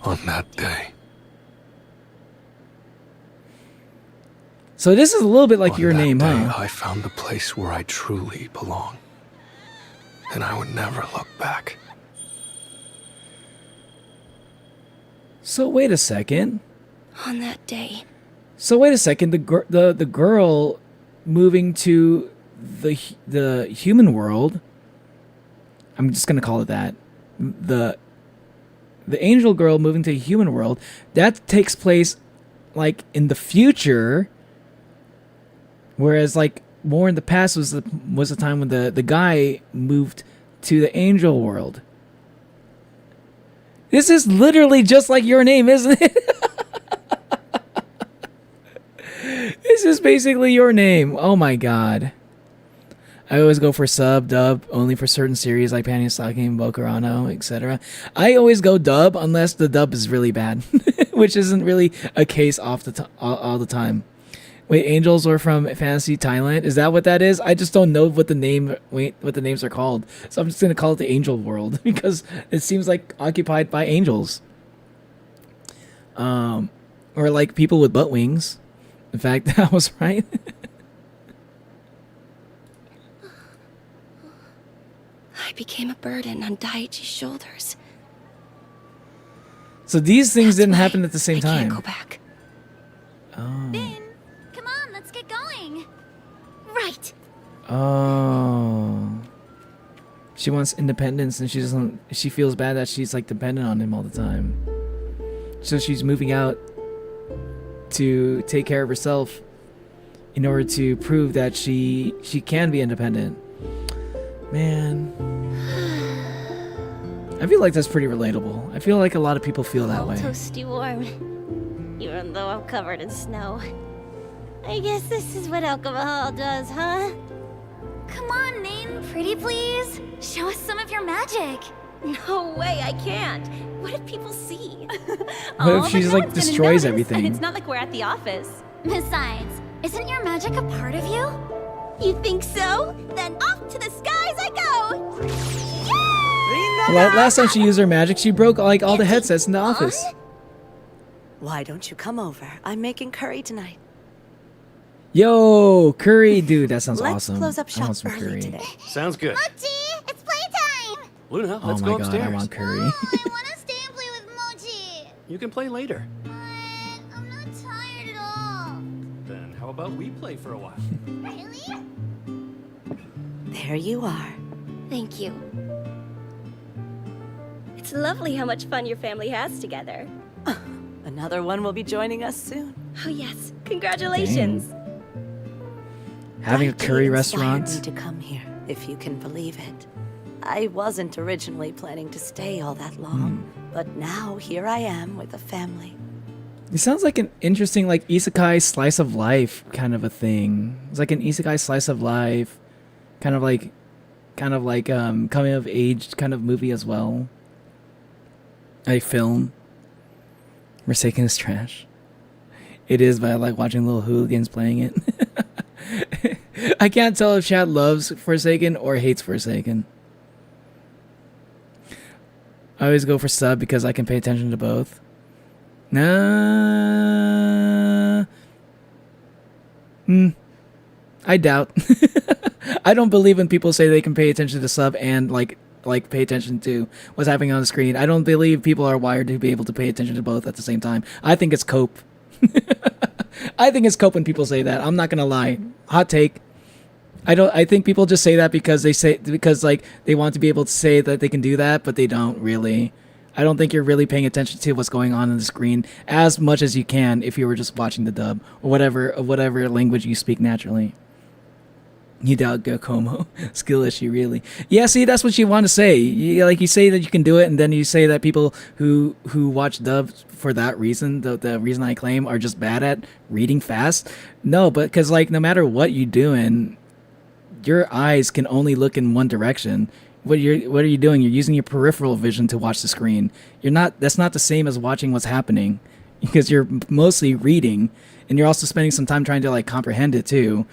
On that day. So this is a little bit like your name, huh? I found the place where I truly belong. And I would never look back. So wait a second. On that day. So wait a second. The girl moving to the human world. I'm just gonna call it that. The angel girl moving to the human world. That takes place like in the future. Whereas, like, more in the past was the time when the guy moved to the angel world. This is literally just like your name, isn't it? This is basically your name. Oh my god. I always go for sub, dub, only for certain series like Panty Stocking, Bokurano, etc. I always go dub unless the dub is really bad, which isn't really a case all the time. Wait, angels are from Fantasy Thailand? Is that what that is? I just don't know what the names are called. So I'm just gonna call it the Angel World because it seems like occupied by angels. Or like people with butt wings. In fact, that was right. I became a burden on Daiichi's shoulders. So these things didn't happen at the same time. Can't go back. Oh. Come on, let's get going. Right. Oh. She wants independence and she feels bad that she's like dependent on him all the time. she's moving out to take care of herself in order to prove that she can be independent. Man, I feel like that's pretty relatable. I feel like a lot of people feel that way. Toasty warm, even though I'm covered in snow. I guess this is what alcohol does, huh? Come on, Maine, pretty please. Show us some of your magic. No way, I can't. What if people see? What if she just like destroys everything? It's not like we're at the office. Besides, isn't your magic a part of you? You think so? Then off to the skies I go! Last time she used her magic, she broke like all the headsets in the office. Why don't you come over? I'm making curry tonight. Yo, curry, dude, that sounds Let's awesome. close up I shop want some early curry. today. Sounds good. Mochi, it's playtime! Luna, Oh let's my go god, upstairs. I want curry. I wanna stay and play with Mochi. You can play later. I'm not tired at all. Then how about we play for a while? Really? There you are. Thank you. It's lovely how much fun your family has together. Another one will be joining us soon. Oh yes, congratulations. Having a curry Inspired restaurant. me to come here, if you can believe it. I wasn't originally planning to stay all that long, but now here I am with a family. It sounds like an interesting like isekai slice of life kind of a thing. It's like an isekai slice of life, kind of like coming of age kind of movie as well. A film. Forsaken is trash. It is, but I like watching little hooligans playing it. I can't tell if Chad loves Forsaken or hates Forsaken. I always go for sub because I can pay attention to both. Nah. I doubt. I don't believe when people say they can pay attention to sub and like pay attention to what's happening on the screen. I don't believe people are wired to be able to pay attention to both at the same time. I think it's cope. I think it's cope when people say that. I'm not gonna lie. Hot take. I think people just say that because like they want to be able to say that they can do that, but they don't really. I don't think you're really paying attention to what's going on the screen as much as you can if you were just watching the dub or whatever language you speak naturally. You doubt Gokomo. Skill issue, really. Yeah, see, that's what you want to say. You say that you can do it, and then you say that people who watch dubs for that reason, the reason I claim, are just bad at reading fast. No, but because, like, no matter what you're doing, your eyes can only look in one direction. What are you doing? You're using your peripheral vision to watch the screen. That's not the same as watching what's happening, because you're mostly reading, and you're also spending some time trying to, like, comprehend it, too.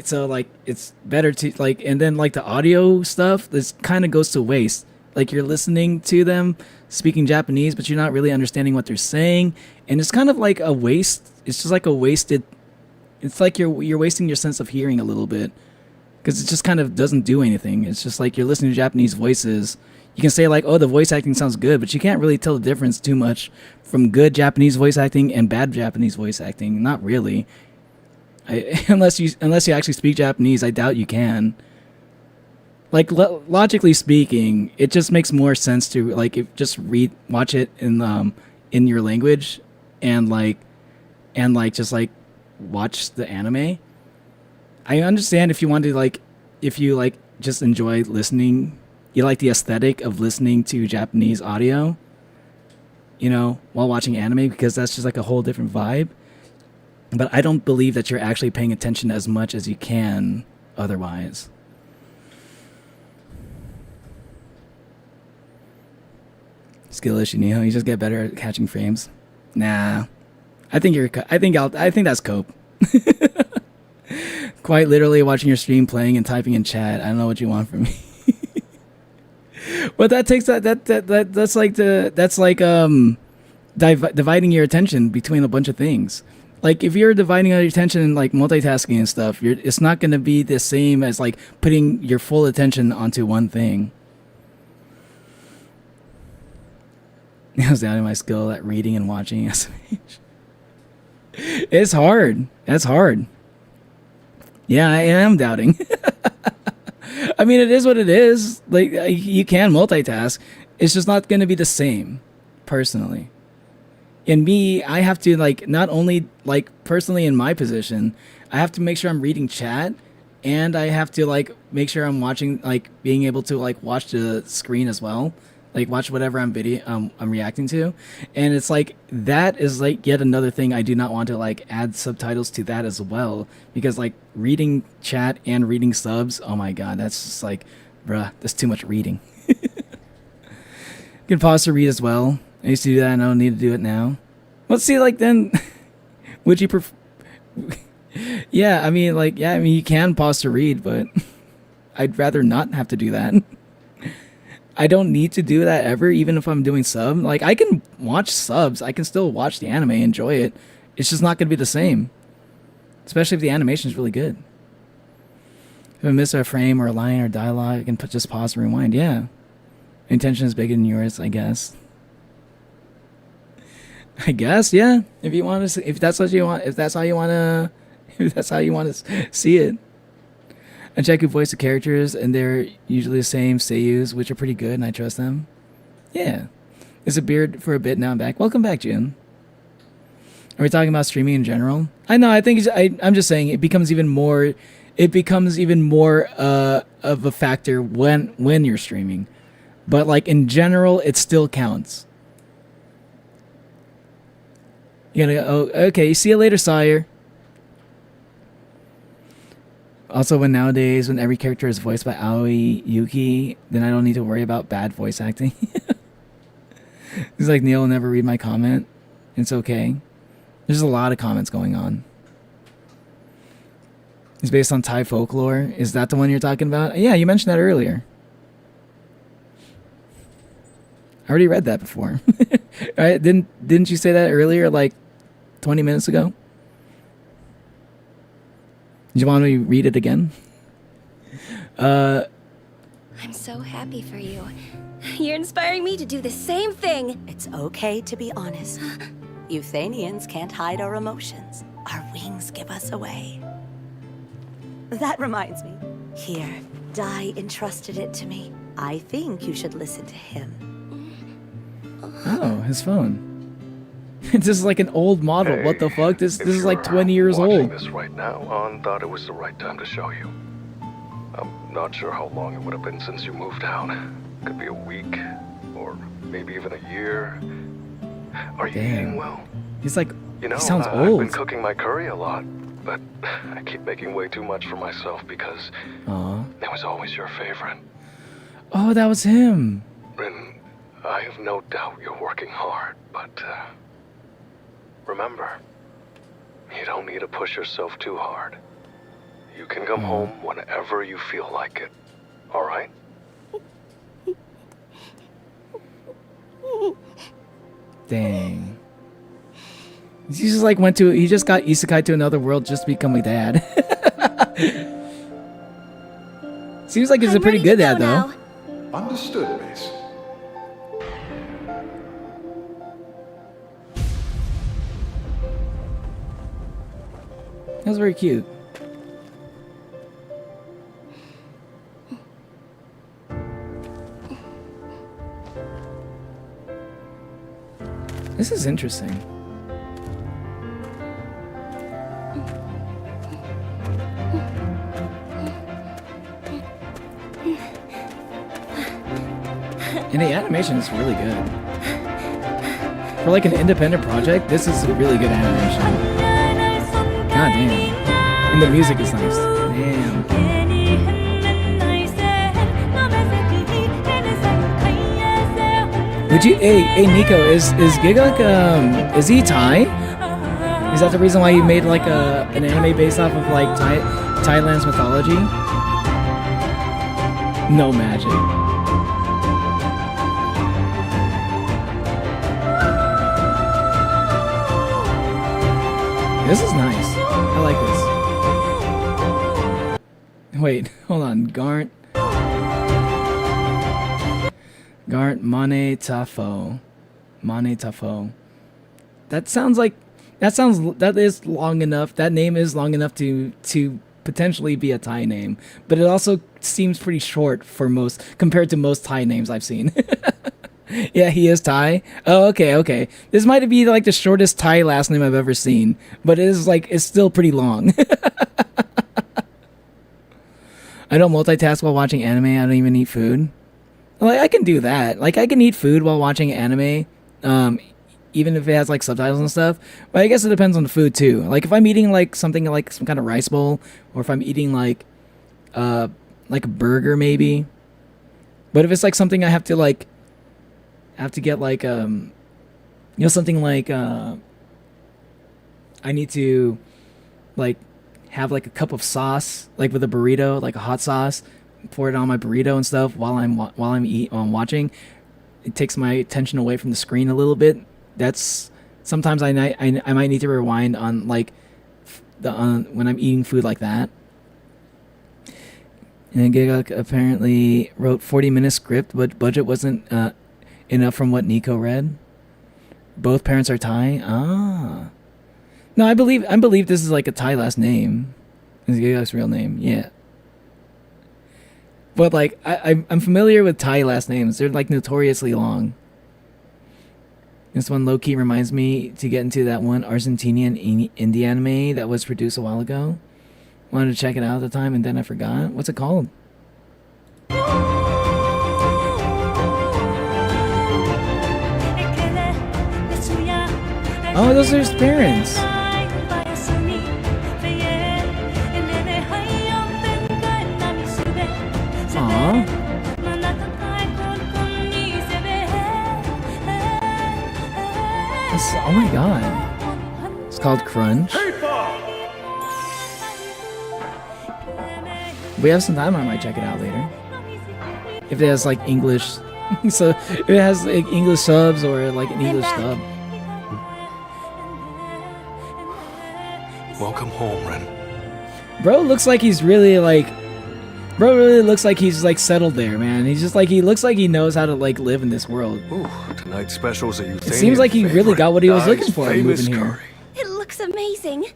So like it's better to like, and then like the audio stuff, this kind of goes to waste. Like you're listening to them speaking Japanese, but you're not really understanding what they're saying, and it's kind of like a waste. It's just like a wasted. It's like you're wasting your sense of hearing a little bit, because it just kind of doesn't do anything. It's just like you're listening to Japanese voices. You can say like, oh, the voice acting sounds good, but you can't really tell the difference too much from good Japanese voice acting and bad Japanese voice acting. Not really. Unless you actually speak Japanese, I doubt you can. Like logically speaking, it just makes more sense to like just watch it in your language, and just like watch the anime. I understand if you want to just enjoy listening, you like the aesthetic of listening to Japanese audio, while watching anime, because that's just like a whole different vibe. But I don't believe that you're actually paying attention as much as you can otherwise. Skill issue, Neo. You just get better at catching frames. Nah, I think that's cope. Quite literally watching your stream, playing and typing in chat. I don't know what you want from me. But that takes that's like dividing your attention between a bunch of things. Like, if you're dividing your attention and, like, multitasking and stuff, it's not going to be the same as, like, putting your full attention onto one thing. I was doubting my skill at reading and watching SMH. It's hard. That's hard. Yeah, I am doubting. I mean, it is what it is. Like, you can multitask. It's just not going to be the same, personally. And me, I have to like not only like personally in my position, I have to make sure I'm reading chat, and I have to like make sure I'm watching, like being able to like watch the screen as well, like watch whatever I'm reacting to. And it's like that is like yet another thing I do not want to like add subtitles to that as well, because like reading chat and reading subs, oh my god, that's just like, bruh, that's too much reading. You can pause to read as well. I used to do that, and I don't need to do it now. Let's see, like, then, would you prefer? Yeah, I mean, like, yeah, I mean, you can pause to read, but I'd rather not have to do that. I don't need to do that ever, even if I'm doing sub. Like, I can watch subs. I can still watch the anime, enjoy it. It's just not going to be the same, especially if the animation is really good. If I miss a frame or a line or dialogue, I can just pause and rewind. Yeah. Intention is bigger than yours, I guess. I guess, yeah. If you want to, if that's what you want, if that's how you want to, if that's how you want to see it. I check who voiced the characters, and they're usually the same seiyus, which are pretty good, and I trust them. Yeah. It's a beard for a bit, now I'm back. Welcome back, June. Are we talking about streaming in general? I know. I think I'm just saying it becomes even more. It becomes even more of a factor when you're streaming. But like in general, it still counts. You gotta go, oh, okay, see you later, Sire. Also, when every character is voiced by Aoi Yuki, then I don't need to worry about bad voice acting. He's like, Neil will never read my comment. It's okay. There's a lot of comments going on. It's based on Thai folklore. Is that the one you're talking about? Yeah, you mentioned that earlier. I already read that before. Right? Didn't you say that earlier, like 20 minutes ago? Do you want me to read it again? I'm so happy for you. You're inspiring me to do the same thing. It's okay to be honest. Euthanians can't hide our emotions. Our wings give us away. That reminds me. Here, Dai entrusted it to me. I think you should listen to him. Oh, his phone. This is like an old model. Hey, what the fuck? This is like 20 years old. This right now, An thought it was the right time to show you. I'm not sure how long it would have been since you moved out. Could be a week, or maybe even a year. Are you eating well? He's like, you know, he sounds I've old. been cooking my curry a lot, but I keep making way too much for myself because it was always your favorite. Oh, that was him. And I have no doubt you're working hard, but remember, you don't need to push yourself too hard. You can come home whenever you feel like it. All right? Dang. He just like he just got isekai to another world just to become a dad. Seems like he's a pretty good dad though. Understood, Mace. That was very cute. This is interesting. And the animation is really good. For like an independent project, this is a really good animation. God damn. And the music is nice. Damn. Would you, hey Nico, is Gigguk, is he Thai? Is that the reason why you made like an anime based off of like Thailand's mythology? No magic. This is nice. I like this. Wait, hold on. Garnt Mane Tafo. Mane Tafo. That is long enough. That name is long enough to potentially be a Thai name, but it also seems pretty short for compared to most Thai names I've seen. Yeah, he is Thai. Oh, okay. This might be like the shortest Thai last name I've ever seen, but it is like it's still pretty long. I don't multitask while watching anime. I don't even eat food. Like I can do that. Like I can eat food while watching anime, even if it has like subtitles and stuff. But I guess it depends on the food too. Like if I'm eating like something like some kind of rice bowl, or if I'm eating like a burger maybe. But if it's like something I have to get like something like I need to like have like a cup of sauce like with a burrito, like a hot sauce, pour it on my burrito and stuff while I'm watching. It takes my attention away from the screen a little bit. That's sometimes I might need to rewind on like when I'm eating food like that. And Gigguk apparently wrote 40-minute script, but budget wasn't enough from what Nico read. Both parents are Thai. Ah. No, I believe this is like a Thai last name. It's Gigguk's real name. Yeah. But like I'm familiar with Thai last names. They're like notoriously long. This one low key reminds me to get into that one Argentinian indie anime that was produced a while ago. Wanted to check it out at the time and then I forgot. What's it called? Oh, those are his parents. Aww. Oh my god. It's called Crunch. We have some time, I might check it out later. If it has like English, so if it has like English subs or like an English dub. Welcome home, Ren. Bro looks like he's really like, bro really looks like he's like settled there, man. He's just like, he looks like he knows how to like live in this world. Ooh, tonight's specials are It seems like he really got what he was looking for moving here. It looks amazing.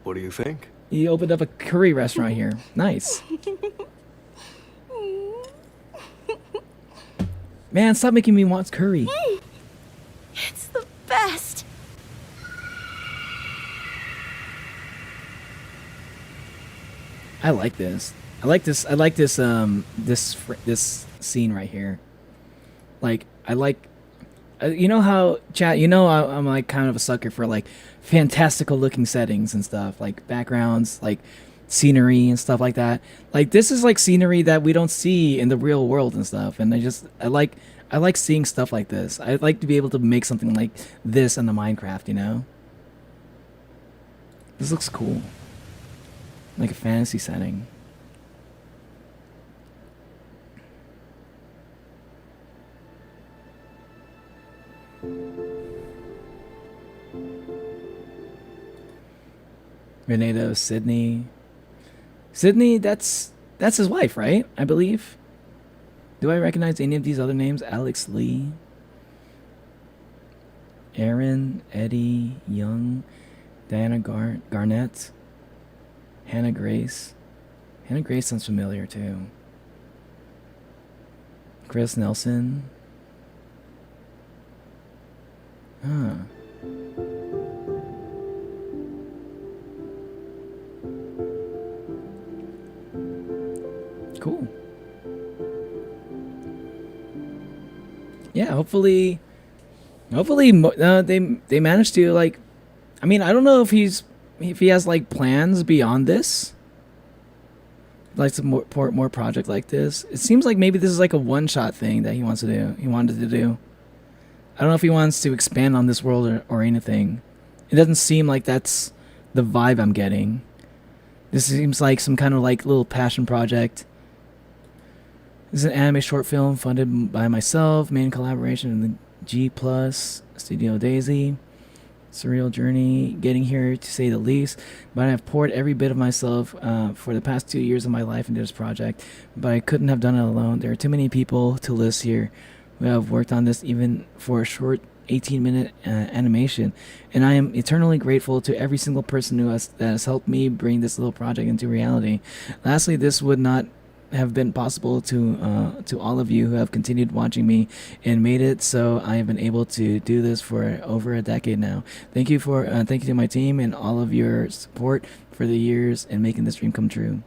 What do you think? He opened up a curry restaurant here. Nice. Man, stop making me want curry. It's the best. I like this. I like this scene right here. Like I like, you know how chat. You know I'm like kind of a sucker for like fantastical looking settings and stuff, like backgrounds, like scenery and stuff like that. Like this is like scenery that we don't see in the real world and stuff. And I like seeing stuff like this. I'd like to be able to make something like this in the Minecraft. You know, this looks cool. Like a fantasy setting. Renato, Sydney. Sydney, that's his wife, right? I believe. Do I recognize any of these other names? Alex Lee. Aaron, Eddie, Young, Diana Garnett. Hannah Grace. Hannah Grace sounds familiar too. Chris Nelson. Huh. Cool. Yeah, hopefully they managed to like. I mean, I don't know if he has like plans beyond this. Like some more project like this. It seems like maybe this is like a one-shot thing that he wanted to do. I don't know if he wants to expand on this world or anything. It doesn't seem like that's the vibe I'm getting. This seems like some kind of like little passion project. This is an anime short film funded by myself, main collaboration in the G Plus, Studio Daisy. Surreal journey, getting here to say the least, but I've poured every bit of myself for the past 2 years of my life into this project, but I couldn't have done it alone. There are too many people to list here who have worked on this even for a short 18-minute animation, and I am eternally grateful to every single person that has helped me bring this little project into reality. Lastly, this would not have been possible to all of you who have continued watching me and made it so I have been able to do this for over a decade now. Thank you to my team and all of your support for the years and making this dream come true.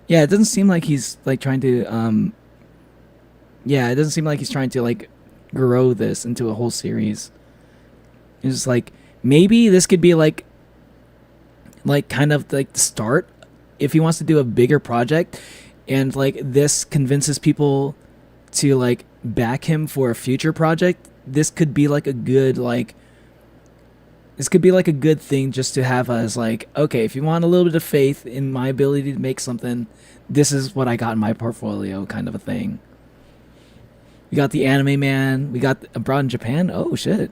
Yeah, it doesn't seem like he's like trying to yeah, it doesn't seem like he's trying to like grow this into a whole series. It's just like maybe this could be like kind of like the start if he wants to do a bigger project, and like this convinces people to like back him for a future project. This could be like a good thing just to have as like, okay, if you want a little bit of faith in my ability to make something, this is what I got in my portfolio, kind of a thing. We got the Anime Man. We got abroad in Japan. Oh shit!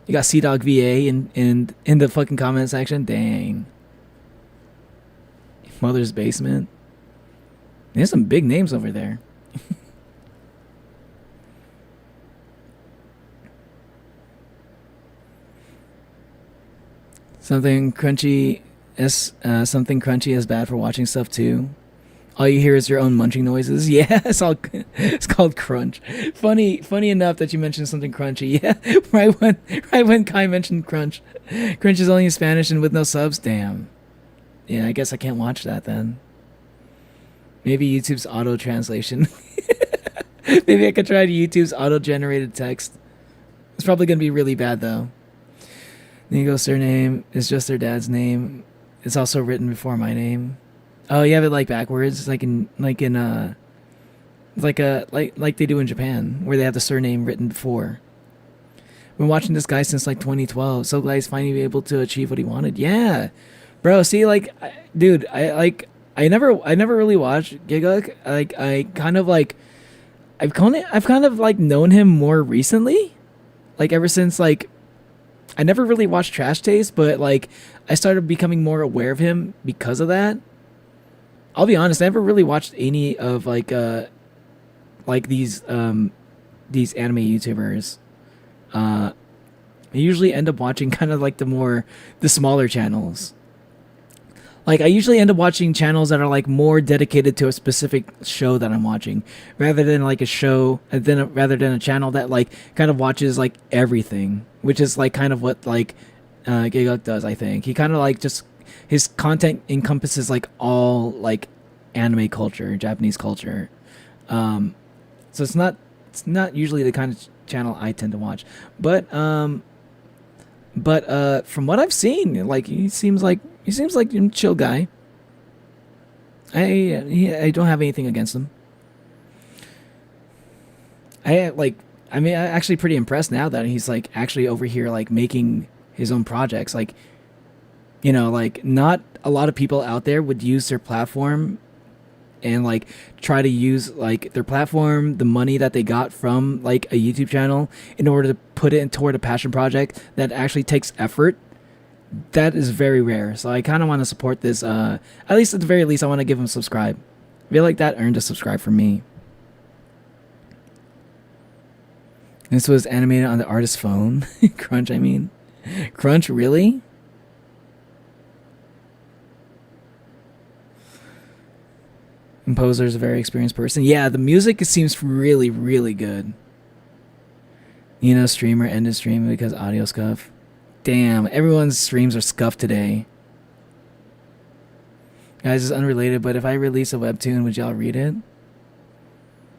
You got Sea Dog VA in the fucking comment section. Dang. Mother's Basement. There's some big names over there. Something crunchy is bad for watching stuff too. All you hear is your own munching noises. Yeah, it's called crunch. Funny enough that you mentioned something crunchy. Yeah, right when Kai mentioned crunch. Crunch is only in Spanish and with no subs. Damn. Yeah, I guess I can't watch that then. Maybe YouTube's auto translation. Maybe I could try YouTube's auto-generated text. It's probably gonna be really bad though. Nigo's surname is just their dad's name. It's also written before my name. Oh, you have it like backwards, like they do in Japan, where they have the surname written before. Been watching this guy since like 2012. So glad he's finally able to achieve what he wanted. Yeah, bro. See, like, dude, I never really watched Gigguk. Like, I've kind of like known him more recently, like ever since like. I never really watched Trash Taste, but like I started becoming more aware of him because of that. I'll be honest, I never really watched any of like these anime YouTubers. I usually end up watching kind of like the smaller channels. Like I usually end up watching channels that are like more dedicated to a specific show that I'm watching, rather than like a channel that like kind of watches like everything, which is like kind of what like Gigguk does. I think he kind of like just his content encompasses like all like anime culture, Japanese culture. So it's not usually the kind of channel I tend to watch, but from what I've seen, like he seems like a chill guy. I don't have anything against him. I'm actually pretty impressed now that he's like actually over here like making his own projects. Like, you know, like not a lot of people out there would use their platform and like try to use like their platform, the money that they got from like a YouTube channel, in order to put it toward a passion project that actually takes effort. That is very rare. So I kind of want to support this. At least at the very least, I want to give him a subscribe. I feel like that earned a subscribe for me. This was animated on the artist's phone. Crunch, I mean. Crunch, really? Composer's a very experienced person. Yeah, the music seems really, really good. You know, streamer ended stream because audio scuff. Damn, everyone's streams are scuffed today. Guys, it's unrelated, but if I release a webtoon, would y'all read it?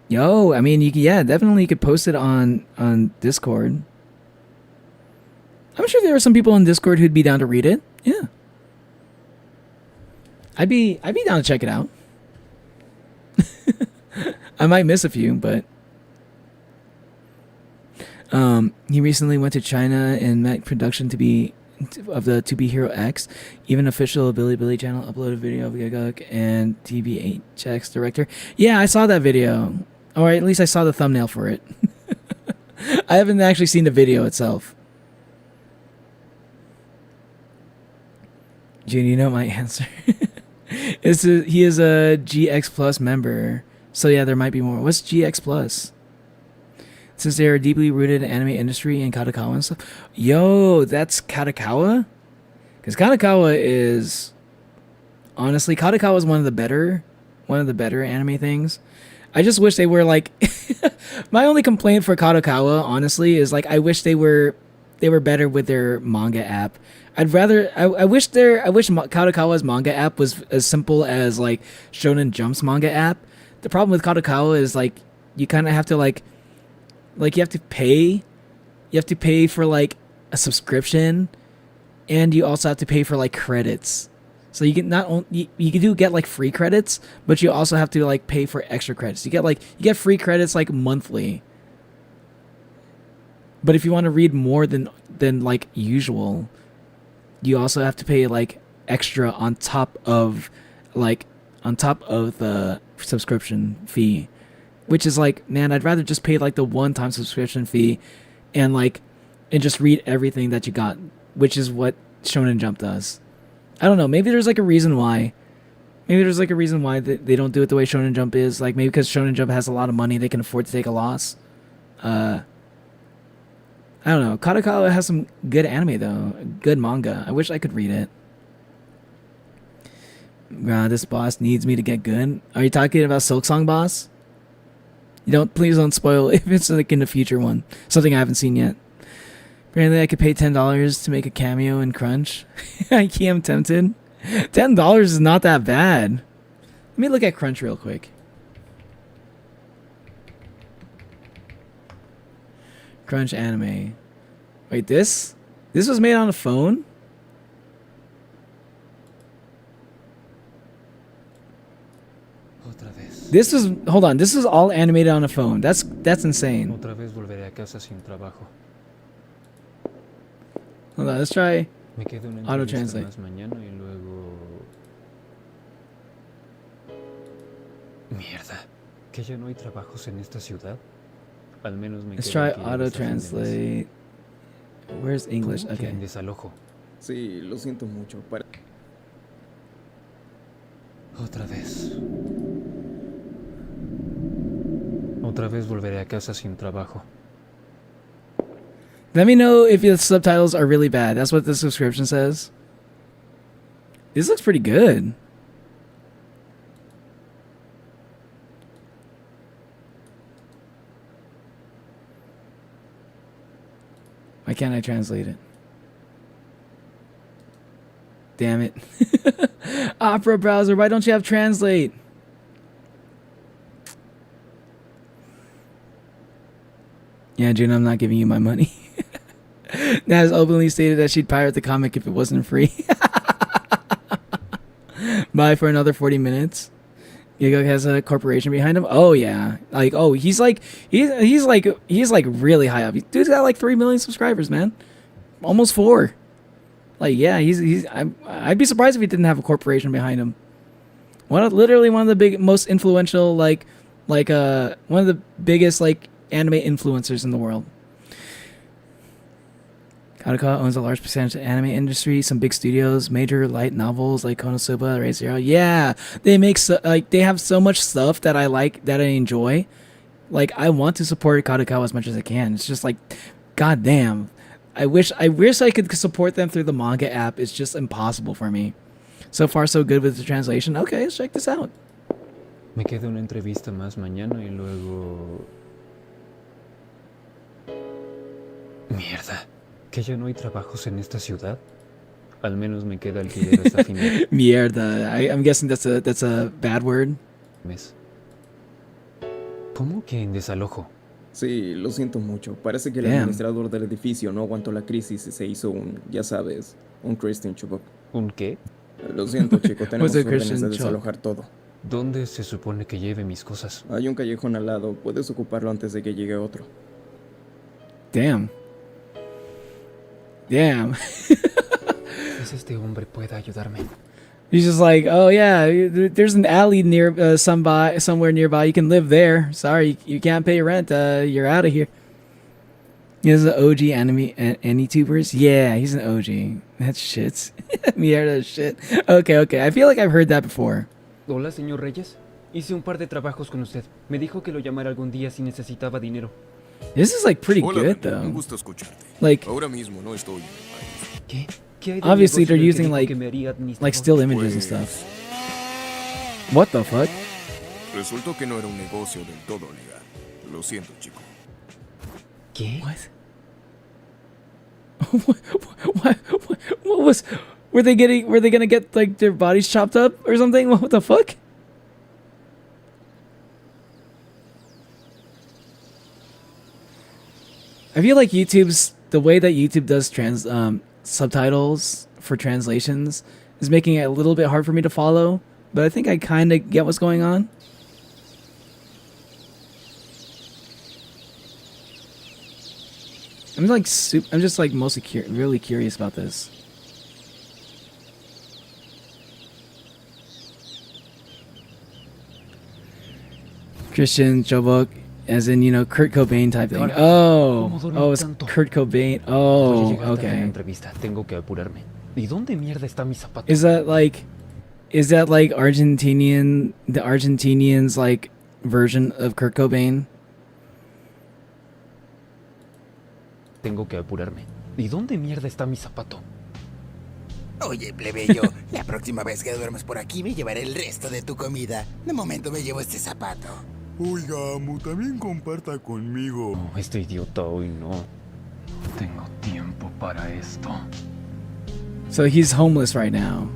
Yo, I mean, definitely you could post it on Discord. I'm sure there are some people on Discord who'd be down to read it. Yeah. I'd be down to check it out. I might miss a few, but he recently went to China and met production of the To Be Hero X. Even official Bilibili channel uploaded a video of Gigguk and TBHX director. Yeah, I saw that video. Or at least I saw the thumbnail for it. I haven't actually seen the video itself. June, you know my answer. He is a GX Plus member. So yeah, there might be more. What's GX Plus? Since they are deeply rooted in anime industry and Kadokawa and stuff. Yo, that's Kadokawa? Because Kadokawa is... Honestly, Kadokawa is one of the better better anime things. I just wish they were like. My only complaint for Kadokawa, honestly, is like I wish they were better with their manga app. I wish Kadokawa's manga app was as simple as like Shonen Jump's manga app. The problem with Kadokawa is like you kind of have to like you have to pay. You have to pay for like a subscription, and you also have to pay for like credits. So you can you do get like free credits, but you also have to like pay for extra credits. You get free credits like monthly. But if you want to read more than like usual, you also have to pay like extra on top of the subscription fee, which is like, man, I'd rather just pay like the one-time subscription fee and just read everything that you got, which is what Shonen Jump does. I don't know. Maybe there's like a reason why. Maybe there's like a reason why they don't do it the way Shonen Jump is. Like maybe because Shonen Jump has a lot of money, they can afford to take a loss. I don't know. Kadokawa has some good anime though, good manga. I wish I could read it. This boss needs me to get good. Are you talking about Silk Song boss? Please don't spoil if it's like in the future one. Something I haven't seen yet. Apparently I could pay $10 to make a cameo in Crunch. I am tempted. $10 is not that bad. Let me look at Crunch real quick. Crunch anime. Wait, this was made on a phone? Hold on, this was all animated on a phone. That's insane. Otra vez volveré a casa sin trabajo. Hold on, let's try Me quedo una auto entrevista translate. más mañana y luego... Mierda. ¿Que ya no hay trabajos en esta ciudad? Al menos me Let's quedo try aquí auto hasta fin de mes. translate. Where's English? ¿Cómo que Okay. en desalojo? Sí, lo siento mucho. Otra vez. Otra vez volveré a casa sin trabajo. Let me know if the subtitles are really bad. That's what the subscription says. This looks pretty good. Why can't I translate it? Damn it. Opera browser, why don't you have translate? Yeah, June, I'm not giving you my money. Naz openly stated that she'd pirate the comic if it wasn't free. Bye for another 40 minutes. Gigguk has a corporation behind him. Oh yeah, he's like really high up. Dude's got like 3 million subscribers, man. Almost 4. Like yeah, I'd be surprised if he didn't have a corporation behind him. Literally one of the most influential one of the biggest anime influencers in the world. Kadokawa owns a large percentage of the anime industry. Some big studios, major light novels like Konosuba, Raid Zero. Yeah, they make they have so much stuff that I like, that I enjoy. Like I want to support Kadokawa as much as I can. It's just like, goddamn, I wish I could support them through the manga app. It's just impossible for me. So far, so good with the translation. Okay, let's check this out. Me queda una entrevista más mañana y luego... Mierda. ¿Que ya no hay trabajos en esta ciudad? Al menos me queda alquiler hasta fin de Mierda. I'm guessing that's a bad word. mes. ¿Cómo que en desalojo? Sí, lo siento mucho. Parece que el administrador del edificio no aguantó la crisis y se hizo ya sabes, un Christian Chubbuck. ¿Un qué? Lo siento, chico, tenemos órdenes de desalojar todo. ¿Dónde se supone que lleve mis cosas? Hay un callejón al lado, puedes ocuparlo antes de que llegue otro. Damn. Damn. Quizás este hombre pueda ayudarme. He's just like, oh yeah, there's an alley near somewhere nearby. You can live there. Sorry, you can't pay rent. You're out of here. He's an OG anime tubers. Yeah, he's an OG. That's shit. Mierda shit. Okay. I feel like I've heard that before. Hola, señor Reyes. Hice un par de trabajos con usted. Me dijo que lo llamara algún día si necesitaba dinero. This is like pretty good though. Like, Ahora mismo no estoy. ¿Qué? ¿Qué hay de obviously negocio they're en el que using dijo like que me haría administrador? still images and stuff. What the fuck? Resultó que no era un negocio del todo legal. Lo siento, chico. ¿Qué? What was? Were they gonna get like their bodies chopped up or something? What the fuck? I feel like the way that YouTube does subtitles for translations is making it a little bit hard for me to follow, but I think I kind of get what's going on. I'm just like mostly really curious about this. Christian Jobok, as in, you know, Kurt Cobain type thing. Oh, it's Kurt Cobain. Oh, okay. Tengo que apurarme. ¿Y dónde mierda está mi zapato? Is that like the Argentinians like version of Kurt Cobain? Tengo que apurarme. ¿Y dónde mierda está mi zapato? Oye, plebeyo, la próxima vez que duermas por aquí me llevaré el resto de tu comida. De momento me llevo este zapato. Oiga, Amu, también comparta conmigo. No, este idiota hoy no. Tengo tiempo para esto. So he's homeless right now.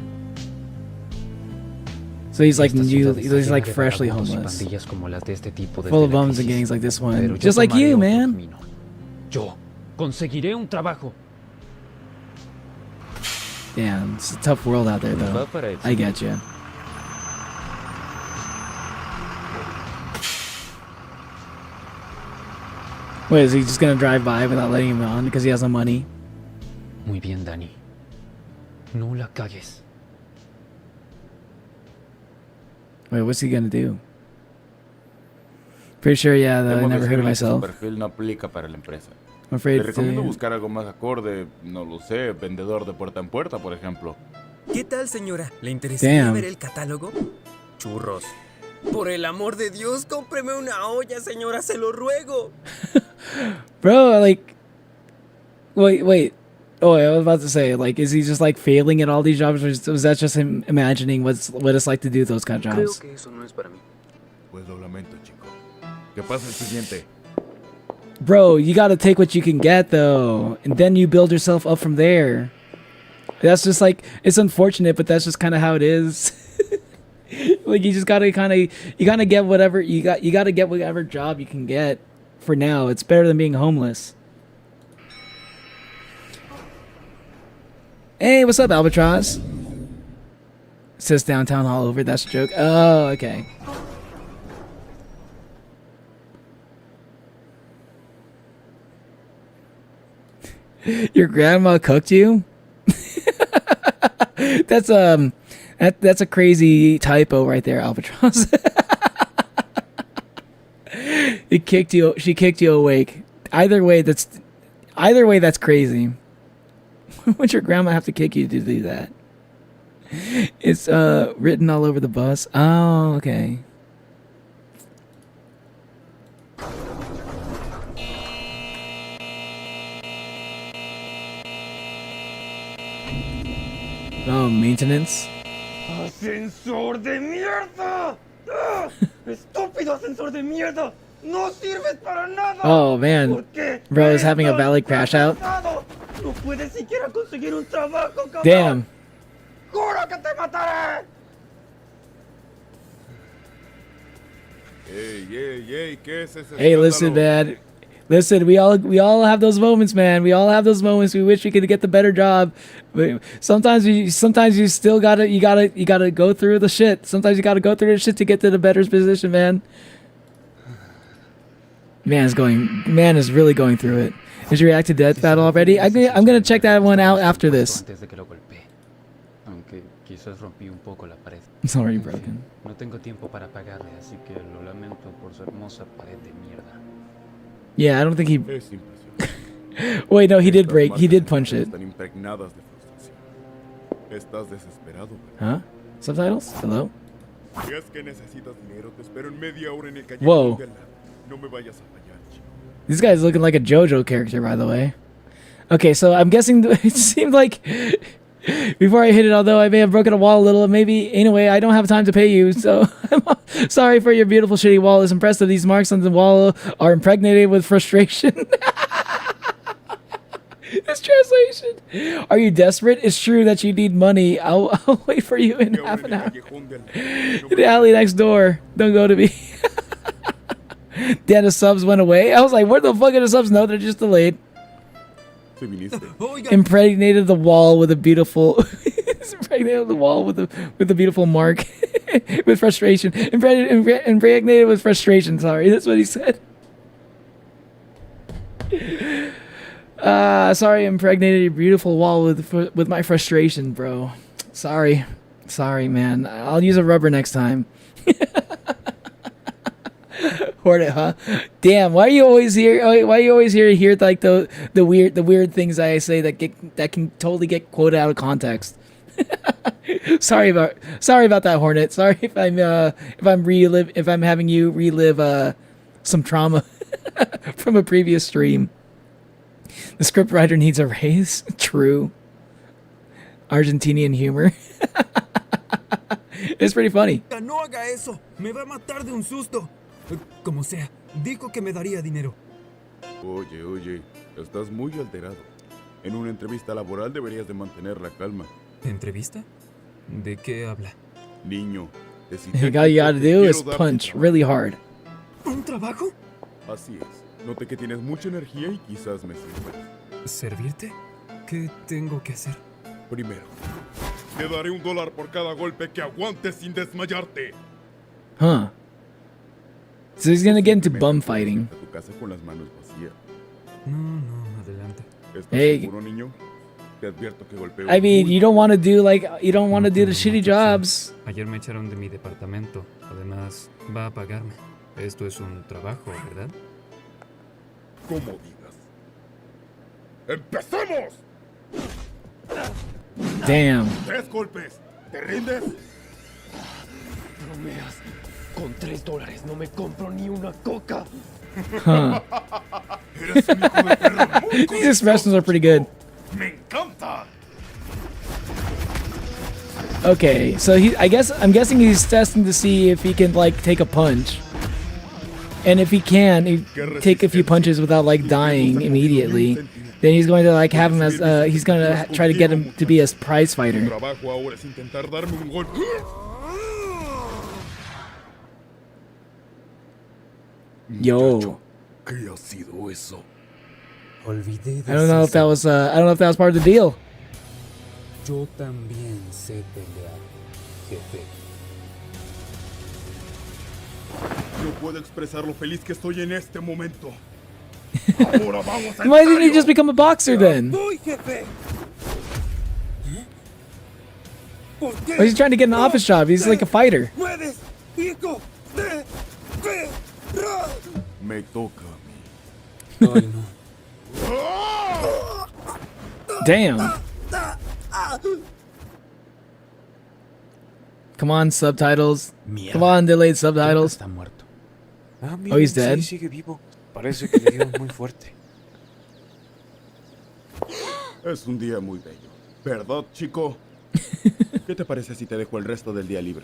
So he's like he's like freshly homeless. Full of bums and gangs like this one. Just like you, man. Yo conseguiré un trabajo. Damn, it's a tough world out there, though. I get you. Wait, is he just gonna drive by without letting him on because he has no money? Muy bien, Dani. No la cagues. Wait, what's he gonna do? Pretty sure, yeah, I never heard of myself. Su perfil no aplica para la empresa. I'm afraid Le recomiendo buscar algo más acorde, no lo sé, vendedor de puerta en puerta, por ejemplo. ¿Qué tal, señora? ¿Le interesaría Damn. ver el catálogo? Churros. Por el amor de Dios, cómpreme una olla, señora, se lo ruego. Bro, like, wait. Oh, I was about to say, like, is he just like failing at all these jobs, or was that just him imagining what it's like to do those kind of jobs? Creo que eso no es para mí. Pues lo lamento, chico. ¿Qué pasa el siguiente? Bro, you gotta take what you can get, though, and then you build yourself up from there. That's just like, it's unfortunate, but that's just kind of how it is. Like, you just gotta get whatever you gotta get whatever job you can get. For now, it's better than being homeless. Hey, what's up, Albatross? It says downtown all over. That's a joke. Oh, okay. Your grandma cooked you? That's a crazy typo right there, Albatross. She kicked you awake. Either way that's crazy. Would your grandma have to kick you to do that? It's written all over the bus. Oh, okay. Oh, maintenance. ¡Ascensor de mierda! ¡Ah! ¡Estúpido ascensor de mierda! ¡No sirves para nada! Oh man, bro is having a valid crash out. ¡No puedes siquiera conseguir un trabajo, cabrón! Damn. ¡Juro que te mataré! Hey, ¿qué es ese Hey, listen, man. Listen, we all have those moments, man. We all have those moments. We wish we could get the better job. But sometimes you still gotta go through the shit. Sometimes you gotta go through the shit to get to the better position, man. Man is really going through it. Did you react to Death Battle already? I'm gonna check that one out after this. It's already broken. No tengo tiempo para pagarle, así que lo lamento por su hermosa pared de mierda. Yeah, I don't think he. Wait, no, he did break. He did punch it. Huh? Subtitles? Hello? Whoa. This guy's looking like a JoJo character, by the way. Okay, so I'm guessing it seemed like Before I hit it, although I may have broken a wall a little, maybe anyway, I don't have time to pay you, so I'm sorry for your beautiful shitty wall. It's impressive. These marks on the wall are impregnated with frustration. This translation. Are you desperate? It's true that you need money. I'll wait for you in half an hour. The alley next door. Don't go to me. Then the subs went away. I was like, where the fuck are the subs? No, they're just delayed. Impregnated the wall with a beautiful impregnated the wall with a beautiful mark with frustration. Impregnated with frustration, sorry. That's what he said. Sorry, impregnated your beautiful wall with my frustration, bro. Sorry, man. I'll use a rubber next time. Hornet, huh? Damn, why are you always here? Why are you always here to hear like the weird things I say that can totally get quoted out of context? Sorry about that, Hornet. Sorry if I'm having you relive some trauma from a previous stream. The scriptwriter needs a raise. True. Argentinian humor. It's pretty funny. No haga eso. Me va a matar de un susto. Como sea, dijo que me daría dinero. Oye, estás muy alterado. En una entrevista laboral deberías de mantener la calma. ¿Entrevista? ¿De qué habla? Niño, all you gotta do is punch really hard. ¿Un trabajo? Así es. Noté que tienes mucha energía y quizás me sirvas. ¿Servirte? ¿Qué tengo que hacer? Primero, te daré $1 por cada golpe que aguantes sin desmayarte. Huh. So he's gonna get into bum fighting. Tu casa con las manos vacías. No, adelante. Hey. ¿Seguro, niño? Te advierto que golpeo. I mean, you don't want to do the shitty jobs. Ayer me echaron de mi departamento. Además, va a pagarme. Esto es un trabajo, ¿verdad? Como digas. ¡Empecemos! Damn. 3 golpes. ¿Te rindes? Bromeas. Con $3 no me compro ni una coca. Huh. These expressions are pretty good. Me encanta. Okay, so I'm guessing he's testing to see if he can like take a punch. And if he can, he take a few punches without like dying immediately. Then he's going to like have him as he's going to try to get him to be a prize fighter. Yo. ¿Qué ha sido eso? Olvidé de I don't know if that was part of the deal. Yo también sé pelear, jefe. No puedo expresar lo feliz que estoy en este momento. Ahora vamos a Why didn't he just become a boxer then? Voy, jefe. Or he's trying to get an office job. He's like a fighter. Me toca a mí. Ay, no. Damn. Come on, subtitles. Come on, delayed subtitles. Oh, he's dead. Sí, sigue vivo. Parece que le dio muy fuerte. Es un día muy bello. ¿Verdad, chico? ¿Qué te parece si te dejo el resto del día libre?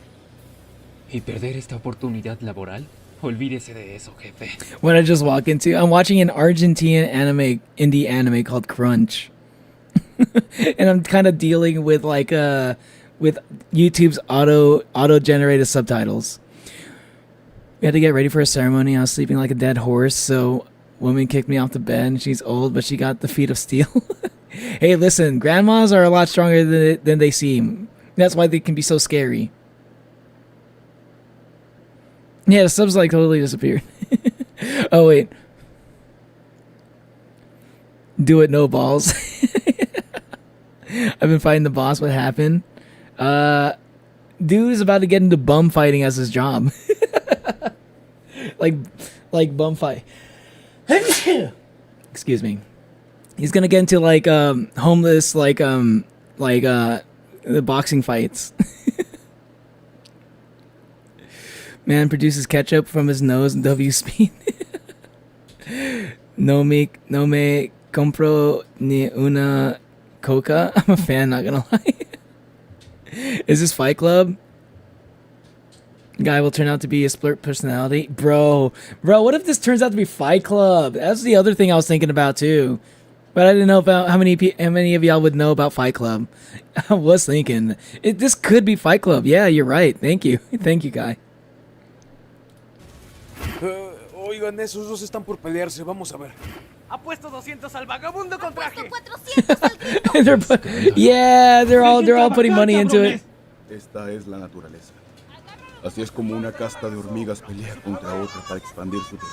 ¿Y perder esta oportunidad laboral? Olvídese de eso, jefe. What I just walk into, I'm watching an Argentine indie anime called Crunch. And I'm kind of dealing with like with YouTube's auto-generated subtitles. We had to get ready for a ceremony. I was sleeping like a dead horse, so woman kicked me off the bed. And she's old, but she got the feet of steel. Hey, listen, grandmas are a lot stronger than they seem. That's why they can be so scary. Yeah, the subs like totally disappeared. Oh wait. Do it, no balls. I've been fighting the boss. What happened? Dude is about to get into bum fighting as his job. like bum fight. Excuse me. He's gonna get into like homeless the boxing fights. Man produces ketchup from his nose in W speed. No me compro ni una Coca. I'm a fan, not gonna lie. Is this Fight Club? Guy will turn out to be a split personality. Bro, what if this turns out to be Fight Club? That's the other thing I was thinking about too. But I didn't know about how many of y'all would know about Fight Club. I was thinking this could be Fight Club. Yeah, you're right. Thank you, guy. Oigan, esos dos están por pelearse. Vamos a ver. Apuesto 200 al vagabundo con traje. They're all putting money into it. Esta es la naturaleza. Así es como una casta de hormigas pelea contra otra para expandir su territorio.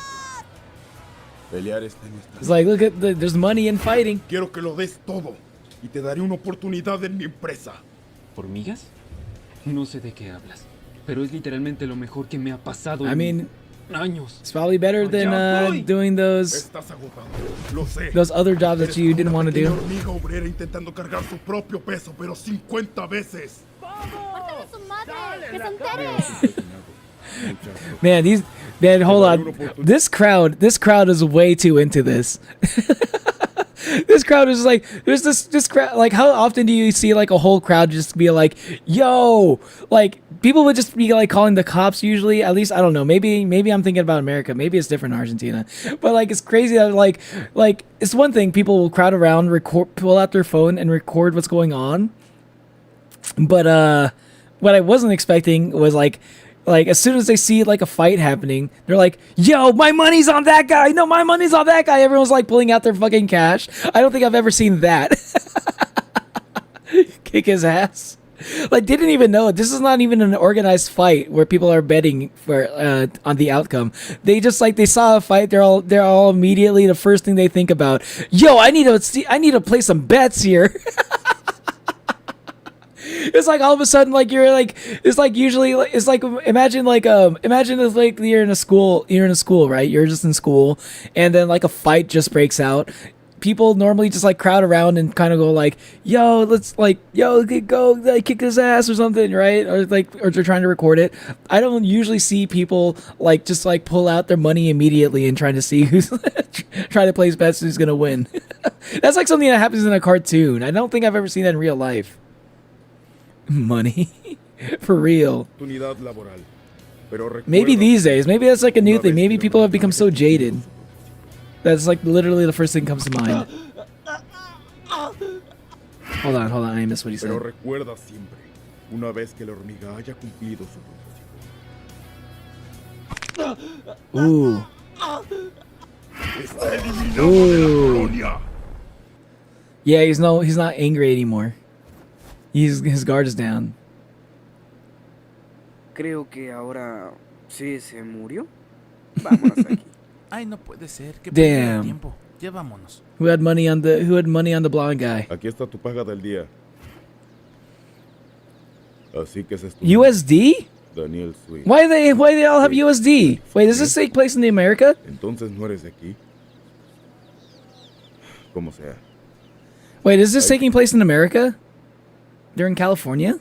Pelear está en nuestra. It's like, look at there's money in fighting. Quiero que lo des todo y te daré una oportunidad en mi empresa. ¿Hormigas? No sé de qué hablas, pero es literalmente lo mejor que me ha pasado en años. It's probably better than doing those other jobs that you didn't want to do. Hormiga obrera intentando cargar su propio peso, pero 50 veces. Man, hold on. This crowd is way too into this. This crowd is like, there's this crowd. Like, how often do you see like a whole crowd just be like, "Yo!" Like, people would just be like calling the cops. Usually, at least I don't know. Maybe I'm thinking about America. Maybe it's different in Argentina. But like, it's crazy that like it's one thing people will crowd around, pull out their phone and record what's going on. But what I wasn't expecting was like as soon as they see like a fight happening, they're like, "Yo, my money's on that guy. No, my money's on that guy." Everyone's like pulling out their fucking cash. I don't think I've ever seen that. Kick his ass. Like, didn't even know it. This is not even an organized fight where people are betting for on the outcome. They just like, they saw a fight. They're all immediately, the first thing they think about, "Yo, I need to play some bets here." It's like all of a sudden, like you're like, it's like usually, it's like imagine if like you're in a school, right? You're just in school, and then like a fight just breaks out. People normally just like crowd around and kind of go like, "Yo, let's go like kick his ass" or something, right? Or they're trying to record it. I don't usually see people like just like pull out their money immediately and trying to see who's trying to place bets who's gonna win. That's like something that happens in a cartoon. I don't think I've ever seen that in real life. Money. For real. Maybe these days. Maybe that's like a new thing. Maybe people have become so jaded. That's like literally the first thing comes to mind. Hold on. I missed what he said. Pero recuerda siempre, una vez que la hormiga haya cumplido su propósito. Ooh. Ooh. Yeah, he's not angry anymore. His guard is down. Creo que ahora sí se murió. Vámonos aquí. Ay, no puede ser. Que damn. Tiempo. Ya vámonos. Who had money on the blonde guy? Aquí está tu paga del día. Así que es USD? Daniel Sweet. Why they all have USD? Wait, does this take place in the America? Entonces no eres de aquí. Como sea. Wait, is this taking place in America? They're in California?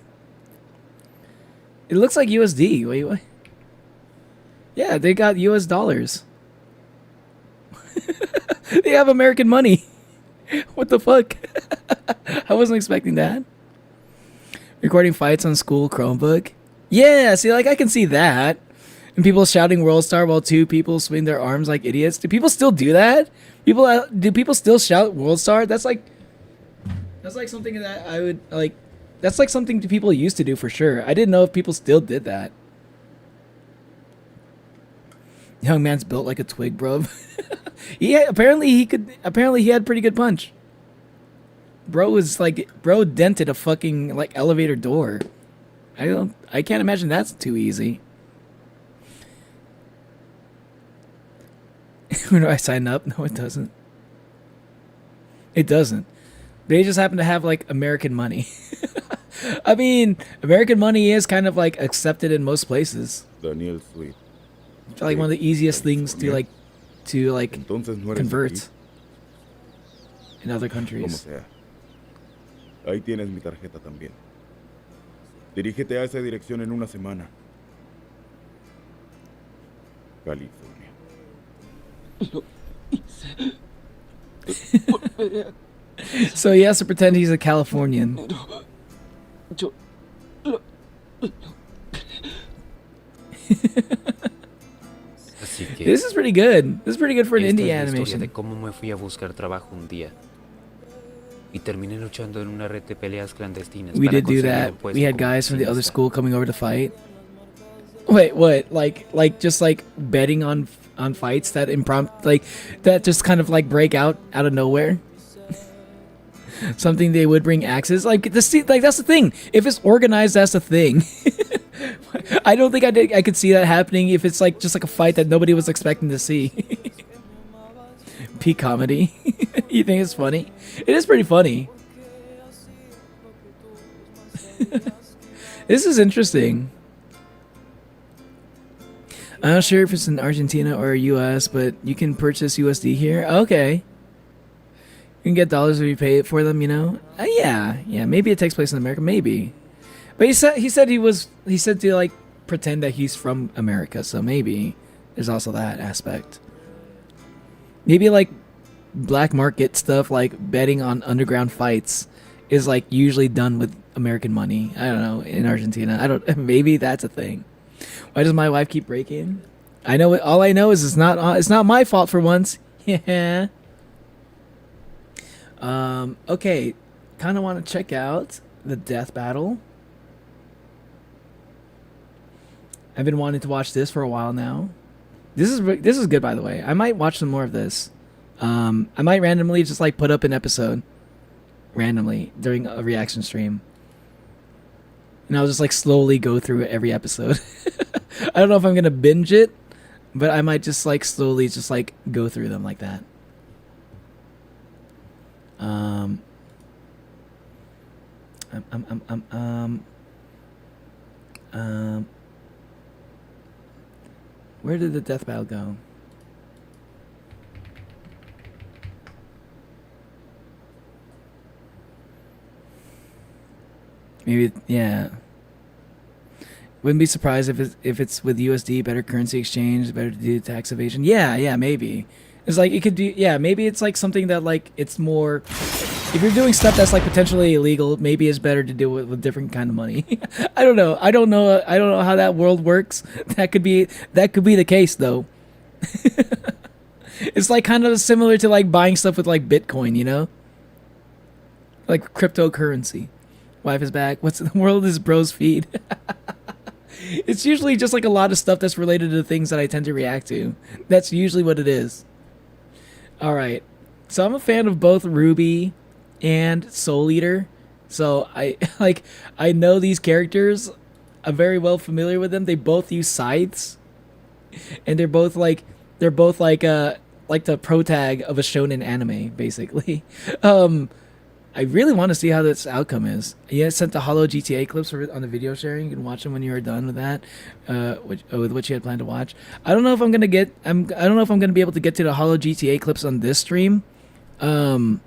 It looks like USD. Wait, what? Yeah, they got US dollars. They have American money. What the fuck? I wasn't expecting that. Recording fights on school Chromebook. Yeah, see, like I can see that. And people shouting World Star while two people swing their arms like idiots. Do people still do that? Do people still shout World Star? That's like something that I would like. That's like something people used to do for sure. I didn't know if people still did that. Young man's built like a twig, bro. Apparently he had pretty good punch. Bro dented a fucking like elevator door. I can't imagine that's too easy. When do I sign up? No, it doesn't. It doesn't. They just happen to have like American money. I mean, American money is kind of like accepted in most places. Daniel Sweet. It's like one of the easiest things to convert in other countries. Como sea. Ahí tienes mi tarjeta también. Dirígete a esa dirección en una semana. California. Lo hice. Volveré a So he has to pretend he's a Californian. This is pretty good. This is pretty good for an indie animation. De cómo me fui a buscar trabajo un día y terminé luchando en una red de peleas clandestinas. We did do that. We had guys from the other school coming over to fight. Wait, what? Like just like betting on fights that that just kind of like break out of nowhere. Something they would bring axes. Like that's the thing. If it's organized, that's the thing. I don't think I could see that happening if it's like just like a fight that nobody was expecting to see. Peak comedy. You think it's funny? It is pretty funny. This is interesting. I'm not sure if it's in Argentina or US, but you can purchase USD here. Okay. You can get dollars if you pay it for them, you know? Yeah. Maybe it takes place in America. Maybe. But he said to like pretend that he's from America, so maybe there's also that aspect. Maybe like black market stuff like betting on underground fights is like usually done with American money. I don't know, in Argentina. Maybe that's a thing. Why does my wife keep breaking? All I know is it's not my fault for once. Yeah. Okay. Kind of want to check out the death battle. I've been wanting to watch this for a while now. This is good, by the way. I might watch some more of this. I might randomly just like put up an episode randomly during a reaction stream. And I'll just like slowly go through every episode. I don't know if I'm gonna binge it, but I might just like slowly just like go through them like that. Where did the death battle go? Maybe, yeah. Wouldn't be surprised if it's with USD, better currency exchange, better to do tax evasion. Yeah, maybe. It's like it could be. Yeah, maybe it's like something that like it's more. If you're doing stuff that's like potentially illegal, maybe it's better to do it with different kind of money. I don't know how that world works. That could be the case though. It's like kind of similar to like buying stuff with like Bitcoin, you know? Like cryptocurrency. Wife is back. What's in the world is bros feed. It's usually just like a lot of stuff that's related to things that I tend to react to. That's usually what it is. All right. So I'm a fan of both RWBY and Soul Eater. So I know these characters. I'm very well familiar with them. They both use scythes. And they're both like the protag of a shonen anime, basically. I really want to see how this outcome is. Yeah, sent the Holo GTA clips on the video sharing. You can watch them when you are done with that, with what you had planned to watch. I don't know if I'm gonna be able to get to the Holo GTA clips on this stream. That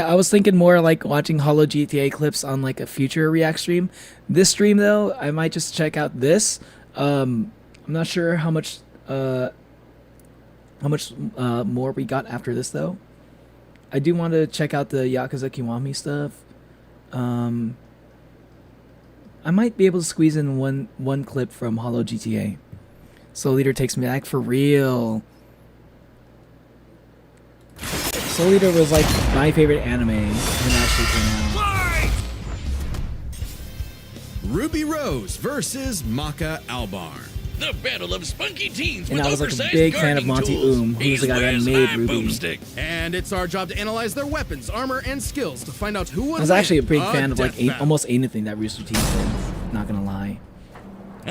I was thinking more like watching Holo GTA clips on like a future react stream. This stream though, I might just check out this. I'm not sure how much more we got after this though. I do want to check out the Yakuza Kiwami stuff. I might be able to squeeze in one clip from Holo GTA. Soul Eater takes me back for real. Soul Eater was like my favorite anime when it actually came out. Ruby Rose versus Maka Albarn. The battle of spunky teens and with I was like a oversized big fan of gardening Monty tools. who's the guy that made RWBY. And it's our job to analyze their weapons, armor, and skills to find out who would I was win actually a big fan of like death battle. almost anything that Rooster Teeth did. Not gonna lie.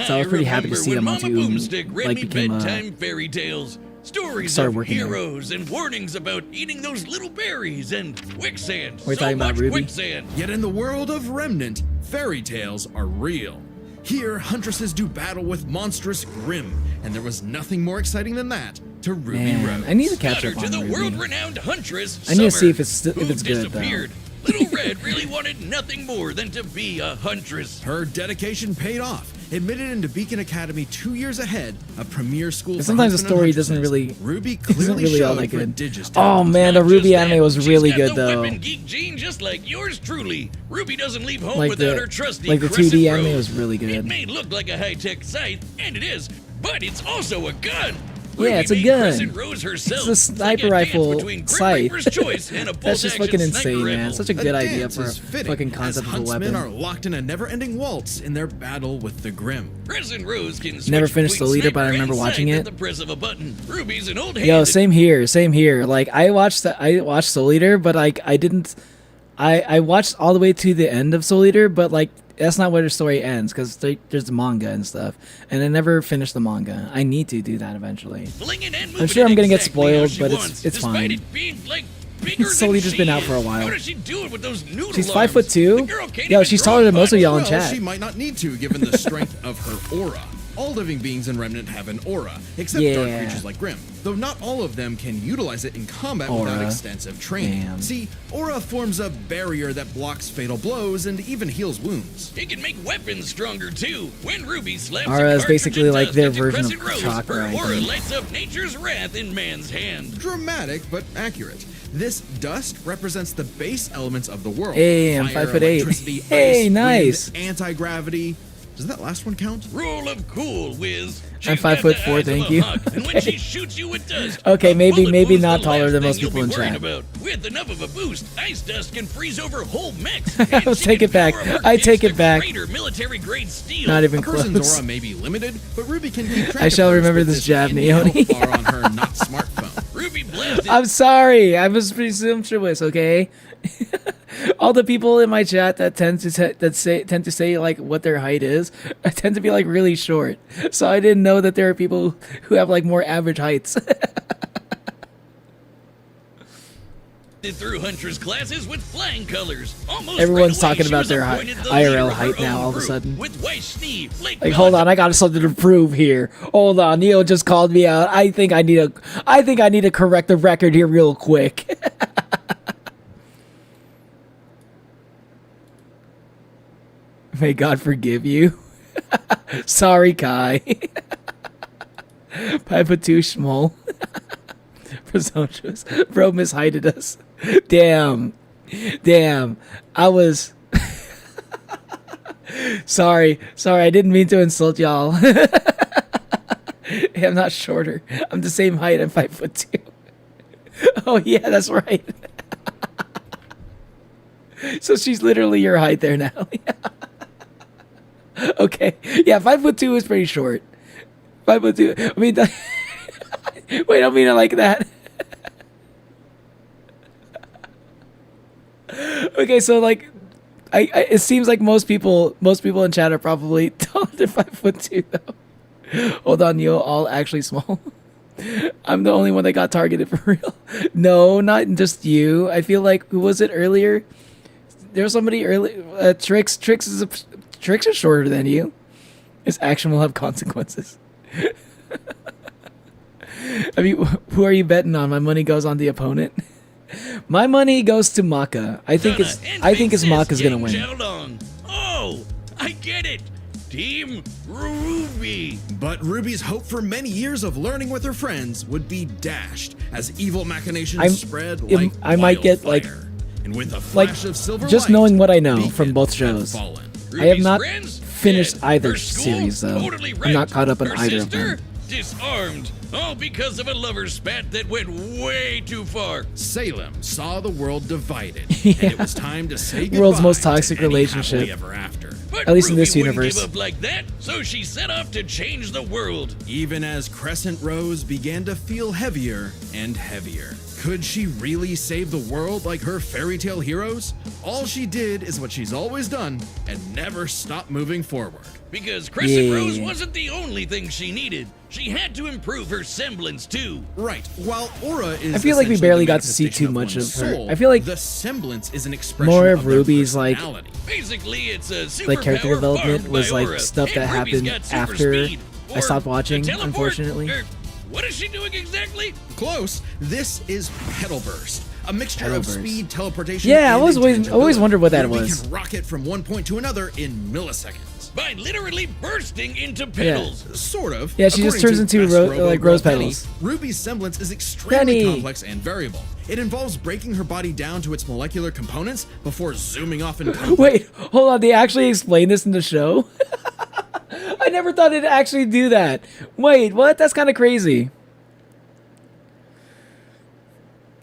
So I was pretty happy to see that Monty like became bedtime fairy tales. Stories started of working there. heroes and warnings about eating those little berries and quicksand. We're so talking about much RWBY? quicksand. Yet in the world of Remnant, fairy tales are real. Here, huntresses do battle with monstrous Grimm, and there was nothing more exciting than that to Ruby Man, Rose. I need to catch up To on the RWBY. world-renowned huntress, I need to see if Summer, it's who good though. disappeared. Little Red really wanted nothing more than to be a huntress. Her dedication paid off, Admitted into Beacon Academy 2 years ahead, a premier school. And sometimes the story doesn't really RWBY isn't clearly really all showed that good. prodigious Oh talent. man, the RWBY anime was really good though. Weapon geek gene just like yours truly. Ruby doesn't leave home Like without the her trusty like the Crescent 2D anime Rose. was really It good. may look like a high-tech scythe, and it is, but it's also a gun. Yeah, it's a Ruby made gun. Crescent Rose herself. It's a sniper like a dance rifle between Grim scythe. Reaper's choice and a That's just bolt-action fucking sniper insane, man. rifle. Such a good idea dance for a is fitting, fucking as concept of a huntsmen weapon. are locked in a never-ending waltz in their battle with the Grim. Crescent Rose can Never switch finished between Soul Eater, but I sniper remember and watching scythe it. at the press of a button. Ruby's an old hand. Yo, same here. Like I watched Soul Eater, but like I didn't. I watched all the way to the end of Soul Eater, but like that's not where the story ends because there's manga and stuff, and I never finished the manga. I need to do that eventually. I'm sure I'm gonna get spoiled, but it's fine. Soul Eater's been out for a while. How does she do it with those noodle She's arms? 5'2". Yo, she's taller than most of y'all in Well, chat. she might not need to, given the strength of her aura. All living beings in Remnant have an aura, except dark Yeah. creatures like Grim, though not all of them can utilize it in combat without Aura. extensive training. Damn. See, aura forms a barrier that blocks fatal blows and even heals wounds. It can make weapons stronger too. When Ruby slaps Aura a is basically cartridge like dust their into version of Crescent Rose, chakra, her I aura think. lights up nature's wrath in man's hand. Dramatic, but accurate. This dust represents the base elements of the world. Hey, I'm Fire, 5'8". electricity, Hey, ice, nice. wind, anti-gravity. Does that last one count? Rule of cool, Wiz. I'm 5'4", thank you. And when she shoots you with dust, Okay, a maybe bullet not moves the taller last than thing most you'll people be in worried chat. about. With enough of a boost, ice dust can freeze over whole mechs. I'll take it back. I take it back. Military grade steel. Not even A person's close. aura may be limited, but Ruby can keep track I of shall hers remember with this jab, handy health Neone. bar on her not smartphone. Ruby blasted. I'm sorry. I was presumptuous. Okay. All the people in my chat that tend to say like what their height is, I tend to be like really short. So I didn't know that there are people who have like more average heights. Through Huntress classes with flying colors. Almost Everyone's right away, talking she about was their appointed the IRL leader of her height now own all of a group, sudden. With Weiss Schnee, Blake Like, hold on, I got something to prove here. Hold on, Neo just called me out. I think I need to correct the record here real quick. May God forgive you. Sorry, Kai. 5'2" small. Presumptuous. Bro misheighted us. Damn. I was... Sorry, I didn't mean to insult y'all. Hey, I'm not shorter. I'm the same height. I'm 5'2". Oh yeah, that's right. So she's literally your height there now. Okay. Yeah, 5'2" is pretty short. 5'2". I mean, wait, I don't mean it like that. Okay, so like, it seems like most people in chat are probably taller than 5'2" though. Hold on, you're all actually small. I'm the only one that got targeted for real. No, not just you. I feel like, who was it earlier? There was somebody early. Trix is shorter than you. His action will have consequences. I mean, who are you betting on? My money goes on the opponent. My money goes to Maka. I think it's Maka's gonna win. Oh, I get it. Team RWBY. But Ruby's hope for many years of learning with her friends would be dashed as evil machinations spread like I might get like, and with a flash of silver just light, knowing what I know Beacon from both had shows. fallen. I have Ruby's not friends finished dead. either Her school series though. totally I'm not wrecked. caught up on Her either of sister them. disarmed. All because of a lover spat that went way too far. Salem saw the world divided, and it was time to say goodbye. World's most to toxic any relationship. happily ever after. But At least in Ruby this wouldn't universe. give up like that, so she set off to change the world. Even as Crescent Rose began to feel heavier and heavier. Could she really save the world like her fairy tale heroes? All she did is what she's always done and never stopped moving forward. Because Crescent Yeah. Rose wasn't the only thing she needed. She had to improve her semblance too. Right. While aura is I feel like we essentially barely the got to see too manifestation much one's of her. soul, I feel like the semblance is an expression more of their Ruby's like personality. Basically, it's a like character superpower development farmed was by like aura. stuff that And Ruby's happened got super after speed. I Or stopped watching, to teleport. unfortunately. What is she doing exactly? Close. This is Petal Burst, a mixture Petal of Burst. speed, teleportation, Yeah, I and always intangibility. wondered what that Ruby was. can rocket from one point to another in milliseconds. petals. by literally bursting into petals. Sort of. Yeah, she just According turns to into Best Robo like Girl rose Penny, petals. Ruby's semblance is extremely Penny. complex and variable. It involves breaking her body down to its molecular components before zooming off in conflict. Wait, hold on. They actually explain this in the show? I never thought it'd actually do that. Wait, what? That's kind of crazy.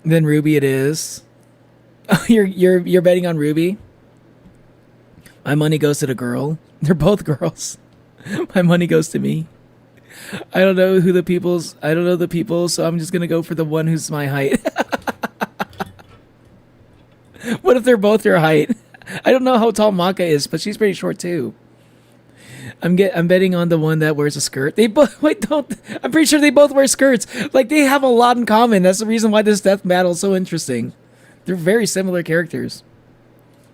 Then Ruby it is. You're betting on Ruby? My money goes to the girl. They're both girls. My money goes to me. I don't know the people, so I'm just gonna go for the one who's my height. What if they're both your height? I don't know how tall Maka is, but she's pretty short too. I'm betting on the one that wears a skirt. They both I'm pretty sure they both wear skirts. Like they have a lot in common. That's the reason why this death battle is so interesting. They're very similar characters.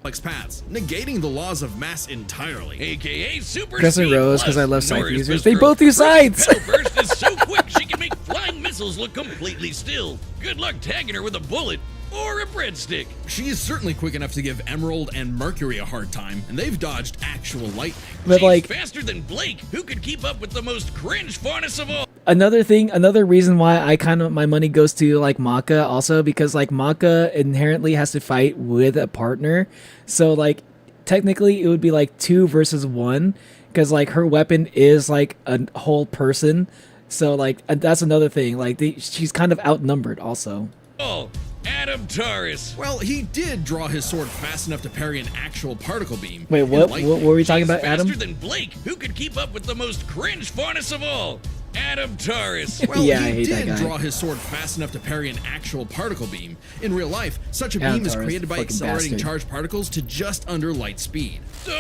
Paths, negating the laws of mass entirely. AKA super Crescent speed Rose, plus because I love scythe Nora's users. best They girl. both do scythes. Petal burst is so quick she can make flying missiles look completely still. Good luck tagging her with a bullet or a breadstick. She is certainly quick enough to give Emerald and Mercury a hard time, and they've dodged actual lightning. But She's like faster than Blake, who could keep up with the most cringe faunus of all. another reason why I my money goes to like Maka also, because like Maka inherently has to fight with a partner. So like technically it would be like 2 versus 1, because like her weapon is like a whole person. So like that's another thing. Like she's kind of outnumbered also. Oh, Adam Taurus. Well, he did draw his sword fast enough to parry an actual particle beam. Wait, what were we talking about, Adam? Faster than Blake, who could keep up with the most cringe faunus of all. Adam Taurus. Well, Yeah, I he hate that did guy. draw his sword fast enough to parry an actual particle beam. In real life, such a Adam beam is Taurus, created by fucking accelerating bastard. charged particles to just under light speed. So,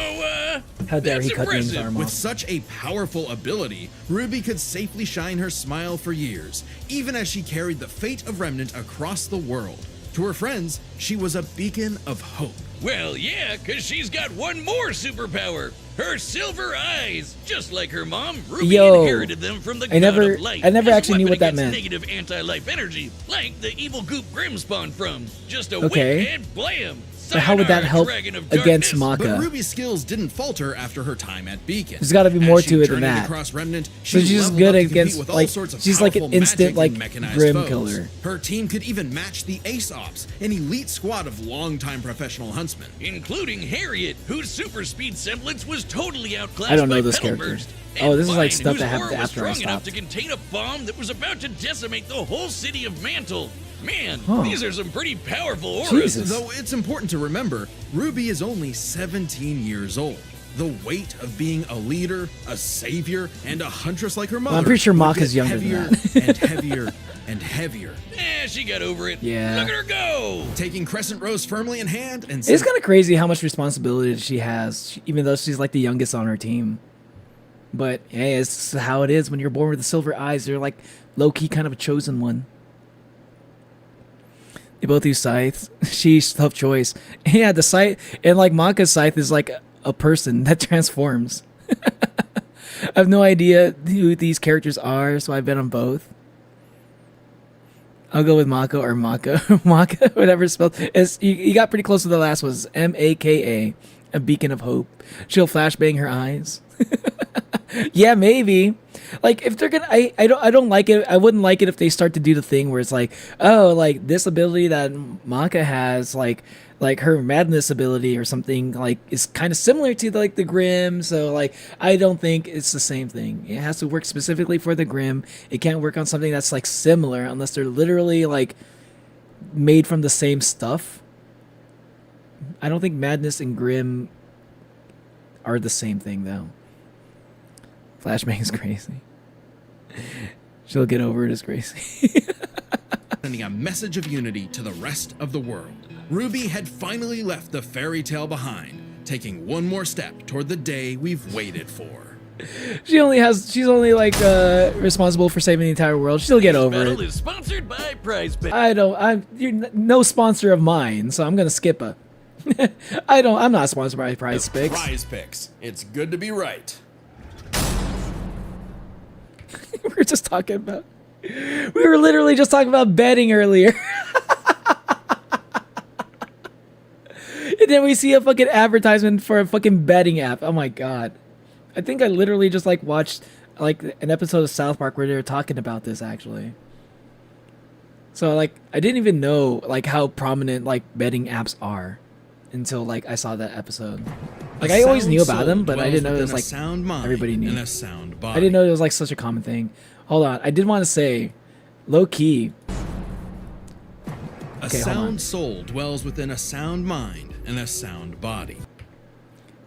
How dare that's he cut Wing's impressive. arm With off? such a powerful ability, Ruby could safely shine her smile for years, even as she carried the fate of Remnant across the world. To her friends, she was a beacon of hope. Well, yeah, because she's got one more superpower. Her silver eyes. Just like her mom, Ruby Yo, inherited them from the I god never- of light. I never as a actually knew weapon what that against meant. Negative anti-life energy, like the evil goop Grim spawned from. Just a Okay. wink and blam. But how would that Sayonara, help Dragon of against Darkness. Maka? But Ruby's skills didn't falter after her time at Beacon. There's got to be more As she to it than journeyed that. across Remnant, So she she's just leveled good up to compete against with all like sorts of she's like an powerful instant magic like and mechanized grim foes. killer. Her team could even match the Ace Ops, an elite squad of longtime professional huntsmen. Including Harriet, whose super speed semblance was totally outclassed I don't know by this Petal character. Burst. Oh, And this is like Bâan, stuff whose that happened aura was after I strong enough stopped. to contain a bomb that was about to decimate the whole city of Mantle. Man, Huh. these are some pretty powerful auras. Jesus. Though it's important to remember, Ruby is only 17 years old. The weight of being a leader, a savior, and a huntress like her mother. I'm pretty sure would Maka's get younger than heavier that. and heavier and heavier. Eh, she got over it. Yeah. Look at her go. Taking Crescent Rose firmly in hand and It's kind of crazy how much responsibility she has, even though she's like the youngest on her team. But hey, it's how it is when you're born with the silver eyes. You're like low key kind of a chosen one. They both use scythes. She's tough choice. Yeah, the scythe and like Maka's scythe is like a person that transforms. I have no idea who these characters are, so I bet on both. I'll go with Maka or Maka. Maka, whatever it's spelled. You got pretty close to the last was Maka, a beacon of hope. She'll flashbang her eyes. Yeah, maybe. Like if they're gonna, I don't like it. I wouldn't like it if they start to do the thing where it's like, oh, like this ability that Maka has, like her madness ability or something, like is kind of similar to like the Grim. So like I don't think it's the same thing. It has to work specifically for the Grim. It can't work on something that's like similar unless they're literally like made from the same stuff. I don't think madness and Grim are the same thing though. Flashbang is crazy. She'll get over it as crazy. sending a message of unity to the rest of the world. Ruby had finally left the fairy tale behind, taking one more step toward the day we've waited for. She's only like responsible for saving the entire world. She'll get over Battle it. is sponsored by Prize Picks. You're no sponsor of mine, so I'm gonna skip a. I'm not sponsored by Prize Picks. Prize Picks. It's good to be right. We were just talking about. We were literally just talking about betting earlier. And then we see a fucking advertisement for a fucking betting app. Oh my god. I think I literally just like watched like an episode of South Park where they were talking about this actually. So like I didn't even know like how prominent like betting apps are until like I saw that episode. Like I always knew about them, but I didn't know it was like sound mind everybody knew. and a sound body. I didn't know it was like such a common thing. Hold on, I did want to say, low key. A Okay, hold on. sound soul dwells within a sound mind and a sound body.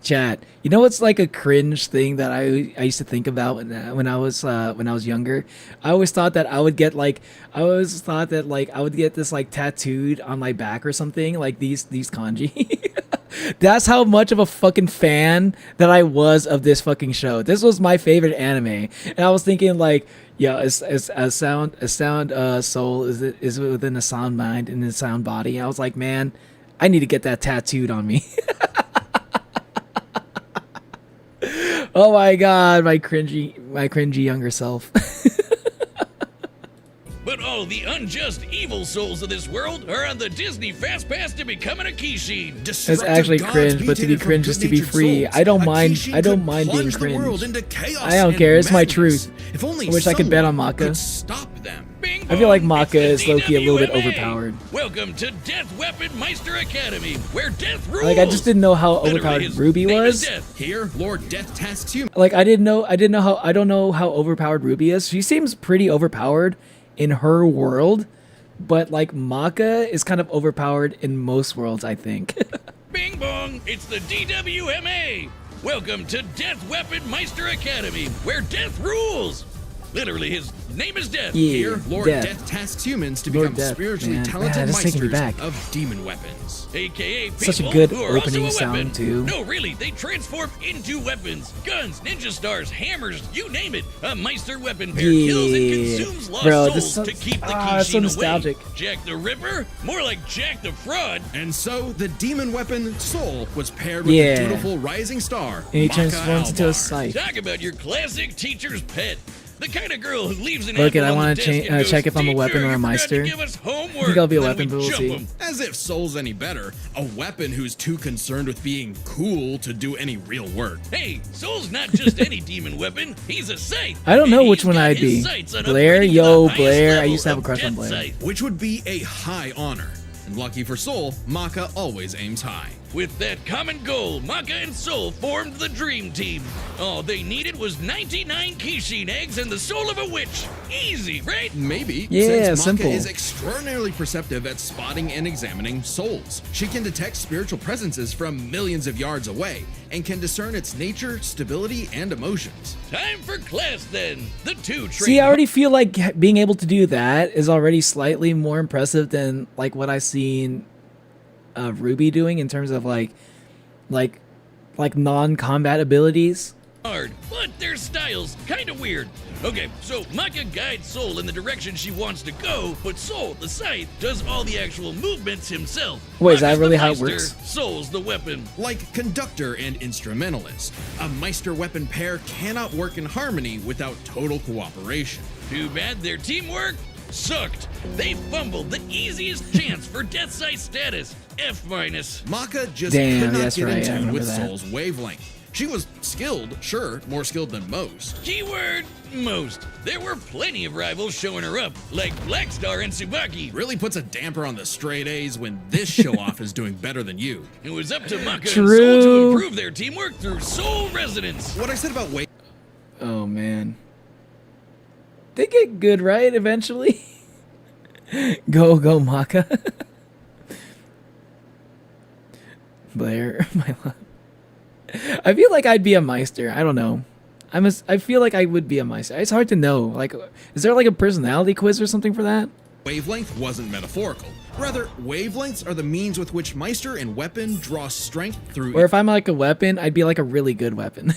Chat, you know what's like a cringe thing that I used to think about when I was younger? I always thought that I would get I would get this like tattooed on my back or something, like these kanji. That's how much of a fucking fan that I was of this fucking show. This was my favorite anime, and I was thinking like, yeah, a sound soul is within a sound mind and a sound body. And I was like, man, I need to get that tattooed on me. Oh my god, my cringy younger self. But all the unjust evil souls of this world are on the Disney Fast Pass to becoming a Kishin. It's actually cringe, but to be cringe is to be free. I don't mind being cringe. I don't care, it's my truth. I wish I could bet on Maka. I feel like Maka is low-key a little bit overpowered. Welcome to Death Weapon Meister Academy, where death rules. Like I just didn't know how overpowered RWBY was. Here, Lord Death tasks you. Like I don't know how overpowered RWBY is. She seems pretty overpowered in her world, but like Maka is kind of overpowered in most worlds, I think. Bing bong, it's the DWMA. Welcome to Death Weapon Meister Academy, where death rules. Literally, his name is Death. Yeah, Here, Lord Death tasks humans to become spiritually talented meisters of demon weapons. AKA people Such a good who are opening also a weapon. sound too. No, really, they transform into weapons. Guns, ninja stars, hammers, you name it. A Meister weapon pair kills and consumes lost souls to keep the Kishin so nostalgic. away. Jack the Ripper? More like Jack the Fraud. And so, the demon weapon Soul was paired with Yeah. the dutiful rising star, And he Maka transforms into a Albar. scythe. Talk about your classic teacher's pet. The kind of girl who leaves an Look, apple I on want the to desk and goes, check if I'm a "Teacher, weapon or a you forgot to meister. give us I homework." think I'll be a Then weapon, we but we'll jump see. 'em. As if Soul's any better, a weapon who's too concerned with being cool to do any real work. Hey, Soul's not just any demon weapon. He's a scythe. I don't know And which he's one got I'd his be. sights on Blair, upgrading to yo, the highest Blair. I level used to have a of crush on Death Blair. Scythe. Which would be a high honor. And lucky for Soul, Maka always aims high. With that common goal, Maka and Soul formed the dream team. All they needed was 99 Kishin eggs and the soul of a witch. Easy, right? Maybe, Yeah, since simple. Maka is extraordinarily perceptive at spotting and examining souls. She can detect spiritual presences from millions of yards away and can discern its nature, stability, and emotions. Time for class then. The two See, I already feel like being able to do that is already slightly more impressive than like what I've seen RWBY doing in terms of like non-combat abilities. hard, but their style's kinda weird. Okay, so Maka guides Soul in the direction she wants to go, but Soul, the scythe, does all the actual movements himself. Wait, is that Maka's really the how it meister, works? Soul's the weapon. Like conductor and instrumentalist, a Meister weapon pair cannot work in harmony without total cooperation. Too bad their teamwork sucked. They fumbled the easiest chance for Death Scythe status, F-. Maka just Damn, could not that's get right, I in tune remember with that. Soul's wavelength. She was skilled, sure, more skilled than most. Keyword, most. There were plenty of rivals showing her up, like Blackstar and Tsubaki. Really puts a damper on the straight A's when this show-off is doing better than you. It was up to Maka and True. Soul to improve their teamwork through Soul Resonance. What I said about wave... Oh man, they get good, right? Eventually. Go Maka. Blair, my love. I feel like I'd be a Meister. I don't know. I feel like I would be a Meister. It's hard to know. Like, is there like a personality quiz or something for that? Wavelength wasn't metaphorical. Rather, wavelengths are the means with which Meister and weapon draw strength through Or if I'm like a weapon, I'd be like a really good weapon.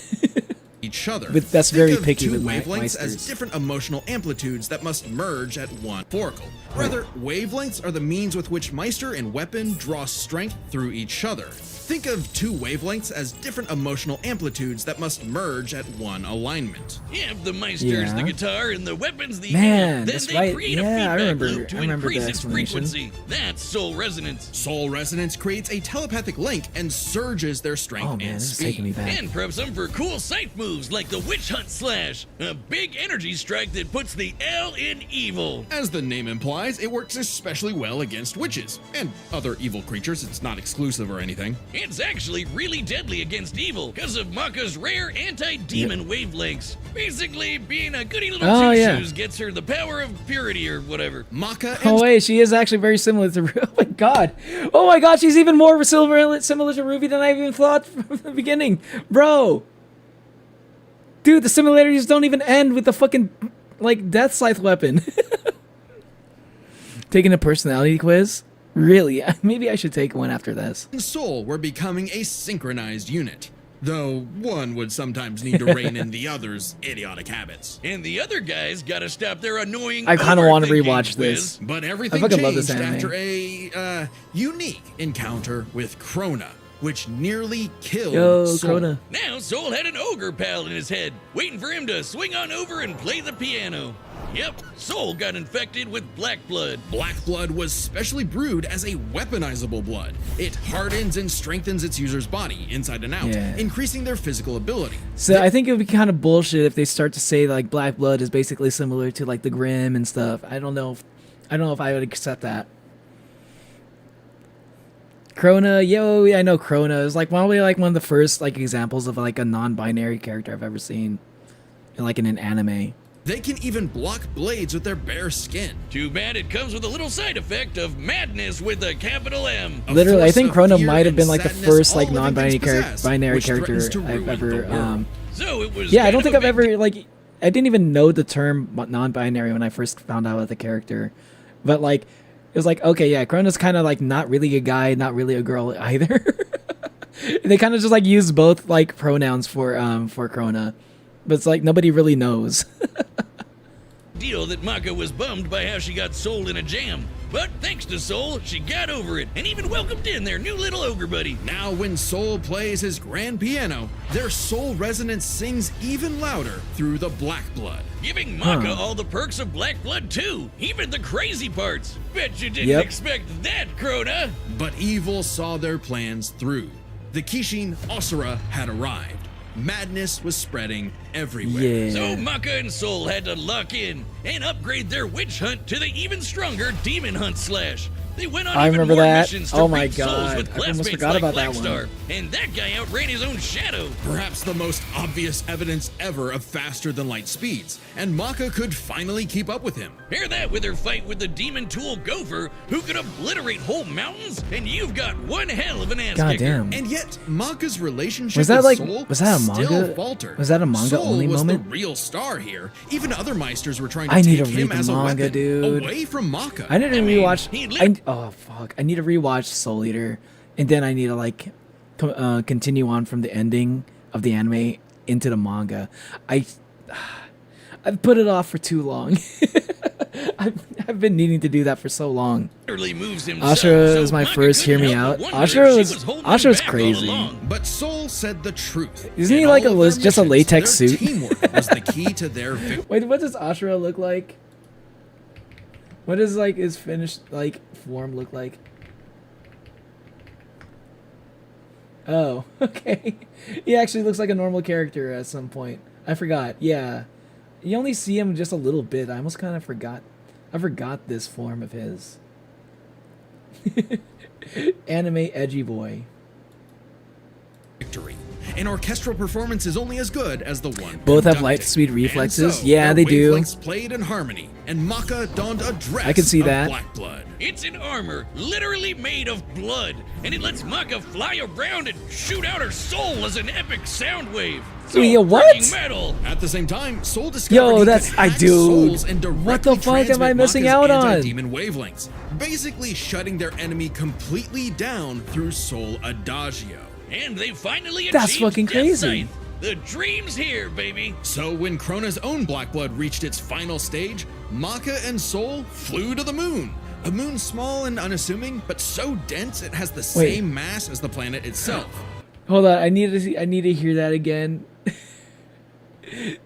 each other. But that's Think very of picky two with wavelengths as Meisters. different emotional amplitudes that must merge at one metaphorical. Rather, wavelengths are the means with which Meister and weapon draw strength through each other. Think of two wavelengths as different emotional amplitudes that must merge at one alignment. If the Meister's the Yeah. guitar and the weapon's the Man, amp, then that's they right. create a Yeah, I feedback remember- loop to I remember the increase its explanation. frequency. That's Soul Resonance. Soul resonance creates a telepathic link and surges their strength Oh man, and this is speed. taking me back. And preps them for cool scythe moves moves like the Witch Hunt Slash, a big energy strike that puts the L in evil. As the name implies, it works especially well against witches and other evil creatures. It's not exclusive or anything. It's actually really deadly against evil because of Maka's rare anti-demon wavelengths. Basically, being a goody little two-shoes gets her the power of purity or whatever. Maka Oh wait, she is actually very similar to Oh my god. Oh my god, she's even more similar to Ruby than I even thought from the beginning. Bro. Dude, the similarities don't even end with the fucking, like, Death Scythe weapon. Taking a personality quiz? Really? Maybe I should take one after this. And Soul were becoming a synchronized unit, though one would sometimes need to rein in the other's idiotic habits. And the other guys gotta stop their annoying I kind of want to overthinking rewatch quiz. this. But everything I fucking love this changed anime. after a unique encounter with Krona, which nearly killed Yo, Soul. Krona. Now Soul had an ogre pal in his head, waiting for him to swing on over and play the piano. Yep, Soul got infected with black blood. Black blood was specially brewed as a weaponizable blood. It hardens and strengthens its user's body inside and out, Yeah. increasing their physical ability. So I think it would be kind of bullshit if they start to say like Black Blood is basically similar to like the Grimm and stuff. I don't know if I would accept that. Krona, I know Krona is like probably like one of the first like examples of like a non-binary character I've ever seen, like in an anime. They can even block blades with their bare skin. Too bad it comes with a little side effect of madness with a capital M. Literally, I think Krona might have been like the sadness first like all living non-binary things possess, binary which character threatens to I've ruin ever. the world. So it was Yeah, I kind don't of think a I've ever like. I didn't even know the term non-binary when I first found out about the character, but like, it was like, okay, yeah, Krona's kind of like not really a guy, not really a girl either. They kind of just like use both like pronouns for Krona, but it's like nobody really knows. deal that Maka was bummed by how she got Soul in a jam. But thanks to Soul, she got over it and even welcomed in their new little ogre buddy. Now when Soul plays his grand piano, their soul resonance sings even louder through the black blood. Giving Maka all the perks of black blood too, even the crazy parts. Bet you didn't expect that, Krona. But evil saw their plans through. The Kishin Asura had arrived. Madness was spreading everywhere. So Maka and Soul had to lock in and upgrade their witch hunt to the even stronger demon hunt slash. They went on I even remember more that. missions to Oh my reach souls God. with I almost classmates forgot like about that one. Blackstar. And that guy outran his own shadow. Perhaps the most obvious evidence ever of faster than light speeds, and Maka could finally keep up with him. Pair that with her fight with the demon tool Gopher, who could obliterate whole mountains, and you've got one hell of an ass God kicker. damn. And yet, Maka's relationship Was that with like Soul was that a still manga? faltered. Was that a manga Soul only was moment? the real star here. Even other Meisters were trying to I need take to him read the as a manga, weapon dude. away from Maka. I need to rewatch. Oh fuck! I need to rewatch Soul Eater, and then I need to like continue on from the ending of the anime into the manga. I've put it off for too long. I've been needing to do that for so long. Moves himself, Ashura so is my Maka first. Hear couldn't me help out. but wonder if she was holding him Ashura's back all crazy. along. But Soul said the truth. Isn't he In like all of their just a missions, latex their suit? Teamwork was the key to their victory. Wait, what does Ashura look like? What does like his finished like form look like? Oh, okay. He actually looks like a normal character at some point. I forgot. Yeah. You only see him just a little bit. I almost kind of forgot. I forgot this form of his. Anime edgy boy. Victory. An orchestral performance is only as good as the one Both have conducted. light speed reflexes. And so, Yeah, their they do. wavelengths played in harmony, and Maka donned a dress I can see of that. black blood. It's an armor literally made of blood, and it lets Maka fly around and shoot out her soul as an epic sound wave. So Yo, what? freaking metal. At the same time, Soul discovered Yo, he that's could I hack do. souls and What the directly fuck am I transmit missing Maka's out on? anti-demon wavelengths, basically shutting their enemy completely down through Soul Adagio. And they finally That's achieved fucking Death crazy. Sight. The dream's here, baby. So when Krona's own black blood reached its final stage, Maka and Soul flew to the moon. A moon small and unassuming, but so dense it has the same mass as the planet itself. Hold on, I need to hear that again.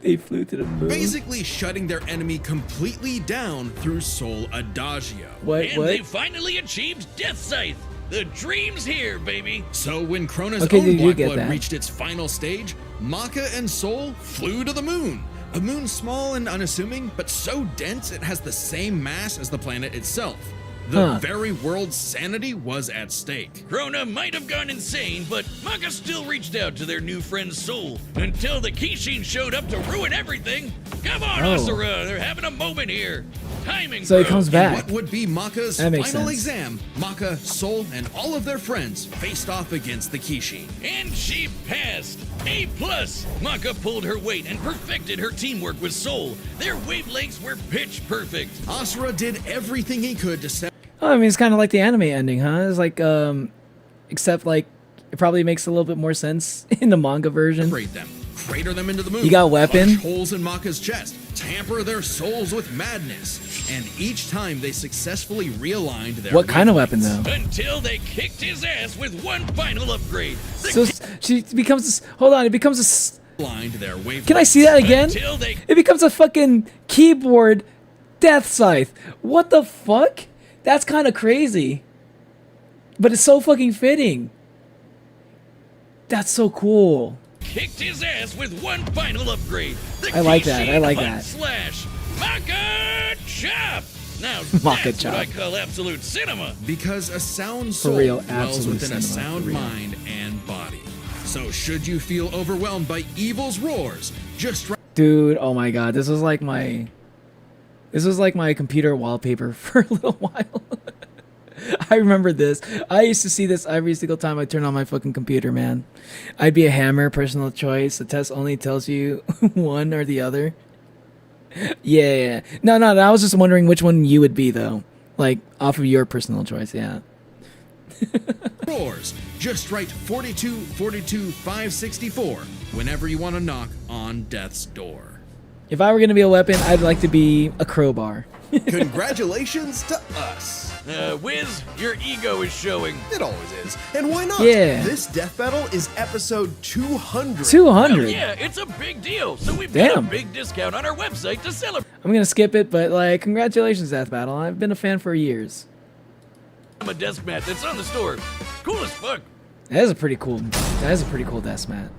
They flew to the moon. Basically shutting their enemy completely down through Soul Adagio. What? And they finally achieved Death Sight. The dream's here, baby. So when Krona's Okay, own you Black get Blood that. reached its final stage, Maka and Soul flew to the moon. A moon small and unassuming, but so dense it has the same mass as the planet itself. The very world's sanity was at stake. Krona might have gone insane, but Maka still reached out to their new friend Soul until the Kishin showed up to ruin everything. Come on, Oh. Asura, they're having a moment here. Timing, So he bro. comes In back. what would be Maka's That makes final sense. exam, Maka, Soul, and all of their friends faced off against the Kishi. And she passed. A+. Maka pulled her weight and perfected her teamwork with Soul. Their wavelengths were pitch perfect. Asura did everything he could to set Oh, I mean, it's kind of like the anime ending, huh? It's like, except like it probably makes a little bit more sense in the manga version. separate them, crater them into the moon. You got a weapon? Punch holes in Maka's chest, tamper their souls with madness, and each time they successfully realigned their What kind of weapon though? Until they kicked his ass with one final upgrade. So she becomes this. Hold on, it becomes a. aligned their wavelengths. Can I see that again? Until they It becomes a fucking keyboard death scythe. What the fuck? That's kind of crazy. But it's so fucking fitting. That's so cool. kicked his ass with one final upgrade. The I like that, Kishin I like Hunt that. Slash Maka Chop. Now Maka that's what I Chop. call absolute cinema. Because a sound For soul real, dwells absolute within a cinema, sound for real. mind and body. So should you feel overwhelmed by evil's roars, just Dude, oh my god, this was like my computer wallpaper for a little while. I remember this. I used to see this every single time I turned on my fucking computer, man. I'd be a hammer, personal choice. The test only tells you one or the other. Yeah. No, I was just wondering which one you would be, though. Like, off of your personal choice, yeah. roars. Just write 42 42 564 whenever you want to knock on death's door. If I were going to be a weapon, I'd like to be a crowbar. Congratulations to us. Wiz, your ego is showing. It always is. And why not? Yeah. This death battle is episode 200. 200? Hell yeah, it's a big deal. So we've got a Damn. big discount on our website to celebrate. I'm going to skip it, but, like, congratulations, Death Battle. I've been a fan for years. I'm a desk mat that's on the store. Cool as fuck. That is a pretty cool death mat.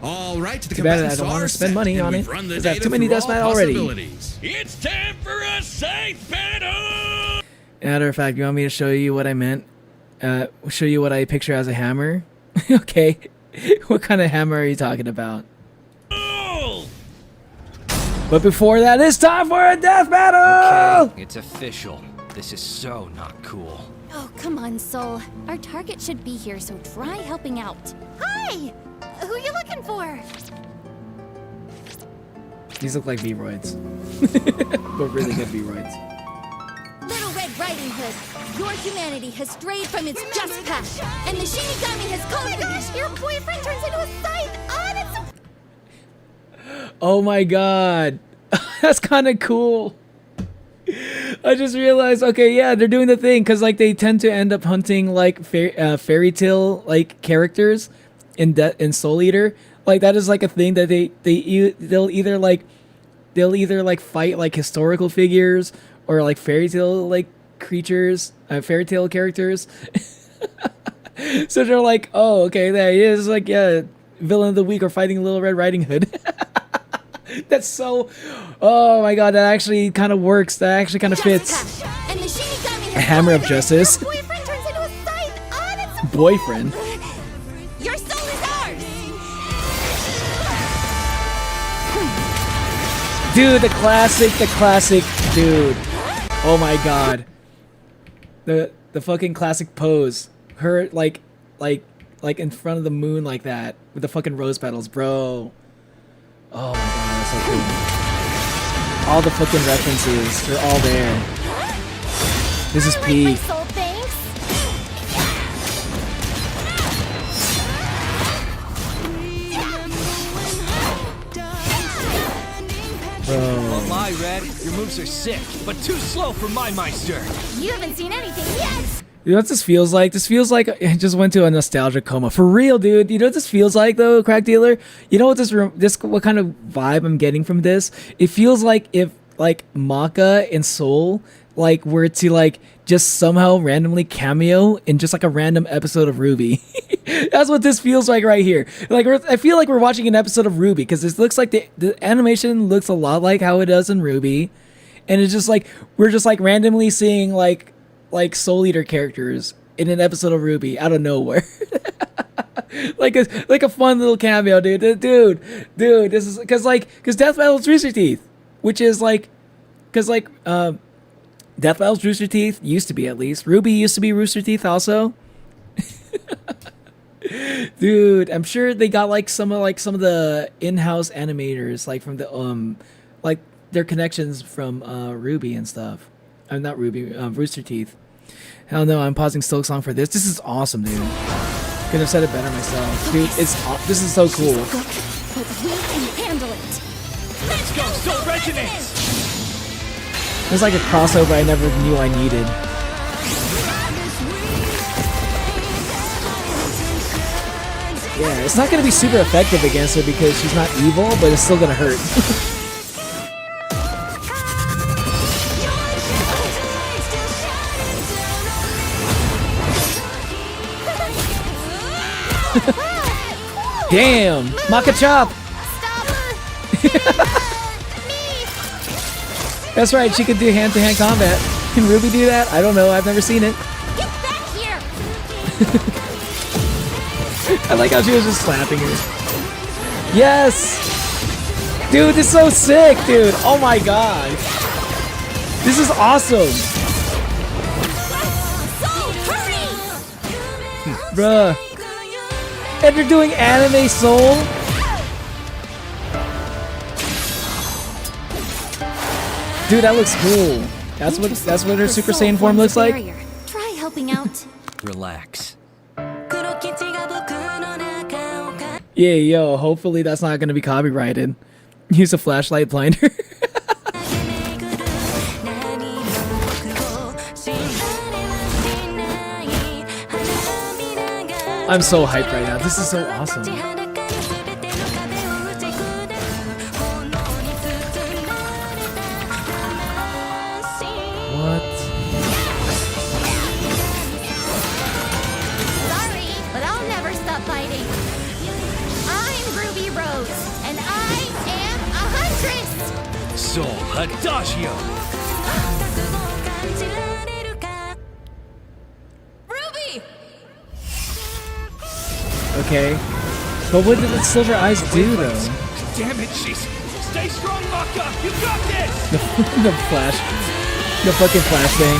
All right, the Too bad I combatants don't are want to spend set, money and on we've it. run the Because I have data too many through death all mat already. possibilities. It's time for a scythe battle. Matter of fact, you want me to show you what I meant? Show you what I picture as a hammer? Okay. What kind of hammer are you talking about? Oh! But before that, it's time for a death battle! Okay, it's official. This is so not cool. Oh, come on, Soul. Our target should be here, so try helping out. Hi! Who you looking for? These look like V-roids. But really good V-roids. Little Red Riding Hood, your humanity has strayed from its just path, and the Shinigami has called for you. Your boyfriend turns into a scythe! Oh, that's so... Oh my god. That's kind of cool. I just realized, okay, yeah, they're doing the thing, because, like, they tend to end up hunting, like, fairy tale, like, characters in Soul Eater. Like, that is, like, a thing that they'll either fight, like, historical figures or, like, fairy tale, like, creatures, fairy tale characters. So they're like, oh, okay, there he is, like, yeah, villain of the week or fighting Little Red Riding Hood. That's so, oh my god, that actually kind of works. That actually kind of fits. And the Shinigami A hammer of justice. Your boyfriend turns into a scythe. Oh, that's so... Boyfriend. Your soul is ours. Dude, the classic, dude. Oh my god. The fucking classic pose. Her, like in front of the moon like that. With the fucking rose petals, bro. Oh my god, that's so cool. All the fucking references, they're all there. This is peak. Soul, thanks. Bro. Won't lie, Red. Your moves are sick, but too slow for my Meister. You haven't seen anything yet! You know what this feels like? This feels like I just went to a nostalgia coma. For real, dude. You know what this feels like, though, Crack Dealer? You know what what kind of vibe I'm getting from this? It feels like if like Maka and Soul like were to like just somehow randomly cameo in just like a random episode of RWBY. That's what this feels like right here. Like I feel like we're watching an episode of RWBY because this looks like the animation looks a lot like how it does in RWBY, and it's just like we're just like randomly seeing like Soul Eater characters in an episode of RWBY out of nowhere. like a fun little cameo, dude. This is because Death Battle's Rooster Teeth, which is like Death Battle's Rooster Teeth used to be, at least. RWBY used to be Rooster Teeth also. Dude, I'm sure they got like some of the in-house animators like from the like their connections from RWBY and stuff. I'm not RWBY, Rooster Teeth. Hell no, I'm pausing Silk Song for this. This is awesome, dude. Could have said it better myself. Dude, this is so cool. But we can handle it. Let's go, Soul Resonance! It's like a crossover I never knew I needed. Yeah, it's not going to be super effective against her because she's not evil, but it's still going to hurt. Damn! Maka Chop! That's right, she could do hand-to-hand combat. Can RWBY do that? I don't know, I've never seen it. Get back here! I like how she was just slapping her. Yes! Dude, this is so sick, dude! Oh my god! This is awesome! Bruh. And they're doing anime Soul? Dude, that looks cool. That's what her Super Saiyan form looks like. Try helping out. Relax. Yeah, yo, hopefully that's not gonna be copyrighted. Use a flashlight blinder. I'm so hyped right now. This is so awesome. What? Sorry, but I'll never stop fighting. I'm Ruby Rose, and I am a huntress! Soul Adagio! Ruby! Okay. But what did the silver eyes do, though? Damn it, she's... Stay strong, Maka! You got this! The flash. The fucking flash thing.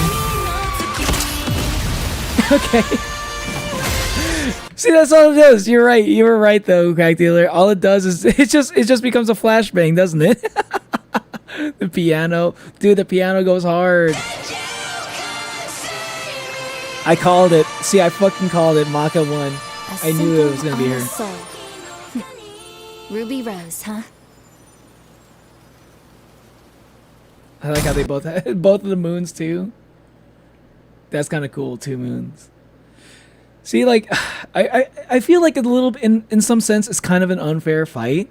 Okay. See, that's all it does. You're right. You were right, though, Crack Dealer. All it does is... It just becomes a flashbang, doesn't it? The piano. Dude, the piano goes hard. I called it. See, I fucking called it. Maka won. I knew it was gonna be her. Ruby Rose, huh? I like how they both had both of the moons too. That's kind of cool. 2 moons. See, like, I feel like a little bit in some sense it's kind of an unfair fight.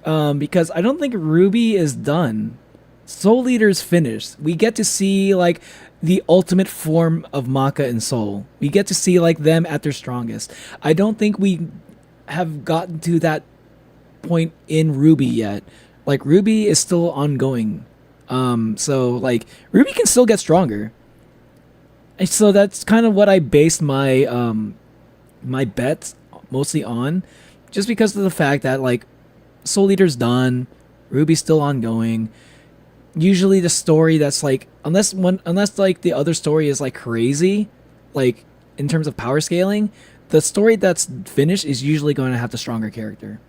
Because I don't think RWBY is done. Soul Eater's finished. We get to see like the ultimate form of Maka and Soul. We get to see like them at their strongest. I don't think we have gotten to that point in RWBY yet. Like RWBY is still ongoing. So like RWBY can still get stronger. And so that's kind of what I based my my bets mostly on, just because of the fact that like Soul Eater's done, RWBY's still ongoing. Usually the story that's like unless like the other story is like crazy, like in terms of power scaling, the story that's finished is usually going to have the stronger character.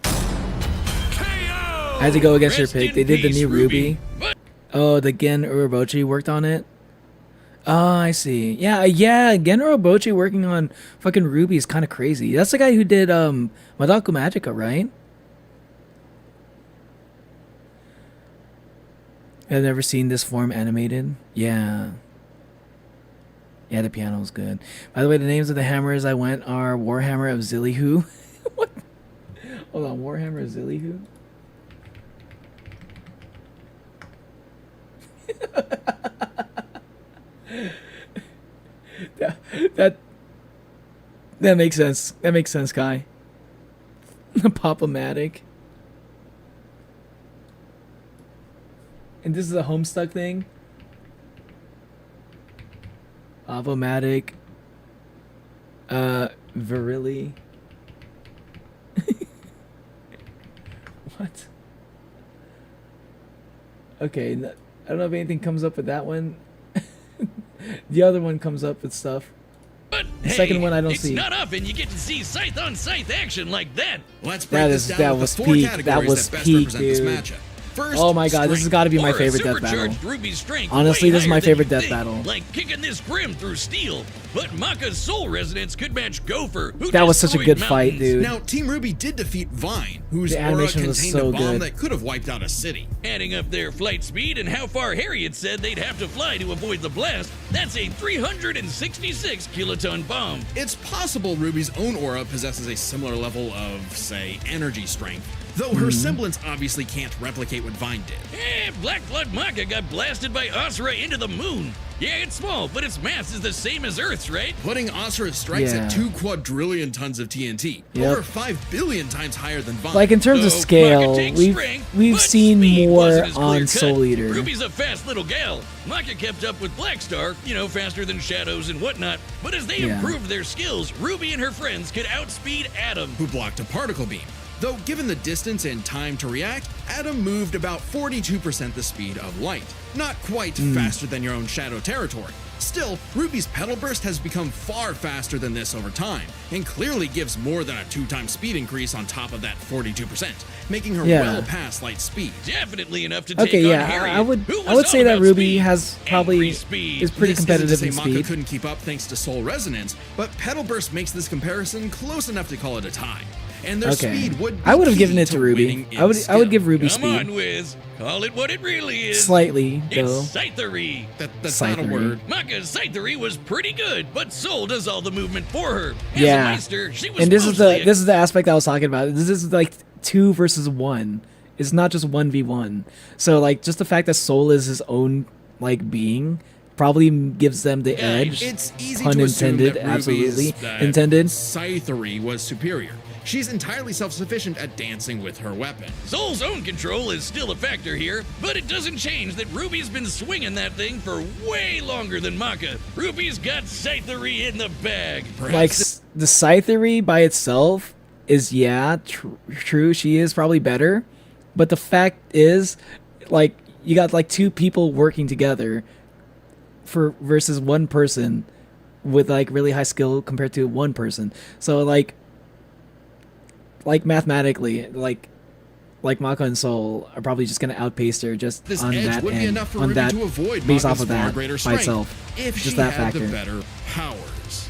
I had to go against your pick. They did the new RWBY. Oh, the Gen Urobuchi worked on it. Oh, I see. Yeah, Gen Urobuchi working on fucking RWBY is kind of crazy. That's the guy who did Madoka Magica, right? I've never seen this form animated. Yeah. Yeah, the piano's good. By the way, the names of the hammers I went are Warhammer of Zillihu. What? Hold on, Warhammer of Zillihu? That makes sense. That makes sense, Kai. Pop-o-matic. And this is a Homestuck thing. Pop-o-matic. Virility. What? Okay, I don't know if anything comes up with that one. The other one comes up with stuff. But the hey, second one I don't it's see. It's not often you get to see scythe-on-scythe action like that. Let's break this down that with was the 4 peak. categories That was best peak, represent this dude. matchup. First, Oh my god, this has got to be my Or a favorite death battle. supercharged Ruby's strength Honestly, way this is my higher than favorite you'd death think, battle. Like kicking this Grim through steel. But Maka's soul resonance could match Gopher, who That was such a destroyed good fight, mountains. dude. Now, Team Ruby did defeat Vine, whose The aura animation was contained so a bomb good. that could have wiped out a city. Adding up their flight speed and how far Harriet said they'd have to fly to avoid the blast, that's a 366 kiloton bomb. It's possible Ruby's own aura possesses a similar level of, say, energy strength, though her semblance obviously can't replicate what Vine did. Black Blood Maka got blasted by Asura into the moon. Yeah, it's small, but its mass is the same as Earth's, right? Putting Asura's strikes Yeah. at 2 quadrillion tons of TNT, Yep. over 5 billion times higher than Vine. Like in terms of So, scale, Maka takes we've strength, but seen speed more wasn't as on clear-cut. Soul Eater. Ruby's a fast little gal. Maka kept up with Blackstar, faster than Shadows and whatnot. But as they Yeah. improved their skills, Ruby and her friends could outspeed Atom. who blocked a particle beam. Though given the distance and time to react, Atom moved about 42% the speed of light. Not quite faster than your own Shadow territory. Still, Ruby's Petal Burst has become far faster than this over time, and clearly gives more than a 2-time speed increase on top of that 42%, making her Yeah. well past light speed. Definitely enough to take Okay, on yeah, Harriet, I would who was I would say all that about Ruby speed. has probably Angry speed. is pretty This competitive isn't in to say Maka speed. couldn't keep up thanks to Soul Resonance, but Petal Burst makes this comparison close enough to call it a tie. And their Okay, speed would be I would have key given it to winning Ruby. in I would skill. give Ruby Come speed. on, Wiz. Call it what it really is. Slightly, It's though. scythery. That's not a Scythery. word. Maka's scythery was pretty good, but Soul does all the movement for her. As a Yeah, Meister, she was and this is mostly the aspect I was talking about. This is like 2 versus 1. It's not just 1v1. So like just the fact that Soul is his own like being probably gives them the edge. It's easy Pun to assume intended, that absolutely Ruby's, intended. Scythery was superior. She's entirely self-sufficient at dancing with her weapon. Soul's own control is still a factor here, but it doesn't change that Ruby's been swinging that thing for way longer than Maka. Ruby's got scythery in the bag. Like the scythery by itself is true. She is probably better, but the fact is, like you got like 2 people working together for versus 1 person with like really high skill compared to 1 person. So like mathematically, like Maka and Soul are probably just gonna outpace her just This on edge that would be end, enough for on Ruby that to avoid based Maka's off of far that greater by strength itself. if Just she that had factor. the better powers.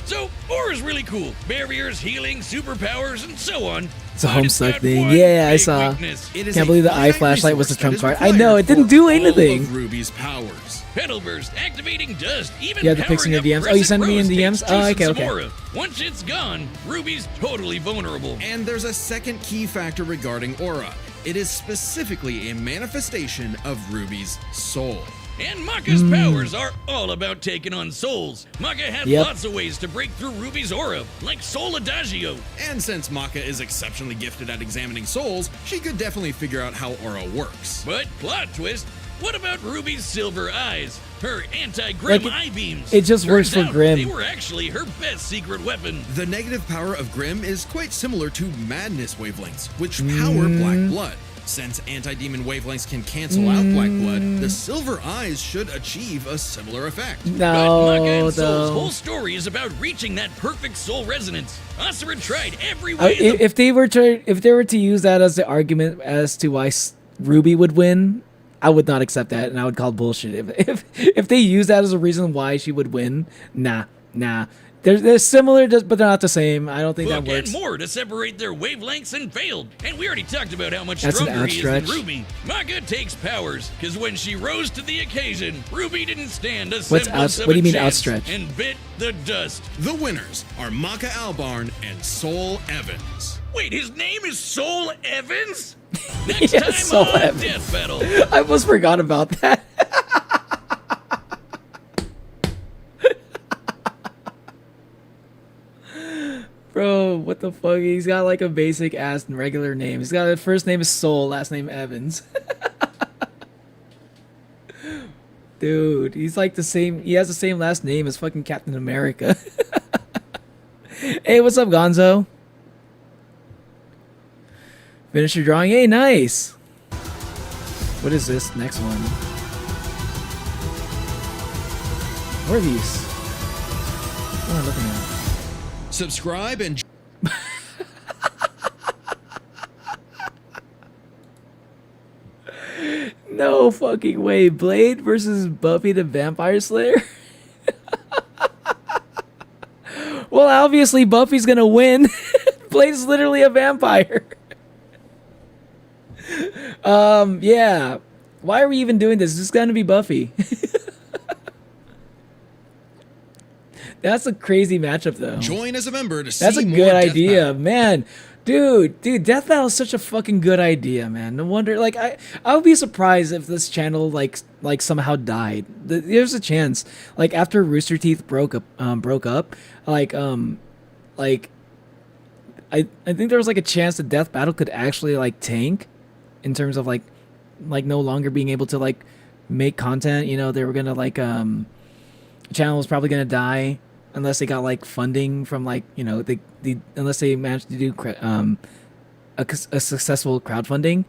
So, Aura's really cool. Barriers, healing, superpowers, and so on. It's a But Homestuck got thing. one Yeah, I big saw. weakness. It is Can't a believe the eye finite flashlight was the resource trump that card. is I know, it didn't required do for all anything. of Ruby's powers. Petal Burst, activating dust, even Yeah, the pics in powering your up DMs. Oh, you sent Crescent me in Rose DMs? takes Oh, juice okay, and okay. Samora. Once it's gone, Ruby's totally vulnerable. And there's a second key factor regarding Aura. It is specifically a manifestation of Ruby's soul. And Maka's powers are all about taking on souls. Maka had Yep. lots of ways to break through Ruby's aura, like Soul Adagio. And since Maka is exceptionally gifted at examining souls, she could definitely figure out how Aura works. But, plot twist, what about Ruby's silver eyes? Her anti-Grim Like, eye beams. it just works Turns for out Grim. They were actually her best secret weapon. The negative power of Grim is quite similar to Madness wavelengths, which power Black Blood. Since anti-demon wavelengths can cancel out Black Blood, the silver eyes should achieve a similar effect. But Maka No, and Soul's whole though. story is about reaching that perfect soul resonance. Asura tried every way. If they were to use that as the argument as to why Ruby would win, I would not accept that, and I would call bullshit. If they use that as a reason why she would win, nah. They're similar, but they're not the same. I don't think that Book works. and more to separate their wavelengths and failed. And we already talked about how much That's an stronger he is than outstretch. Ruby. Maka takes powers, because when she rose to the occasion, Ruby didn't stand a What's semblance of what do you a mean chance outstretch? and bit the dust. The winners are Maka Albarn and Soul Evans. Wait, his name is Soul Evans? Next Yeah, time Soul on Evans. Death Battle. I almost forgot about that. What the fuck? He's got like a basic ass regular name. He's got a first name is Soul, last name Evans. Dude, he's like the same. He has the same last name as fucking Captain America. Hey, what's up, Gonzo? Finish your drawing. Hey, nice. What is this next one? What are these? What am I looking at? Subscribe and... No fucking way. Blade versus Buffy the Vampire Slayer? Well, obviously Buffy's gonna win. Blade's literally a vampire. Yeah. Why are we even doing this? This is gonna be Buffy. That's a crazy matchup, though. Join as a member to see That's a more good Death idea, Battle. man. Dude, Death Battle is such a fucking good idea, man. No wonder, like, I would be surprised if this channel like somehow died. There's a chance, like, after Rooster Teeth broke up, like, I think there was like a chance that Death Battle could actually like tank, in terms of like no longer being able to like make content. You know, they were gonna like the channel was probably gonna die unless they got like funding from like, you know, unless they managed to do a successful crowdfunding.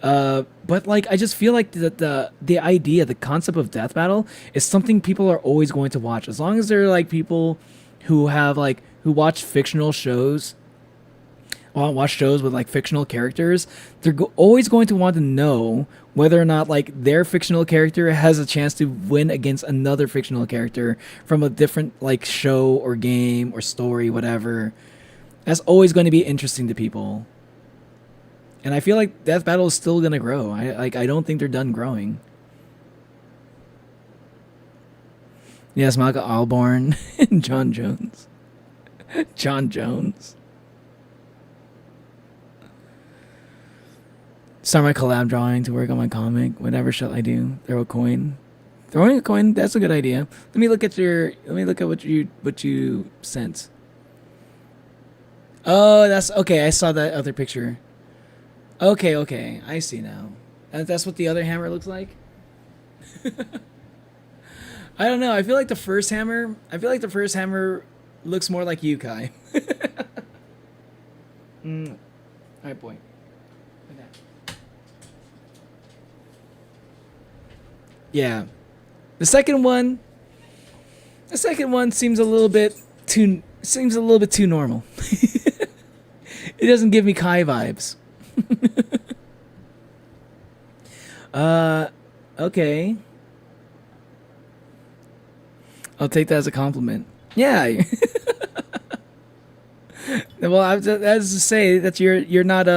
But like I just feel like the idea, the concept of Death Battle is something people are always going to watch, as long as they're like people who have like who watch fictional shows. Watch shows with like fictional characters. They're always going to want to know whether or not like their fictional character has a chance to win against another fictional character from a different like show or game or story, whatever. That's always going to be interesting to people. And I feel like Death Battle is still going to grow. I don't think they're done growing. Yes, Maka Alborn and John Jones. John Jones. Start my collab drawing to work on my comic. Whatever shall I do? Throw a coin. Throwing a coin, that's a good idea. Let me look at what you sent. Oh, that's okay. I saw that other picture. Okay. I see now. That's what the other hammer looks like. I don't know. I feel like the first hammer looks more like you, Kai. All right, boy. Yeah, the second one seems a little bit too normal. It doesn't give me Kai vibes. Okay. I'll take that as a compliment. Yeah. Well, I was to say that you're not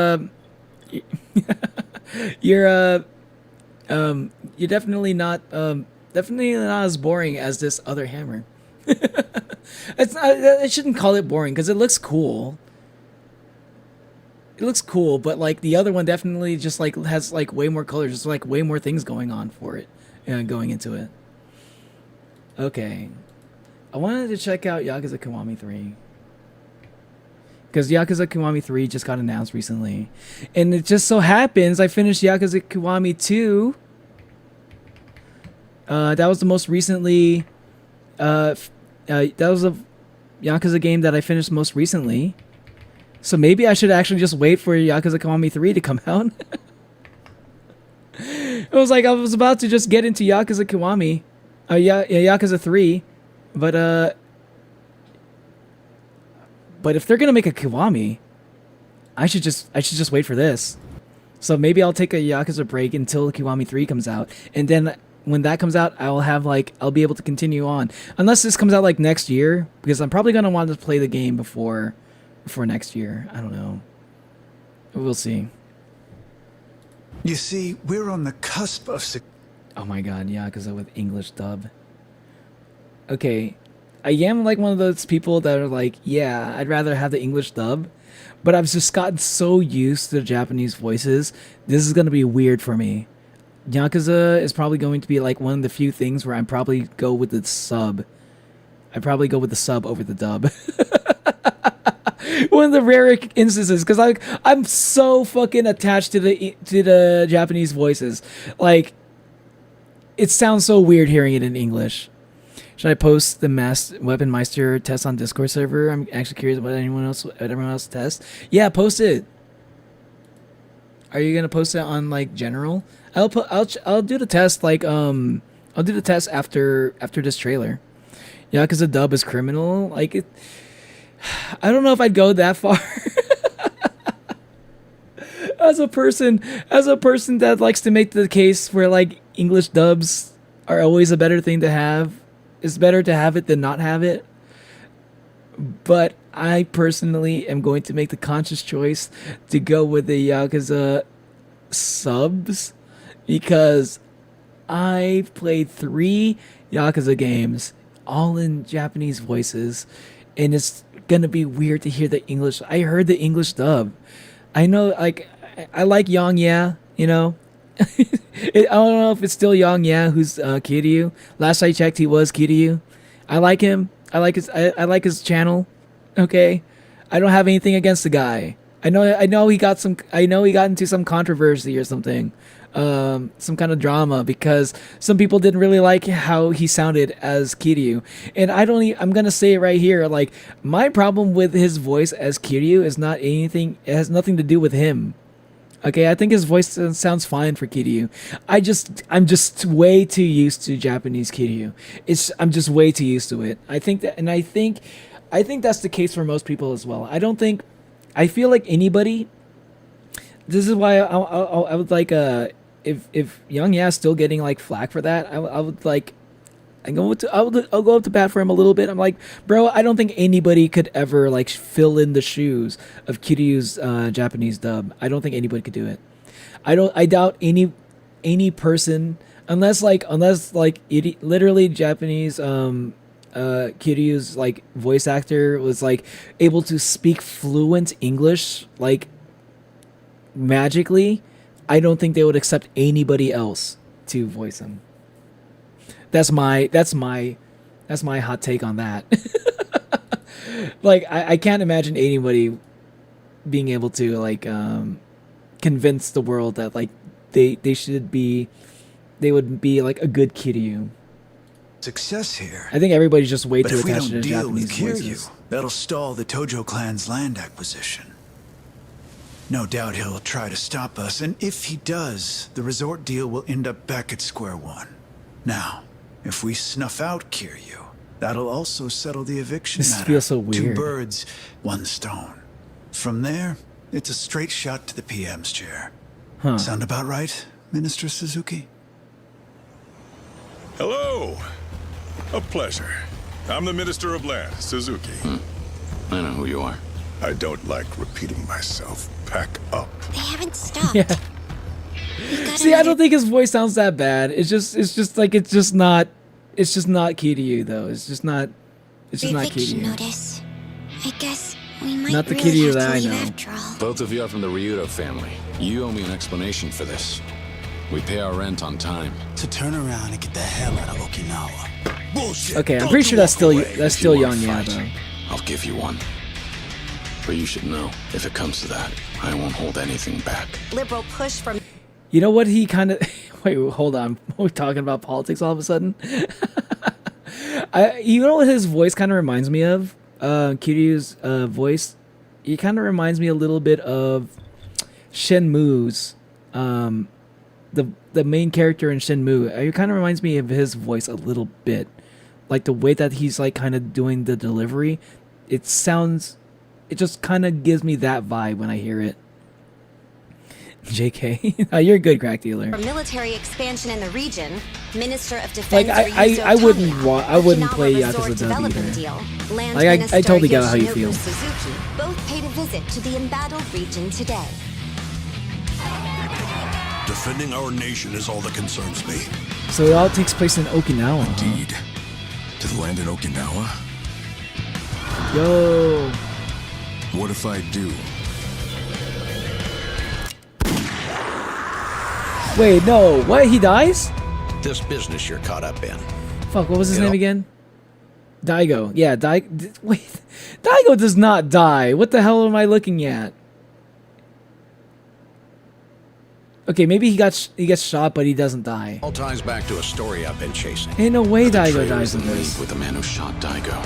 you're definitely not as boring as this other hammer. I shouldn't call it boring because it looks cool. It looks cool, but like the other one definitely just like has like way more colors, just like way more things going on for it, going into it. Okay, I wanted to check out Yakuza Kiwami 3. Because Yakuza Kiwami 3 just got announced recently. And it just so happens I finished Yakuza Kiwami 2. That was the most recently... that was a Yakuza game that I finished most recently. So maybe I should actually just wait for Yakuza Kiwami 3 to come out. It was like I was about to just get into Yakuza Kiwami. Yakuza 3. But if they're gonna make a Kiwami, I should just wait for this. So maybe I'll take a Yakuza break until Kiwami 3 comes out, and then when that comes out, I'll be able to continue on. Unless this comes out like next year, because I'm probably gonna want to play the game before next year. I don't know. We'll see. You see, we're on the cusp of... Oh my god, Yakuza with English dub. Okay. I am like one of those people that are like, yeah, I'd rather have the English dub, but I've just gotten so used to the Japanese voices. This is going to be weird for me. Yakuza is probably going to be like one of the few things where I probably go with the sub. I probably go with the sub over the dub. One of the rare instances, because I'm so fucking attached to the Japanese voices. Like, it sounds so weird hearing it in English. Should I post the Weapon Meister test on Discord server? I'm actually curious what everyone else tests. Yeah, post it. Are you gonna post it on like general? I'll do the test like I'll do the test after this trailer. Yeah, because the dub is criminal. Like it. I don't know if I'd go that far. As a person that likes to make the case where like English dubs are always a better thing to have. It's better to have it than not have it. But I personally am going to make the conscious choice to go with the Yakuza subs because I've played 3 Yakuza games, all in Japanese voices, and it's gonna be weird to hear the English. I heard the English dub. I know, like, I like Yang Ya, you know. I don't know if it's still Yang Ya who's Kiryu. Last I checked, he was Kiryu. I like him. I like his channel. Okay, I don't have anything against the guy. I know he got into some controversy or something, some kind of drama because some people didn't really like how he sounded as Kiryu. And I'm gonna say it right here, like my problem with his voice as Kiryu is not anything. It has nothing to do with him. Okay, I think his voice sounds fine for Kiryu. I'm just way too used to Japanese Kiryu. I'm just way too used to it. I think that's the case for most people as well. I feel like anybody. This is why I would like if Young Ya's still getting like flack for that. I would like. I'll go up to bat for him a little bit. I'm like, bro, I don't think anybody could ever like fill in the shoes of Kiryu's Japanese dub. I don't think anybody could do it. I doubt any person unless literally Japanese Kiryu's like voice actor was like able to speak fluent English like magically. I don't think they would accept anybody else to voice him. That's my hot take on that. Like I can't imagine anybody being able to like convince the world that like they would be like a good Kiryu. Success here. I think everybody's just way too But if we attached don't to deal with Japanese Kiryu, voices. that'll stall the Tojo clan's land acquisition. No doubt he'll try to stop us, and if he does, the resort deal will end up back at square one. Now, if we snuff out Kiryu, that'll also settle the eviction This matter. feels so 2 weird. birds, 1 stone. From there, it's a straight shot to the PM's chair. Huh. Sound about right, Minister Suzuki? Hello. A pleasure. I'm the Minister of Land, Suzuki. I know who you are. I don't like repeating myself. Pack up. They haven't stopped. Yeah. See, I don't think his voice sounds that bad. It's just not Kiryu though. It's just not Eviction Kiryu. notice. I guess we might Not the really Kiryu have that to I leave know. after all. Both of you are from the Ryudo family. You owe me an explanation for this. We pay our rent on time. To turn around and get the hell out of Okinawa. Bullshit. Okay, I'm pretty sure that's still Young Ya though. I'll give you one. But you should know, if it comes to that, I won't hold anything back. Liberal push from... You know what he kind of... Wait, hold on. We're talking about politics all of a sudden? You know what his voice kind of reminds me of? Kiryu's voice? He kind of reminds me a little bit of Shenmue's. The main character in Shenmue. It kind of reminds me of his voice a little bit. Like the way that he's like kind of doing the delivery. It just kind of gives me that vibe when I hear it. JK, oh, you're a good crack dealer. For military expansion in the region, Minister of Defense. Like I wouldn't play Yakuza dub either. Like I totally get how you feel. Suzuki both paid a visit to the embattled region today. Defending our nation is all that concerns me. So it all takes place in Okinawa. Indeed. To the land in Okinawa? Yo. What if I do? Wait, no. What? He dies? This business you're caught up in. Fuck, what was his name again? Daigo. Yeah, wait. Daigo does not die. What the hell am I looking at? Okay, maybe he gets shot, but he doesn't die. All ties back to a story I've been chasing. Ain't no way The Daigo betrayer dies is in in league this. with the man who shot Daigo.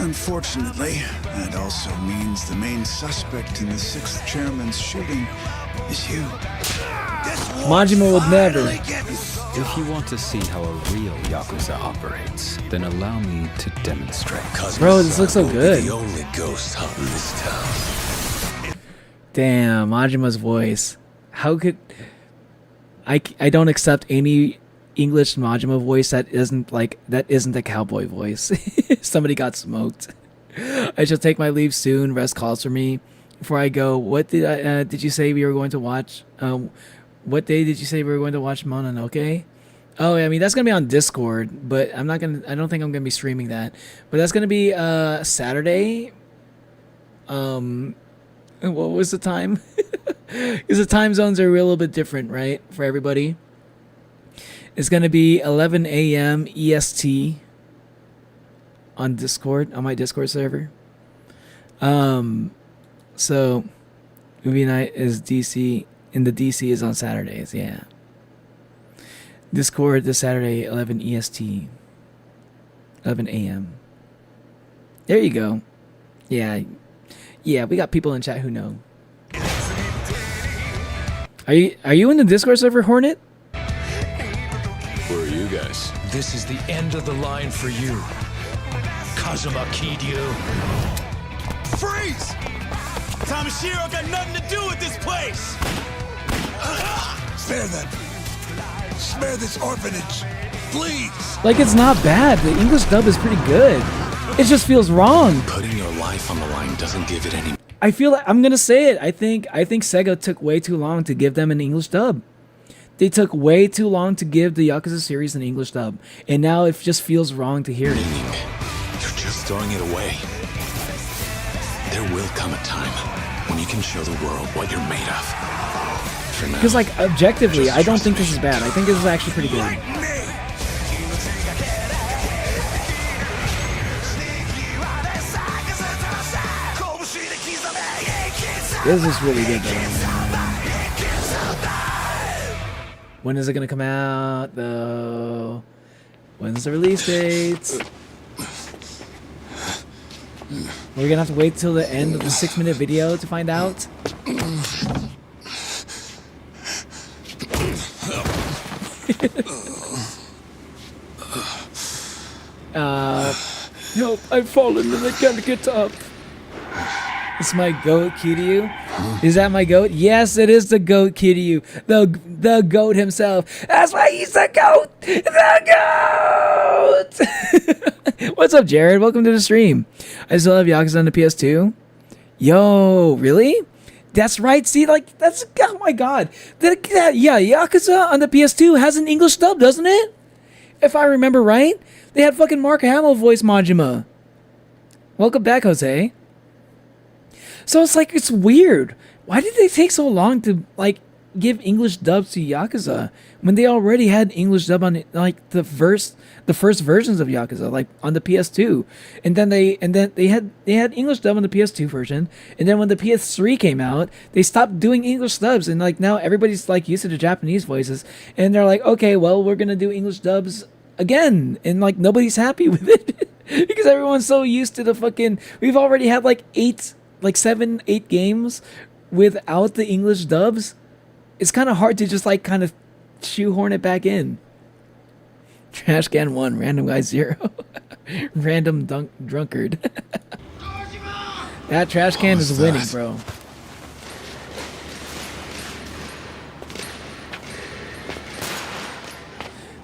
Unfortunately, that also means the main suspect in the 6th chairman's shooting is you. Majima would never. If you want to see how a real Yakuza operates, then allow me to demonstrate. Bro, this looks so good. The only ghost hunting this town. Damn, Majima's voice. How could I don't accept any English Majima voice that isn't a cowboy voice. Somebody got smoked. I shall take my leave soon. Rest calls for me. Before I go, what did you say we were going to watch? What day did you say we were going to watch Mononoke? Oh, I mean that's gonna be on Discord, but I don't think I'm gonna be streaming that. But that's gonna be Saturday. What was the time? Because the time zones are a little bit different, right, for everybody. It's gonna be 11 a.m. EST on Discord, on my Discord server. So movie night is DC, and the DC is on Saturdays. Yeah. Discord this Saturday, 11 EST, 11 a.m. There you go. Yeah, we got people in chat who know. Are you in the Discord server, Hornet? Where are you guys? This is the end of the line for you. Kazuma Kiryu. Freeze! Tamashiro got nothing to do with this place! Spare them. Spare this orphanage. Please. Like, it's not bad. The English dub is pretty good. It just feels wrong. Putting your life on the line doesn't give it any. I feel like I'm gonna say it. I think Sega took way too long to give them an English dub. They took way too long to give the Yakuza series an English dub, and now it just feels wrong to hear it. You're just throwing it away. There will come a time when you can show the world what you're made of. For now, Because, like, objectively, I don't think this is bad. I think this is actually pretty good. This is really good, though. When is it gonna come out, though? When's the release date? We're gonna have to wait till the end of the 6-minute video to find out. Help, I've fallen and I can't get up. It's my goat, Kiryu. Is that my goat? Yes, it is the goat, Kiryu. The goat himself. That's why he's the goat. The goat. What's up, Jared? Welcome to the stream. I still have Yakuza on the PS2. Yo, really? That's right. See, like, that's, oh my god. Yeah, Yakuza on the PS2 has an English dub, doesn't it? If I remember right. They had fucking Mark Hamill voice Majima. Welcome back, Jose. So it's like, it's weird. Why did they take so long to, like, give English dubs to Yakuza when they already had English dub on, like, the first versions of Yakuza, like on the PS2, and then they had English dub on the PS2 version, and then when the PS3 came out, they stopped doing English dubs, and like now everybody's like used to the Japanese voices, and they're like, okay, well, we're gonna do English dubs again, and like nobody's happy with it because everyone's so used to the fucking. We've already had like 7, 8 games without the English dubs. It's kind of hard to just like kind of shoehorn it back in. Trash can 1, random guy 0, random drunkard. That trash can is winning, bro.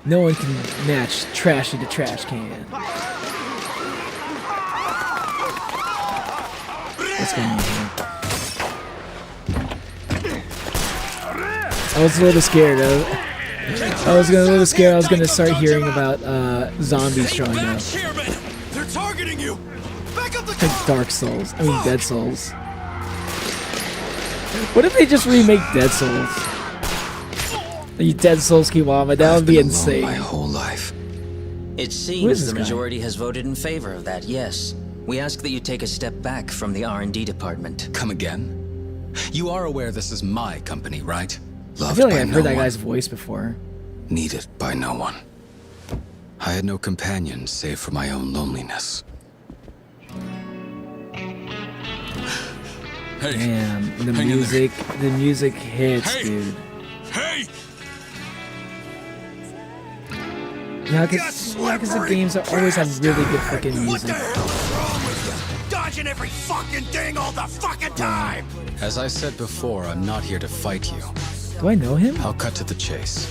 No one can match Trashy the trash can. What's going on here? I was a little scared. I was a little scared. I was gonna start hearing about zombies showing up. They're targeting you. Back up the Like Dark Souls. I mean Dead Souls. What if they just remake Dead Souls? You Dead Souls Kiwami, that would be insane. My whole life, It Who is seems this the guy? majority has voted in favor of that, yes. We ask that you take a step back from the R&D department. Come again? You are aware this is my company, right? I Loved feel like by I've no heard that one, guy's voice before. needed by no one. I had no companions save for my own loneliness. Hey, Damn, the hang in music hits, Hey. dude. Hey! Yakuza games are always have really good fucking music. Dodging every fucking thing all the fucking time! As I said before, I'm not here to fight you. Do I know him? I'll cut to the chase.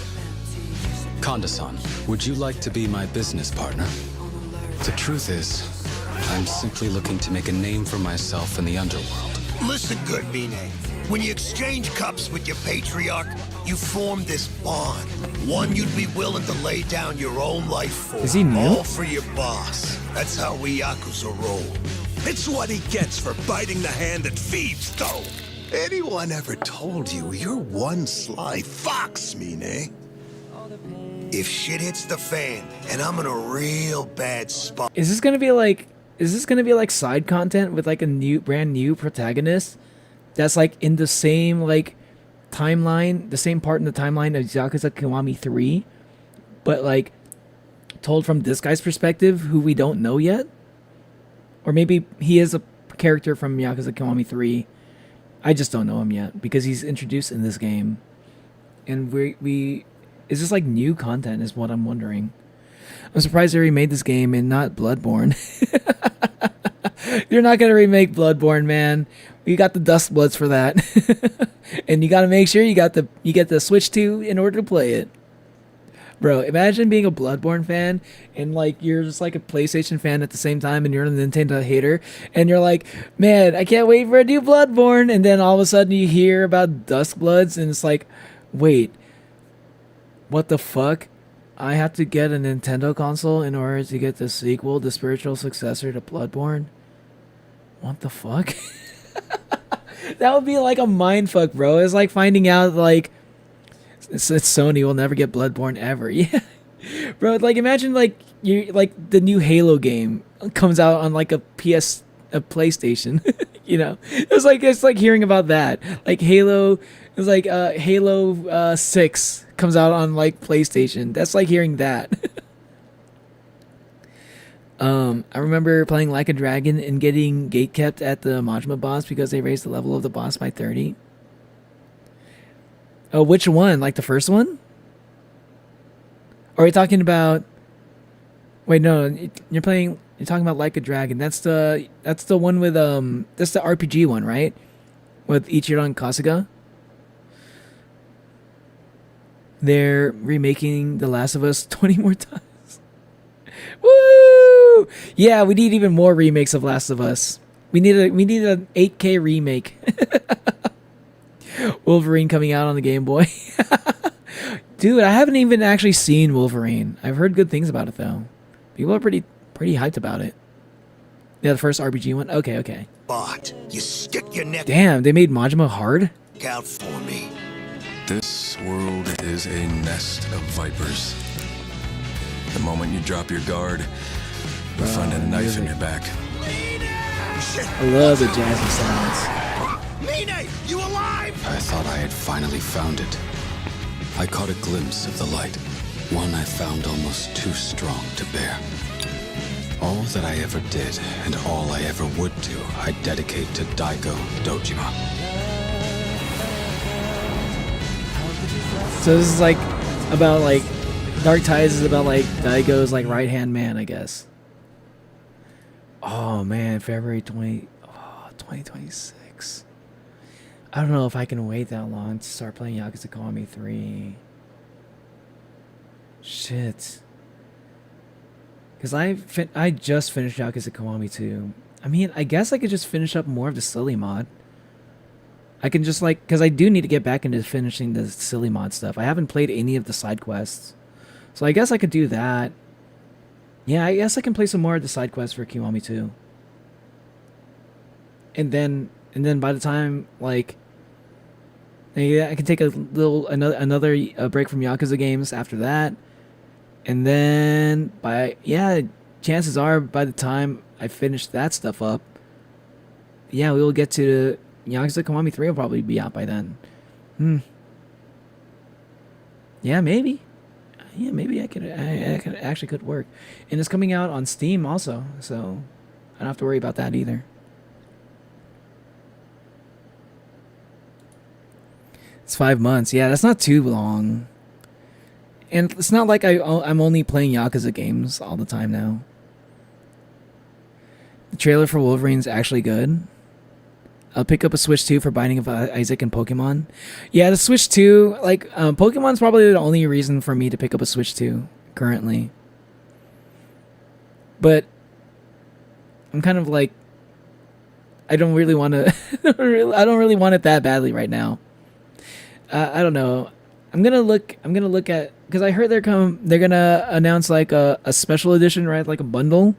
Kanda-san, would you like to be my business partner? The truth is, I'm simply looking to make a name for myself in the underworld. Listen good, Mine. When you exchange cups with your patriarch, you form this bond. One you'd be willing to lay down your own life for. Is he new? All for your boss. That's how we Yakuza roll. It's what he gets for biting the hand that feeds, though. Anyone ever told you you're one sly fox, Mine? If shit hits the fan and I'm in a real bad spot. Is this gonna be like side content with like a brand new protagonist that's like in the same like timeline, the same part in the timeline of Yakuza Kiwami 3, but like told from this guy's perspective who we don't know yet? Or maybe he is a character from Yakuza Kiwami 3. I just don't know him yet because he's introduced in this game. And we is this like new content is what I'm wondering. I'm surprised they remade this game and not Bloodborne. You're not gonna remake Bloodborne, man. We got the Dust Bloods for that. And you gotta make sure you get the Switch 2 in order to play it. Bro, imagine being a Bloodborne fan and like you're just like a PlayStation fan at the same time and you're a Nintendo hater and you're like, man, I can't wait for a new Bloodborne, and then all of a sudden you hear about Dust Bloods and it's like, wait, what the fuck? I have to get a Nintendo console in order to get the sequel, the spiritual successor to Bloodborne? What the fuck? That would be like a mindfuck, bro. It's like finding out like it's Sony will never get Bloodborne ever. Yeah. Bro, like imagine like you like the new Halo game comes out on like a PlayStation. You know? It's like hearing about that. Like Halo it's like Halo 6 comes out on like PlayStation. That's like hearing that. I remember playing Like a Dragon and getting gatekept at the Majima boss because they raised the level of the boss by 30. Oh, which one? Like the first one? Or are you talking about... Wait, no, you're talking about Like a Dragon. That's the one with that's the RPG one, right? With Ichiro and Kasuga. They're remaking The Last of Us 20 more times. Woo! Yeah, we need even more remakes of Last of Us. We need an 8K remake. Wolverine coming out on the Game Boy. Dude, I haven't even actually seen Wolverine. I've heard good things about it though. People are pretty hyped about it. Yeah, the first RPG one. Okay. But you stick your neck Damn, they made Majima hard. out for me. This world is a nest of vipers. The moment you drop your guard, you'll find a knife in your back. I love the jazzy sounds. Mine, you alive? I thought I had finally found it. I caught a glimpse of the light, one I found almost too strong to bear. All that I ever did and all I ever would do, I dedicate to Daigo Dojima. So this is like about like Dark Tides is about like Daigo's like right hand man, I guess. Oh man, February 2026. I don't know if I can wait that long to start playing Yakuza Kiwami 3. Shit. Because I just finished Yakuza Kiwami 2. I mean, I guess I could just finish up more of the silly mod. I can just like, because I do need to get back into finishing the silly mod stuff. I haven't played any of the side quests. So I guess I could do that. Yeah, I guess I can play some more of the side quests for Kiwami 2. And then by the time like I can take another break from Yakuza games after that, And then chances are by the time I finish that stuff up, we will get to Yakuza Kiwami 3 will probably be out by then. Yeah, maybe. Yeah, maybe I could actually could work. And it's coming out on Steam also, so I don't have to worry about that either. It's 5 months. Yeah, that's not too long. And it's not like I'm only playing Yakuza games all the time now. The trailer for Wolverine's actually good. I'll pick up a Switch 2 for Binding of Isaac and Pokemon. Yeah, the Switch 2, like, Pokemon's probably the only reason for me to pick up a Switch 2 currently. But I'm kind of like, I don't really want to, I don't really want it that badly right now. I don't know. I'm gonna look at, because I heard they're gonna announce like a special edition, right? Like a bundle.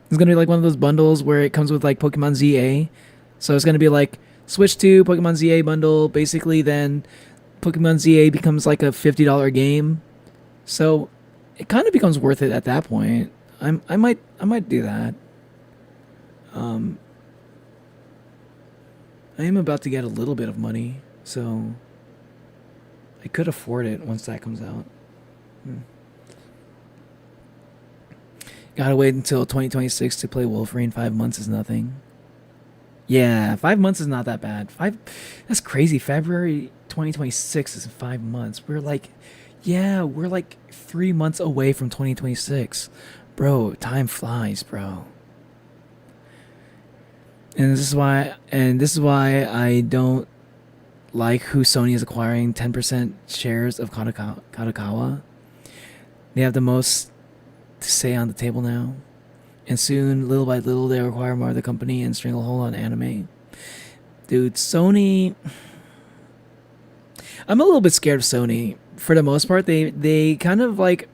It's gonna be like one of those bundles where it comes with like Pokemon ZA. So it's gonna be like Switch 2, Pokemon ZA bundle. Basically, then Pokemon ZA becomes like a $50 game. So it kind of becomes worth it at that point. I might do that. I am about to get a little bit of money, so I could afford it once that comes out. Gotta wait until 2026 to play Wolverine. 5 months is nothing. Yeah, 5 months is not that bad. That's crazy. February 2026 is 5 months. We're like 3 months away from 2026. Bro, time flies, bro. And this is why I don't like who Sony is acquiring 10% shares of Kadokawa. They have the most to say on the table now. And soon, little by little, they'll acquire more of the company and stranglehold on anime. Dude, Sony... I'm a little bit scared of Sony. For the most part, they kind of like...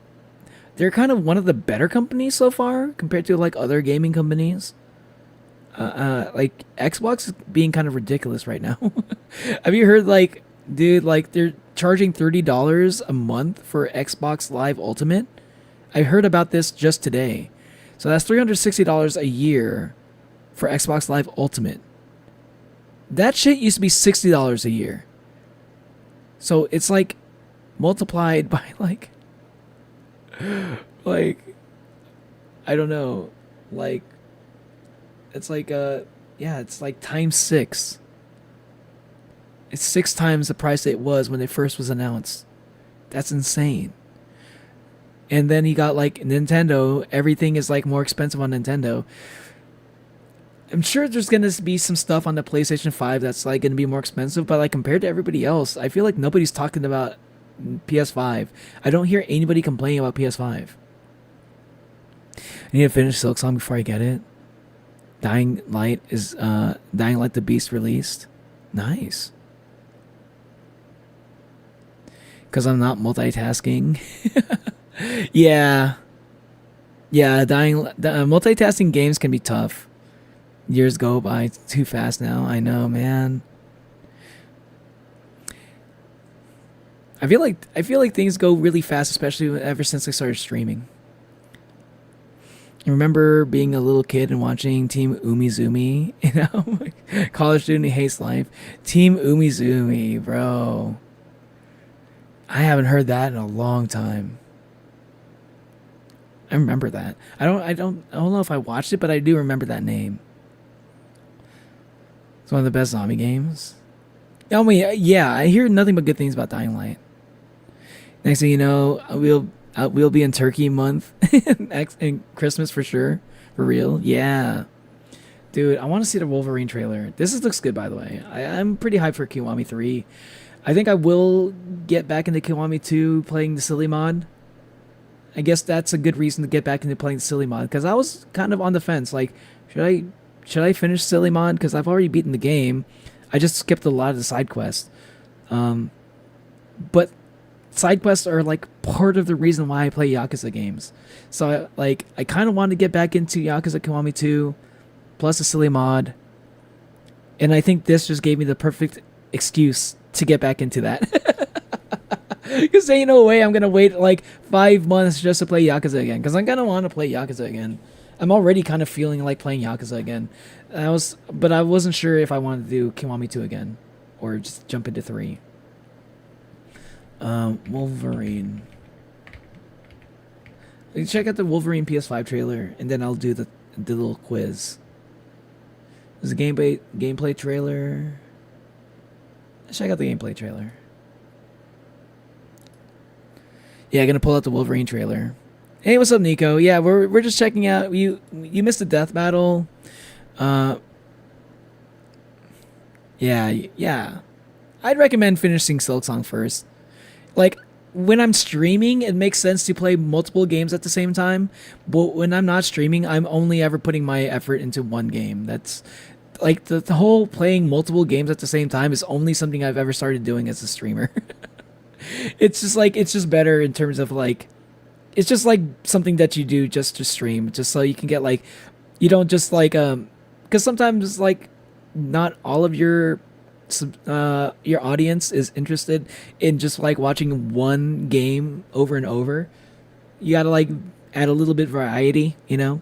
They're kind of one of the better companies so far compared to like other gaming companies. Like Xbox is being kind of ridiculous right now. Have you heard like, dude, like they're charging $30 a month for Xbox Live Ultimate? I heard about this just today. So that's $360 a year for Xbox Live Ultimate. That shit used to be $60 a year. So it's like multiplied by like I don't know, like it's like it's like times 6. It's 6 times the price it was when it first was announced. That's insane. And then you got like Nintendo. Everything is like more expensive on Nintendo. I'm sure there's gonna be some stuff on the PlayStation 5 that's like gonna be more expensive, but like compared to everybody else, I feel like nobody's talking about PS5. I don't hear anybody complaining about PS5. I need to finish Silksong before I get it. Dying Light the Beast released. Nice. Because I'm not multitasking. Yeah, multitasking games can be tough. Years go by too fast now. I know, man. I feel like things go really fast, especially ever since I started streaming. I remember being a little kid and watching Team Umizoomi, you know, college student who hates life. Team Umizoomi, bro. I haven't heard that in a long time. I remember that. I don't know if I watched it, but I do remember that name. It's one of the best zombie games. I mean, yeah, I hear nothing but good things about Dying Light. Next thing you know, we'll be in Turkey month and Christmas for sure, for real. Yeah, dude, I want to see the Wolverine trailer. This looks good, by the way. I'm pretty hyped for Kiwami 3. I think I will get back into Kiwami 2 playing the silly mod. I guess that's a good reason to get back into playing the silly mod, because I was kind of on the fence. Like, should I finish silly mod? Because I've already beaten the game. I just skipped a lot of the side quests. But side quests are like part of the reason why I play Yakuza games. So I kind of wanted to get back into Yakuza Kiwami 2 plus a silly mod. And I think this just gave me the perfect excuse to get back into that. Because ain't no way I'm gonna wait like 5 months just to play Yakuza again. Because I'm gonna want to play Yakuza again. I'm already kind of feeling like playing Yakuza again. But I wasn't sure if I wanted to do Kiwami 2 again, or just jump into 3. Wolverine. Check out the Wolverine PS5 trailer, and then I'll do the little quiz. There's a gameplay trailer. Let's check out the gameplay trailer. Yeah, gonna pull out the Wolverine trailer. Hey, what's up, Nico? Yeah, we're just checking out. You missed the death battle. Yeah. I'd recommend finishing Silksong first. Like, when I'm streaming, it makes sense to play multiple games at the same time. But when I'm not streaming, I'm only ever putting my effort into one game. That's like the whole playing multiple games at the same time is only something I've ever started doing as a streamer. It's just better in terms of like, it's just like something that you do just to stream, just so you can get like, you don't just like because sometimes like not all of your audience is interested in just like watching one game over and over. You gotta like add a little bit of variety, you know.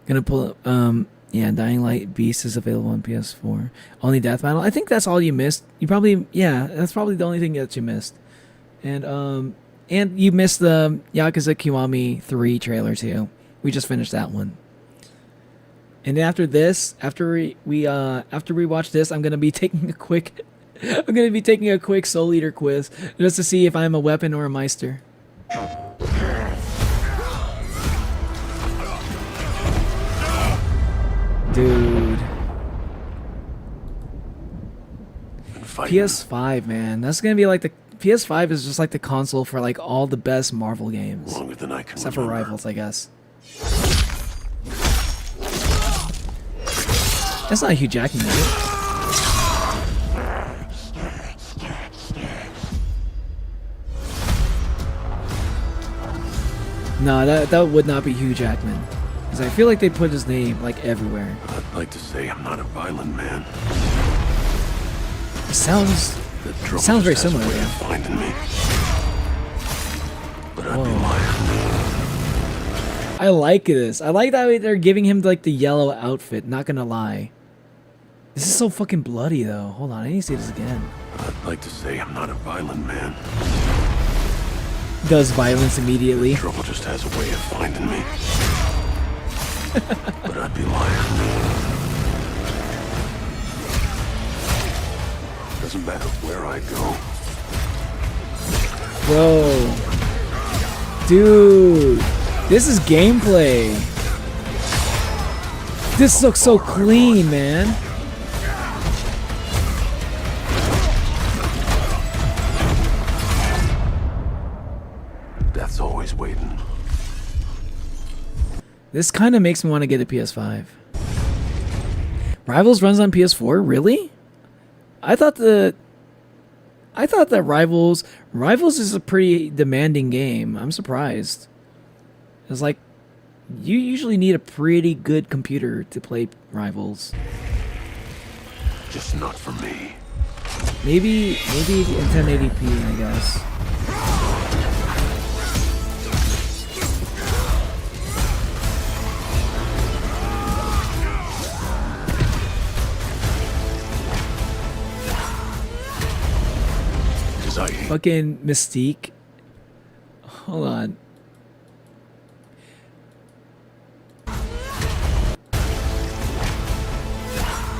Gonna pull up yeah, Dying Light Beast is available on PS4. Only Death Battle. I think that's all you missed. You probably, yeah, that's probably the only thing that you missed. And you missed the Yakuza Kiwami 3 trailer too. We just finished that one. And after this, after we watch this, I'm gonna be taking a quick Soul Eater quiz just to see if I'm a weapon or a Meister. Dude. PS5, man. That's gonna be like the PS5 is just like the console for like all the best Marvel games. Longer than I can except remember. for Rivals, I guess. That's not Hugh Jackman, is it? No, that would not be Hugh Jackman. Because I feel like they put his name like everywhere. I'd like to say I'm not a violent man. It sounds very similar. Way of finding me. But I'd be lying. I like this. I like that they're giving him like the yellow outfit. Not gonna lie. This is so fucking bloody though. Hold on, I need to see this again. I'd like to say I'm not a violent man. Does violence immediately. Trouble just has a way of finding me. But I'd be lying. Doesn't matter where I go. Bro. Dude. This is gameplay. This looks so clean, man. Death's always waiting. This kind of makes me want to get a PS5. Rivals runs on PS4? Really? I thought that Rivals is a pretty demanding game. I'm surprised. It's like you usually need a pretty good computer to play Rivals. Just not for me. Maybe in 1080p, I guess. Fucking Mystique. Hold on.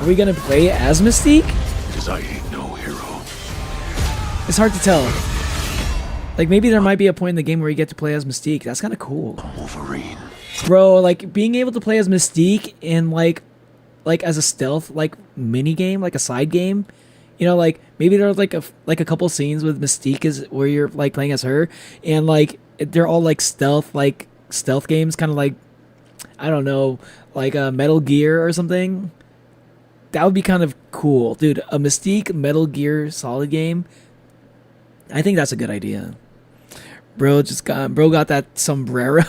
Are we gonna play as Mystique? Because I ain't no hero. It's hard to tell. Like maybe there might be a point in the game where you get to play as Mystique. That's kind of cool. Wolverine. Bro, like being able to play as Mystique in like as a stealth like mini game, like a side game. You know, like maybe there's like a couple scenes with Mystique is where you're like playing as her, and like they're all like stealth games, kind of like I don't know, like a Metal Gear or something. That would be kind of cool, dude. A Mystique Metal Gear Solid game. I think that's a good idea. Bro got that sombrero.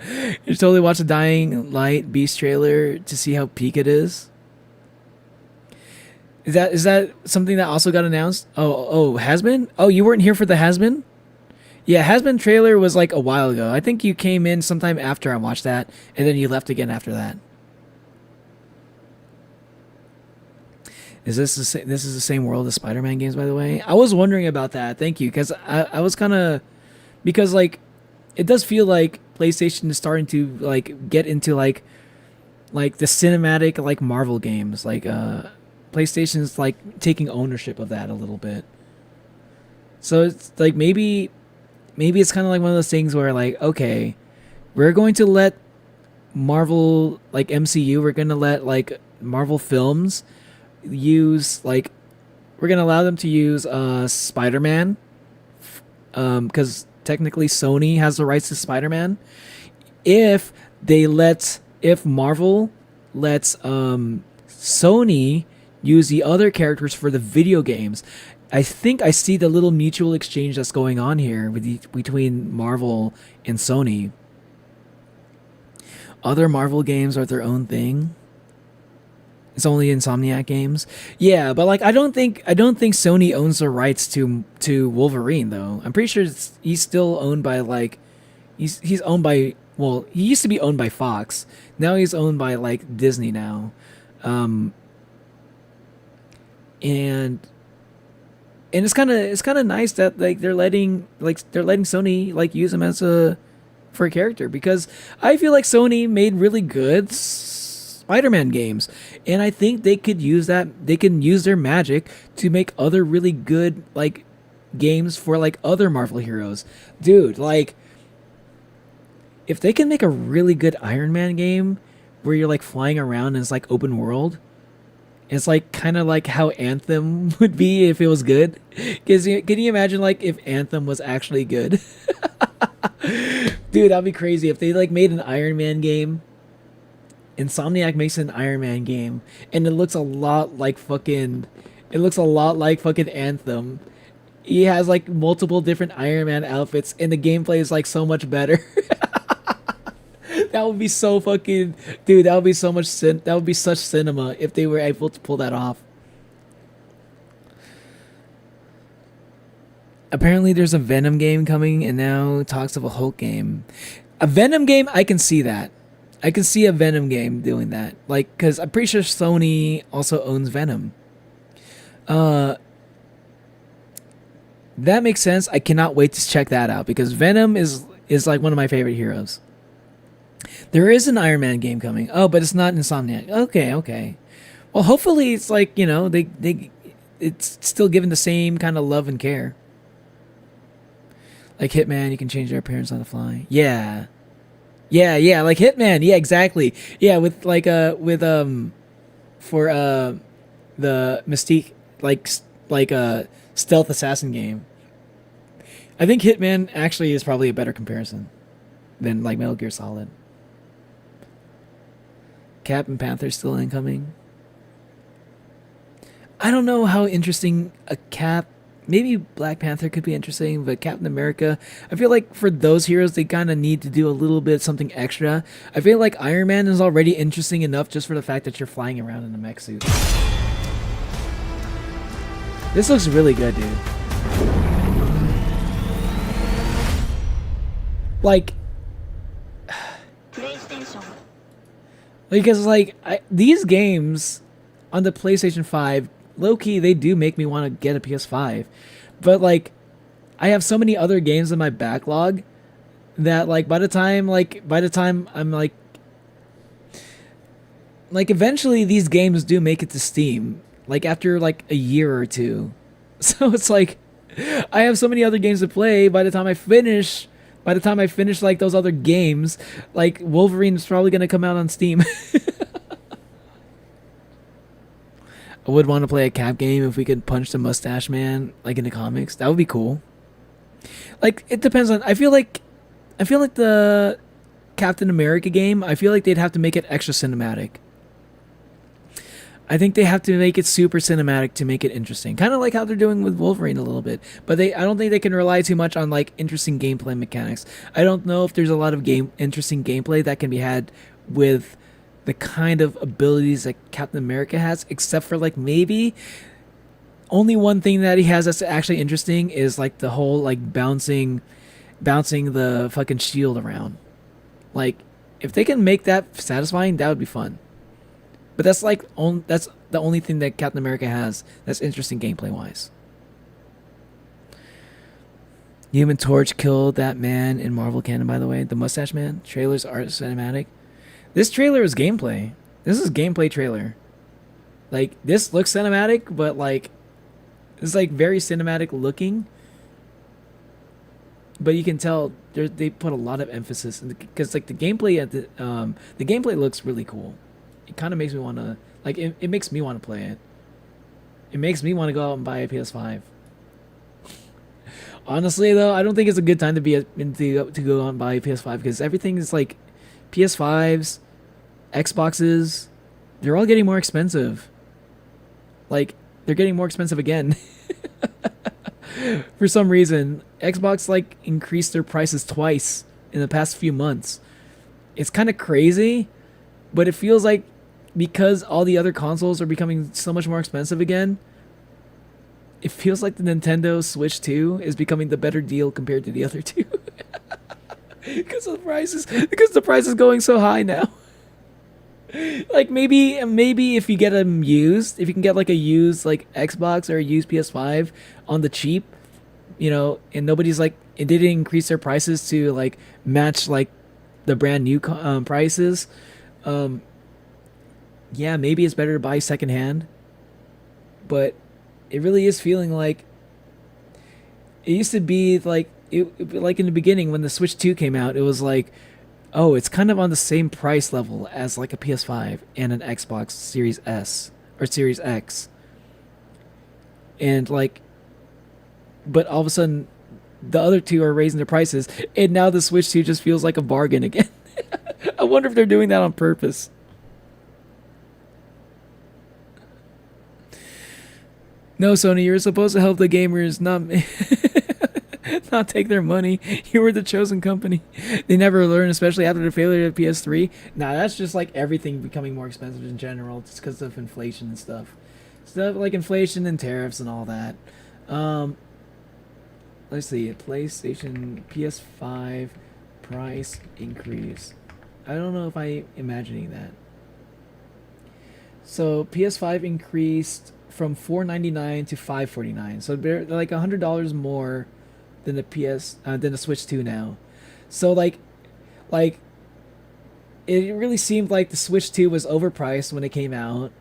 You should totally watch the Dying Light Beast trailer to see how peak it is. Is that something that also got announced? Oh, has been? Oh, you weren't here for the has been? Yeah, has been trailer was like a while ago. I think you came in sometime after I watched that, and then you left again after that. Is this this is the same world as Spider-Man games, by the way? I was wondering about that. Thank you, because I was kind of, because like it does feel like PlayStation is starting to like get into like the cinematic like Marvel games. Like PlayStation's like taking ownership of that a little bit. So it's like maybe it's kind of like one of those things where like, okay, we're going to let Marvel, like MCU, we're going to let like Marvel films use like, we're going to allow them to use Spider-Man, because technically Sony has the rights to Spider-Man. If Marvel lets Sony use the other characters for the video games, I think I see the little mutual exchange that's going on here between Marvel and Sony. Other Marvel games are their own thing. It's only Insomniac games. Yeah, but like I don't think Sony owns the rights to Wolverine though. I'm pretty sure he's still owned by like he's owned by, well, he used to be owned by Fox. Now he's owned by like Disney now. And it's kind of nice that like they're letting Sony like use him as for a character, because I feel like Sony made really good Spider-Man games, and I think they could use that. They can use their magic to make other really good like games for like other Marvel heroes. Dude, like if they can make a really good Iron Man game where you're like flying around and it's like open world, it's like kind of like how Anthem would be if it was good. Can you imagine like if Anthem was actually good? Dude, that'd be crazy if they like made an Iron Man game. Insomniac makes an Iron Man game, and it looks a lot like fucking Anthem. He has like multiple different Iron Man outfits, and the gameplay is like so much better. That would be so fucking, dude. That would be so much. That would be such cinema if they were able to pull that off. Apparently, there's a Venom game coming, and now talks of a Hulk game. A Venom game, I can see that. I can see a Venom game doing that, like, because I'm pretty sure Sony also owns Venom. That makes sense. I cannot wait to check that out, because Venom is like one of my favorite heroes. There is an Iron Man game coming. Oh, but it's not Insomniac. Okay. Well, hopefully it's like, you know, it's still given the same kind of love and care. Like Hitman, you can change their appearance on the fly. Yeah, like Hitman. Yeah, exactly. Yeah, with like for the Mystique like stealth assassin game. I think Hitman actually is probably a better comparison than like Metal Gear Solid. Cap and Panther still incoming. I don't know how interesting a Cap, maybe Black Panther could be interesting, but Captain America, I feel like for those heroes, they kind of need to do a little bit something extra. I feel like Iron Man is already interesting enough just for the fact that you're flying around in a mech suit. This looks really good, dude. Like, because like these games on the PlayStation 5, low-key, they do make me want to get a PS5. But like I have so many other games in my backlog that like by the time I'm like eventually these games do make it to Steam, like after like a year or two. So it's like I have so many other games to play. By the time I finish like those other games, like Wolverine is probably gonna come out on Steam. I would want to play a Cap game if we could punch the Mustache Man like in the comics. That would be cool. Like it depends on. I feel like the Captain America game, I feel like they'd have to make it extra cinematic. I think they have to make it super cinematic to make it interesting. Kind of like how they're doing with Wolverine a little bit. But I don't think they can rely too much on like interesting gameplay mechanics. I don't know if there's a lot of interesting gameplay that can be had with the kind of abilities that Captain America has, except for like maybe only one thing that he has that's actually interesting is like the whole like bouncing the fucking shield around. Like if they can make that satisfying, that would be fun. But that's like that's the only thing that Captain America has that's interesting gameplay wise. Human Torch killed that man in Marvel canon, by the way. The Mustache Man. Trailers are cinematic. This trailer is gameplay. This is gameplay trailer. Like, this looks cinematic, but like, it's like very cinematic looking. But you can tell they put a lot of emphasis because like the gameplay at the gameplay looks really cool. It kind of makes me want to like it makes me want to play it. It makes me want to go out and buy a PS5. Honestly, though, I don't think it's a good time to to go out and buy a PS5 because everything is like PS5s, Xboxes, they're all getting more expensive. Like they're getting more expensive again. For some reason, Xbox like increased their prices twice in the past few months. It's kind of crazy, but it feels like because all the other consoles are becoming so much more expensive again, it feels like the Nintendo Switch 2 is becoming the better deal compared to the other two. Because the price is going so high now. Like maybe if you get them used, if you can get like a used like Xbox or a used PS5 on the cheap, you know, and nobody's like, it didn't increase their prices to like match like the brand new prices. Yeah, maybe it's better to buy secondhand, but it really is feeling like it used to be like like in the beginning when the Switch 2 came out, it was like, oh, it's kind of on the same price level as like a PS5 and an Xbox Series S or Series X. And like, but all of a sudden the other two are raising their prices and now the Switch 2 just feels like a bargain again. I wonder if they're doing that on purpose. No, Sony, you're supposed to help the gamers, not take their money. You were the chosen company. They never learn, especially after the failure of PS3. Nah, that's just like everything becoming more expensive in general, just because of inflation and stuff. Stuff like inflation and tariffs and all that. Let's see, PlayStation PS5 price increase. I don't know if I'm imagining that. So PS5 increased from $499 to $549, so they're like $100 more than the Switch 2 now. So like it really seemed like the Switch 2 was overpriced when it came out,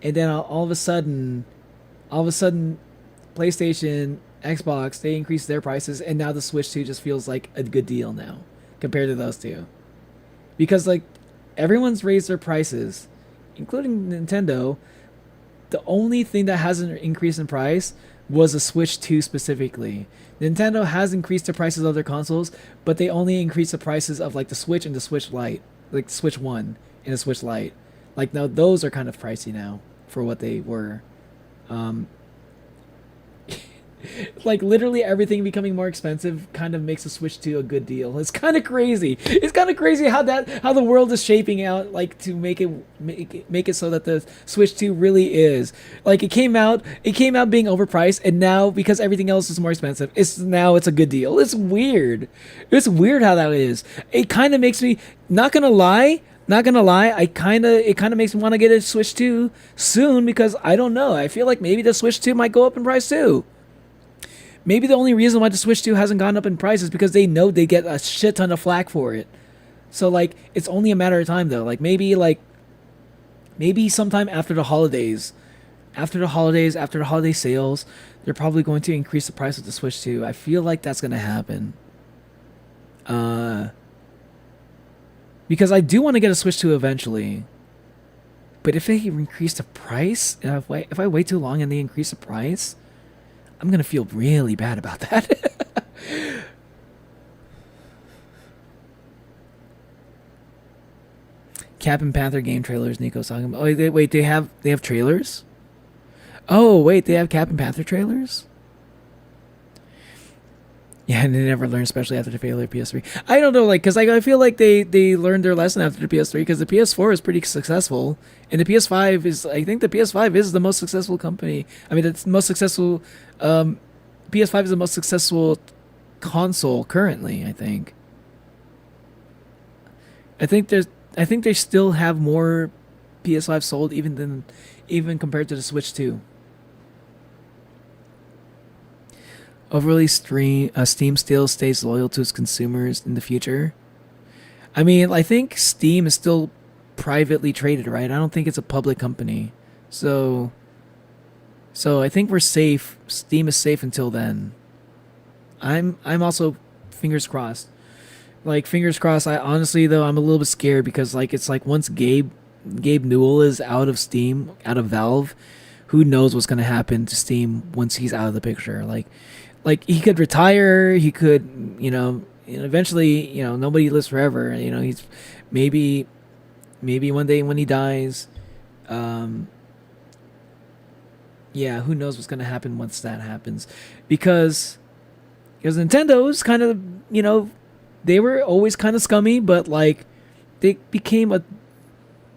and then all of a sudden, PlayStation, Xbox, they increased their prices, and now the Switch 2 just feels like a good deal now compared to those two, because like everyone's raised their prices, including Nintendo. The only thing that hasn't increased in price was the Switch 2 specifically. Nintendo has increased the prices of their consoles, but they only increased the prices of like the Switch and the Switch Lite, like the Switch 1 and the Switch Lite. Like now those are kind of pricey now for what they were. Like literally everything becoming more expensive kind of makes the Switch 2 a good deal. It's kind of crazy. It's kind of crazy how the world is shaping out, like to make it so that the Switch 2 really is like it came out being overpriced, and now because everything else is more expensive, it's a good deal. It's weird. It's weird how that is. It kind of makes me not gonna lie. It kind of makes me want to get a Switch 2 soon, because I don't know. I feel like maybe the Switch 2 might go up in price too. Maybe the only reason why the Switch 2 hasn't gone up in price is because they know they get a shit ton of flack for it. So like it's only a matter of time though. Like maybe sometime after the holidays, after the holiday sales, they're probably going to increase the price of the Switch 2. I feel like that's going to happen. Because I do want to get a Switch 2 eventually. But if they increase the price, and if I wait too long and they increase the price, I'm going to feel really bad about that. Captain Panther game trailers, Nico's talking about. Oh, wait, they have trailers? Oh, wait, they have Captain Panther trailers? Yeah, and they never learned, especially after the failure of PS3. I don't know, like, because I feel like they learned their lesson after the PS3, because the PS4 is pretty successful, and the PS5 is, I think the PS5 is the most successful company. I mean, it's the most successful, PS5 is the most successful console currently, I think. I think they still have more PS5 sold even compared to the Switch 2. Overly Steam still stays loyal to its consumers in the future. I mean, I think Steam is still privately traded, right? I don't think it's a public company. So I think we're safe. Steam is safe until then. I'm also fingers crossed. Like, fingers crossed. I honestly, though, I'm a little bit scared because, like, it's like once Gabe Newell is out of Steam, out of Valve, who knows what's going to happen to Steam once he's out of the picture. Like he could retire, he could, eventually, nobody lives forever. He's maybe one day when he dies, yeah, who knows what's going to happen once that happens. Because Nintendo's kind of, they were always kind of scummy, but like they became a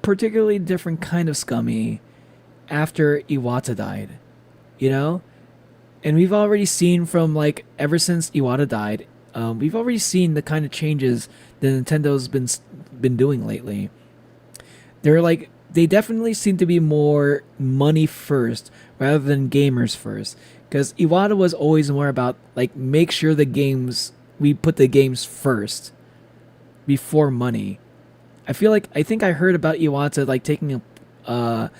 particularly different kind of scummy after Iwata died, And we've already seen from, like, ever since Iwata died, we've already seen the kind of changes that Nintendo's been doing lately. They definitely seem to be more money first rather than gamers first. Because Iwata was always more about, like, make sure we put the games first before money. I think I heard about Iwata, like, taking a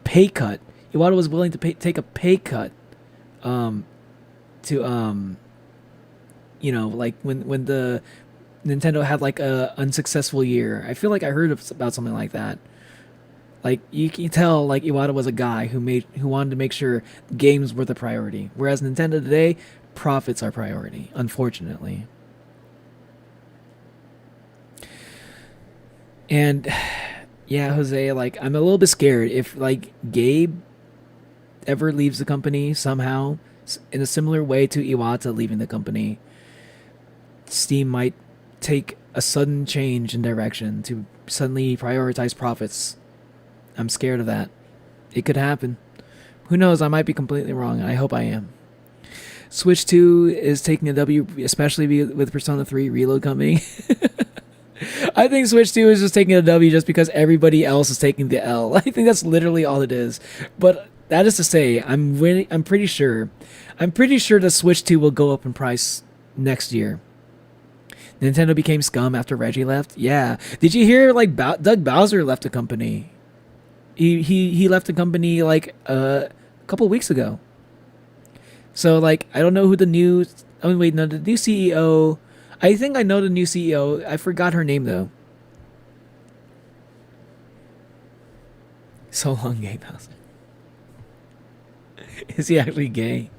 pay cut. Iwata was willing to take a pay cut like when the Nintendo had like a unsuccessful year. I feel like I heard about something like that. Like, you can tell, like, Iwata was a guy who wanted to make sure games were the priority, whereas Nintendo today, profits are priority, unfortunately. And yeah, Jose, like, I'm a little bit scared if, like, Gabe ever leaves the company somehow in a similar way to Iwata leaving the company, Steam might take a sudden change in direction to suddenly prioritize profits. I'm scared of that. It could happen. Who knows? I might be completely wrong. I hope I am. Switch 2 is taking a W, especially with Persona 3 Reload coming. I think Switch 2 is just taking a W just because everybody else is taking the L. I think that's literally all it is. But that is to say, I'm pretty sure the Switch 2 will go up in price next year. Nintendo became scum after Reggie left. Yeah. Did you hear, like, Doug Bowser left the company? He left the company like a couple weeks ago. So, like, I don't know who the new CEO. I think I know the new CEO. I forgot her name though. So long, gay Bowser. Is he actually gay?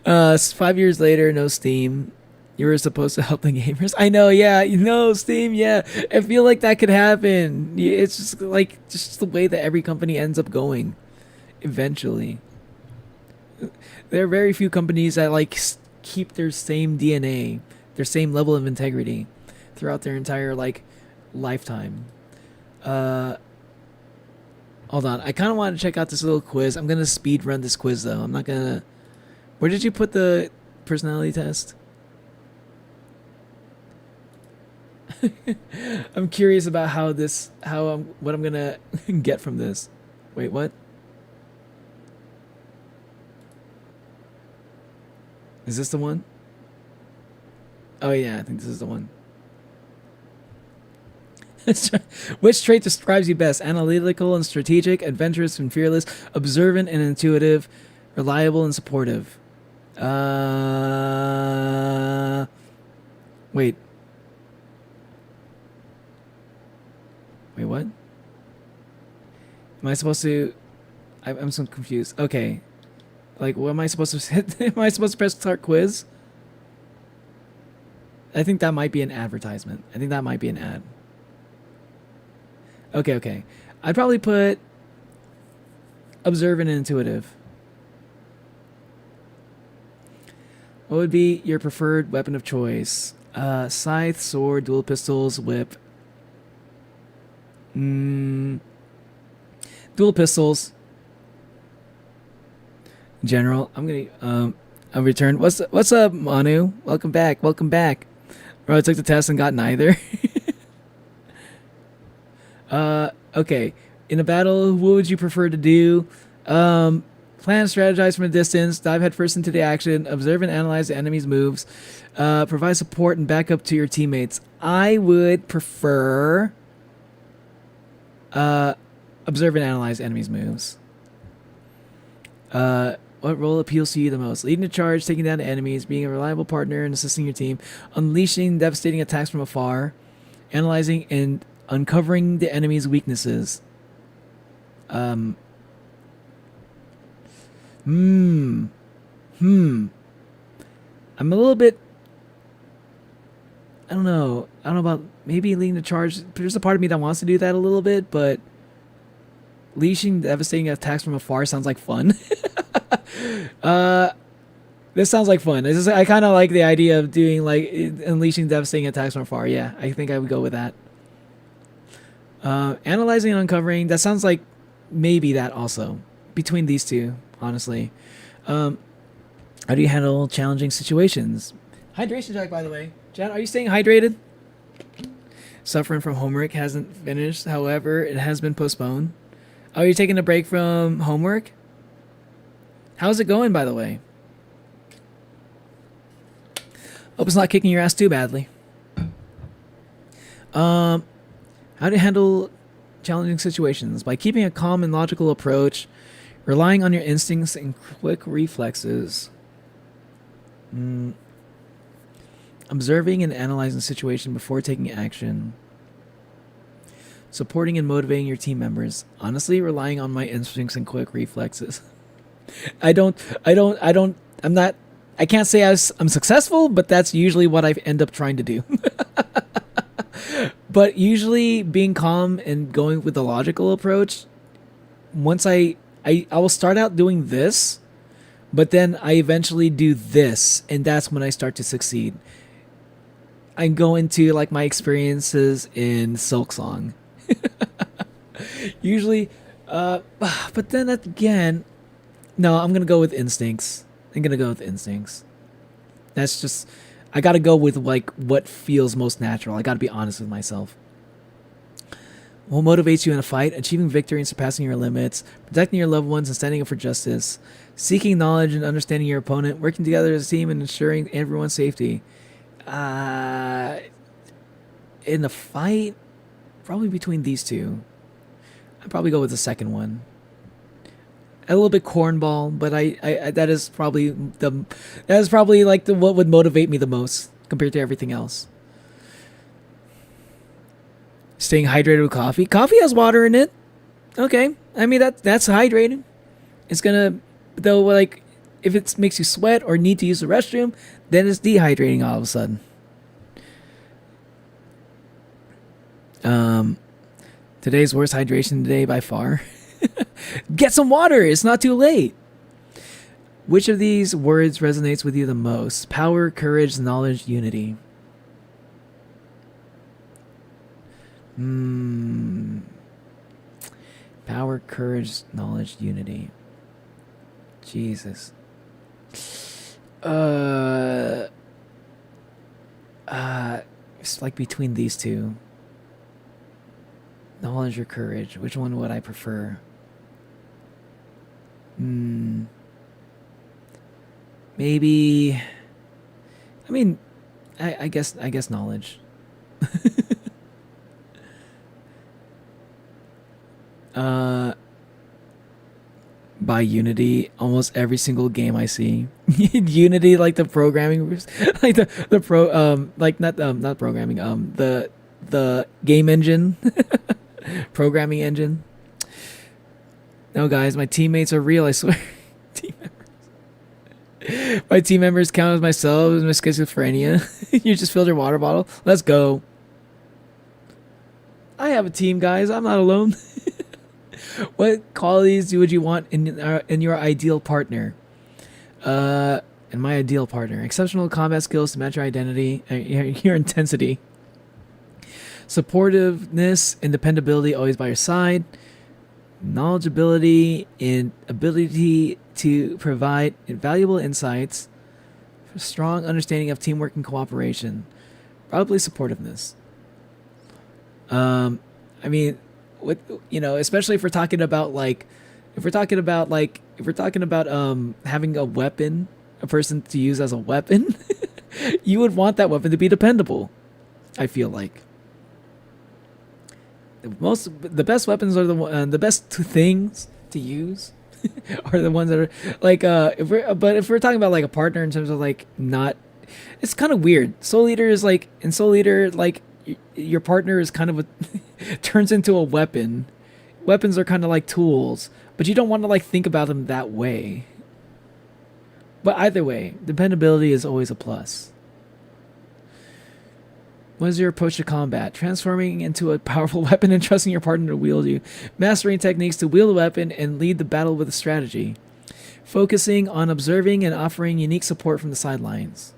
5 years later, no Steam. You were supposed to help the gamers. I know, yeah. Steam, yeah. I feel like that could happen. It's just like the way that every company ends up going. Eventually. There are very few companies that, like, keep their same DNA, their same level of integrity throughout their entire, like, lifetime. Hold on. I kind of want to check out this little quiz. I'm going to speed run this quiz, though. I'm not going to... Where did you put the personality test? I'm curious about what I'm gonna get from this. Wait, what? Is this the one? Oh yeah, I think this is the one. Which trait describes you best? Analytical and strategic, adventurous and fearless, observant and intuitive, reliable and supportive. Wait. Wait, what? Am I supposed to... I'm so confused. Okay. Like, what am I supposed to hit? Am I supposed to press start quiz? I think that might be an advertisement. I think that might be an ad. Okay. I'd probably put observant and intuitive. What would be your preferred weapon of choice? Scythe, sword, dual pistols, whip. Dual pistols. General, I'm gonna I'll return. What's up, Manu? Welcome back. Welcome back. Bro, I took the test and got neither. Okay. In a battle, what would you prefer to do? Plan and strategize from a distance. Dive headfirst into the action. Observe and analyze the enemy's moves. Provide support and backup to your teammates. I would prefer observe and analyze enemies' moves. What role appeals to you the most? Leading the charge, taking down the enemies, being a reliable partner and assisting your team, unleashing devastating attacks from afar, analyzing and uncovering the enemy's weaknesses. I'm a little bit, I don't know about maybe leading the charge. There's a part of me that wants to do that a little bit, but leashing devastating attacks from afar sounds like fun. This sounds like fun. I kind of like the idea of doing like unleashing devastating attacks from afar. Yeah, I think I would go with that. Analyzing and uncovering, that sounds like maybe that also. Between these two, honestly. How do you handle challenging situations? Hydration check, by the way. Chad, are you staying hydrated? Suffering from homework hasn't finished. However, it has been postponed. Oh, you're taking a break from homework? How's it going, by the way? Hope it's not kicking your ass too badly. How do you handle challenging situations? By keeping a calm and logical approach, relying on your instincts and quick reflexes. Observing and analyzing the situation before taking action. Supporting and motivating your team members. Honestly, relying on my instincts and quick reflexes. I can't say I'm successful, but that's usually what I end up trying to do. But usually being calm and going with the logical approach, once I will start out doing this, but then I eventually do this, and that's when I start to succeed. I go into like my experiences in Silksong. Usually, but then again, no, I'm gonna go with instincts. That's just, I gotta go with like what feels most natural. I gotta be honest with myself. What motivates you in a fight? Achieving victory and surpassing your limits, protecting your loved ones and standing up for justice, seeking knowledge and understanding your opponent, working together as a team and ensuring everyone's safety. In a fight, probably between these two. I'd probably go with the second one. A little bit cornball, but that is probably like what would motivate me the most compared to everything else. Staying hydrated with coffee. Coffee has water in it. Okay, I mean that's hydrating. It's gonna, though, like if it makes you sweat or need to use the restroom, then it's dehydrating all of a sudden. Today's worst hydration today by far. Get some water. It's not too late. Which of these words resonates with you the most? Power, courage, knowledge, unity. Power, courage, knowledge, unity. Jesus. It's like between these two. Knowledge or courage? Which one would I prefer? Maybe. I mean, I guess knowledge. By Unity, almost every single game I see. Unity, like the programming, like the pro, like not programming, the game engine, programming engine. No, guys, my teammates are real. I swear. My team members count as myself as my schizophrenia. You just filled your water bottle. Let's go. I have a team, guys. I'm not alone. What qualities would you want in your ideal partner? and my ideal partner. Exceptional combat skills to match your identity, your intensity. Supportiveness and dependability always by your side. Knowledgeability and ability to provide invaluable insights. Strong understanding of teamwork and cooperation. Probably supportiveness. I mean, with, you know, especially if we're talking about having a weapon, a person to use as a weapon, you would want that weapon to be dependable. I feel like the best weapons are the best two things to use are the ones that are like if we're talking about like a partner in terms of like not, it's kind of weird. Soul Eater is like, in Soul Eater, like your partner is kind of turns into a weapon. Weapons are kind of like tools, but you don't want to like think about them that way. But either way, dependability is always a plus. What is your approach to combat? Transforming into a powerful weapon and trusting your partner to wield you. Mastering techniques to wield a weapon and lead the battle with a strategy. Focusing on observing and offering unique support from the sidelines.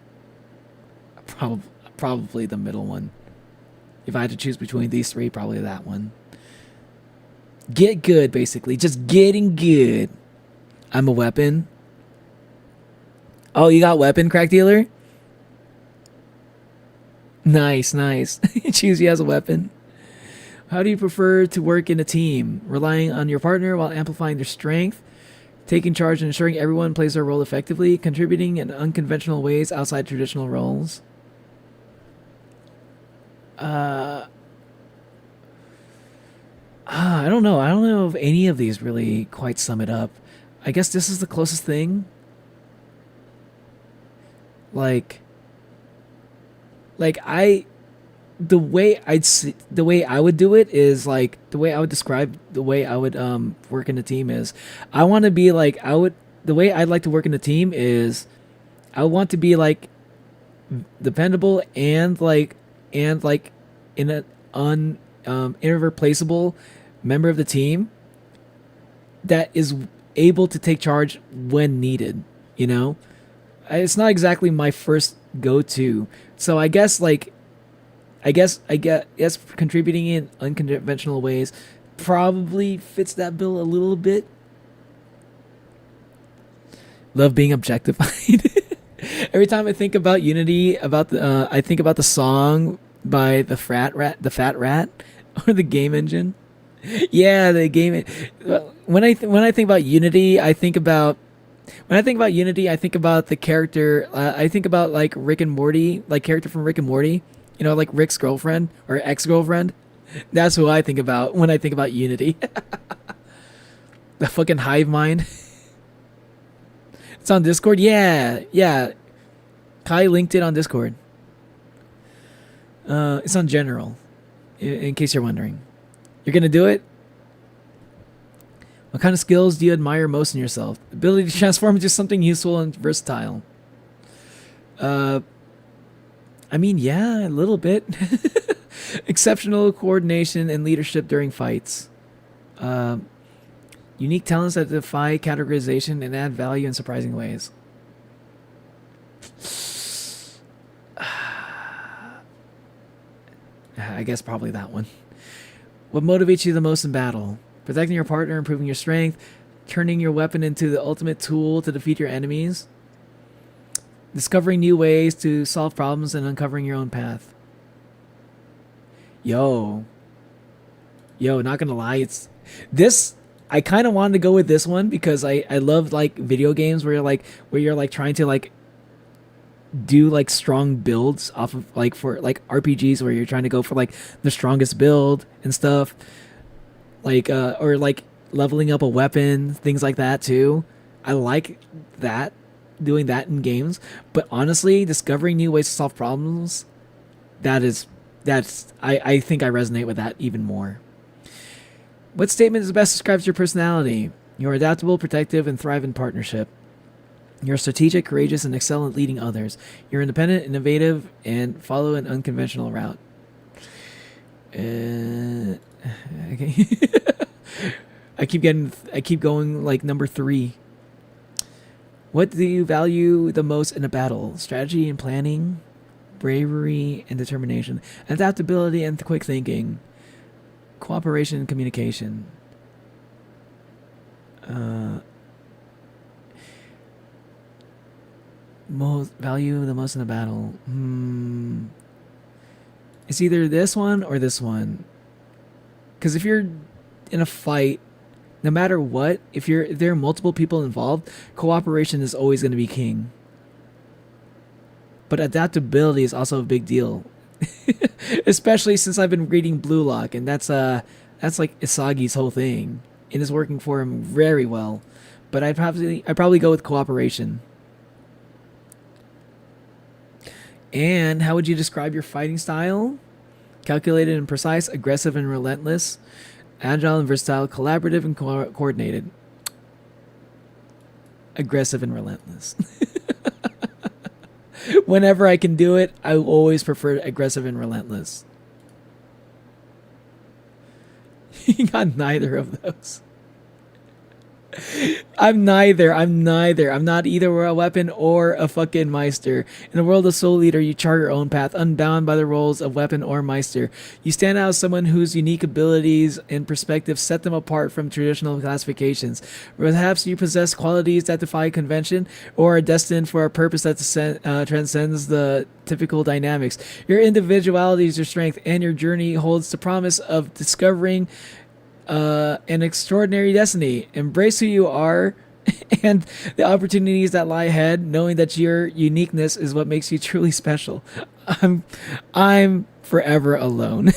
Probably the middle one. If I had to choose between these three, probably that one. Get good, basically. Just getting good. I'm a weapon. Oh, you got weapon, crack dealer? Nice. Choose you as a weapon. How do you prefer to work in a team? Relying on your partner while amplifying their strength. Taking charge and ensuring everyone plays their role effectively. Contributing in unconventional ways outside traditional roles. I don't know. I don't know if any of these really quite sum it up. I guess this is the closest thing. The way I would do it is like, the way I would describe the way I would work in a team is, I want to be like, the way I'd like to work in a team is, I want to be like dependable and like in an irreplaceable member of the team that is able to take charge when needed, you know? It's not exactly my first go-to. So I guess contributing in unconventional ways probably fits that bill a little bit. Love being objectified. Every time I think about Unity, I think about the song by the Fat Rat, or the game engine. Yeah, the game. When I think about Unity, I think about the character. I think about like Rick and Morty, like character from Rick and Morty. You know, like Rick's girlfriend or ex-girlfriend. That's who I think about when I think about Unity. The fucking hive mind. It's on Discord. Yeah. Kai linked it on Discord. It's on general, in case you're wondering. You're gonna do it? What kind of skills do you admire most in yourself? Ability to transform into something useful and versatile. I mean, yeah, a little bit. Exceptional coordination and leadership during fights. Unique talents that defy categorization and add value in surprising ways. I guess probably that one. What motivates you the most in battle? Protecting your partner, improving your strength, turning your weapon into the ultimate tool to defeat your enemies, discovering new ways to solve problems, and uncovering your own path. Yo, not gonna lie, it's this. I kind of wanted to go with this one because I love like video games where you're like trying to like do like strong builds off of like for like RPGs where you're trying to go for like the strongest build and stuff, like or like leveling up a weapon, things like that too. I like that, doing that in games. But honestly, discovering new ways to solve problems, that's I think I resonate with that even more. What statement is best describes your personality? You're adaptable, protective, and thrive in partnership. You're strategic, courageous, and excel at leading others. You're independent, innovative, and follow an unconventional route. Okay. I keep going like number 3. What do you value the most in a battle? Strategy and planning, bravery and determination, adaptability and quick thinking, cooperation and communication. Most value the most in a battle. It's either this one or this one. Because if you're in a fight, no matter what, if there are multiple people involved, cooperation is always going to be king. But adaptability is also a big deal. Especially since I've been reading Blue Lock, and that's like Isagi's whole thing. It is working for him very well. But I'd probably go with cooperation. And how would you describe your fighting style? Calculated and precise, aggressive and relentless, agile and versatile, collaborative and coordinated. Aggressive and relentless. Whenever I can do it, I always prefer aggressive and relentless. You got neither of those. I'm neither. I'm not either a weapon or a fucking Meister. In the world of Soul Eater, you chart your own path, unbound by the roles of weapon or Meister. You stand out as someone whose unique abilities and perspectives set them apart from traditional classifications. Perhaps you possess qualities that defy convention or are destined for a purpose that transcends the typical dynamics. Your individuality is your strength, and your journey holds the promise of discovering an extraordinary destiny. Embrace who you are and the opportunities that lie ahead, knowing that your uniqueness is what makes you truly special. I'm forever alone.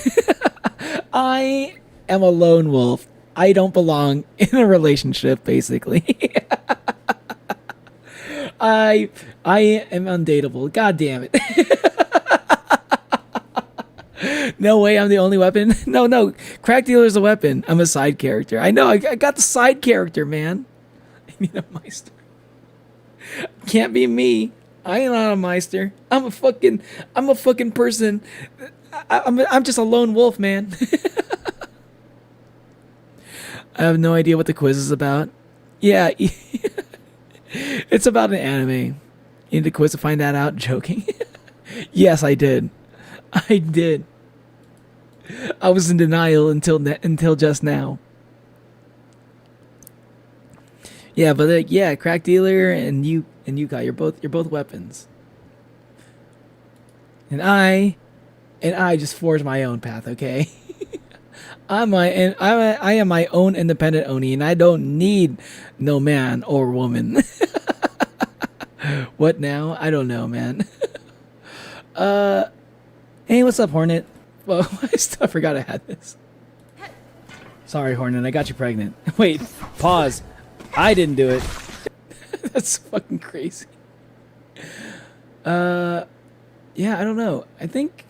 I am a lone wolf. I don't belong in a relationship, basically. I am undateable. God damn it. No way, I'm the only weapon. No, crack dealer's a weapon. I'm a side character. I know, I got the side character, man. I need a Meister. Can't be me. I ain't not a Meister. I'm a fucking person. I'm just a lone wolf, man. I have no idea what the quiz is about. Yeah, it's about an anime. You need a quiz to find that out? Joking. Yes, I did. I was in denial until just now. Yeah, but yeah, crack dealer and you got you're both weapons. And I just forged my own path, okay? I am my own independent Oni, and I don't need no man or woman. What now? I don't know, man. Hey, what's up, Hornet? Well, I forgot I had this. Sorry, Hornet, I got you pregnant. Wait, pause. I didn't do it. That's fucking crazy. Yeah, I don't know. I think,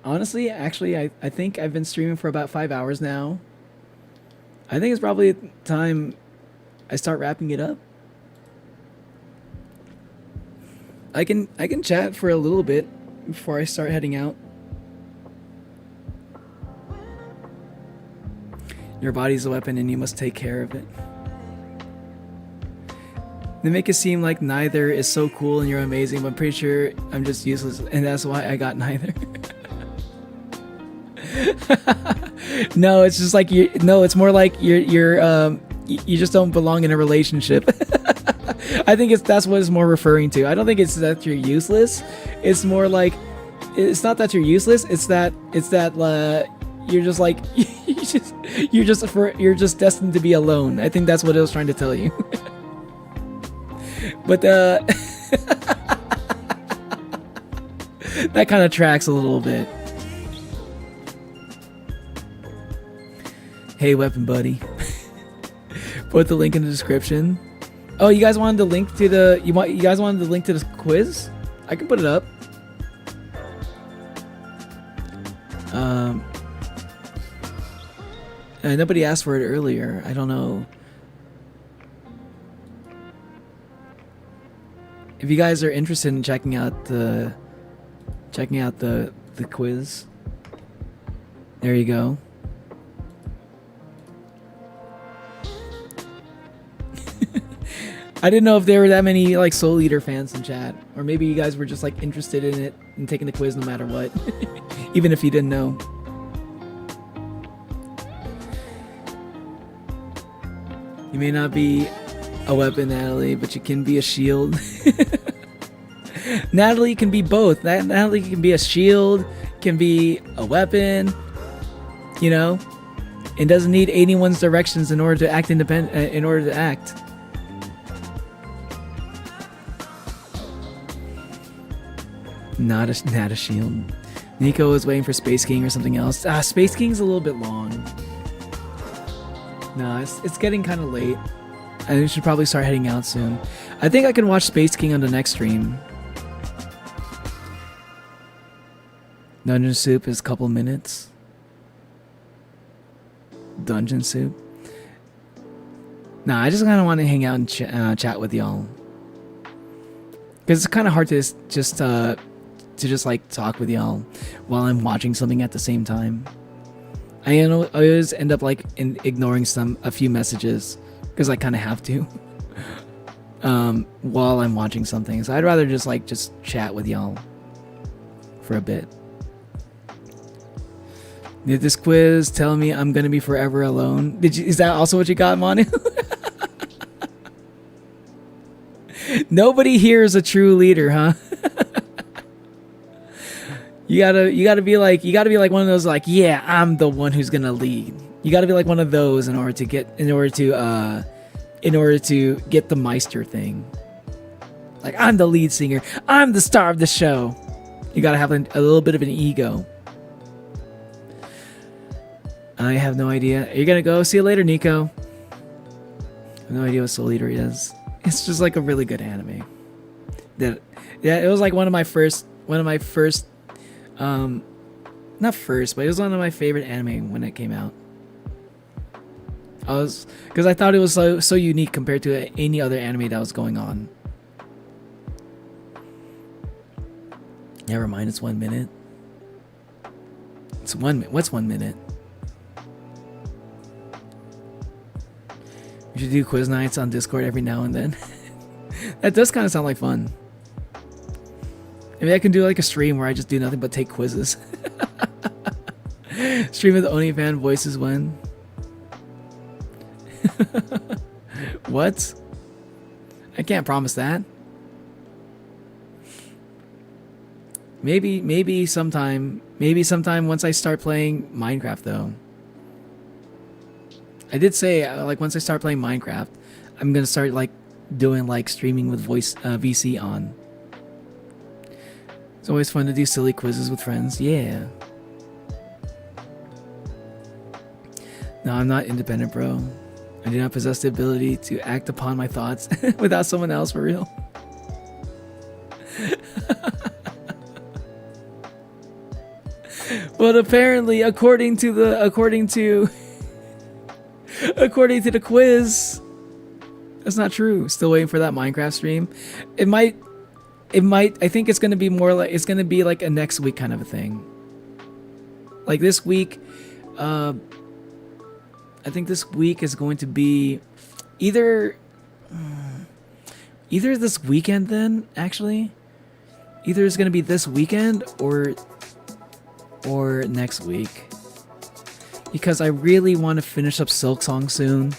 honestly, actually, I think I've been streaming for about 5 hours now. I think it's probably time I start wrapping it up. I can chat for a little bit before I start heading out. Your body's a weapon and you must take care of it. They make it seem like neither is so cool and you're amazing, but I'm pretty sure I'm just useless, and that's why I got neither. No, it's just like it's more like you just don't belong in a relationship. I think that's what it's more referring to. I don't think it's that you're useless. It's more like, it's not that you're useless. It's that you're just like you're just destined to be alone. I think that's what it was trying to tell you. But that kind of tracks a little bit. Hey, weapon buddy. Put the link in the description. Oh, you guys wanted the link to the you guys wanted the link to the quiz? I can put it up. Nobody asked for it earlier. I don't know. If you guys are interested in checking out the quiz, there you go. I didn't know if there were that many like Soul Eater fans in chat, or maybe you guys were just like interested in it and taking the quiz no matter what, even if you didn't know. You may not be a weapon, Natalie, but you can be a shield. Natalie can be both. Natalie can be a shield, can be a weapon. You know, it doesn't need anyone's directions in order to act independent. In order to act. Not a shield. Nico is waiting for Space King or something else. Space King's a little bit long. No, it's getting kind of late. I should probably start heading out soon. I think I can watch Space King on the next stream. Dungeon Soup is a couple minutes. Dungeon Soup. Nah, I just kind of want to hang out and chat with y'all. Because it's kind of hard to just like talk with y'all while I'm watching something at the same time. I always end up like ignoring a few messages because I kind of have to while I'm watching something. So I'd rather just chat with y'all for a bit. Did this quiz tell me I'm gonna be forever alone? Is that also what you got, Manu? Nobody here is a true leader, huh? You gotta be like one of those like, yeah, I'm the one who's gonna lead. You gotta be like one of those in order to get the Meister thing. Like, I'm the lead singer. I'm the star of the show. You gotta have a little bit of an ego. I have no idea. Are you gonna go? See you later, Nico. I have no idea what Soul Eater is. It's just like a really good anime. Yeah, it was like one of my first, not first, but it was one of my favorite anime when it came out. Because I thought it was so unique compared to any other anime that was going on. Never mind, it's 1 minute. It's 1 minute. What's 1 minute? We should do quiz nights on Discord every now and then. That does kind of sound like fun. Maybe I can do like a stream where I just do nothing but take quizzes. Stream with OnlyFans voices when. What? I can't promise that. Maybe sometime once I start playing Minecraft though. I did say like once I start playing Minecraft, I'm gonna start like doing like streaming with voice VC on. It's always fun to do silly quizzes with friends. Yeah. No, I'm not independent, bro. I do not possess the ability to act upon my thoughts without someone else, for real. But apparently, according to the quiz, that's not true. Still waiting for that Minecraft stream. It might. I think it's gonna be more like like a next week kind of a thing. Like this week, I think this week is going to be either this weekend. Then actually, either it's gonna be this weekend or next week. Because I really want to finish up Silksong soon.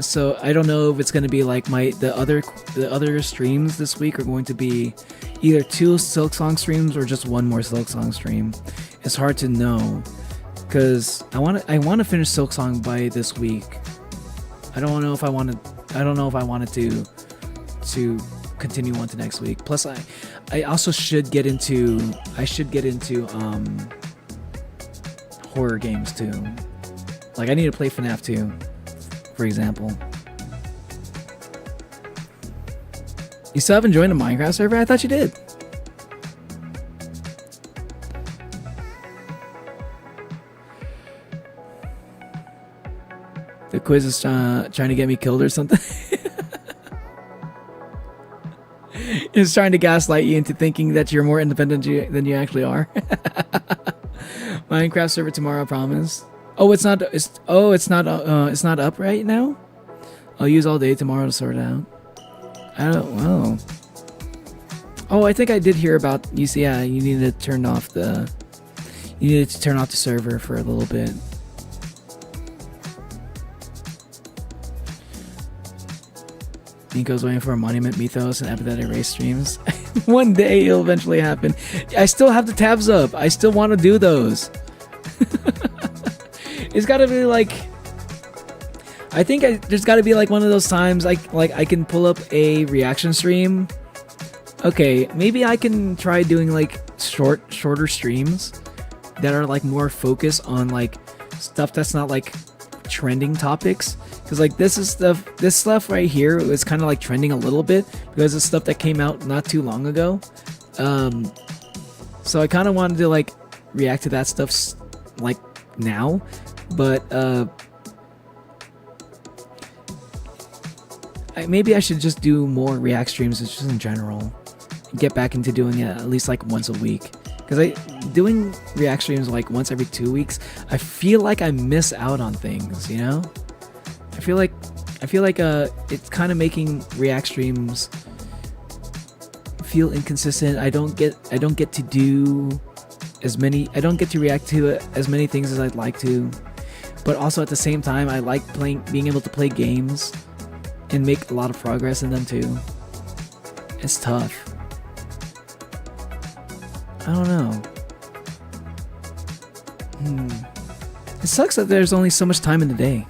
So I don't know if it's going to be like the other streams this week are going to be either 2 Silksong streams or just 1 more Silksong stream. It's hard to know because I want to finish Silksong by this week. I don't know if I wanted to continue on to next week. Plus I also should get into horror games too. Like I need to play FNAF 2, for example. You still haven't joined a Minecraft server? I thought you did. The quiz is trying to get me killed or something. It's trying to gaslight you into thinking that you're more independent than you actually are. Minecraft server tomorrow, I promise. Oh, it's not up right now. I'll use all day tomorrow to sort it out. I don't know. Oh, I think I did hear about you. See, yeah, you needed to turn off the. You needed to turn off the server for a little bit. Nico's waiting for a Monument Mythos and Apathetic Race streams. One day it'll eventually happen. I still have the tabs up. I still want to do those. It's got to be like. I think there's got to be like one of those times I can pull up a reaction stream. Okay, maybe I can try doing like shorter streams that are like more focused on like stuff that's not like trending topics. Because like this stuff right here is kind of like trending a little bit because it's stuff that came out not too long ago. So I kind of wanted to like react to that stuff like now, but maybe I should just do more react streams just in general. Get back into doing it at least like once a week. Because doing react streams like once every 2 weeks, I feel like I miss out on things, you know? I feel like it's kind of making react streams feel inconsistent. I don't get to do as many. I don't get to react to as many things as I'd like to. But also at the same time, I like being able to play games and make a lot of progress in them too. It's tough. I don't know. It sucks that there's only so much time in the day.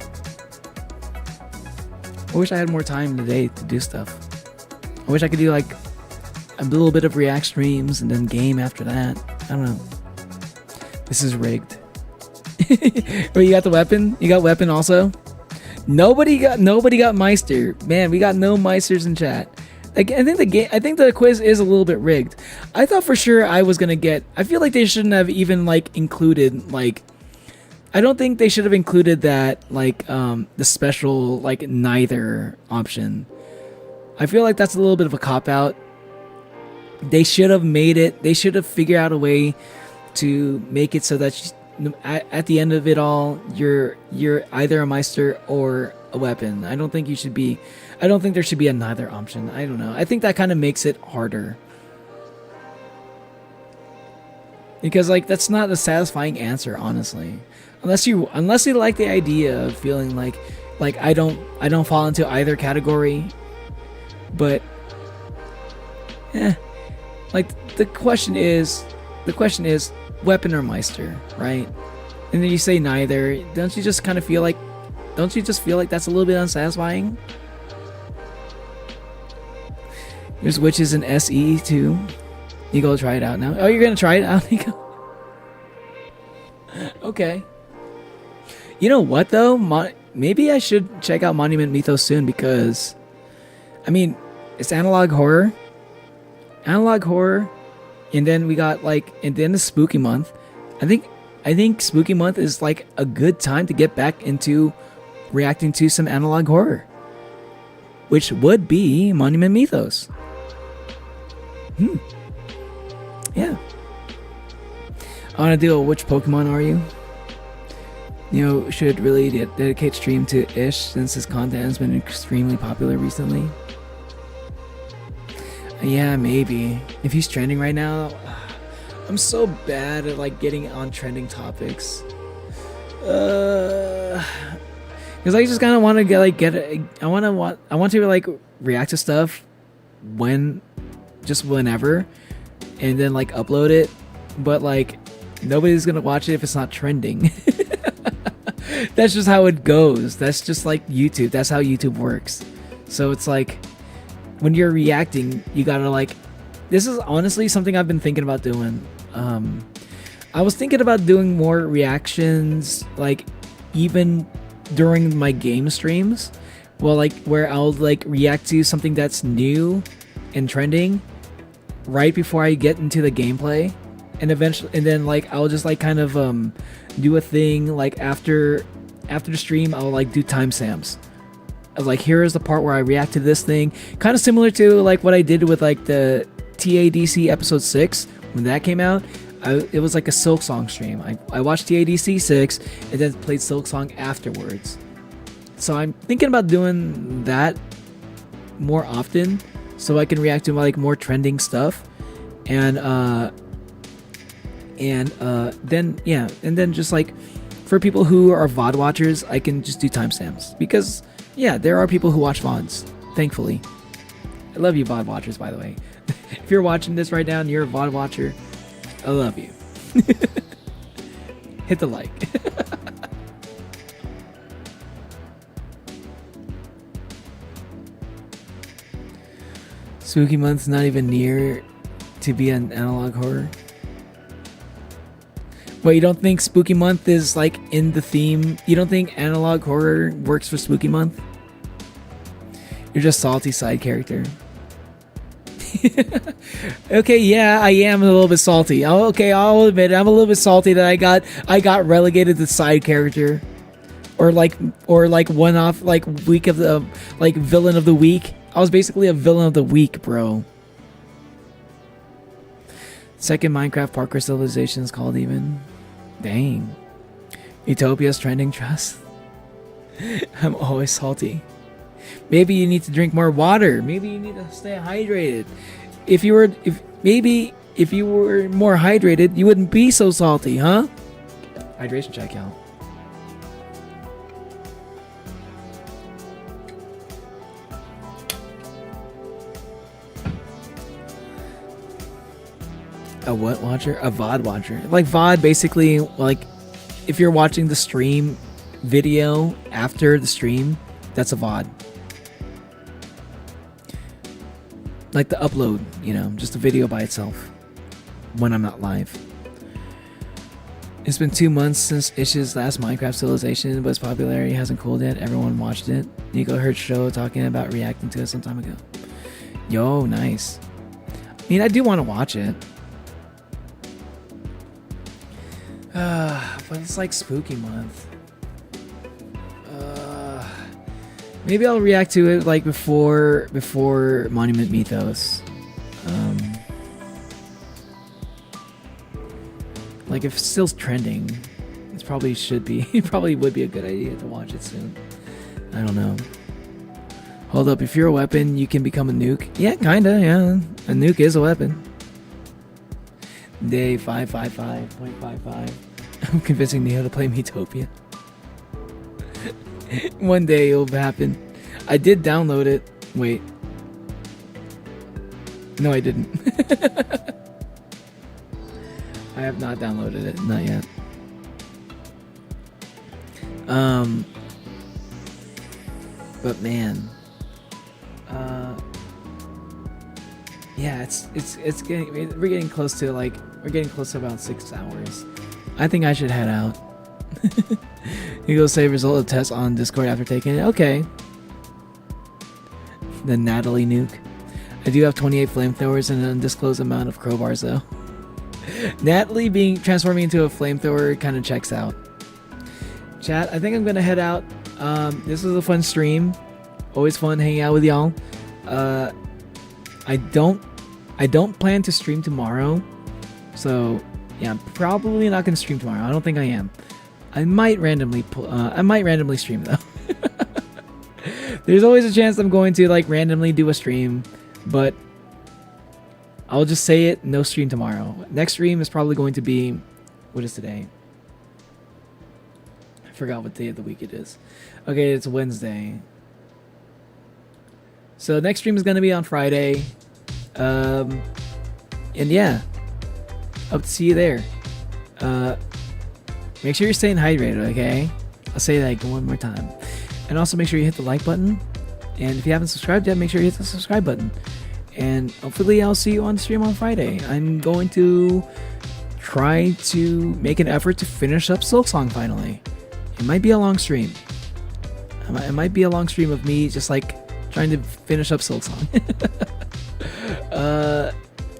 I wish I had more time in the day to do stuff. I wish I could do like a little bit of react streams and then game after that. I don't know. This is rigged. Oh, you got the weapon? You got weapon also? Nobody got Meister. Man, we got no Meisters in chat. Like, I think the quiz is a little bit rigged. I thought for sure I was gonna get. I feel like they shouldn't have even like included like. I don't think they should have included that like the special like neither option. I feel like that's a little bit of a cop out. They should have made it. They should have figured out a way to make it so that at the end of it all, you're either a Meister or a weapon. I don't think there should be a neither option. I don't know. I think that kind of makes it harder. Because like that's not a satisfying answer, honestly. Unless you like the idea of feeling like I don't fall into either category. But like the question is weapon or Meister, right? And then you say neither. Don't you just feel like that's a little bit unsatisfying? There's witches in SE too. You go try it out now. Oh, you're gonna try it out, Nico? Okay. You know what though? Maybe I should check out Monument Mythos soon because, I mean, it's analog horror, and then we got and then the spooky month. I think spooky month is like a good time to get back into reacting to some analog horror, which would be Monument Mythos. Yeah. I want to do a which Pokemon are you? You know, should really dedicate stream to Ish since his content has been extremely popular recently. Yeah, maybe. If he's trending right now, I'm so bad at getting on trending topics. Because I just kind of want to I want to react to stuff whenever, and then upload it, but nobody's gonna watch it if it's not trending. That's just how it goes. That's just YouTube. That's how YouTube works. So it's when you're reacting, you gotta this is honestly something I've been thinking about doing. I was thinking about doing more reactions even during my game streams, where I'll react to something that's new and trending right before I get into the gameplay, and then I'll just do a thing after the stream. I'll do timestamps of here is the part where I react to this thing, kind of similar to what I did with the TADC episode 6 when that came out. It was a Silk Song stream. I watched TADC 6 and then played Silk Song afterwards. So I'm thinking about doing that more often, so I can react to like more trending stuff, and then just like for people who are VOD watchers, I can just do timestamps, because yeah, there are people who watch VODs, thankfully. I love you VOD watchers, by the way. If you're watching this right now and you're a VOD watcher, I love you. Hit the like. Spooky month's not even near to be an analog horror. What, you don't think Spooky month is like in the theme? You don't think analog horror works for Spooky month? You're just salty side character. Okay, yeah, I am a little bit salty. Okay, I'll admit it, I'm a little bit salty that I got relegated to side character, or like one-off like week of the like villain of the week. I was basically a villain of the week, bro. Second Minecraft parkour civilization is called even. Dang. Utopia's trending trust. I'm always salty. Maybe you need to drink more water. Maybe you need to stay hydrated. If you were more hydrated, you wouldn't be so salty, huh? Hydration check, y'all. A what watcher? A VOD watcher. Like VOD, basically, like if you're watching the stream video after the stream, that's a VOD. Like the upload, you know, just a video by itself when I'm not live. It's been 2 months since Ish's last Minecraft civilization, but its popularity hasn't cooled yet. Everyone watched it. Nico heard show talking about reacting to it some time ago. Yo, nice. I mean, I do want to watch it. But it's like Spooky month. Maybe I'll react to it like before Monument Mythos. Like if it's still trending, it probably should be. It probably would be a good idea to watch it soon. I don't know. Hold up, if you're a weapon, you can become a nuke. Yeah, kinda. Yeah, a nuke is a weapon. Day 555.55. I'm convincing Neo to play Metopia. One day it'll happen. I did download it. Wait. No, I didn't. I have not downloaded it. Not yet. But man. Yeah, it's getting, we're getting close to like, we're getting close to about 6 hours. I think I should head out. You go save result of test on Discord after taking it. Okay. The Natalie nuke. I do have 28 flamethrowers and an undisclosed amount of crowbars though. Natalie transforming into a flamethrower kind of checks out. Chat, I think I'm gonna head out. This was a fun stream. Always fun hanging out with y'all. I don't plan to stream tomorrow. So yeah, I'm probably not gonna stream tomorrow. I don't think I am. I might randomly stream though. There's always a chance I'm going to like randomly do a stream, but I'll just say it, no stream tomorrow. Next stream is probably going to be, what is today? I forgot what day of the week it is. Okay, it's Wednesday. So next stream is going to be on Friday. And yeah, hope to see you there. Make sure you're staying hydrated, okay? I'll say that one more time. And also make sure you hit the like button. And if you haven't subscribed yet, make sure you hit the subscribe button. And hopefully I'll see you on stream on Friday. I'm going to try to make an effort to finish up Silksong finally. It might be a long stream. It might be a long stream of me just like trying to finish up Silksong.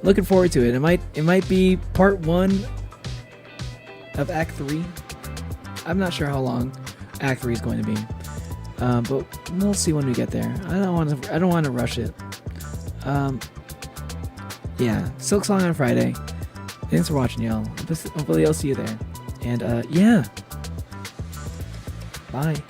Looking forward to it. It might be part 1 of Act 3. I'm not sure how long Act 3 is going to be. But we'll see when we get there. I don't want to rush it. Yeah, Silksong on Friday. Thanks for watching, y'all. Hopefully I'll see you there. And yeah. Bye.